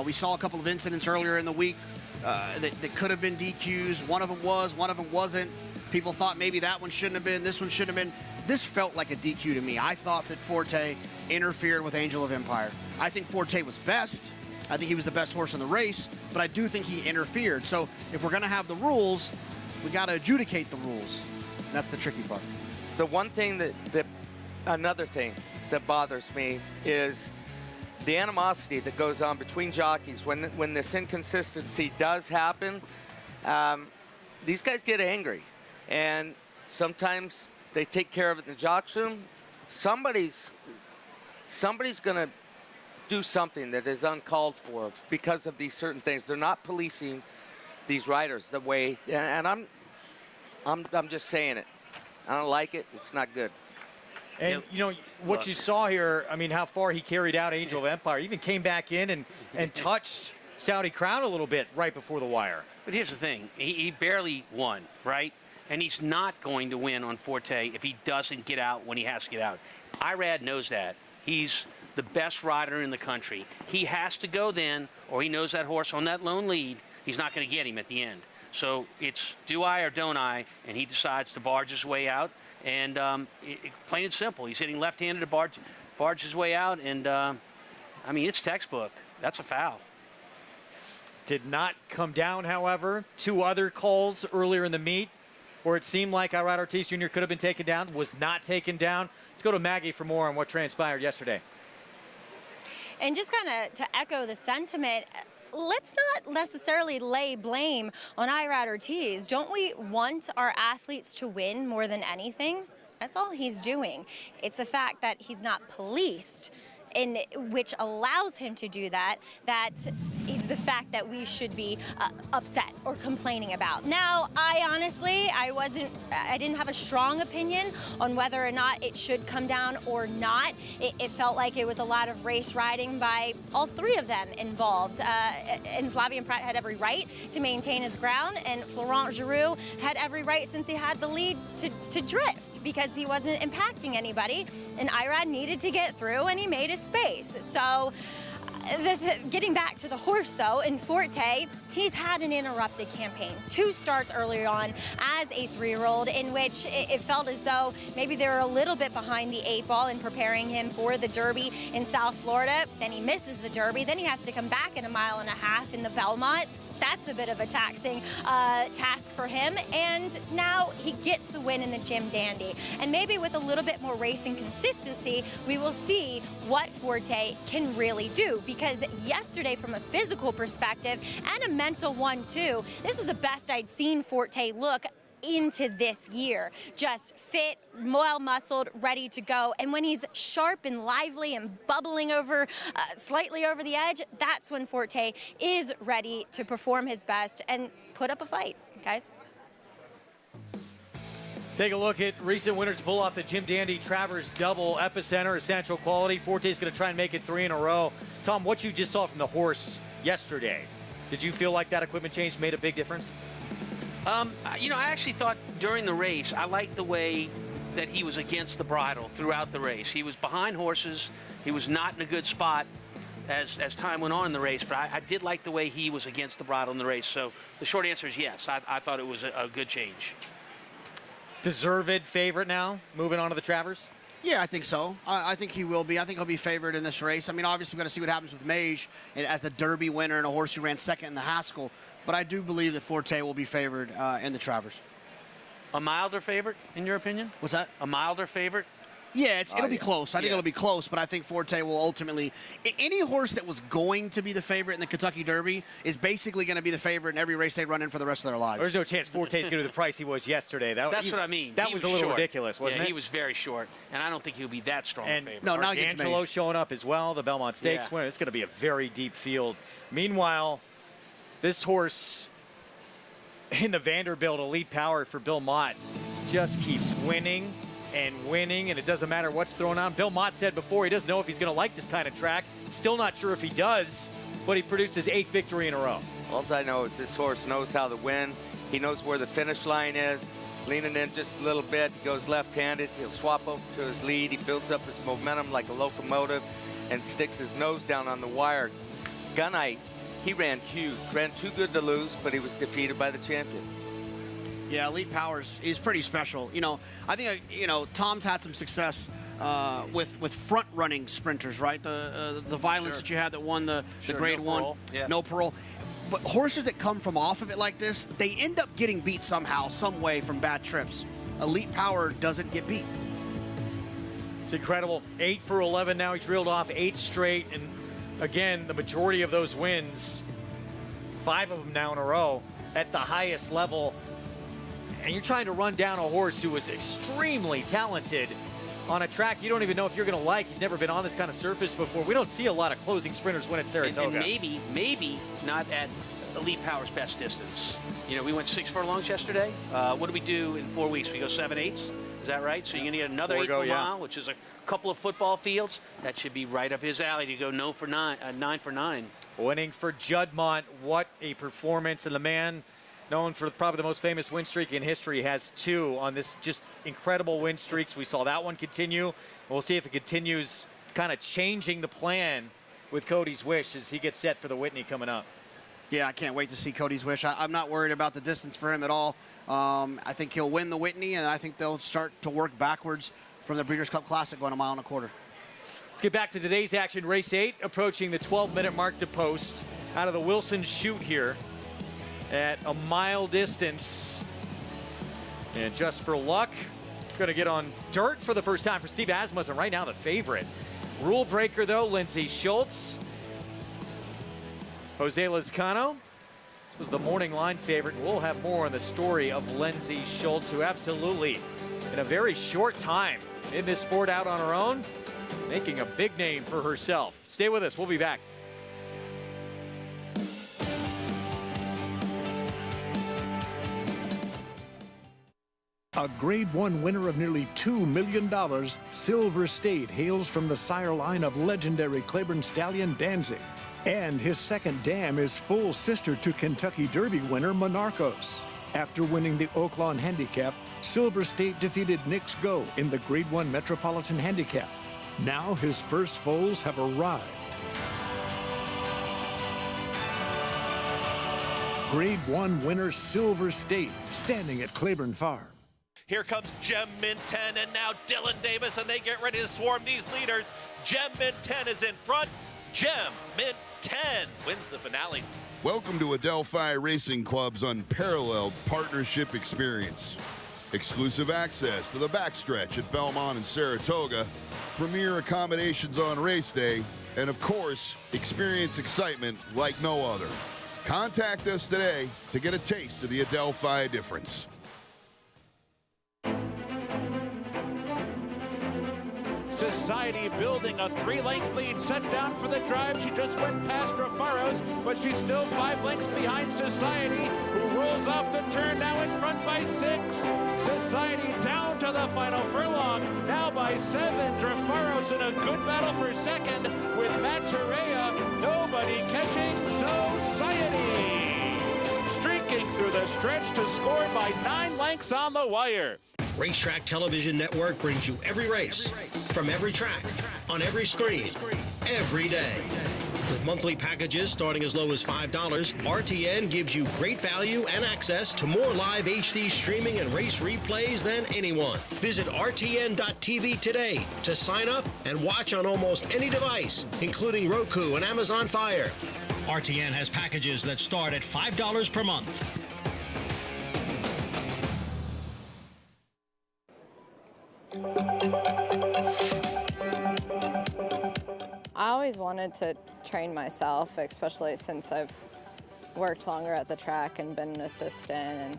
We saw a couple of incidents earlier in the week that could have been DQs. One of them was, one of them wasn't. People thought maybe that one shouldn't have been, this one shouldn't have been. This felt like a DQ to me. I thought that Forte interfered with Angel of Empire. I think Forte was best. I think he was the best horse in the race, but I do think he interfered. So if we're going to have the rules, we got to adjudicate the rules. And that's the tricky part. The one thing another thing that bothers me is the animosity that goes on between jockeys. When this inconsistency does happen, these guys get angry. And sometimes they take care of it in the jocks room. Somebody's going to do something that is uncalled for because of these certain things. They're not policing these riders the way, and I'm just saying it. I don't like it. It's not good. And, you know, what you saw here, I mean, how far he carried out Angel of Empire. He even came back in and touched Saudi Crown a little bit right before the wire. But here's the thing. He barely won, right? And he's not going to win on Forte if he doesn't get out when he has to get out. Irad knows that. He's the best rider in the country. He has to go then, or he knows that horse on that lone lead, he's not going to get him at the end. So it's do I or don't I, and he decides to barge his way out. And plain and simple, he's hitting left-handed to barge his way out, and I mean, it's textbook. That's a foul. Did not come down, however. Two other calls earlier in the meet where it seemed like Irad Ortiz Jr. could have been taken down, was not taken down. Let's go to Maggie for more on what transpired yesterday. And just kind of to echo the sentiment, let's not necessarily lay blame on Irad Ortiz. Don't we want our athletes to win more than anything? That's all he's doing. It's the fact that he's not policed, in which allows him to do that, that is the fact that we should be upset or complaining about. Now, I didn't have a strong opinion on whether or not it should come down or not. It felt like it was a lot of race riding by all three of them involved. And Flavien Prat had every right to maintain his ground, and Florent Giroux had every right, since he had the lead, to drift because he wasn't impacting anybody. And Irad needed to get through, and he made his space. So getting back to the horse, though, in Forte, he's had an interrupted campaign. 2 starts earlier on as a 3-year-old in which it felt as though maybe they were a little bit behind the 8 ball in preparing him for the Derby in South Florida. Then he misses the Derby. Then he has to come back in a 1.5 miles in the Belmont. That's a bit of a taxing task for him. And now he gets the win in the Jim Dandy. And maybe with a little bit more racing consistency, we will see what Forte can really do. Because yesterday, from a physical perspective and a mental one too, this is the best I'd seen Forte look into this year. Just fit, well-muscled, ready to go. And when he's sharp and lively and bubbling over, slightly over the edge, that's when Forte is ready to perform his best and put up a fight, guys. Take a look at recent winners to pull off the Jim Dandy Travers double. Epicenter, Essential Quality. Forte's going to try and make it 3 in a row. Tom, what you just saw from the horse yesterday, did you feel like that equipment change made a big difference? You know, I actually thought during the race, I liked the way that he was against the bridle throughout the race. He was behind horses. He was not in a good spot as time went on in the race, but I did like the way he was against the bridle in the race. So the short answer is yes. I thought it was a good change. Deserved favorite now, moving on to the Travers? Yeah, I think so. I think he will be. I think he'll be favored in this race. I mean, obviously, we've got to see what happens with Mage as the Derby winner and a horse who ran second in the Haskell. But I do believe that Forte will be favored in the Travers. A milder favorite, in your opinion? What's that? A milder favorite? Yeah, it'll be close. I think it'll be close, but I think Forte will ultimately. Any horse that was going to be the favorite in the Kentucky Derby is basically going to be the favorite in every race they run in for the rest of their lives. There's no chance Forte's going to be the price he was yesterday. That's what I mean. That was a little ridiculous, wasn't it? He was very short, and I don't think he'll be that strong a favorite. No, now he gets Angelo showing up as well, the Belmont Stakes winner. It's going to be a very deep field. Meanwhile, this horse in the Vanderbilt Elite Power for Bill Mott just keeps winning and winning, and it doesn't matter what's thrown on. Bill Mott said before he doesn't know if he's going to like this kind of track. Still not sure if he does, but he produced his 8th victory in a row. All I know is this horse knows how to win. He knows where the finish line is. Leaning in just a little bit, he goes left-handed. He'll swap over to his lead. He builds up his momentum like a locomotive and sticks his nose down on the wire. Gunite, he ran huge, ran too good to lose, but he was defeated by the champion. Yeah, Elite Powers is pretty special. You know, I think, Tom's had some success with front-running sprinters, right? The Violence that you had that won the Grade 1. No parole. But horses that come from off of it like this, they end up getting beat somehow, some way from bad trips. Elite Power doesn't get beat. It's incredible. 8 for 11 now. He's reeled off 8 straight. And again, the majority of those wins, 5 of them now in a row, at the highest level. And you're trying to run down a horse who was extremely talented on a track you don't even know if you're going to like. He's never been on this kind of surface before. We don't see a lot of closing sprinters win at Saratoga. And maybe not at Elite Power's best distance. You know, we went 6 furlongs yesterday. What do we do in 4 weeks? We go 7/8. Is that right? So you're going to get another 8 mile, which is a couple of football fields. That should be right up his alley to go 9 for 9. Winning for Juddmonte. What a performance. And the man known for probably the most famous win streak in history has 2 on this just incredible win streaks. We saw that one continue. We'll see if it continues kind of changing the plan with Cody's Wish as he gets set for the Whitney coming up. Yeah, I can't wait to see Cody's Wish. I'm not worried about the distance for him at all. I think he'll win the Whitney, and I think they'll start to work backwards from the Breeders' Cup Classic going 1.25 miles. Let's get back to today's action. Race 8 approaching the 12-minute mark to post out of the Wilson Chute here at a mile distance. And just for luck, going to get on dirt for the first time for Steve Asmussen. Right now the favorite. Rule breaker though, Lindsey Schultz. Jose Lezcano was the morning line favorite. We'll have more on the story of Lindsey Schultz, who absolutely, in a very short time in this sport out on her own, making a big name for herself. Stay with us. We'll be back. A Grade 1 winner of nearly $2 million, Silver State hails from the sire line of legendary Claiborne stallion Danzig. And his second dam is full sister to Kentucky Derby winner Monarchos. After winning the Oaklawn Handicap, Silver State defeated Knicks Go in the Grade 1 Metropolitan Handicap. Now his first foals have arrived. Grade 1 winner Silver State, standing at Claiborne Farm. Here comes Gem Mint 10 and now Dylan Davis, and they get ready to swarm these leaders. Gem Mint 10 is in front. Gem Mint 10 wins the finale. Welcome to Adelphi Racing Club's unparalleled partnership experience. Exclusive access to the backstretch at Belmont and Saratoga, premier accommodations on race day, and of course, experience excitement like no other. Contact us today to get a taste of the Adelphi difference. Society building a 3-length lead, set down for the drive. She just went past Rafaros, but she's still 5 lengths behind Society, who rolls off the turn, now in front by 6. Society down to the final furlong, now by 7. Drafaros in a good battle for second with Matt Torreya. Nobody catching Society. Streaking through the stretch to score by 9 lengths on the wire. Racetrack Television Network brings you every race, from every track, on every screen, every day. With monthly packages starting as low as $5, RTN gives you great value and access to more live HD streaming and race replays than anyone. Visit RTN.tv today to sign up and watch on almost any device, including Roku and Amazon Fire. RTN has packages that start at $5 per month. always wanted to train myself, especially since I've worked longer at the track and been an assistant, and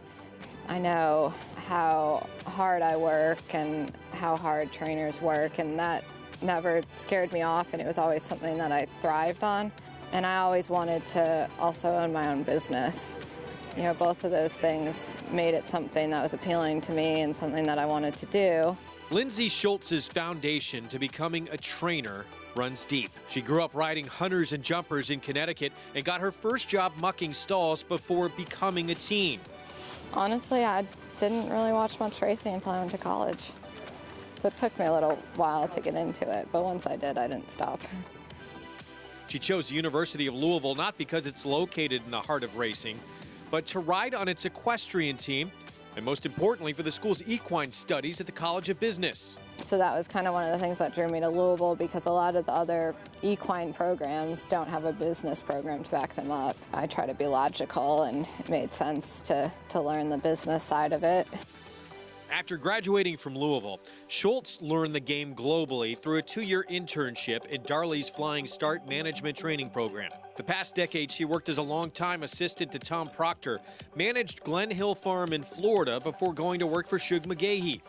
I know how hard I work and how hard trainers work, and that never scared me off, and it was always something that I thrived on. And I always wanted to also own my own business. You know, both of those things made it something that was appealing to me and something that I wanted to do. Lindsay Schultz's foundation to becoming a trainer runs deep. She grew up riding hunters and jumpers in Connecticut and got her first job mucking stalls before becoming a teen. Honestly, I didn't really watch much racing until I went to college. It took me a little while to get into it, but once I did, I didn't stop. She chose the University of Louisville not because it's located in the heart of racing, but to ride on its equestrian team, and most importantly for the school's equine studies at the College of Business. So that was kind of one of the things that drew me to Louisville, because a lot of the other equine programs don't have a business program to back them up. I try to be logical, and it made sense to learn the business side of it. After graduating from Louisville, Schultz learned the game globally through a 2-year internship in Darley's Flying Start Management Training Program. The past decade, she worked as a longtime assistant to Tom Proctor, managed Glen Hill Farm in Florida before going to work for Shug McGahee.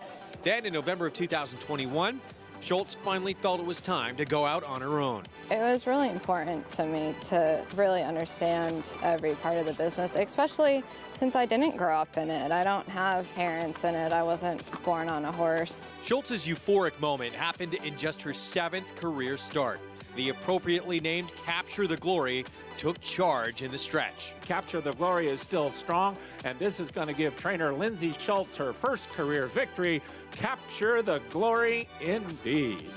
Then in November of 2021, Schultz finally felt it was time to go out on her own. It was really important to me to really understand every part of the business, especially since I didn't grow up in it. I don't have parents in it. I wasn't born on a horse. Schultz's euphoric moment happened in just her 7th career start. The appropriately named Capture the Glory took charge in the stretch. Capture the Glory is still strong, and this is going to give trainer Lindsay Schultz her first career victory. Capture the Glory indeed.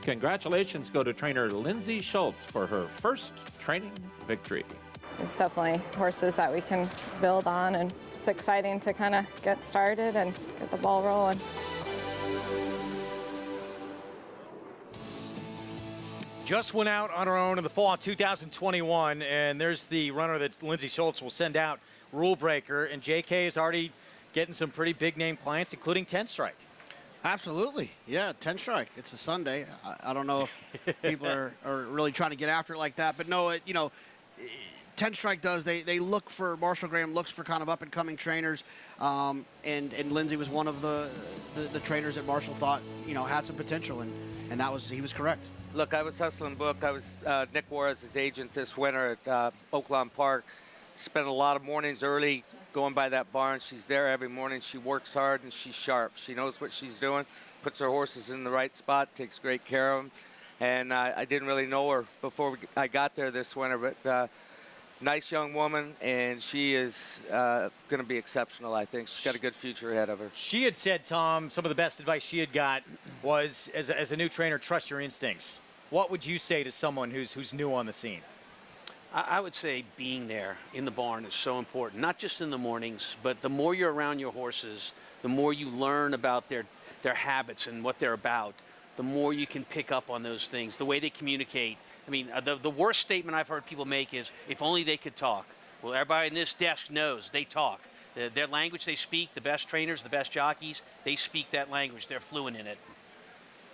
Congratulations go to trainer Lindsay Schultz for her first training victory. There's definitely horses that we can build on, and it's exciting to kind of get started and get the ball rolling. Just went out on her own in the fall of 2021, and there's the runner that Lindsay Schultz will send out, Rule Breaker, and JK is already getting some pretty big name clients, including 10 Strike. Absolutely. Yeah, 10 Strike. It's a Sunday. I don't know if people are really trying to get after it like that, but no, 10 Strike does. They look for, Marshall Graham looks for kind of up-and-coming trainers, and Lindsay was one of the trainers that Marshall thought, had some potential, and he was correct. Look, I was hustling book. I was Nick Juarez's agent this winter at Oaklawn Park. Spent a lot of mornings early going by that barn. She's there every morning. She works hard and she's sharp. She knows what she's doing, puts her horses in the right spot, takes great care of them. And I didn't really know her before I got there this winter, but nice young woman, and she is going to be exceptional, I think. She's got a good future ahead of her. She had said, Tom, some of the best advice she had got was, as a new trainer, trust your instincts. What would you say to someone who's new on the scene? I would say being there in the barn is so important, not just in the mornings, but the more you're around your horses, the more you learn about their habits and what they're about, the more you can pick up on those things, the way they communicate. I mean, the worst statement I've heard people make is, if only they could talk. Well, everybody in this desk knows they talk. Their language they speak, the best trainers, the best jockeys, they speak that language. They're fluent in it.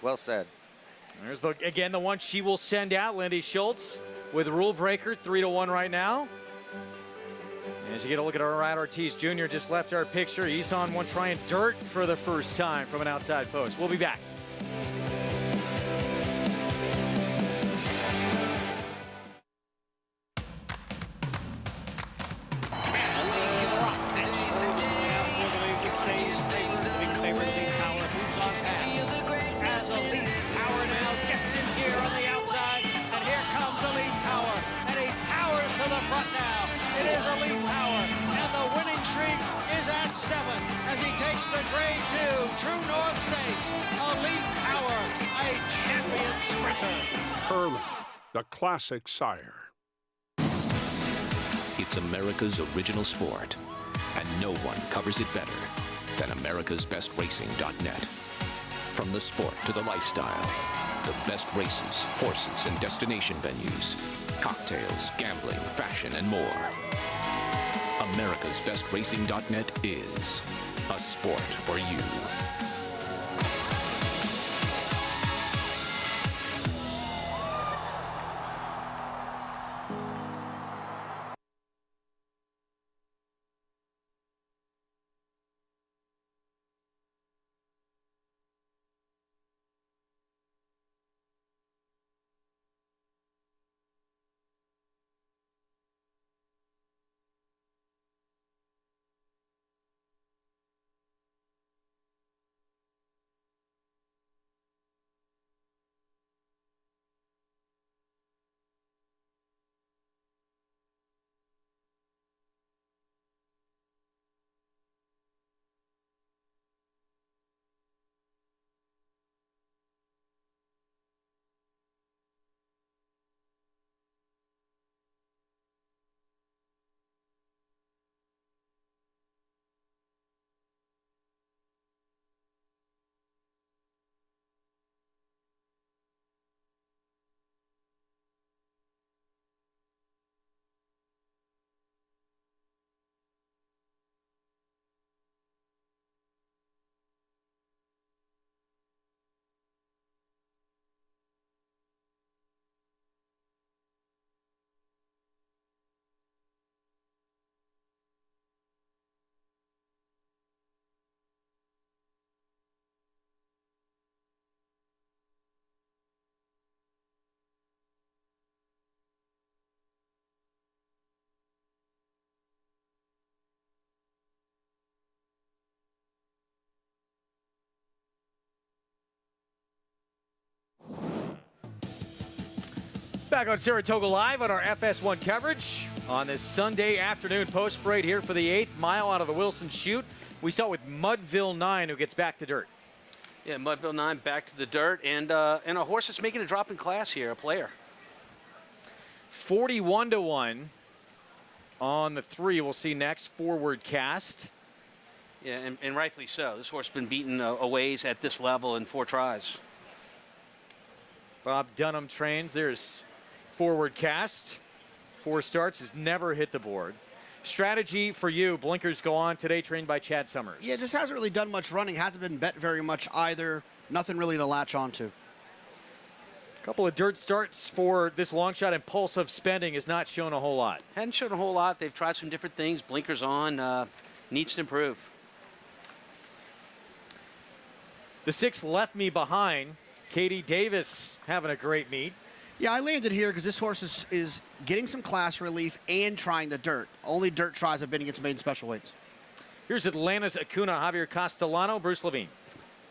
Well said. There's, again, the one she will send out, Lindsay Schultz, with Rule Breaker, 3-1 right now. And as you get a look at Ryan Ortiz Jr., just left our picture. He's on one trying dirt for the first time from an outside post. We'll be back. As he takes the Grade 2 True North Stakes. Elite Power, a champion sprinter. Curling, the classic sire. It's America's original sport, and no one covers it better than americasbestracing.net. From the sport to the lifestyle, the best races, horses, and destination venues, cocktails, gambling, fashion, and more. americasbestracing.net is a sport for you. Back on Saratoga Live on our FS1 coverage on this Sunday afternoon post parade here for the 8th mile out of the Wilson Chute. We start with Mudville 9, who gets back to dirt. Yeah, Mudville 9 back to the dirt, and a horse that's making a drop in class here, a player. 41-1 on the 3. We'll see next. Forward Cast. Yeah, and rightfully so. This horse has been beaten a ways at this level in 4 tries. Bob Dunham trains. There's Forward Cast. 4 starts, has never hit the board. Strategy for you, blinkers go on today, trained by Chad Summers. Yeah, just hasn't really done much running, hasn't been bet very much either. Nothing really to latch onto. A couple of dirt starts for this long shot. Impulsive Spending has not shown a whole lot. Hadn't shown a whole lot. They've tried some different things. Blinkers on, needs to improve. The 6 Left Me Behind. Katie Davis having a great meet. Yeah, I landed here because this horse is getting some class relief and trying the dirt. Only dirt tries have been against maiden special weights. Here's Atlanta's Acuna, Javier Castellano, Bruce Levine.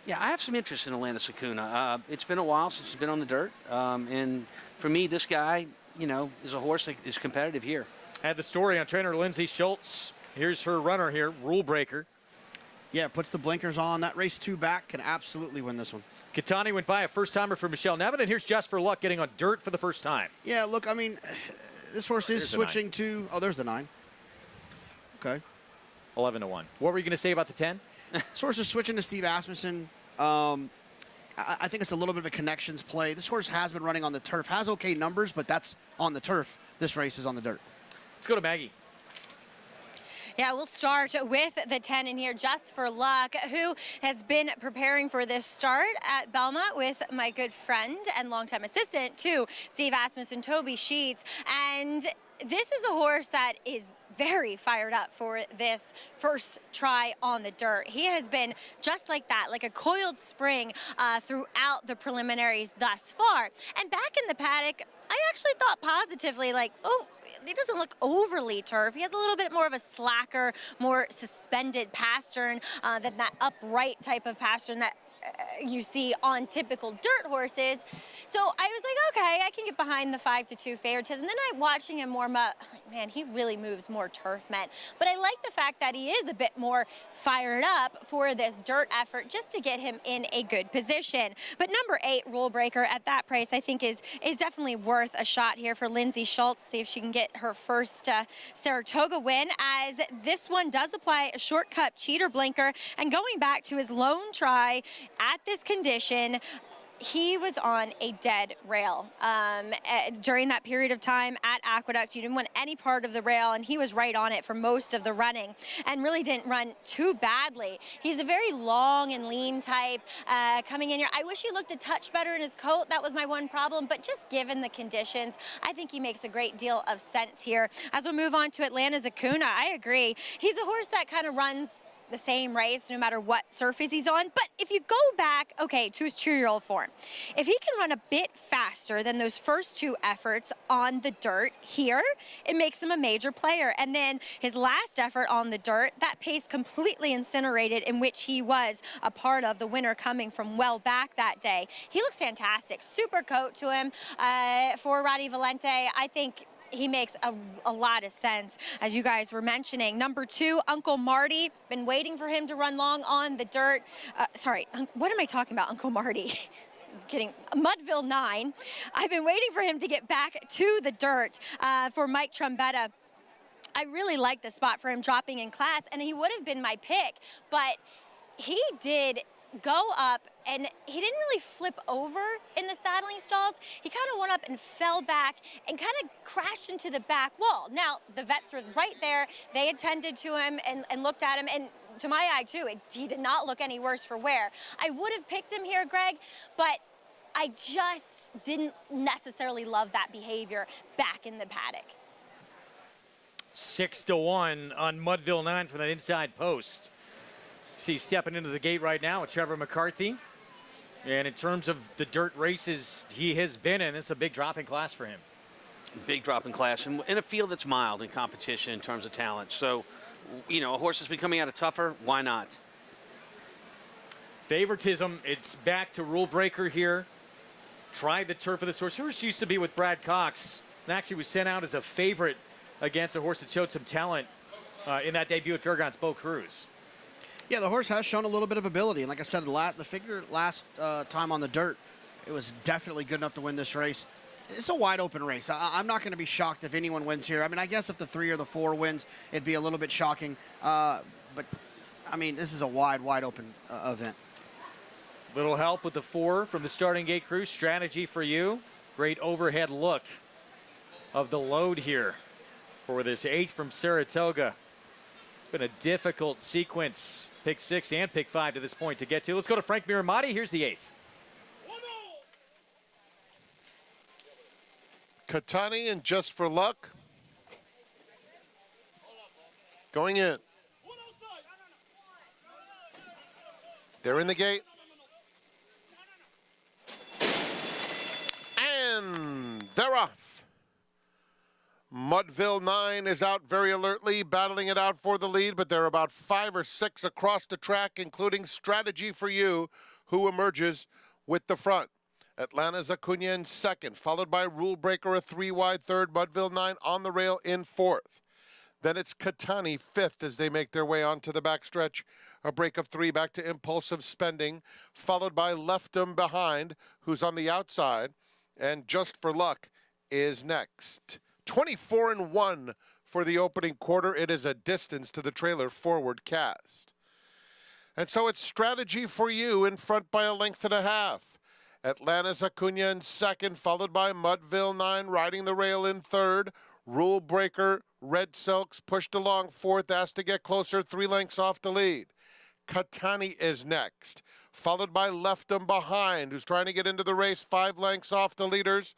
Yeah, I have some interest in Atlanta's Acuna. It's been a while since he's been on the dirt. And for me, this guy, you know, is a horse that is competitive here. Had the story on trainer Lindsay Schultz. Here's her runner here, Rule Breaker. Yeah, puts the blinkers on. That race 2 back can absolutely win this one. Katani went by, a first-timer for Michelle Nevin, and here's Just for Luck getting on dirt for the first time. Yeah, look, I mean, this horse is switching to... Oh, there's the 9. Okay. 11-1. What were you going to say about the 10? This horse is switching to Steve Asmussen. I think it's a little bit of a connections play. This horse has been running on the turf, has okay numbers, but that's on the turf. This race is on the dirt. Let's go to Maggie. Yeah, we'll start with the 10 in here, Just for Luck, who has been preparing for this start at Belmont with my good friend and longtime assistant to Steve Asmussen, Toby Sheets. And this is a horse that is very fired up for this first try on the dirt. He has been just like that, like a coiled spring throughout the preliminaries thus far. And back in the paddock, I actually thought positively, like, oh, he doesn't look overly turf. He has a little bit more of a slacker, more suspended pastern than that upright type of pastern that you see on typical dirt horses. So I was like, okay, I can get behind the 5-2 favoritism. And then I'm watching him warm up. Man, he really moves more turf men. But I like the fact that he is a bit more fired up for this dirt effort just to get him in a good position. But number 8, Rule Breaker, at that price, I think is definitely worth a shot here for Lindsay Schultz. See if she can get her first Saratoga win, as this one does apply a shortcut cheater blinker. And going back to his lone try at this condition, he was on a dead rail during that period of time at Aqueduct. You didn't want any part of the rail, and he was right on it for most of the running and really didn't run too badly. He's a very long and lean type coming in here. I wish he looked a touch better in his coat. That was my one problem, but just given the conditions, I think he makes a great deal of sense here. As we move on to Atlanta's Acuna, I agree. He's a horse that kind of runs the same race no matter what surface he's on. But if you go back, okay, to his 2-year-old form, if he can run a bit faster than those first 2 efforts on the dirt here, it makes him a major player. And then his last effort on the dirt, that pace completely incinerated, in which he was a part of the winner coming from well back that day. He looks fantastic. Super coat to him for Roddy Valente. I think he makes a lot of sense, as you guys were mentioning. Number 2, Uncle Marty. Been waiting for him to run long on the dirt. Sorry, what am I talking about, Uncle Marty? Kidding. Mudville 9. I've been waiting for him to get back to the dirt for Mike Trombetta. I really like the spot for him dropping in class, and he would have been my pick, but he did go up, and he didn't really flip over in the saddling stalls. He kind of went up and fell back and kind of crashed into the back wall. Now, the vets were right there. They attended to him and looked at him, and to my eye, too, he did not look any worse for wear. I would have picked him here, Greg, but I just didn't necessarily love that behavior back in the paddock. 6-1 on Mudville 9 from that inside post. See, stepping into the gate right now with Trevor McCarthy. And in terms of the dirt races he has been in, this is a big drop in class for him. Big drop in class, and in a field that's mild in competition in terms of talent. So, you know, a horse that's been coming out of tougher, why not? Favoritism, it's back to Rule Breaker here. tried the turf of this horse. Horse used to be with Brad Cox, and actually was sent out as a favorite against a horse that showed some talent in that debut at Fairgrounds, Bo Cruz. Yeah, the horse has shown a little bit of ability. And like I said, the figure last time on the dirt, it was definitely good enough to win this race. It's a wide open race. I'm not going to be shocked if anyone wins here. I mean, I guess if the 3 or the 4 wins, it'd be a little bit shocking. But, I mean, this is a wide open event. Little help with the 4 from the starting gate crew. Strategy for you. Great overhead look of the load here for this 8th from Saratoga. It's been a difficult sequence. Pick 6 and pick 5 to this point to get to. Let's go to Frank Miramati. Here's the 8th. Katani and Just for Luck. Going in. They're in the gate. And they're off. Mudville 9 is out very alertly, battling it out for the lead, but there are about 5 or 6 across the track, including Strategy for You, who emerges with the front. Atlanta's Acuna in second, followed by Rule Breaker, a 3-wide third, Mudville 9 on the rail in fourth. Then it's Katani fifth as they make their way onto the backstretch. A break of 3 back to Impulsive Spending, followed by Left 'Em Behind, who's on the outside, and Just for Luck is next. 24-1 for the opening quarter. It is a distance to the trailer forward cast. And so it's Strategy for You in front by a length and a half. Atlanta's Acuna in second, followed by Mudville 9 riding the rail in third. Rule Breaker, Red Silks pushed along fourth, asked to get closer, 3 lengths off the lead. Katani is next, followed by Left 'Em Behind, who's trying to get into the race, 5 lengths off the leaders.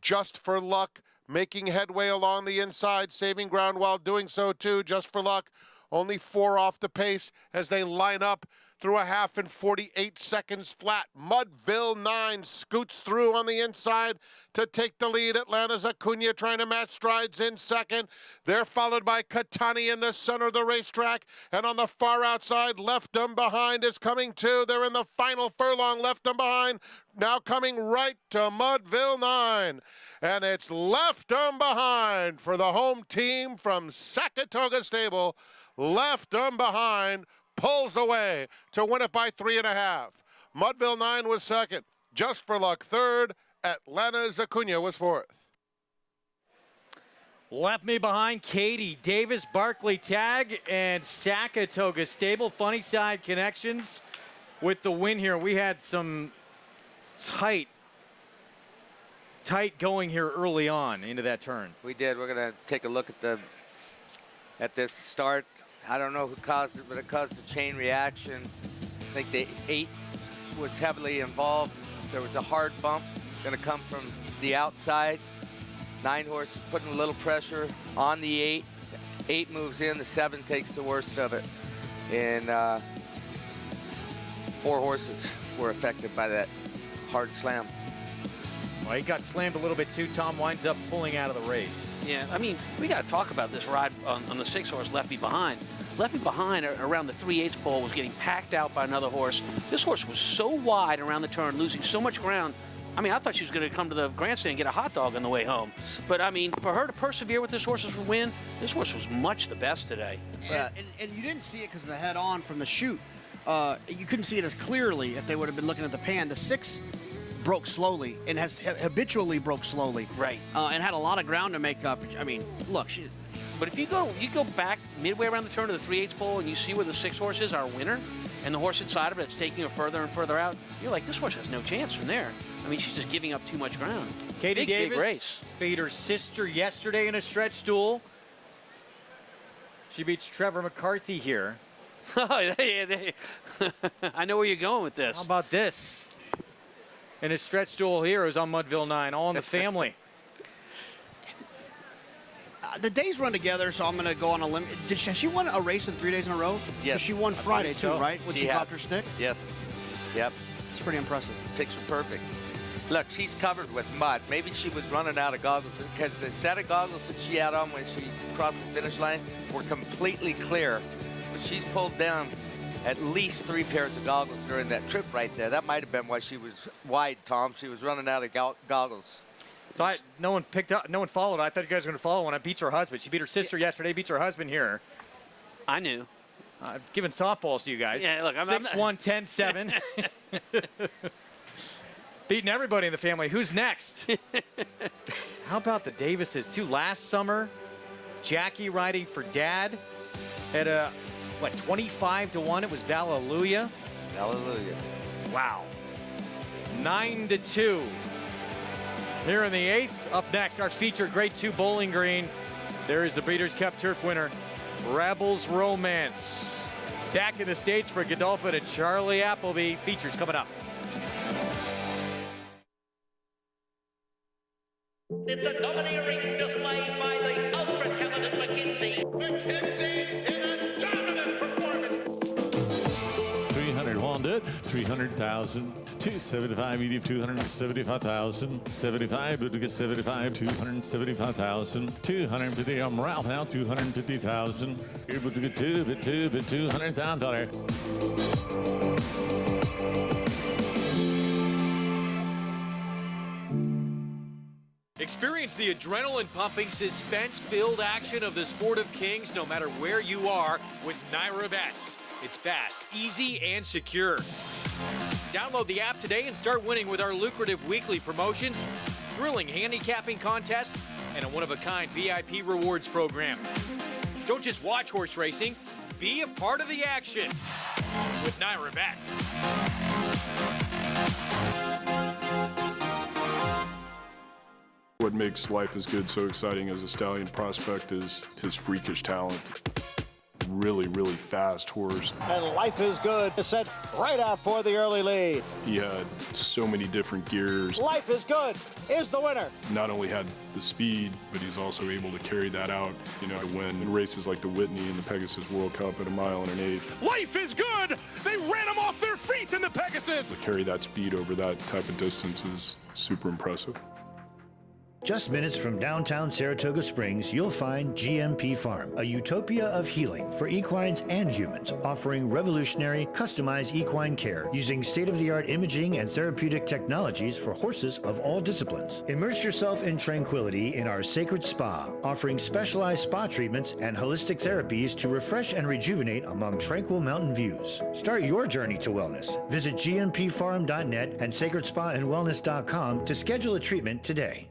Just for Luck making headway along the inside, saving ground while doing so too. Just for Luck only 4 off the pace as they line up through a half in 48 seconds flat. Mudville 9 scoots through on the inside to take the lead. Atlanta's Acuna trying to match strides in second. They're followed by Katani in the center of the racetrack. And on the far outside, Left 'Em Behind is coming too. They're in the final furlong. Left 'Em Behind now coming right to Mudville 9. And it's Left 'Em Behind for the home team from Saratoga Stable. Left 'Em Behind pulls away to win it by 3.5. Mudville 9 was second. Just for Luck third. Atlanta's Acuna was fourth. Left Me Behind, Katie Davis, Barkley Tag, and Saratoga Stable. Funny side connections with the win here. We had some tight going here early on into that turn. We did. We're going to take a look at this start. I don't know who caused it, but it caused a chain reaction. I think the 8 was heavily involved. There was a hard bump going to come from the outside. 9 horses putting a little pressure on the 8. 8 moves in, the 7 takes the worst of it. And 4 horses were affected by that hard slam. Well, he got slammed a little bit too. Tom winds up pulling out of the race. Yeah, I mean, we got to talk about this ride on the 6 horse Left Me Behind. Left Me Behind around the 3/8 pole was getting packed out by another horse. This horse was so wide around the turn, losing so much ground. I mean, I thought she was going to come to the grandstand and get a hot dog on the way home. But, I mean, for her to persevere with this horse's win, this horse was much the best today. And you didn't see it because of the head-on from the chute. You couldn't see it as clearly if they would have been looking at the pan. The 6 broke slowly and has habitually broke slowly. Right. And had a lot of ground to make up. I mean, look. But if you go back midway around the turn to the 3/8 pole and you see where the 6 horse is, our winner, and the horse inside of it that's taking her further and further out, you're like, this horse has no chance from there. I mean, she's just giving up too much ground. Katie Davis big race. beat her sister yesterday in a stretch stool. She beats Trevor McCarthy here. I know where you're going with this. How about this? And his stretch duel here is on Mudville 9, all in the family. The days run together, so I'm going to go on a limb. Has she won a race in 3 days in a row? Yes. She won Friday, too, right? When she dropped her stick? Yes. Yep. It's pretty impressive. Picture perfect. Look, she's covered with mud. Maybe she was running out of goggles because the set of goggles that she had on when she crossed the finish line were completely clear. But she's pulled down at least 3 pairs of goggles during that trip right there. That might have been why she was wide, Tom. She was running out of goggles. So no one followed. I thought you guys were going to follow when I beat her husband. She beat her sister yesterday, beats her husband here. I knew. Giving softballs to you guys. Yeah, look, I'm 6-1, 10-7. Beating everybody in the family. Who's next? How about the Davises, too? Last summer, Jackie riding for Dad at a, 25-1. It was Hallelujah. Hallelujah. Wow. 9-2. Here in the 8th. Up next, our featured Grade 2 Bowling Green. There is the Breeders' Cup Turf winner, Rebels Romance. Back in the stage for Godolphin and Charlie Appleby. Features coming up. It's a domineering display by the ultra-talented McKenzie. McKenzie in a dominant performance. 300 Honda, 300,000. 275, EDF 275,000. 75, but to get 75, 275,000. 250, I'm Ralph now, 250,000. Able to get $200,000. Experience the adrenaline-pumping, suspense-filled action of the Sport of Kings no matter where you are with Naira Bets. It's fast, easy, and secure. Download the app today and start winning with our lucrative weekly promotions, thrilling handicapping contests, and a one-of-a-kind VIP rewards program. Don't just watch horse racing, be a part of the action with Naira Bets. What makes Life is Good so exciting as a stallion prospect is his freakish talent. Really, really fast horse. And Life is Good is set right out for the early lead. He had so many different gears. Life is Good is the winner. Not only had the speed, but he's also able to carry that out, win races like the Whitney and the Pegasus World Cup at 1.125 miles. Life is Good! They ran them off their feet in the Pegasus! To carry that speed over that type of distance is super impressive. Just minutes from downtown Saratoga Springs, you'll find GMP Farm, a utopia of healing for equines and humans, offering revolutionary, customized equine care using state-of-the-art imaging and therapeutic technologies for horses of all disciplines. Immerse yourself in tranquility in our sacred spa, offering specialized spa treatments and holistic therapies to refresh and rejuvenate among tranquil mountain views. Start your journey to wellness. Visit gmpfarm.net and sacredspaandwellness.com to schedule a treatment today.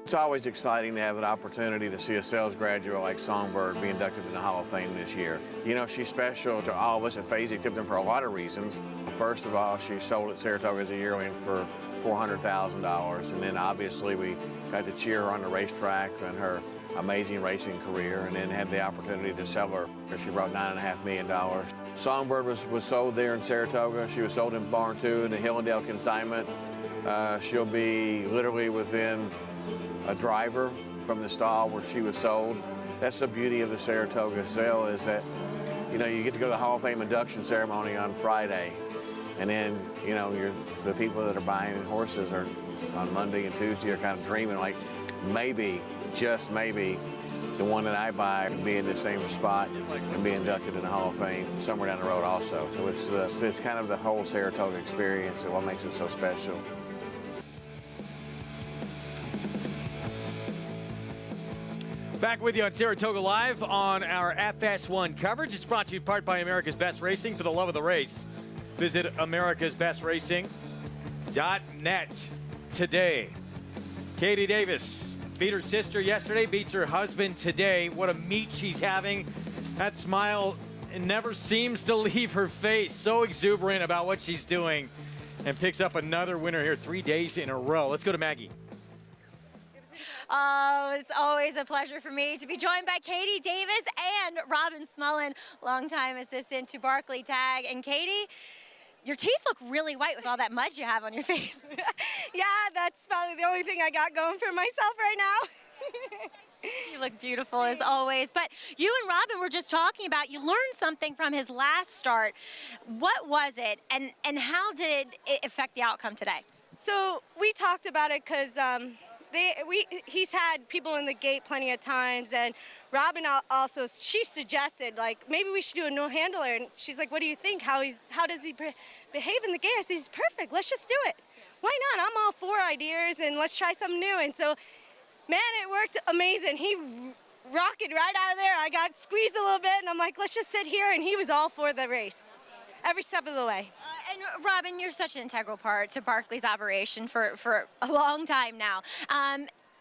It's always exciting to have an opportunity to see a sales graduate like Songbird be inducted in the Hall of Fame this year. She's special to all of us at Phasey Tipton for a lot of reasons. First of all, she sold at Saratoga as a yearling for $400,000, and then obviously we got to cheer her on the racetrack and her amazing racing career, and then had the opportunity to sell her. She brought $9.5 million. Songbird was sold there in Saratoga. She was sold in Barn 2 in the Hillendale consignment. She'll be literally within a driver from the stall where she was sold. That's the beauty of the Saratoga sale, is that, you get to go to the Hall of Fame induction ceremony on Friday, and then, the people that are buying horses are on Monday and Tuesday are kind of dreaming like maybe, just maybe, the one that I buy can be in the same spot and be inducted in the Hall of Fame somewhere down the road also. So it's kind of the whole Saratoga experience and what makes it so special. Back with you on Saratoga Live on our FS1 coverage. It's brought to you in part by America's Best Racing. For the love of the race, visit americasbestracing.net today. Katie Davis beat her sister yesterday, beats her husband today. What a meet she's having. That smile never seems to leave her face. So exuberant about what she's doing, and picks up another winner here 3 days in a row. Let's go to Maggie. Oh, it's always a pleasure for me to be joined by Katie Davis and Robin Smullen, longtime assistant to Barkley Tag. And Katie, your teeth look really white with all that mud you have on your face. Yeah, that's probably the only thing I got going for myself right now. You look beautiful as always. But you and Robin were just talking about, you learned something from his last start. What was it, and how did it affect the outcome today? So we talked about it because he's had people in the gate plenty of times, and Robin also, she suggested, like, maybe we should do a no-handler. And she's like, what do you think? How does he behave in the gate? I said, he's perfect. Let's just do it. Why not? I'm all for ideas, and let's try something new. And so, man, it worked amazing. He rocketed right out of there. I got squeezed a little bit, and I'm like, let's just sit here. And he was all for the race, every step of the way. And Robin, you're such an integral part to Barkley's operation for a long time now.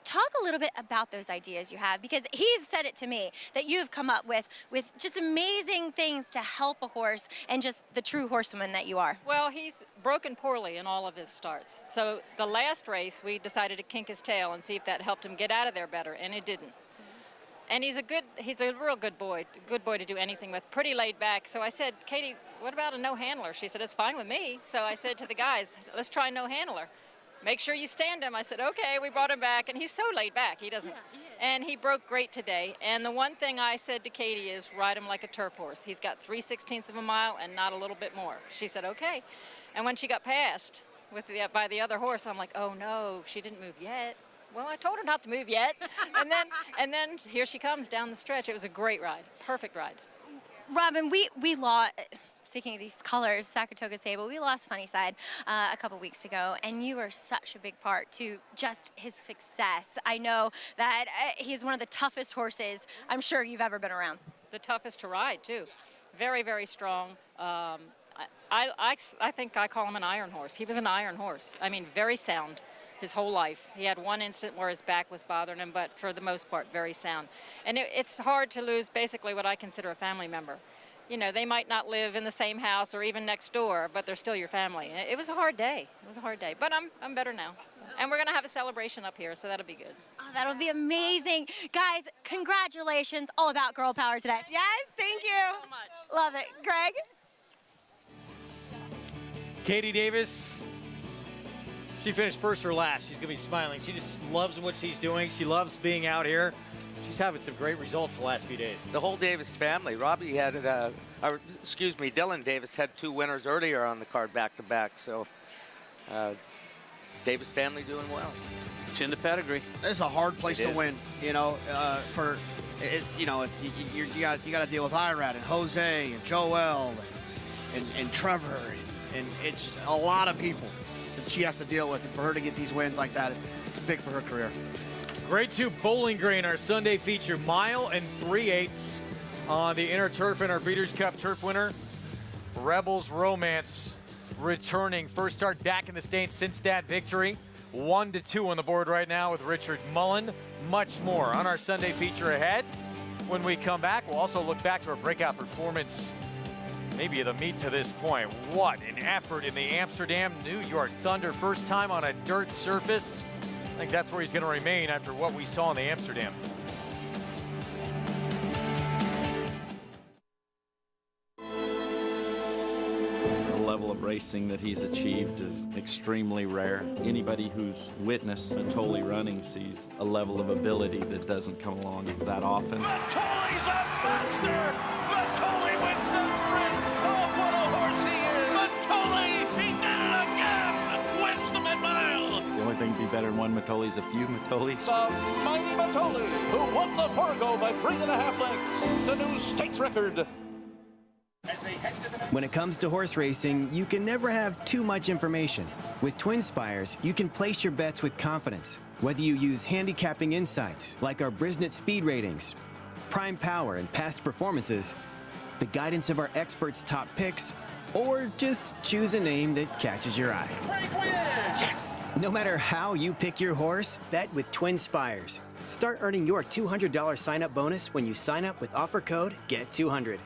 Talk a little bit about those ideas you have, because he's said it to me that you've come up with just amazing things to help a horse and just the true horsewoman that you are. Well, he's broken poorly in all of his starts. So the last race, we decided to kink his tail and see if that helped him get out of there better, and it didn't. And he's a real good boy to do anything with, pretty laid back. So I said, Katie, what about a no-handler? She said, it's fine with me. So I said to the guys, let's try no-handler. Make sure you stand him. I said, okay, we brought him back, and he's so laid back, he doesn't. And he broke great today. And the one thing I said to Katie is ride him like a turf horse. He's got 3/16 of a mile and not a little bit more. She said, okay. And when she got passed by the other horse, I'm like, oh no, she didn't move yet. Well, I told her not to move yet. and then here she comes down the stretch. It was a great ride, perfect ride. Robin, we lost. Speaking of these colors, Saratoga Sable, we lost Funny Side a couple weeks ago, and you were such a big part to just his success. I know that he's one of the toughest horses I'm sure you've ever been around. The toughest to ride, too. Very, very strong. I think I call him an iron horse. He was an iron horse. I mean, very sound his whole life. He had one instant where his back was bothering him, but for the most part, very sound. And it's hard to lose basically what I consider a family member. You know, they might not live in the same house or even next door, but they're still your family. It was a hard day. It was a hard day, but I'm better now. And we're gonna have a celebration up here, so that'll be good. Oh, that'll be amazing. Guys, congratulations. All about girl power today. Yes, thank you. Thank you so much. Love it. Greg? Katie Davis, she finished first or last. She's going to be smiling. She just loves what she's doing. She loves being out here. She's having some great results the last few days. The whole Davis family. Robbie had, Dylan Davis had 2 winners earlier on the card back-to-back. So Davis family doing well. It's in the pedigree. It's a hard place to win, you know. You got to deal with Irad and Jose and Joel and Trevor and it's a lot of people that she has to deal with, and for her to get these wins like that, it's big for her career. Grade 2 Bowling Green, our Sunday feature, 1 3/8 on the inner turf in our Breeders' Cup Turf winner. Rebels Romance returning, first start back in the States since that victory. 1-2 on the board right now with Richard Mullen. Much more on our Sunday feature ahead. When we come back, we'll also look back to our breakout performance, maybe the meet to this point. What an effort in the Amsterdam New York Thunder. First time on a dirt surface. I think that's where he's going to remain after what we saw in the Amsterdam. The level of racing that he's achieved is extremely rare. Anybody who's witnessed Matoli running sees a level of ability that doesn't come along that often. Matoli's a monster! Matoli wins the sprint! Oh, what a horse he is! Matoli, he did it again! Wins the mid-mile! The only thing to be better than one Matoli is a few Matolis. The mighty Matoli, who won the Fargo by 3.5 lengths, the new state's record. When it comes to horse racing, you can never have too much information. With Twin Spires, you can place your bets with confidence. Whether you use handicapping insights, like our Brisnet speed ratings, prime power and past performances, the guidance of our experts' top picks, or just choose a name that catches your eye. Yes! No matter how you pick your horse, bet with Twin Spires. Start earning your $200 sign-up bonus when you sign up with offer code GET200.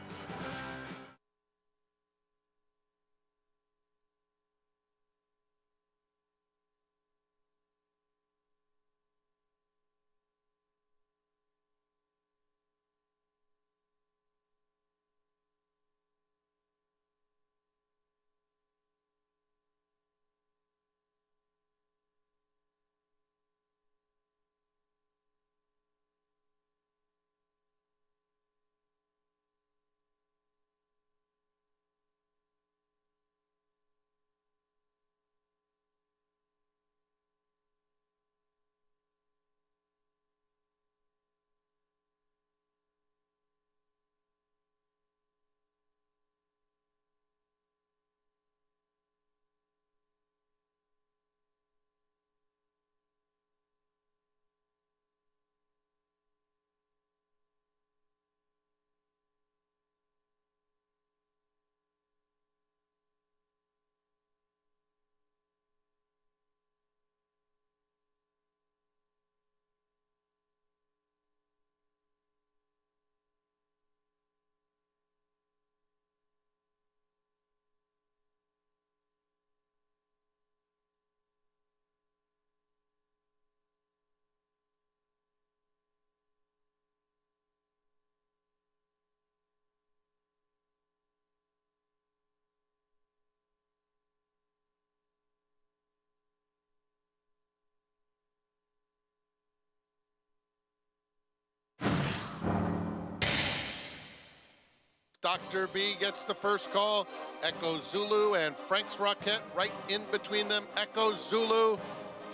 Dr. B gets the first call. Echo Zulu and Frank's Rocket right in between them. Echo Zulu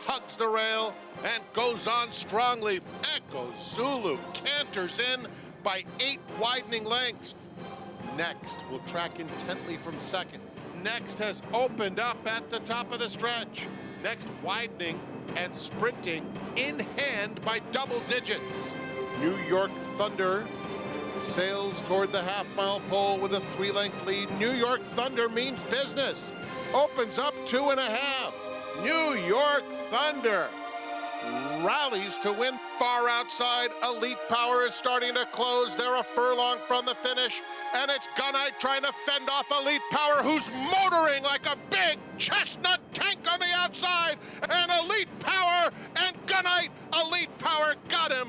hugs the rail and goes on strongly. Echo Zulu canters in by 8 widening lengths. Next will track intently from second. Next has opened up at the top of the stretch. Next widening and sprinting in hand by double digits. New York Thunder sails toward the half-mile pole with a 3-length lead. New York Thunder means business. Opens up 2.5. New York Thunder rallies to win. Far outside, Elite Power is starting to close. They're a furlong from the finish, and it's Gunite trying to fend off Elite Power, who's motoring like a big chestnut tank on the outside. And Elite Power and Gunite, Elite Power got him.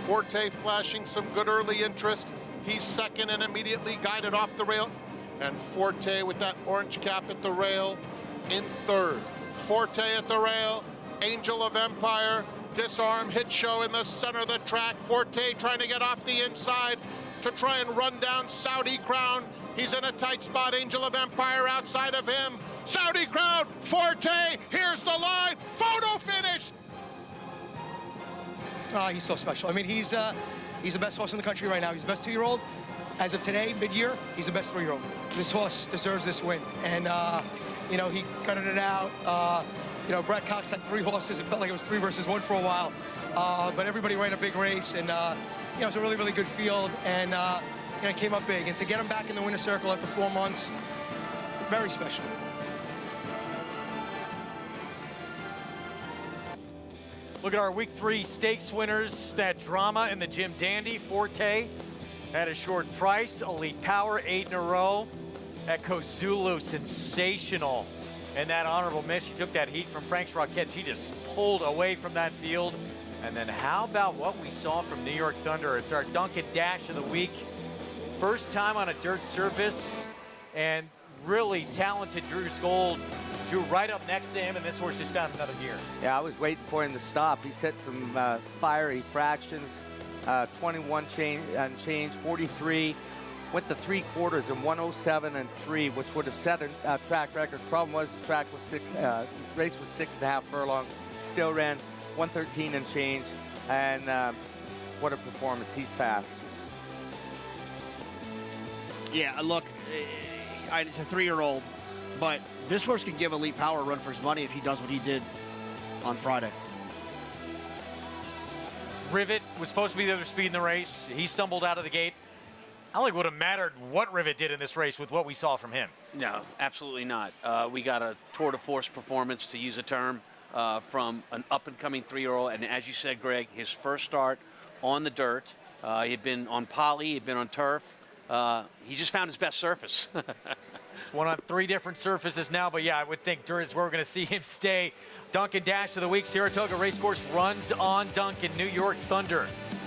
Forte flashing some good early interest. He's second and immediately guided off the rail. And Forte with that orange cap at the rail in third. Forte at the rail, Angel of Empire, disarm, hit show in the center of the track. Forte trying to get off the inside to try and run down Saudi Crown. He's in a tight spot, Angel of Empire outside of him. Saudi Crown, Forte, here's the line, photo finish. He's so special. I mean, he's the best horse in the country right now. He's the best 2-year-old. As of today, mid-year, he's the best 3-year-old. This horse deserves this win. And, you know, he gutted it out. You know, Brett Cox had 3 horses. It felt like it was 3 versus 1 for a while. But everybody ran a big race, and, you know, it was a really, really good field. And, you know, it came up big. And to get him back in the winner's circle after 4 months, very special. Look at our Week 3 stakes winners. That drama in the Jim Dandy. Forte at a short price. Elite Power, 8 in a row. Echo Zulu, sensational. And that honorable miss, she took that heat from Frank's Rocket. She just pulled away from that field. And then how about what we saw from New York Thunder? It's our Duncan Dash of the week. First time on a dirt surface, and really talented Drew Gold drew right up next to him, and this horse just found another gear. Yeah, I was waiting for him to stop. He set some fiery fractions, 21 change, 43. Went to 3/4 in 107 and 3, which would have set a track record. Problem was the track was race was 6.5 furlongs. Still ran 113 and change, and what a performance! He's fast. Yeah, look, it's a 3-year-old, but this horse can give Elite Power a run for his money if he does what he did on Friday. Rivet was supposed to be the other speed in the race. He stumbled out of the gate. I don't think it would have mattered what Rivet did in this race with what we saw from him. No, absolutely not. We got a tour de force performance, to use a term, from an up-and-coming 3-year-old. And as you said, Greg, his first start on the dirt. He had been on poly, he'd been on turf. He just found his best surface. One on 3 different surfaces now, but yeah, I would think dirt is where we're going to see him stay. Duncan Dash of the week. Saratoga Racecourse runs on Duncan. New York Thunder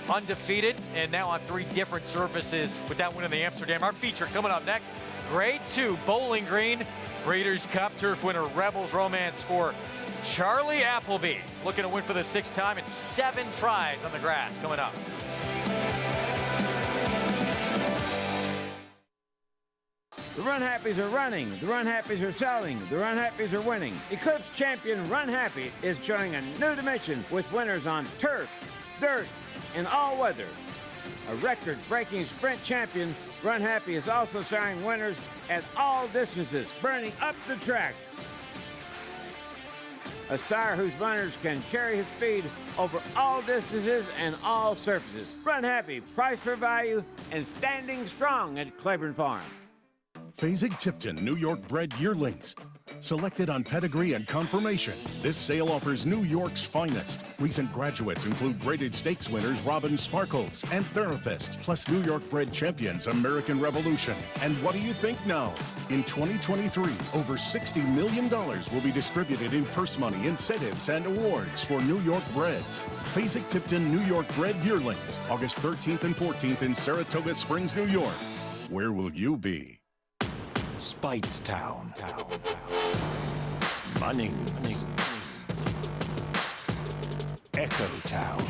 undefeated, and now on 3 different surfaces with that win in the Amsterdam. Our feature coming up next, Grade 2 Bowling Green Breeders' Cup Turf winner Rebels Romance for Charlie Appleby. Looking to win for the 6th time in 7 tries on the grass. Coming up. The Run Happies are running, the Run Happies are selling, the Run Happies are winning. Eclipse champion Run Happy is showing a new dimension with winners on turf, dirt, and all weather. A record-breaking sprint champion, Run Happy is also showing winners at all distances, burning up the tracks. A sire whose runners can carry his speed over all distances and all surfaces. Run Happy, price for value, and standing strong at Claiborne Farm. Fasig-Tipton New York bred yearlings. Selected on pedigree and conformation, this sale offers New York's finest. Recent graduates include graded stakes winners Robin Sparkles and Therapist, plus New York bred champions American Revolution. And what do you think now? In 2023, over $60 million will be distributed in purse money, incentives, and awards for New York breds. Fasig-Tipton New York bred yearlings, August 13th and 14th in Saratoga Springs, New York. Where will you be? Speightstown. Munning. Echo Town.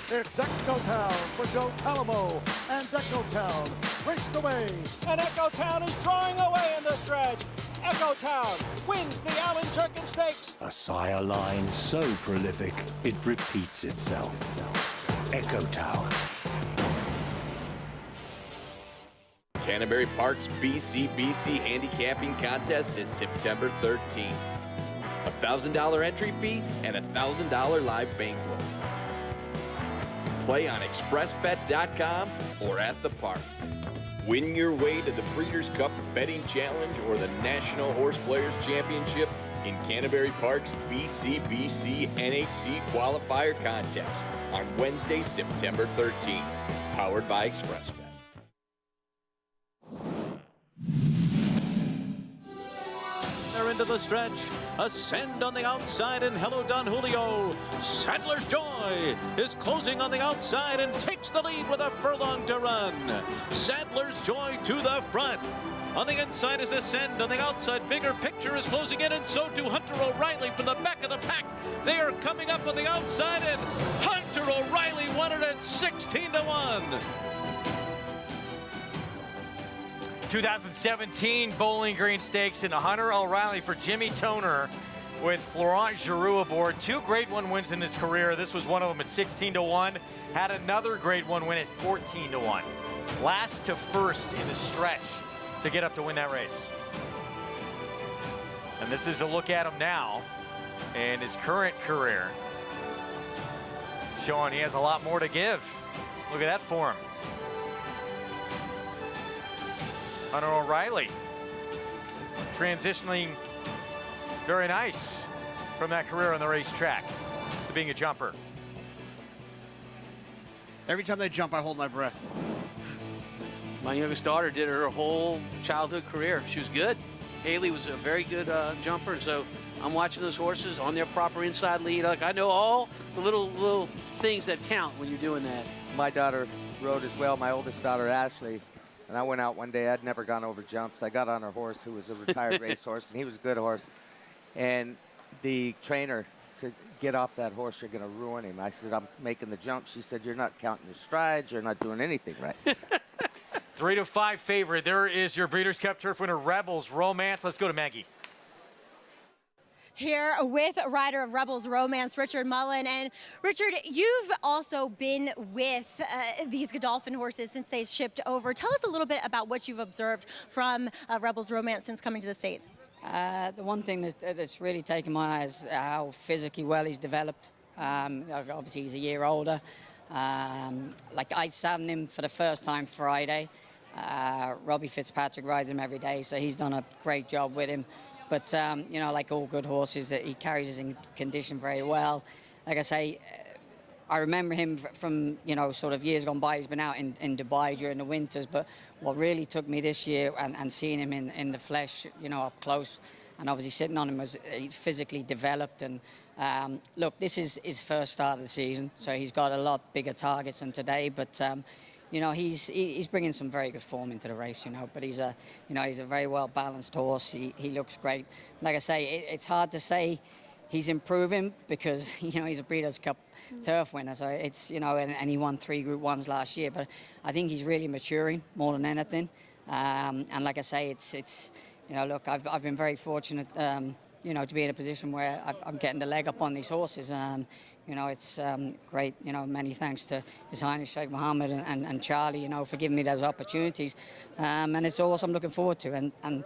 It's Echo Town for Joe Talamo, and Echo Town raced away. And Echo Town is drawing away in the stretch. Echo Town wins the Allen Jerkin Stakes. A sire line so prolific, it repeats itself. Echo Town. Canterbury Park's BCBC Handicapping Contest is September 13th. $1,000 entry fee and $1,000 live bankroll. Play on expressbet.com or at the park. Win your way to the Breeders' Cup Betting Challenge or the National Horse Players Championship in Canterbury Park's BCBC NHC Qualifier Contest on Wednesday, September 13th. Powered by ExpressBet. They're into the stretch. Ascend on the outside, and Hello Don Julio. Sadler's Joy is closing on the outside and takes the lead with a furlong to run. Sadler's Joy to the front. On the inside is Ascend. On the outside, Bigger Picture is closing in, and so too Hunter O'Reilly from the back of the pack. They are coming up on the outside, and Hunter O'Reilly won it at 16-1. 2017 Bowling Green Stakes in Hunter O'Reilly for Jimmy Toner with Florent Giroux aboard. 2 Grade 1 wins in his career. This was one of them at 16-1. Had another Grade 1 win at 14-1. Last to first in the stretch to get up to win that race. And this is a look at him now in his current career. Showing he has a lot more to give. Look at that for him. Hunter O'Reilly transitioning very nice from that career on the racetrack to being a jumper. Every time they jump, I hold my breath. My youngest daughter did her whole childhood career. She was good. Haley was a very good jumper, and so I'm watching those horses on their proper inside lead. Like, I know all the little things that count when you're doing that. My daughter rode as well, my oldest daughter, Ashley. And I went out one day, I'd never gone over jumps. I got on her horse, who was a retired racehorse, and he was a good horse. And the trainer said, "Get off that horse, you're gonna ruin him." I said, "I'm making the jump." She said, "You're not counting your strides, you're not doing anything right." 3-5 favorite. There is your Breeders' Cup Turf winner, Rebels Romance. Let's go to Maggie. Here with rider of Rebels Romance, Richard Mullen. And Richard, you've also been with these Godolphin horses since they shipped over. Tell us a little bit about what you've observed from Rebels Romance since coming to the States. The one thing that's really taken my eye is how physically well he's developed. Obviously, he's a year older. Like, I sat on him for the first time Friday. Robbie Fitzpatrick rides him every day, so he's done a great job with him. But, you know, like all good horses, he carries his condition very well. Like I say, I remember him from, you know, sort of years gone by. He's been out in Dubai during the winters. But what really took me this year and seeing him in the flesh, you know, up close, and obviously sitting on him, was he's physically developed. And look, this is his first start of the season, so he's got a lot bigger targets than today. But you know, he's bringing some very good form into the race, you know. But he's a very well balanced horse. He looks great. Like I say, it's hard to say he's improving because, you know, he's a Breeders' Cup turf winner. So it's, you know, and he won 3 Group 1s last year. But I think he's really maturing more than anything. And like I say, it's you know, look, I've been very fortunate, you know, to be in a position where I'm getting the leg up on these horses. You know, it's great. You know, many thanks to His Highness Sheikh Mohammed and Charlie, you know, for giving me those opportunities. And it's all I'm looking forward to. And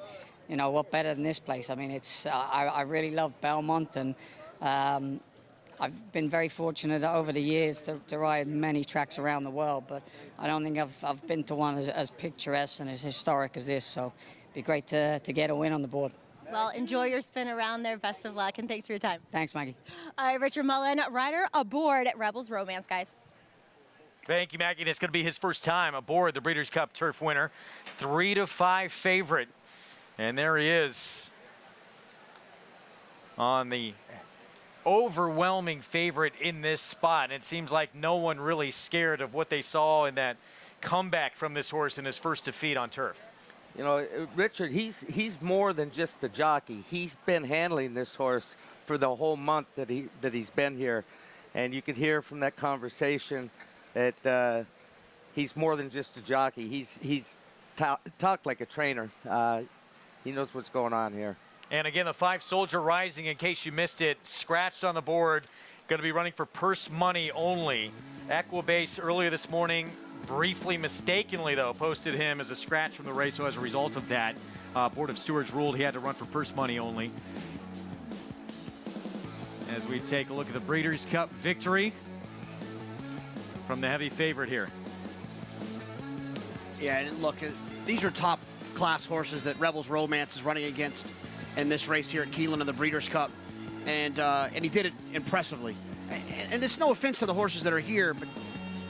you know, what better than this place? I mean, it's I really love Belmont, and I've been very fortunate over the years to ride many tracks around the world, but I don't think I've been to one as picturesque and as historic as this. So it'd be great to get a win on the board. Well, enjoy your spin around there. Best of luck, and thanks for your time. Thanks, Maggie. All right, Richard Mullen, rider aboard at Rebels Romance, guys. Thank you, Maggie. And it's going to be his first time aboard the Breeders' Cup Turf winner. 3-5 favorite. And there he is on the overwhelming favorite in this spot. And it seems like no one really scared of what they saw in that comeback from this horse in his first defeat on turf. You know, Richard, he's more than just a jockey. He's been handling this horse for the whole month that he's been here. And you could hear from that conversation that he's more than just a jockey. He's talked like a trainer. He knows what's going on here. And again, the 5 Soldier Rising, in case you missed it, scratched on the board. Going to be running for purse money only. Equibase earlier this morning, briefly, mistakenly though, posted him as a scratch from the race. So as a result of that, Board of Stewards ruled he had to run for purse money only. As we take a look at the Breeders' Cup victory from the heavy favorite here. Yeah, and look, these are top class horses that Rebels Romance is running against in this race here at Keeneland in the Breeders' Cup. And he did it impressively. And there's no offense to the horses that are here, but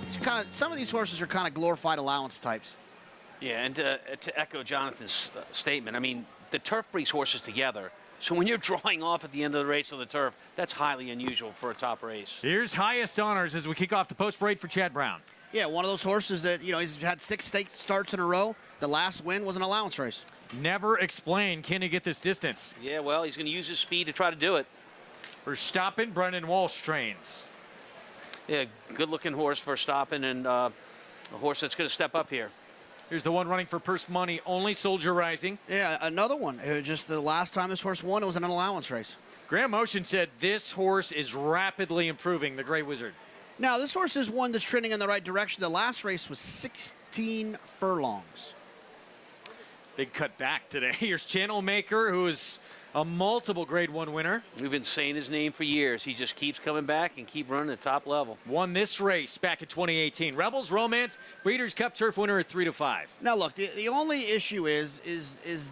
it's some of these horses are kind of glorified allowance types. Yeah, and to echo Jonathan's statement, I mean, the turf breeds horses together. So when you're drawing off at the end of the race on the turf, that's highly unusual for a top race. Here's Highest Honors as we kick off the post parade for Chad Brown. Yeah, one of those horses that, he's had 6 state starts in a row. The last win was an allowance race. Never explained, can he get this distance? Yeah, well, he's going to use his speed to try to do it. Verstappen, Brendan Walsh trains. Yeah, good-looking horse for Verstappen, and a horse that's going to step up here. Here's the one running for purse money only, Soldier Rising. Yeah, another one. Just the last time this horse won, it was in an allowance race. Graham Motion said this horse is rapidly improving, the Gray Wizard. Now, this horse is one that's trending in the right direction. The last race was 16 furlongs. Big cut back today. Here's Channel Maker, who is a multiple Grade 1 winner. We've been saying his name for years. He just keeps coming back and keep running at top level. Won this race back in 2018. Rebels Romance, Breeders' Cup Turf winner at 3-5. Now, look, the only issue is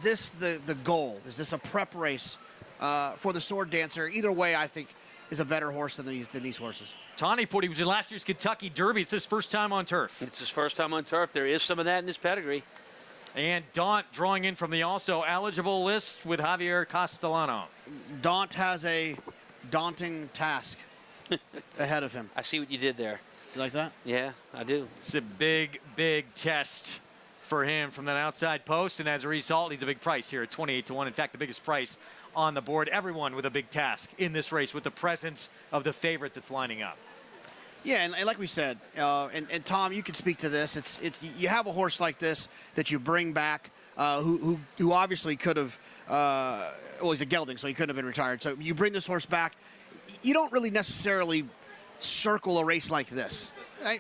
this the goal? Is this a prep race for the Sword Dancer? Either way, I think, is a better horse than these horses. Tawny Put, he was in last year's Kentucky Derby. It's his first time on turf. It's his first time on turf. There is some of that in his pedigree. And Daunt drawing in from the also eligible list with Javier Castellano. Daunt has a daunting task ahead of him. I see what you did there. You like that? Yeah, I do. It's a big, big test for him from that outside post, and as a result, he's a big price here at 28-1. In fact, the biggest price on the board. Everyone with a big task in this race with the presence of the favorite that's lining up. Yeah, and like we said, and Tom, you can speak to this. It's you have a horse like this that you bring back, who obviously could have, well, he's a gelding, so he couldn't have been retired. So you bring this horse back. You don't really necessarily circle a race like this.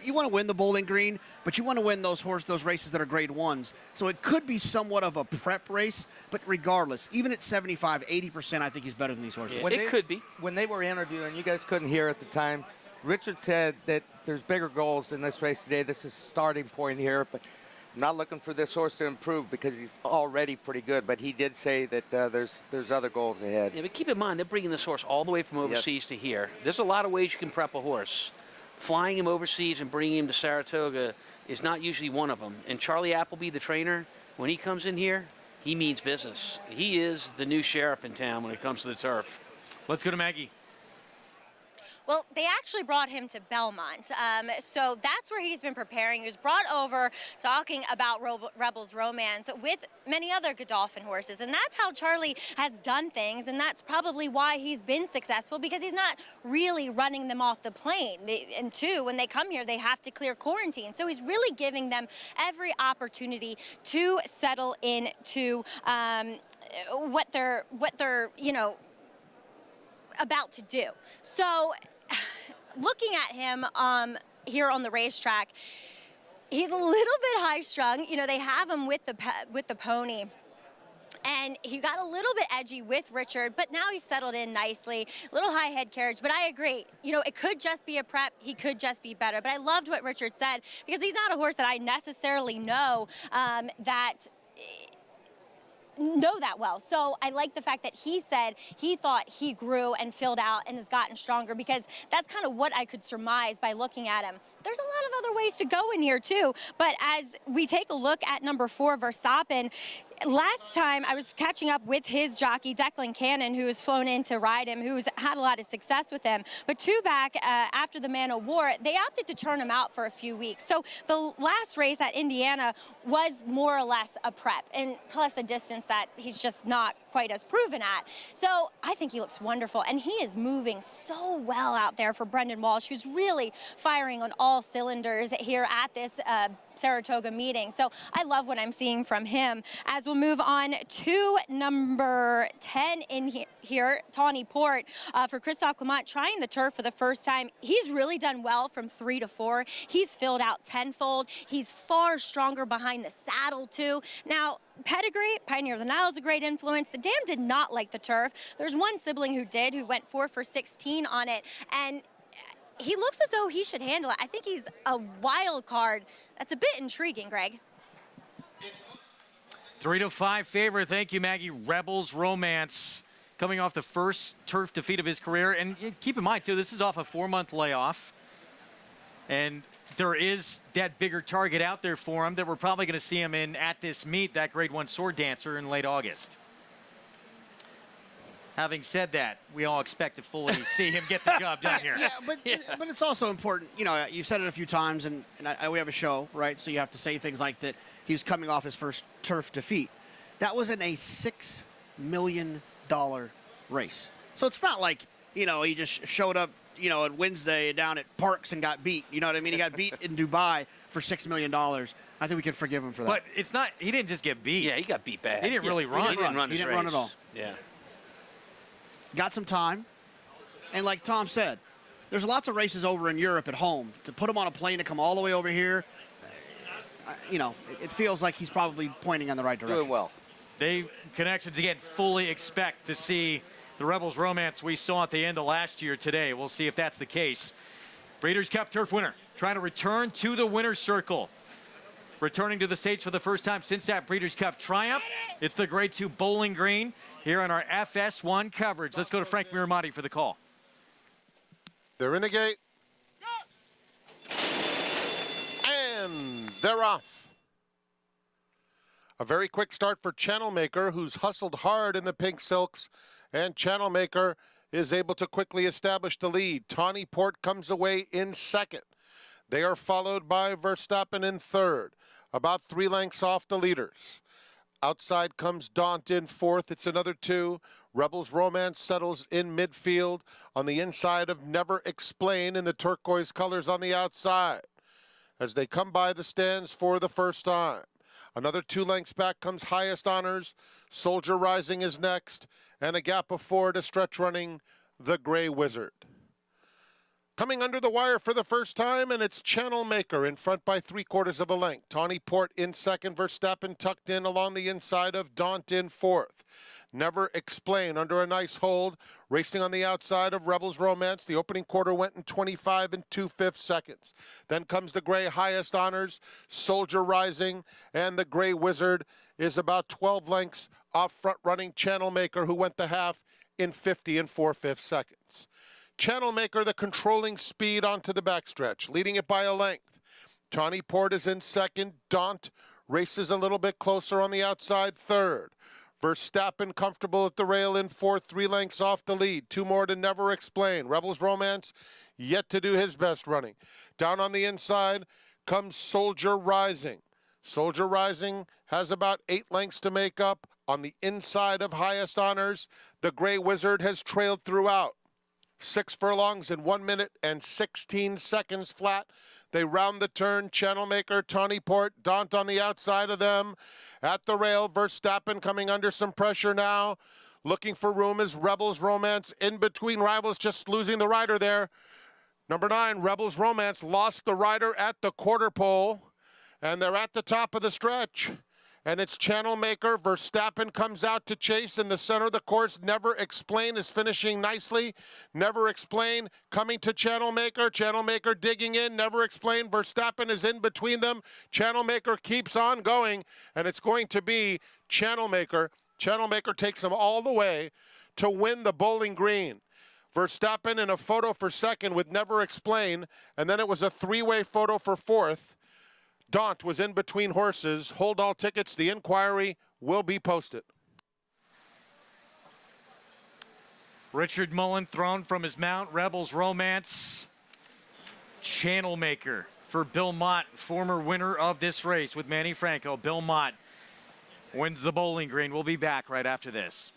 You want to win the Bowling Green, but you want to win those races that are Grade 1s. So it could be somewhat of a prep race, but regardless, even at 75, 80%, I think he's better than these horses. Yeah, it could be. When they were interviewing, you guys couldn't hear at the time, Richard said that there's bigger goals in this race today. This is a starting point here, but I'm not looking for this horse to improve because he's already pretty good. But he did say that there's other goals ahead. Yeah, but keep in mind, they're bringing this horse all the way from overseas to here. There's a lot of ways you can prep a horse. Flying him overseas and bringing him to Saratoga is not usually one of them. And Charlie Appleby, the trainer, when he comes in here, he means business. He is the new sheriff in town when it comes to the turf. Let's go to Maggie. Well, they actually brought him to Belmont, so that's where he's been preparing. He was brought over talking about Rebels Romance with many other Godolphin horses, and that's how Charlie has done things, and that's probably why he's been successful, because he's not really running them off the plane. And two, when they come here, they have to clear quarantine, so he's really giving them every opportunity to settle into what they're about to do. So looking at him here on the racetrack, he's a little bit high-strung. They have him with the pony, and he got a little bit edgy with Richard, but now he's settled in nicely. Little high head carriage, but I agree. It could just be a prep. He could just be better. But I loved what Richard said, because he's not a horse that I necessarily know know that well. So I like the fact that he said he thought he grew and filled out and has gotten stronger, because that's kind of what I could surmise by looking at him. There's a lot of other ways to go in here too, but as we take a look at number 4, Verstappen, last time I was catching up with his jockey, Declan Cannon, who was flown in to ride him, who's had a lot of success with him. But two back after the Man of War, they opted to turn him out for a few weeks. So the last race at Indiana was more or less a prep, and plus a distance that he's just not quite as proven at. So I think he looks wonderful, and he is moving so well out there for Brendan Walsh, who's really firing on all cylinders here at this Saratoga meeting. So I love what I'm seeing from him. As we'll move on to number 10 in here, Tawny Port, for Christophe Clement, trying the turf for the first time. He's really done well from 3 to 4. He's filled out tenfold. He's far stronger behind the saddle too. Now, pedigree, Pioneer of the Nile is a great influence. The dam did not like the turf. There's one sibling who did, who went 4 for 16 on it, and he looks as though he should handle it. I think he's a wild card. That's a bit intriguing, Greg. 3-5 favorite. Thank you, Maggie. Rebels Romance coming off the first turf defeat of his career. And keep in mind, too, this is off a 4-month layoff. And there is that bigger target out there for him that we're probably going to see him in at this meet, that Grade 1 Sword Dancer in late August. Having said that, we all expect to fully see him get the job done here. Yeah, but it's also important. You know, you said it a few times, and we have a show, right? So you have to say things like that. He's coming off his first turf defeat. That was in a $6 million race. So it's not like, you know, he just showed up, you know, on Wednesday down at Parks and got beat. You know what I mean? He got beat in Dubai for $6 million. I think we can forgive him for that. But it's not, he didn't just get beat. Yeah, he got beat bad. He didn't really run. He didn't run his He didn't run at all. Yeah. Got some time. And like Tom said, there's lots of races over in Europe at home. To put him on a plane to come all the way over here, you know, it feels like he's probably pointing in the right direction. Doing well. They Connections, again, fully expect to see the Rebels Romance we saw at the end of last year today. We'll see if that's the case. Breeders' Cup Turf winner trying to return to the winner's circle. Returning to the stage for the first time since that Breeders' Cup triumph. It's the Grade 2 Bowling Green here on our FS1 coverage. Let's go to Frank Miramati for the call. They're in the gate. And they're off. A very quick start for Channel Maker, who's hustled hard in the pink silks. And Channel Maker is able to quickly establish the lead. Tawny Port comes away in second. They are followed by Verstappen in third, about 3 lengths off the leaders. Outside comes Daunt in fourth. It's another 2. Rebels Romance settles in midfield on the inside of Never Explain in the turquoise colors on the outside as they come by the stands for the first time. Another 2 lengths back comes Highest Honors. Soldier Rising is next, and a gap of 4 to stretch running the Gray Wizard. Coming under the wire for the first time, and it's Channel Maker in front by 3/4 of a length. Tawny Port in second, Verstappen tucked in along the inside of Daunt in fourth. Never Explain under a nice hold, racing on the outside of Rebels Romance. The opening quarter went in 25 2/5 seconds. Then comes the Gray Highest Honors, Soldier Rising, and the Gray Wizard is about 12 lengths off front-running Channel Maker, who went the half in 50 4/5 seconds. Channel Maker, the controlling speed onto the backstretch, leading it by a length. Tawny Port is in second. Daunt races a little bit closer on the outside, third. Verstappen comfortable at the rail in fourth, 3 lengths off the lead. 2 more to Never Explain. Rebels Romance yet to do his best running. Down on the inside comes Soldier Rising. Soldier Rising has about 8 lengths to make up. On the inside of Highest Honors, the Gray Wizard has trailed throughout. 6 furlongs in 1 minute and 16 seconds flat. They round the turn. Channel Maker, Tawny Port, Daunt on the outside of them. At the rail, Verstappen coming under some pressure now. Looking for room is Rebels Romance in between rivals, just losing the rider there. Number 9, Rebels Romance lost the rider at the quarter pole, and they're at the top of the stretch. And it's Channel Maker. Verstappen comes out to chase in the center of the course. Never Explain is finishing nicely. Never Explain coming to Channel Maker. Channel Maker digging in. Never Explain. Verstappen is in between them. Channel Maker keeps on going, and it's going to be Channel Maker. Channel Maker takes them all the way to win the Bowling Green. Verstappen in a photo for second with Never Explain, and then it was a 3-way photo for fourth. Daunt was in between horses. Hold all tickets. The inquiry will be posted. Richard Mullen thrown from his mount. Rebels Romance. Channel Maker for Bill Mott, former winner of this race with Manny Franco. Bill Mott wins the Bowling Green. We'll be back right after this.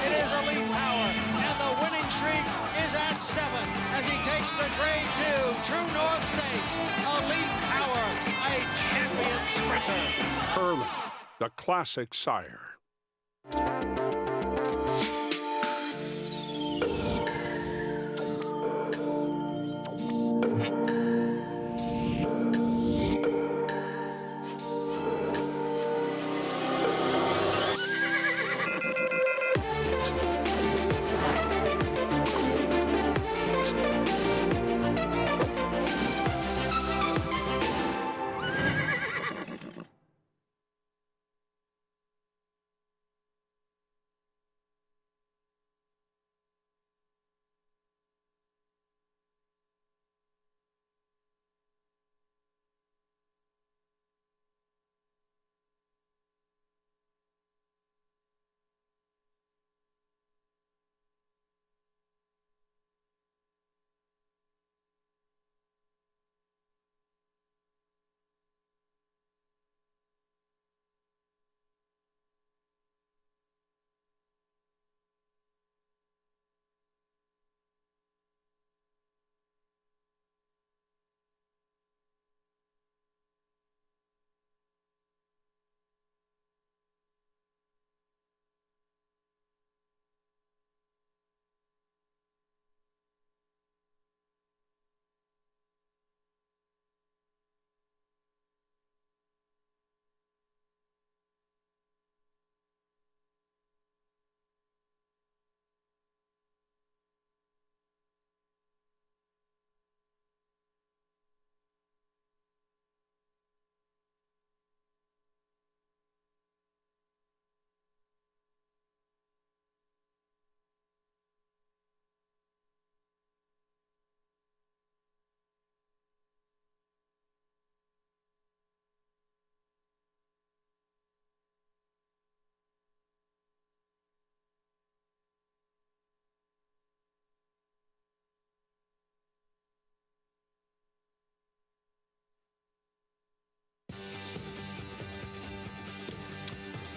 It is Elite Power, and the winning streak is at 7 as he takes the Grade 2 True North Stakes. Elite Power, a champion sprinter. Early, the classic sire.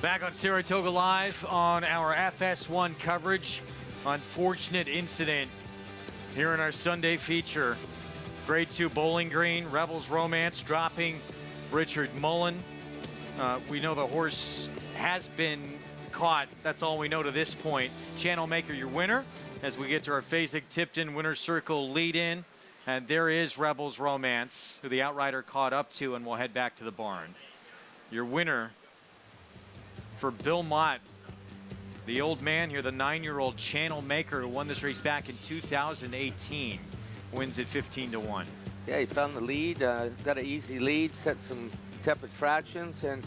Back on Saratoga Live on our FS1 coverage. Unfortunate incident here in our Sunday feature. Grade 2 Bowling Green, Rebels Romance dropping Richard Mullen. We know the horse has been caught. That's all we know to this point. Channel Maker, your winner, as we get to our Fasig-Tipton Winner's Circle lead-in. And there is Rebels Romance, who the outrider caught up to, and we'll head back to the barn. Your winner for Bill Mott, the old man here, the 9-year-old Channel Maker who won this race back in 2018, wins at 15-1. Yeah, he found the lead, got an easy lead, set some tepid fractions, and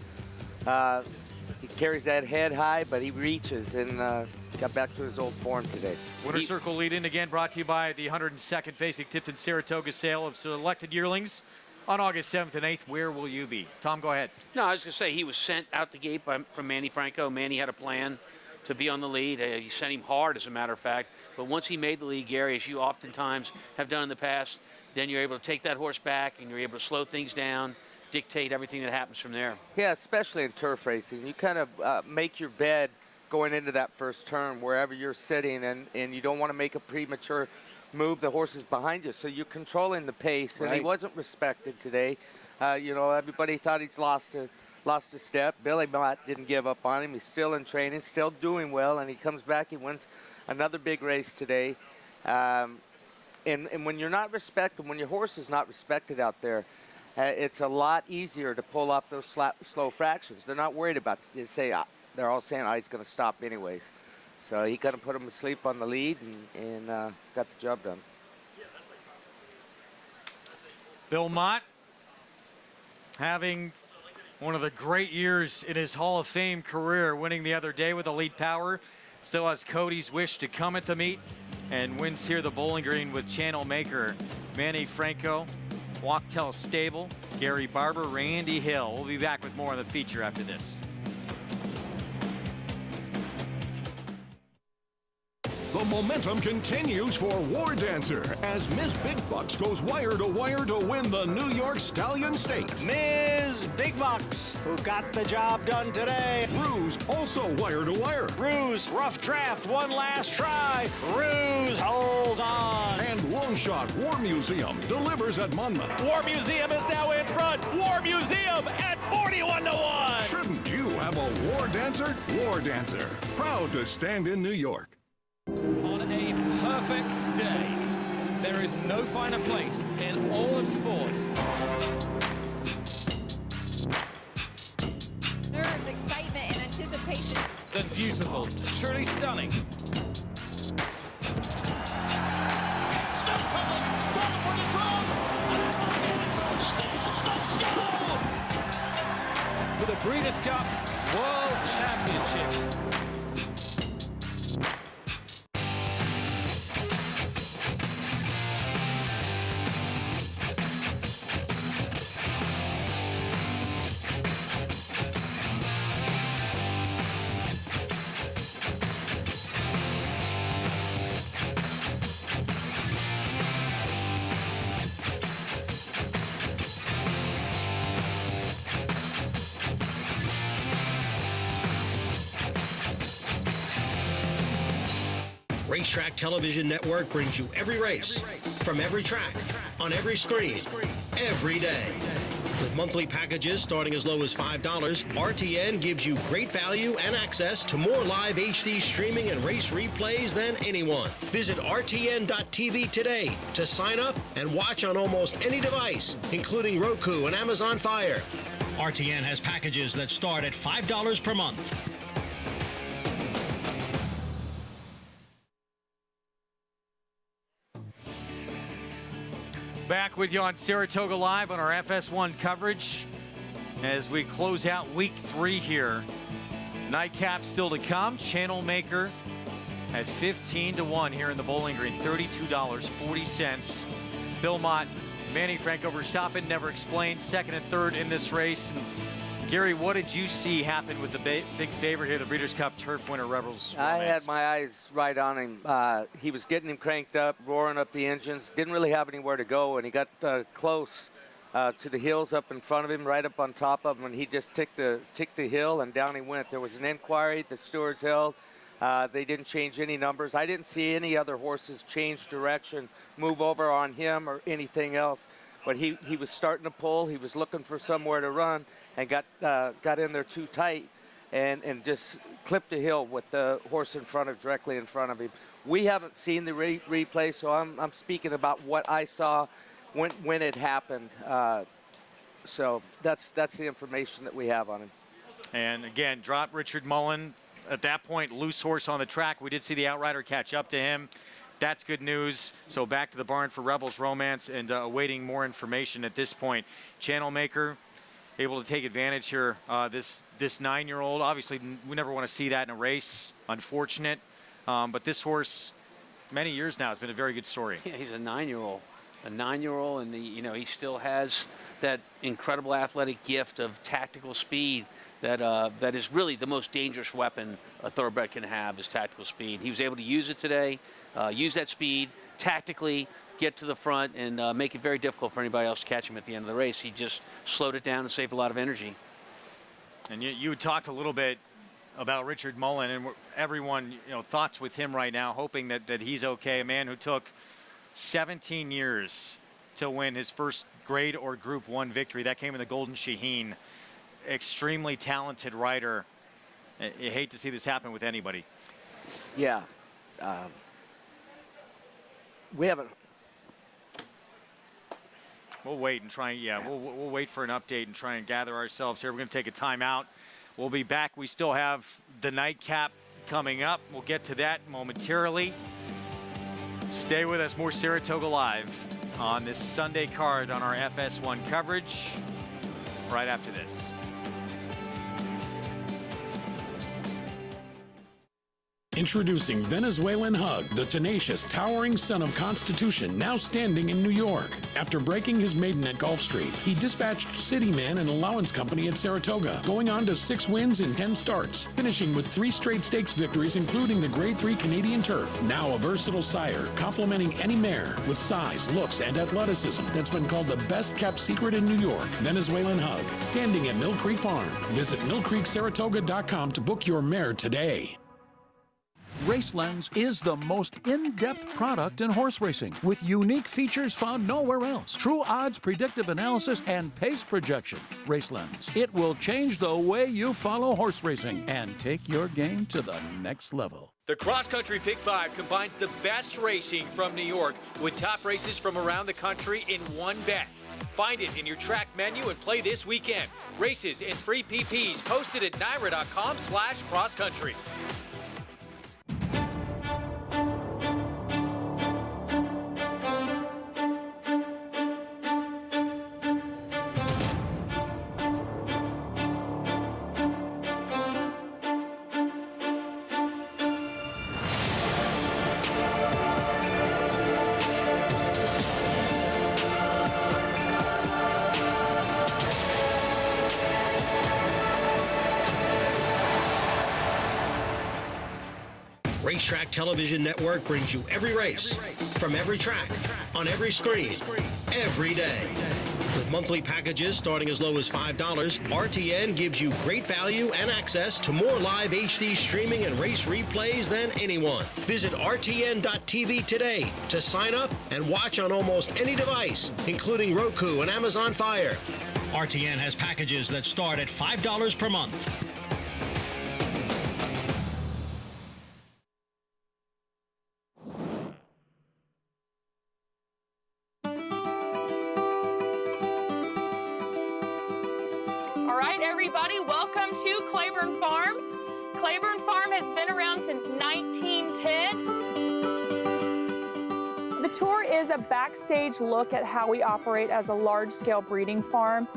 he carries that head high, but he reaches and got back to his old form today. Winner's Circle lead-in again brought to you by the 102nd Fasig-Tipton Saratoga sale of selected yearlings. On August 7th and 8th, where will you be? Tom, go ahead. No, I was going to say he was sent out the gate from Manny Franco. Manny had a plan to be on the lead. He sent him hard, as a matter of fact. But once he made the lead, Gary, as you oftentimes have done in the past, then you're able to take that horse back and you're able to slow things down, dictate everything that happens from there. Yeah, especially in turf racing. You kind of make your bed going into that first turn wherever you're sitting, and you don't want to make a premature move. The horse is behind you, so you're controlling the pace, and he wasn't respected today. You know, everybody thought he's lost a step. Billy Mott didn't give up on him. He's still in training, still doing well, and he comes back, he wins another big race today. And when you're not respected, when your horse is not respected out there, it's a lot easier to pull off those slow fractions. They're not worried about it. They're all saying, oh, he's going to stop anyways. So he couldn't put him to sleep on the lead and got the job done. Bill Mott having one of the great years in his Hall of Fame career, winning the other day with Elite Power. Still has Cody's wish to come at the meet and wins here the Bowling Green with Channel Maker, Manny Franco, Walktel Stable, Gary Barber, Randy Hill. We'll be back with more on the feature after this. The momentum continues for War Dancer as Ms. Big Bucks goes wire to wire to win the New York Stallion Stakes. Ms. Big Bucks, who got the job done today. Ruse also wire to wire. Ruse, rough draft, one last try. Ruse holds on. And Long Shot War Museum delivers at Monmouth. War Museum is now in front. War Museum at 41-1. Shouldn't you have a War Dancer? War Dancer, proud to stand in New York. On a perfect day, there is no finer place in all of sports. Nerves, excitement, and anticipation. Than beautiful, truly stunning. For the Breeders' Cup World Championships. Racetrack Television Network brings you every race, from every track, on every screen, every day. With monthly packages starting as low as $5, RTN gives you great value and access to more live HD streaming and race replays than anyone. Visit RTN.tv today to sign up and watch on almost any device, including Roku and Amazon Fire. RTN has packages that start at $5 per month. Back with you on Saratoga Live on our FS1 coverage as we close out week 3 here. Nightcap still to come. Channel Maker at 15-1 here in the Bowling Green, $32.40. Bill Mott, Manny Franco Verstappen, never explained, second and third in this race. And Gary, what did you see happen with the big favorite here, the Breeders' Cup Turf winner, Rebels? I had my eyes right on him. He was getting him cranked up, roaring up the engines. Didn't really have anywhere to go, and he got close to the hills up in front of him, right up on top of him, and he just ticked the hill, and down he went. There was an inquiry the stewards held. They didn't change any numbers. I didn't see any other horses change direction, move over on him or anything else. But he was starting to pull. He was looking for somewhere to run and got in there too tight and just clipped the hill with the horse directly in front of him. We haven't seen the replay, so I'm speaking about what I saw when it happened. So that's the information that we have on him. And again, dropped Richard Mullen. At that point, loose horse on the track. We did see the outrider catch up to him. That's good news. So back to the barn for Rebels Romance and awaiting more information at this point. Channel Maker able to take advantage here. This 9-year-old, obviously we never want to see that in a race. Unfortunate. But this horse, many years now, has been a very good story. Yeah, he's a 9-year-old. A 9-year-old, and he still has that incredible athletic gift of tactical speed that is really the most dangerous weapon a thoroughbred can have is tactical speed. He was able to use it today, use that speed tactically, get to the front, and make it very difficult for anybody else to catch him at the end of the race. He just slowed it down and saved a lot of energy. And you talked a little bit about Richard Mullen, and everyone, thoughts with him right now, hoping that he's okay. A man who took 17 years to win his first grade or Group 1 victory. That came in the Golden Shaheen. Extremely talented rider. I hate to see this happen with anybody. Yeah. We haven't. We'll wait and try. Yeah, we'll wait for an update and try and gather ourselves here. We're going to take a timeout. We'll be back. We still have the nightcap coming up. We'll get to that momentarily. Stay with us. More Saratoga Live on this Sunday card on our FS1 coverage right after this. Introducing Venezuelan Hug, the tenacious, towering son of Constitution, now standing in New York. After breaking his maiden at Gulf Street, he dispatched Cityman and Allowance Company at Saratoga, going on to 6 wins in 10 starts, finishing with 3 straight stakes victories, including the Grade 3 Canadian Turf. Now a versatile sire, complementing any mare with size, looks, and athleticism that's been called the best-kept secret in New York. Venezuelan Hug, standing at Mill Creek Farm. Visit millcreeksaratoga.com to book your mare today. RaceLens is the most in-depth product in horse racing, with unique features found nowhere else. True odds, predictive analysis, and pace projection. RaceLens. It will change the way you follow horse racing and take your game to the next level. The Cross Country Pick 5 combines the best racing from New York with top races from around the country in one bet. Find it in your track menu and play this weekend. Races and free PPs posted at NYRA.com/crosscountry. Racetrack Television Network brings you every race, from every track, on every screen, every day. With monthly packages starting as low as $5, RTN gives you great value and access to more live HD streaming and race replays than anyone. Visit RTN.tv today to sign up and watch on almost any device, including Roku and Amazon Fire. RTN has packages that start at $5 per month. Everybody, welcome to Claiborne Farm. Claiborne Farm has been around since 1910. The tour is a backstage look at how we operate as a large-scale breeding farm.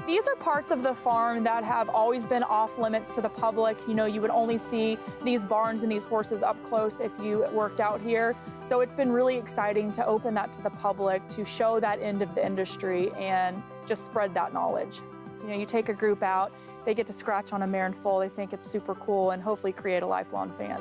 These are parts of the farm that have always been off limits to the public. You know, you would only see these barns and these horses up close if you worked out here. So it's been really exciting to open that to the public, to show that end of the industry and just spread that knowledge. You know, you take a group out, they get to scratch on a mare and foal, they think it's super cool, and hopefully create a lifelong fan.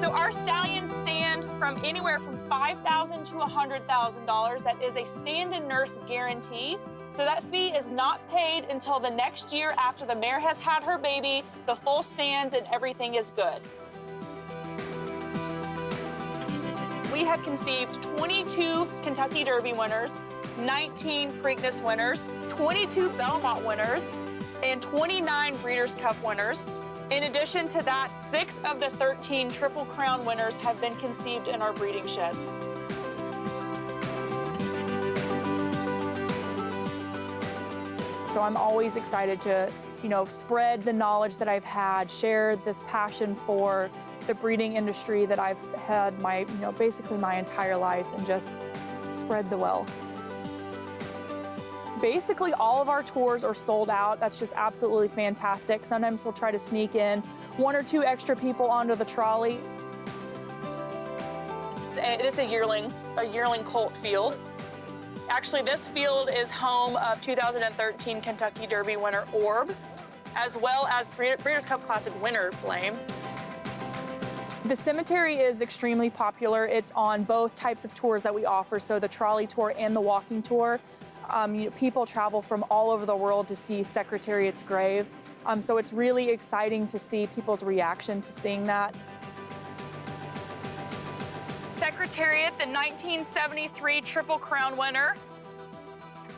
So our stallions stand from anywhere from $5,000 to $100,000. That is a stand and nurse guarantee. So that fee is not paid until the next year after the mare has had her baby, the foal stands, and everything is good. We have conceived 22 Kentucky Derby winners, 19 Preakness winners, 22 Belmont winners, and 29 Breeders' Cup winners. In addition to that, 6 of the 13 Triple Crown winners have been conceived in our breeding shed. So I'm always excited to, you know, spread the knowledge that I've had, share this passion for the breeding industry that I've had basically my entire life, and just spread the wealth. Basically, all of our tours are sold out. That's just absolutely fantastic. Sometimes we'll try to sneak in 1 or 2 extra people onto the trolley. It's a yearling colt field. Actually, this field is home of 2013 Kentucky Derby winner Orb, as well as Breeders' Cup Classic winner Flame. The cemetery is extremely popular. It's on both types of tours that we offer, so the trolley tour and the walking tour. People travel from all over the world to see Secretariat's grave. So it's really exciting to see people's reaction to seeing that. Secretariat, the 1973 Triple Crown winner.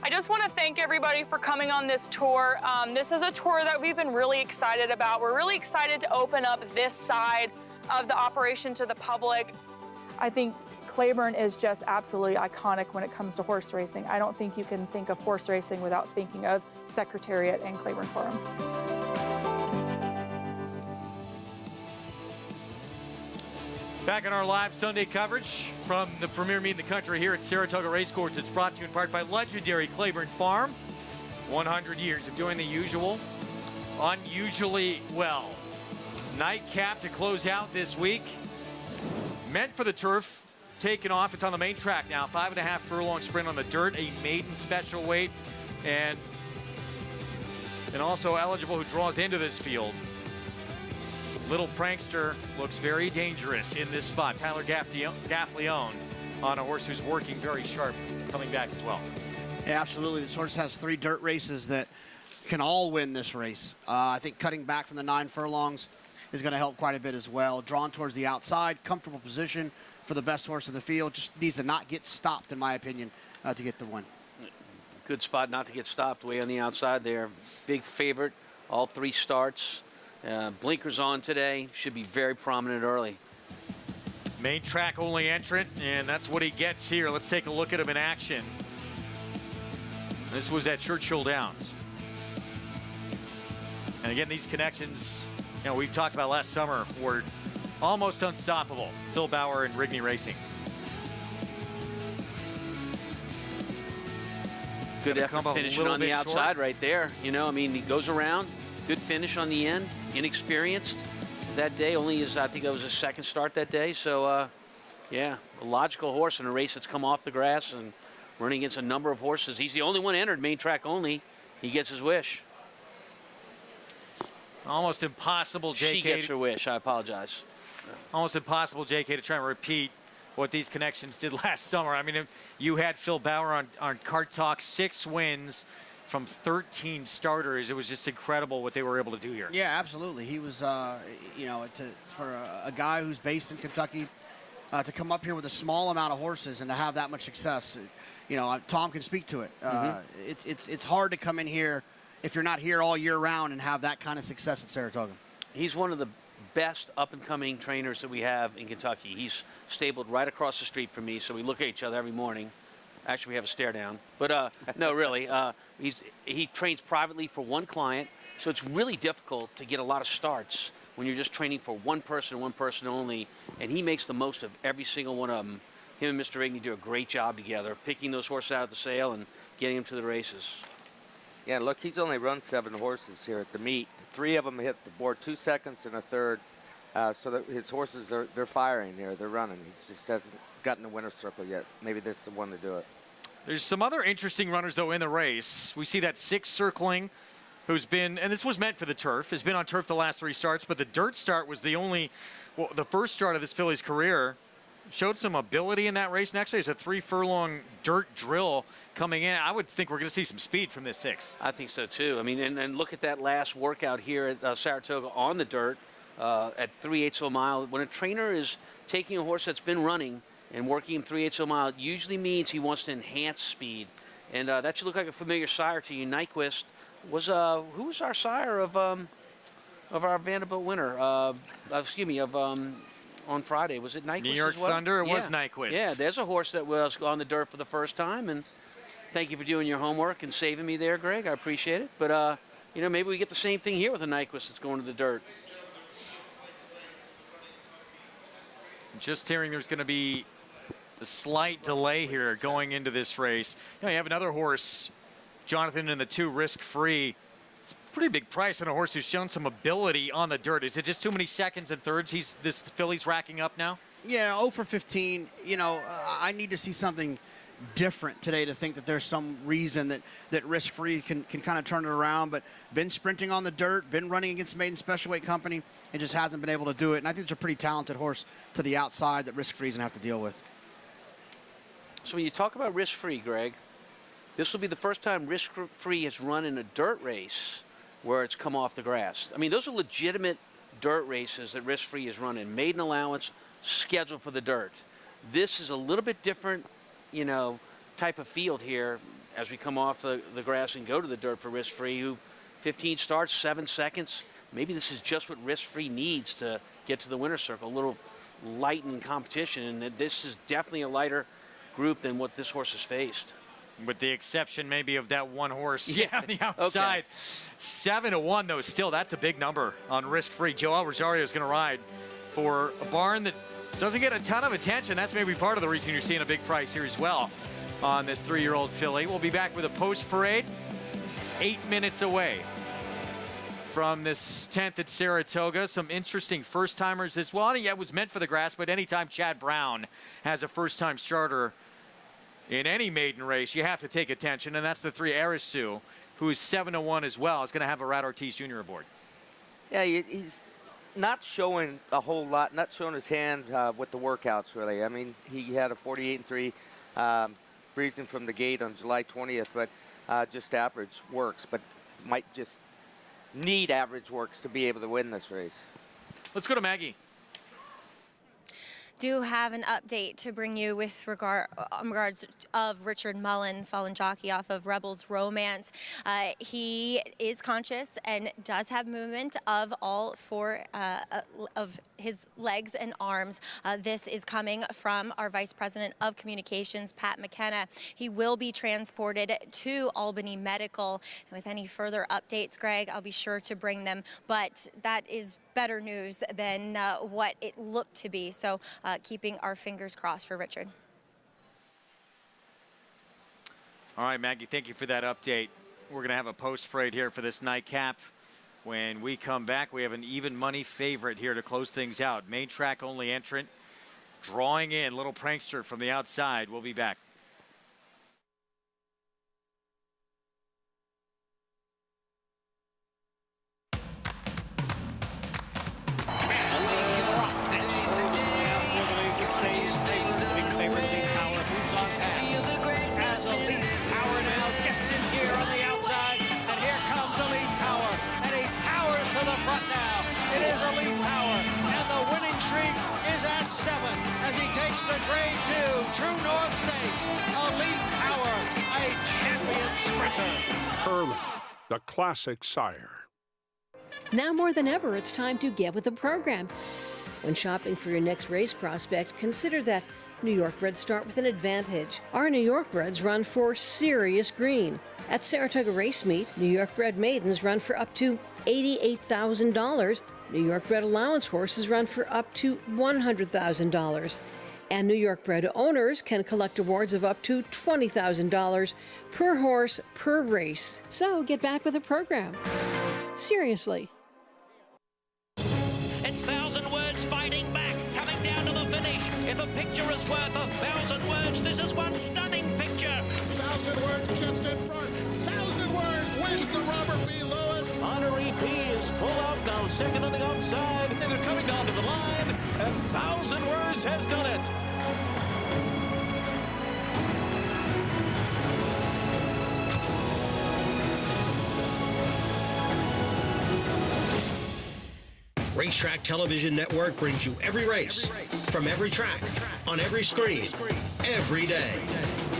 I just want to thank everybody for coming on this tour. This is a tour that we've been really excited about. We're really excited to open up this side of the operation to the public. I think Claiborne is just absolutely iconic when it comes to horse racing. I don't think you can think of horse racing without thinking of Secretariat and Claiborne Farm. Back in our live Sunday coverage from the premier meet in the country here at Saratoga Racecourse. It's brought to you in part by legendary Claiborne Farm. 100 years of doing the usual, unusually well. Nightcap to close out this week. Meant for the turf, taken off. It's on the main track now. 5.5 furlong sprint on the dirt, a maiden special weight, and also eligible who draws into this field. Little Prankster looks very dangerous in this spot. Tyler Gaffleone on a horse who's working very sharp, coming back as well. Yeah, absolutely. This horse has 3 dirt races that can all win this race. I think cutting back from the 9 furlongs is going to help quite a bit as well. Drawn towards the outside, comfortable position for the best horse in the field. Just needs to not get stopped, in my opinion, to get the win. Good spot not to get stopped, way on the outside there. Big favorite, all 3 starts. Blinkers on today, should be very prominent early. Main track only entrant, and that's what he gets here. Let's take a look at him in action. This was at Churchill Downs. And again, these connections, you know, we talked about last summer, were almost unstoppable. Phil Bauer and Rigney Racing. Good effort finishing on the outside right there. You know, I mean, he goes around, good finish on the end, inexperienced that day. Only his, I think it was his 2nd start that day. So, yeah, a logical horse in a race that's come off the grass and running against a number of horses. He's the only one entered main track only. He gets his wish. Almost impossible, JK. She gets her wish. I apologize. Almost impossible, JK, to try and repeat what these connections did last summer. I mean, you had Phil Bauer on Cart Talk, 6 wins from 13 starters. It was just incredible what they were able to do here. Yeah, absolutely. He was, you know, for a guy who's based in Kentucky, to come up here with a small amount of horses and to have that much success, you know, Tom can speak to it. It's hard to come in here if you're not here all year round and have that kind of success at Saratoga. He's one of the best up-and-coming trainers that we have in Kentucky. He's stabled right across the street from me, so we look at each other every morning. Actually, we have a stare down. But no, really, he trains privately for one client, so it's really difficult to get a lot of starts when you're just training for one person only, and he makes the most of every single one of them. Him and Mr. Rigney do a great job together, picking those horses out of the sale and getting them to the races. Yeah, look, he's only run 7 horses here at the meet. 3 of them hit the board 2 seconds and a third. So that his horses, they're firing here. They're running. He just hasn't gotten the winner's circle yet. Maybe this is the one to do it. There's some other interesting runners, though, in the race. We see that 6 circling, who's been, and this was meant for the turf, has been on turf the last 3 starts, but the dirt start was the only, well, the first start of this filly's career. Showed some ability in that race, and actually it's a 3 furlong dirt drill coming in. I would think we're going to see some speed from this 6. I think so too. I mean, and look at that last workout here at Saratoga on the dirt at 3/8 of a mile. When a trainer is taking a horse that's been running and working him 3/8 of a mile, it usually means he wants to enhance speed. And that should look like a familiar sire to you. Nyquist was, who was our sire of our Vanderbilt winner? Excuse me, on Friday. Was it Nyquist? New York as well? Thunder, it was Nyquist. Yeah, there's a horse that was on the dirt for the first time, and thank you for doing your homework and saving me there, Greg. I appreciate it. But, you know, maybe we get the same thing here with a Nyquist that's going to the dirt. Just hearing there's going to be a slight delay here going into this race. You know, you have another horse, Jonathan, in the 2 risk-free. It's a pretty big price on a horse who's shown some ability on the dirt. Is it just too many seconds and thirds this filly's racking up now? Yeah, 0 for 15. You know, I need to see something different today to think that there's some reason that risk-free can kind of turn it around. But been sprinting on the dirt, been running against Maiden Special Weight Company, and just hasn't been able to do it. And I think it's a pretty talented horse to the outside that risk-free is going to have to deal with. So when you talk about risk-free, Greg, this will be the first time risk-free has run in a dirt race where it's come off the grass. I mean, those are legitimate dirt races that risk-free is running. Maiden allowance, scheduled for the dirt. This is a little bit different, you know, type of field here as we come off the grass and go to the dirt for risk-free, who 15 starts, 7 seconds. Maybe this is just what risk-free needs to get to the winner's circle, a little light in competition, and this is definitely a lighter group than what this horse has faced. With the exception maybe of that one horse on the outside. Okay. 7-1, though, still, that's a big number on risk-free. Joel Rosario is going to ride for a barn that Doesn't get a ton of attention. That's maybe part of the reason you're seeing a big price here as well on this 3-year-old filly. We'll be back with a post parade 8 minutes away from this 10th at Saratoga. Some interesting first-timers as well. Yeah, it was meant for the grass, but anytime Chad Brown has a first-time starter in any maiden race, you have to take attention, and that's the 3 Arisu, who is 7-1 as well. Is going to have a Rad Ortiz Jr. aboard. Yeah, he's not showing a whole lot, not showing his hand with the workouts, really. I mean, he had a 48-3 breezing from the gate on July 20th, but just average works, but might just need average works to be able to win this race. Let's go to Maggie. Do have an update to bring you with regards of Richard Mullen, fallen jockey off of Rebels Romance. He is conscious and does have movement of all 4 of his legs and arms. This is coming from our Vice President of Communications, Pat McKenna. He will be transported to Albany Medical. And with any further updates, Greg, I'll be sure to bring them. But that is better news than what it looked to be. So keeping our fingers crossed for Richard. All right, Maggie, thank you for that update. We're going to have a post parade here for this nightcap. When we come back, we have an even money favorite here to close things out. Main track only entrant, drawing in, little prankster from the outside. We'll be back. As he takes the Grade 2 True North Stakes. Elite Power, a champion sprinter. Herman, the classic sire. Now more than ever, it's time to get with the program. When shopping for your next race prospect, consider that New York breds start with an advantage. Our New York breds run for serious green. At Saratoga Race Meet, New York bred maidens run for up to $88,000. New York bred allowance horses run for up to $100,000. And New York bred owners can collect awards of up to $20,000 per horse per race. So get back with the program. Seriously. It's 1,000 words fighting back, coming down to the finish. If a picture is worth 1,000 words, this is one stunning picture. 1,000 words just in front. 1,000 words wins the Robert B. Lewis. Honoree P is full out now, second on the outside, and they're coming down to the line, and 1,000 words has done it. Racetrack Television Network brings you every race, from every track, on every screen, every day.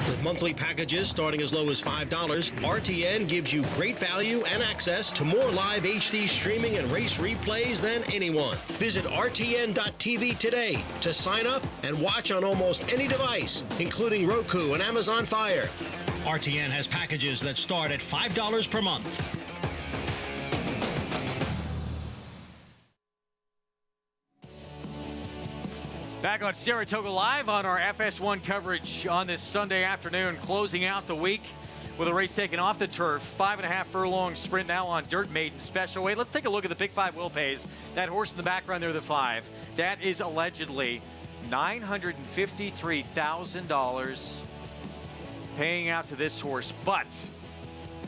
With monthly packages starting as low as $5, RTN gives you great value and access to more live HD streaming and race replays than anyone. Visit RTN.tv today to sign up and watch on almost any device, including Roku and Amazon Fire. RTN has packages that start at $5 per month. Back on Saratoga Live on our FS1 coverage on this Sunday afternoon, closing out the week with a race taken off the turf. 5.5 furlong sprint now on dirt maiden special weight. Let's take a look at the Pick 5 Will Pays. That horse in the background there, the 5. That is allegedly $953,000 paying out to this horse. But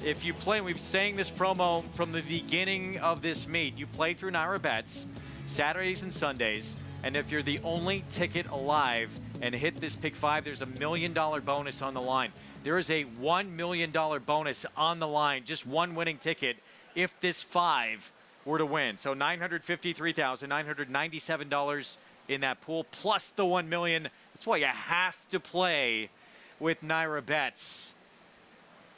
if you play, we've been saying this promo from the beginning of this meet, you play through Naira Bets Saturdays and Sundays. And if you're the only ticket alive and hit this Pick 5, there's $1 million bonus on the line. There is a $1 million bonus on the line, just one winning ticket, if this 5 were to win. So $953,997 in that pool, plus the $1 million. That's why you have to play with Naira Bets.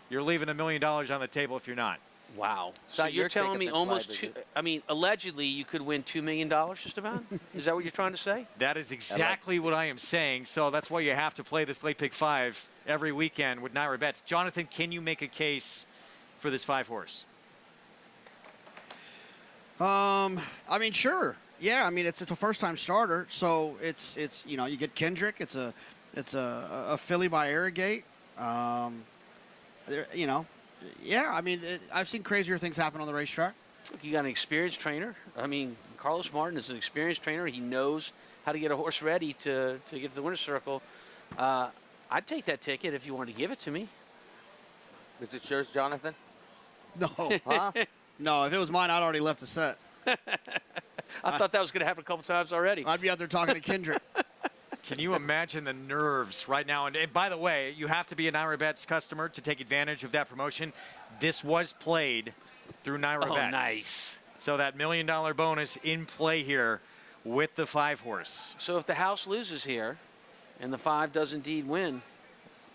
You're leaving $1 million on the table if you're not. Wow. So you're telling me almost two, I mean, allegedly you could win $2 million just about? Is that what you're trying to say? That is exactly what I am saying. So that's why you have to play this late pick 5 every weekend with Naira Bets. Jonathan, can you make a case for this 5 horse? I mean, sure. Yeah, I mean it's a first-time starter, so it's you know, you get Kendrick. It's a filly by Arrogate. You know, yeah. I mean, I've seen crazier things happen on the racetrack. Look, you got an experienced trainer. I mean, Carlos Martin is an experienced trainer. He knows how to get a horse ready to get to the winner's circle. I'd take that ticket if you wanted to give it to me. Is it yours, Jonathan? No. Huh? No, if it was mine, I'd already left the set. I thought that was going to happen a couple times already. I'd be out there talking to Kendrick. Can you imagine the nerves right now? And by the way, you have to be a Naira Bets customer to take advantage of that promotion. This was played through Naira Bets. Oh, nice. So that $1 million bonus in play here with the 5-horse. So if the house loses here and the 5 does indeed win,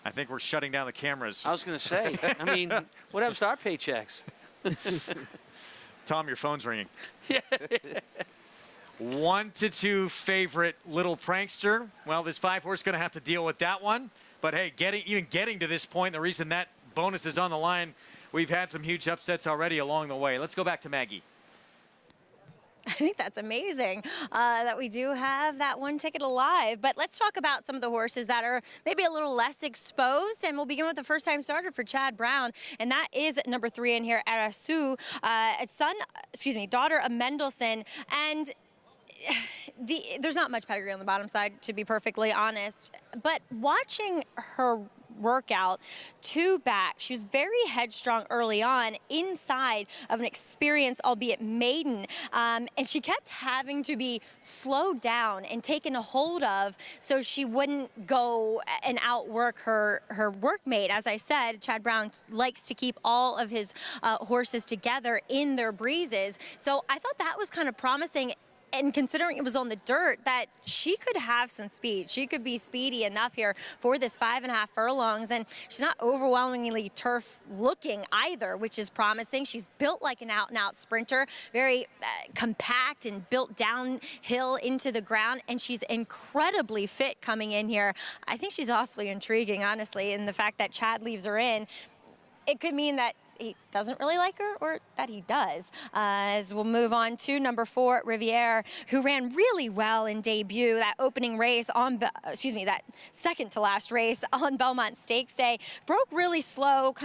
I think we're shutting down the cameras. I was going to say, I mean, what happens to our paychecks? Tom, your phone's ringing. 1-2 favorite Little Prankster. Well, this 5-horse going to have to deal with that one. But hey, even getting to this point, the reason that bonus is on the line, we've had some huge upsets already along the way. Let's go back to Maggie. I think that's amazing that we do have that one ticket alive. But let's talk about some of the horses that are maybe a little less exposed. And we'll begin with the first-time starter for Chad Brown. And that is number 3 in here, Arasu, daughter of Mendelssohn. And there's not much pedigree on the bottom side, to be perfectly honest. But watching her workout 2 back, she was very headstrong early on inside of an experienced, albeit maiden, and she kept having to be slowed down and taken a hold of so she wouldn't go and outwork her workmate. As I said, Chad Brown likes to keep all of his horses together in their breezes, so I thought that was kind of promising. And considering it was on the dirt, that she could have some speed. She could be speedy enough here for this 5.5 furlongs. And she's not overwhelmingly turf looking either, which is promising. She's built like an out-and-out sprinter, very compact and built downhill into the ground. And she's incredibly fit coming in here. I think she's awfully intriguing, honestly. And the fact that Chad leaves her in, it could mean that he doesn't really like her or that he does. As we'll move on to number 4, Riviere, who ran really well in debut. That opening race on, that second to last race on Belmont Stakes Day. Broke really slow,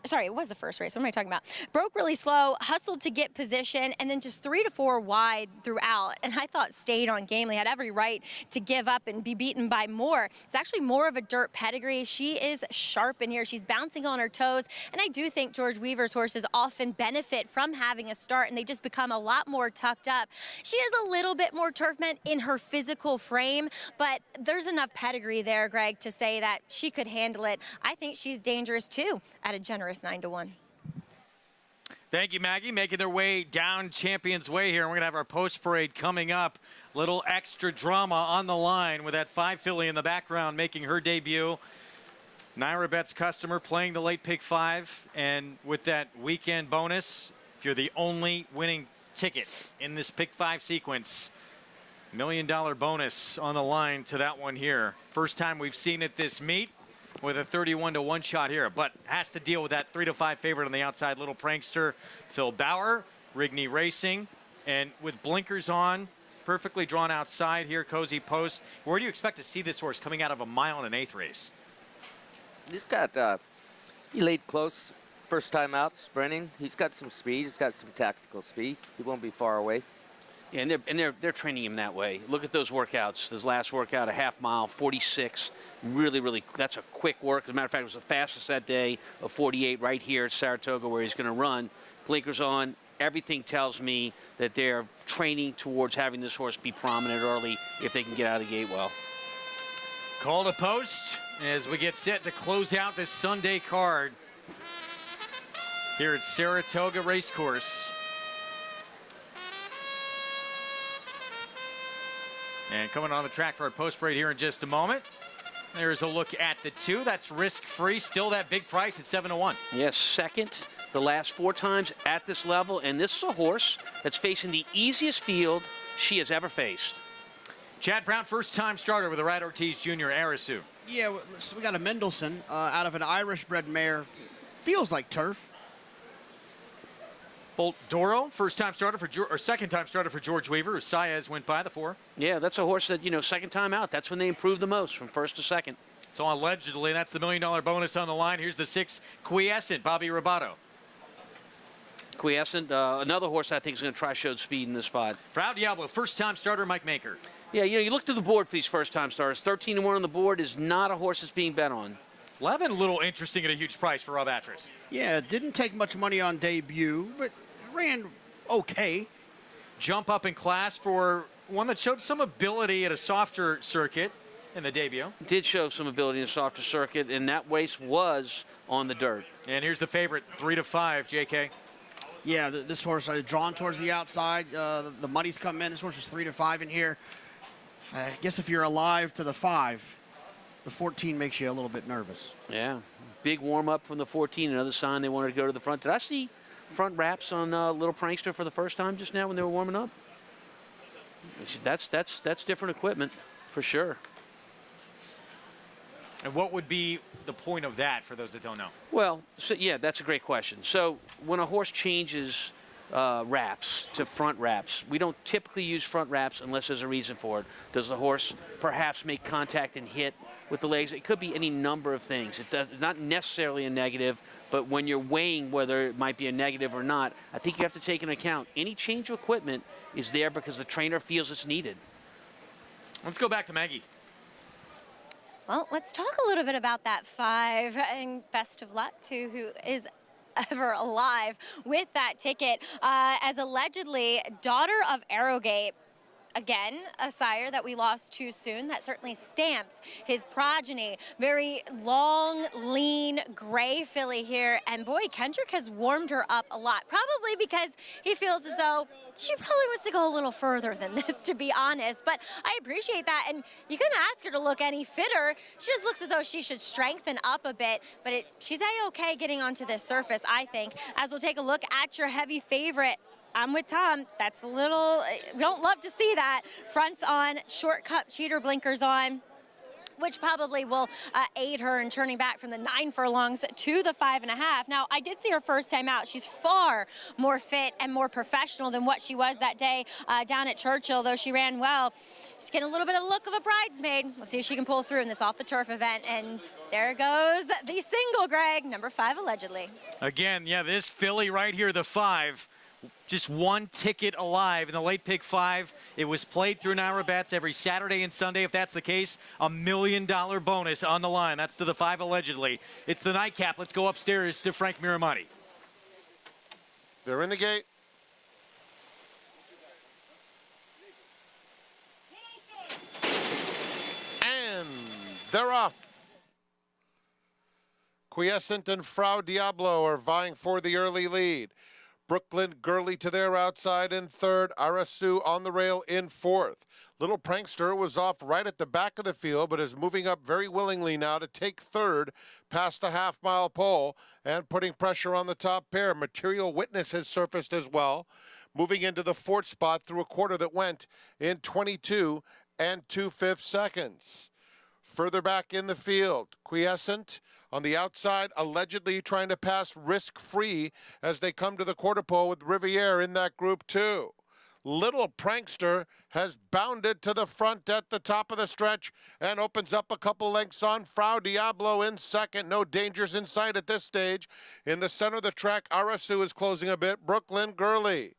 sorry, it was the first race. What am I talking about? Broke really slow, hustled to get position, and then just 3 to 4 wide throughout. And I thought stayed on gamely, had every right to give up and be beaten by more. It's actually more of a dirt pedigree. She is sharp in here. She's bouncing on her toes. And I do think George Weaver's horses often benefit from having a start, and they just become a lot more tucked up. She is a little bit more turfman in her physical frame, but there's enough pedigree there, Greg, to say that she could handle it. I think she's dangerous, too, at a generous 9-1. Thank you, Maggie. Making their way down Champions Way here. And we're going to have our post parade coming up. Little extra drama on the line with that 5 filly in the background making her debut. Naira Bets customer playing the late pick 5. And with that weekend bonus, if you're the only winning ticket in this pick 5 sequence, $1 million bonus on the line to that one here. First time we've seen it this meet, with a 31-1 shot here, but has to deal with that 3-5 favorite on the outside, Little Prankster, Phil Bauer, Rigney Racing, and with blinkers on, perfectly drawn outside here, Cozy Post. Where do you expect to see this horse coming out of a 1 1/8 race? He's got, he laid close first time out, sprinting. He's got some speed. He's got some tactical speed. He won't be far away. Yeah, and they're training him that way. Look at those workouts. His last workout, a half mile, 46. Really, that's a quick work. As a matter of fact, it was the fastest that day of 48 right here at Saratoga where he's going to run. Blinkers on. Everything tells me that they're training towards having this horse be prominent early if they can get out of the gate well. Call to post as we get set to close out this Sunday card here at Saratoga Racecourse. And coming on the track for our post parade here in just a moment. There's a look at the 2. That's risk-free. Still that big price at 7-1. Yes, second the last 4 times at this level. And this is a horse that's facing the easiest field she has ever faced. Chad Brown, first-time starter with the Rad Ortiz Jr. Arasu. Yeah, so we got a Mendelssohn out of an Irish-bred mare. Feels like turf. Bolt Doro, first-time starter or second-time starter for George Weaver, as Saez went by the 4. Yeah, that's a horse that, second time out. That's when they improve the most, from first to second. So allegedly, that's the $1 million bonus on the line. Here's the 6, Quiescent, Bobby Robato. Quiescent, another horse I think is going to try showed speed in this spot. Frau Diablo, first-time starter, Mike Maker. Yeah, you look to the board for these first-time starters. 13-1 on the board is not a horse that's being bet on. 11, a little interesting at a huge price for Rob Atras. Yeah, didn't take much money on debut, but ran okay. Jump up in class for one that showed some ability at a softer circuit in the debut. Did show some ability in a softer circuit, and that race was on the dirt. And here's the favorite, 3-5, JK. Yeah, this horse drawn towards the outside. The money's come in. This horse is 3-5 in here. I guess if you're alive to the 5, the 14 makes you a little bit nervous. Yeah, big warm-up from the 14. Another sign they wanted to go to the front. Did I see front wraps on Little Prankster for the first time just now when they were warming up? That's different equipment for sure. And what would be the point of that for those that don't know? Well, yeah, that's a great question. So when a horse changes wraps to front wraps, we don't typically use front wraps unless there's a reason for it. Does the horse perhaps make contact and hit with the legs? It could be any number of things. It's not necessarily a negative, but when you're weighing whether it might be a negative or not, I think you have to take into account any change of equipment is there because the trainer feels it's needed. Let's go back to Maggie. Well, let's talk a little bit about that 5, and best of luck to who is ever alive with that ticket. As allegedly daughter of Arrowgate, again, a sire that we lost too soon. That certainly stamps his progeny. Very long, lean, gray filly here. And boy, Kendrick has warmed her up a lot, probably because he feels as though she probably wants to go a little further than this, to be honest. But I appreciate that. And you couldn't ask her to look any fitter. She just looks as though she should strengthen up a bit. But she's A-okay getting onto this surface, I think. As we'll take a look at your heavy favorite, I'm with Tom. That's a little, we don't love to see that. Fronts on, short cup cheater blinkers on, which probably will aid her in turning back from the 9 furlongs to the 5.5. Now, I did see her first time out. She's far more fit and more professional than what she was that day down at Churchill, though she ran well. She's getting a little bit of the look of a bridesmaid. We'll see if she can pull through in this off-the-turf event. And there goes the single, Greg, number 5, allegedly. Again, yeah, this filly right here, the 5, just one ticket alive in the late pick 5. It was played through Naira Bets every Saturday and Sunday. If that's the case, $1 million bonus on the line. That's to the 5 allegedly. It's the nightcap. Let's go upstairs to Frank Miramonte. They're in the gate. And they're off. Quiescent and Frau Diablo are vying for the early lead. Brooklyn Gurley to their outside in 3rd. Arasu on the rail in 4th. Little Prankster was off right at the back of the field, but is moving up very willingly now to take 3rd past the half-mile pole and putting pressure on the top pair. Material Witness has surfaced as well, moving into the 4th spot through a quarter that went in 22 2/5 seconds. Further back in the field, Quiescent on the outside, allegedly trying to pass risk-free as they come to the quarter pole with Riviere in that group too. Little Prankster has bounded to the front at the top of the stretch and opens up a couple lengths on Frau Diablo in 2nd. No dangers in sight at this stage. In the center of the track, Arasu is closing a bit. Brooklyn Gurley.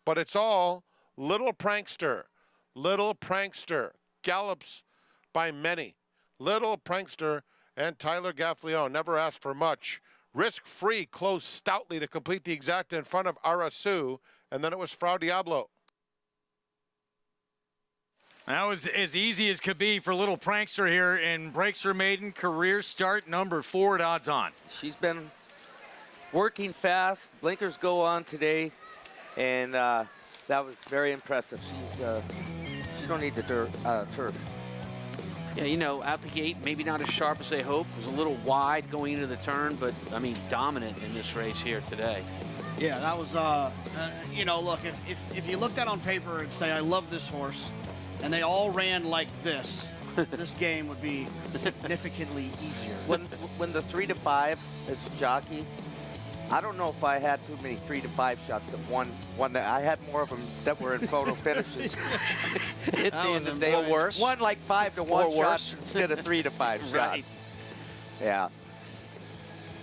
But it's all Little Prankster. Little Prankster gallops by many. Little Prankster and Tyler Gaffleon never asked for much. Risk-free closed stoutly to complete the exacta in front of Arasu, and then it was Frau Diablo. That was as easy as could be for Little Prankster here, and breaks her maiden career start, number 4 at odds on. She's been working fast. Blinkers go on today, and that was very impressive. She don't need the turf. Yeah, out the gate, maybe not as sharp as they hoped. It was a little wide going into the turn, but, I mean, dominant in this race here today. Yeah, that was, look, if you looked at on paper and say, I love this horse, and they all ran like this, this game would be significantly easier. When the 3-5 is jockey, I don't know if I had too many 3 to 5 shots of one that I had more of them that were in photo finishes. At the end of the day, or worse. One like 5 to 1 shots instead of 3 to 5 shots. Right. Yeah.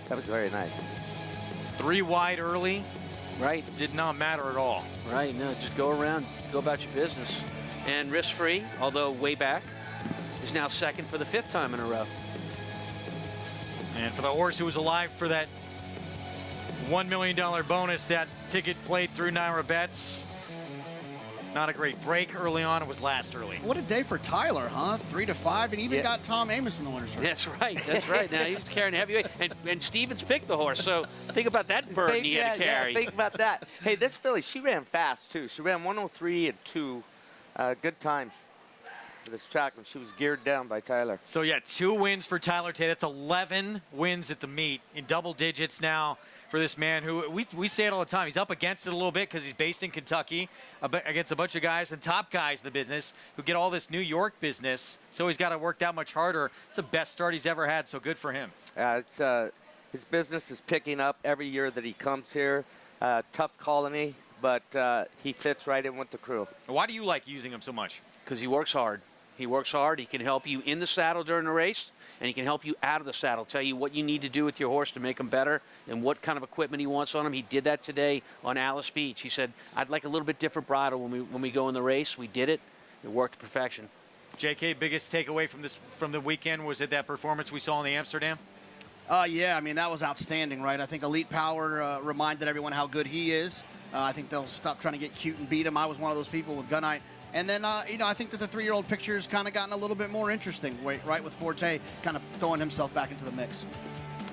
That was very nice. 3 wide early. Right. Did not matter at all. Right. No, just go around, go about your business. And risk-free, although way back, is now second for the 5th time in a row. And for the horse who was alive for that $1 million bonus, that ticket played through Naira Bets. Not a great break early on. It was last early. What a day for Tyler, huh? 3 to 5, and even got Tom Amos in the winner's race. That's right. That's right. Now he's carrying a heavyweight, and Stevens picked the horse. So think about that burden he had to carry. Yeah, think about that. Hey, this filly, she ran fast too. She ran 103 and 2. Good time for this track when she was geared down by Tyler. So yeah, 2 wins for Tyler Tay. That's 11 wins at the meet in double digits now for this man who we say it all the time. He's up against it a little bit because he's based in Kentucky against a bunch of guys and top guys in the business who get all this New York business. So he's got to work that much harder. It's the best start he's ever had. So good for him. It's his business is picking up every year that he comes here. Tough colony, but he fits right in with the crew. Why do you like using him so much? Because he works hard. He works hard. He can help you in the saddle during the race, and he can help you out of the saddle, tell you what you need to do with your horse to make him better and what kind of equipment he wants on him. He did that today on Alice Beach. He said, I'd like a little bit different bridle when we go in the race. We did it. It worked to perfection. JK, biggest takeaway from the weekend, was it that performance we saw in the Amsterdam? Yeah, I mean, that was outstanding, right? I think Elite Power reminded everyone how good he is. I think they'll stop trying to get cute and beat him. I was one of those people with Gunite. And then, I think that the 3-year-old picture's kind of gotten a little bit more interesting, right, with Forte kind of throwing himself back into the mix.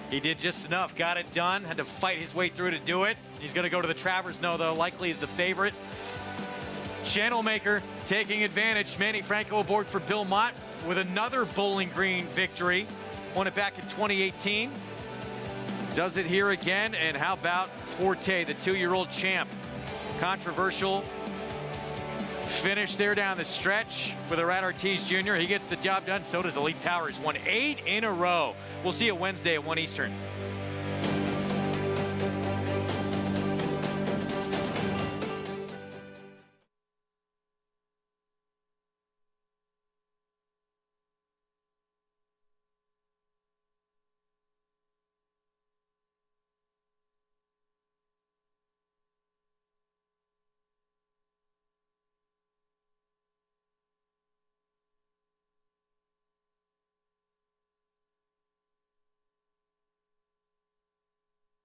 He did just enough, got it done, had to fight his way through to do it. He's going to go to the Travers, though, likely is the favorite. Channel Maker taking advantage. Manny Franco aboard for Bill Mott with another Bowling Green victory. Won it back in 2018. Does it here again, and how about Forte, the 2-year-old champ? Controversial finish there down the stretch with Rat Ortiz Jr. He gets the job done. So does Elite Power. He's won 8 in a row. We'll see you Wednesday at 1 Eastern.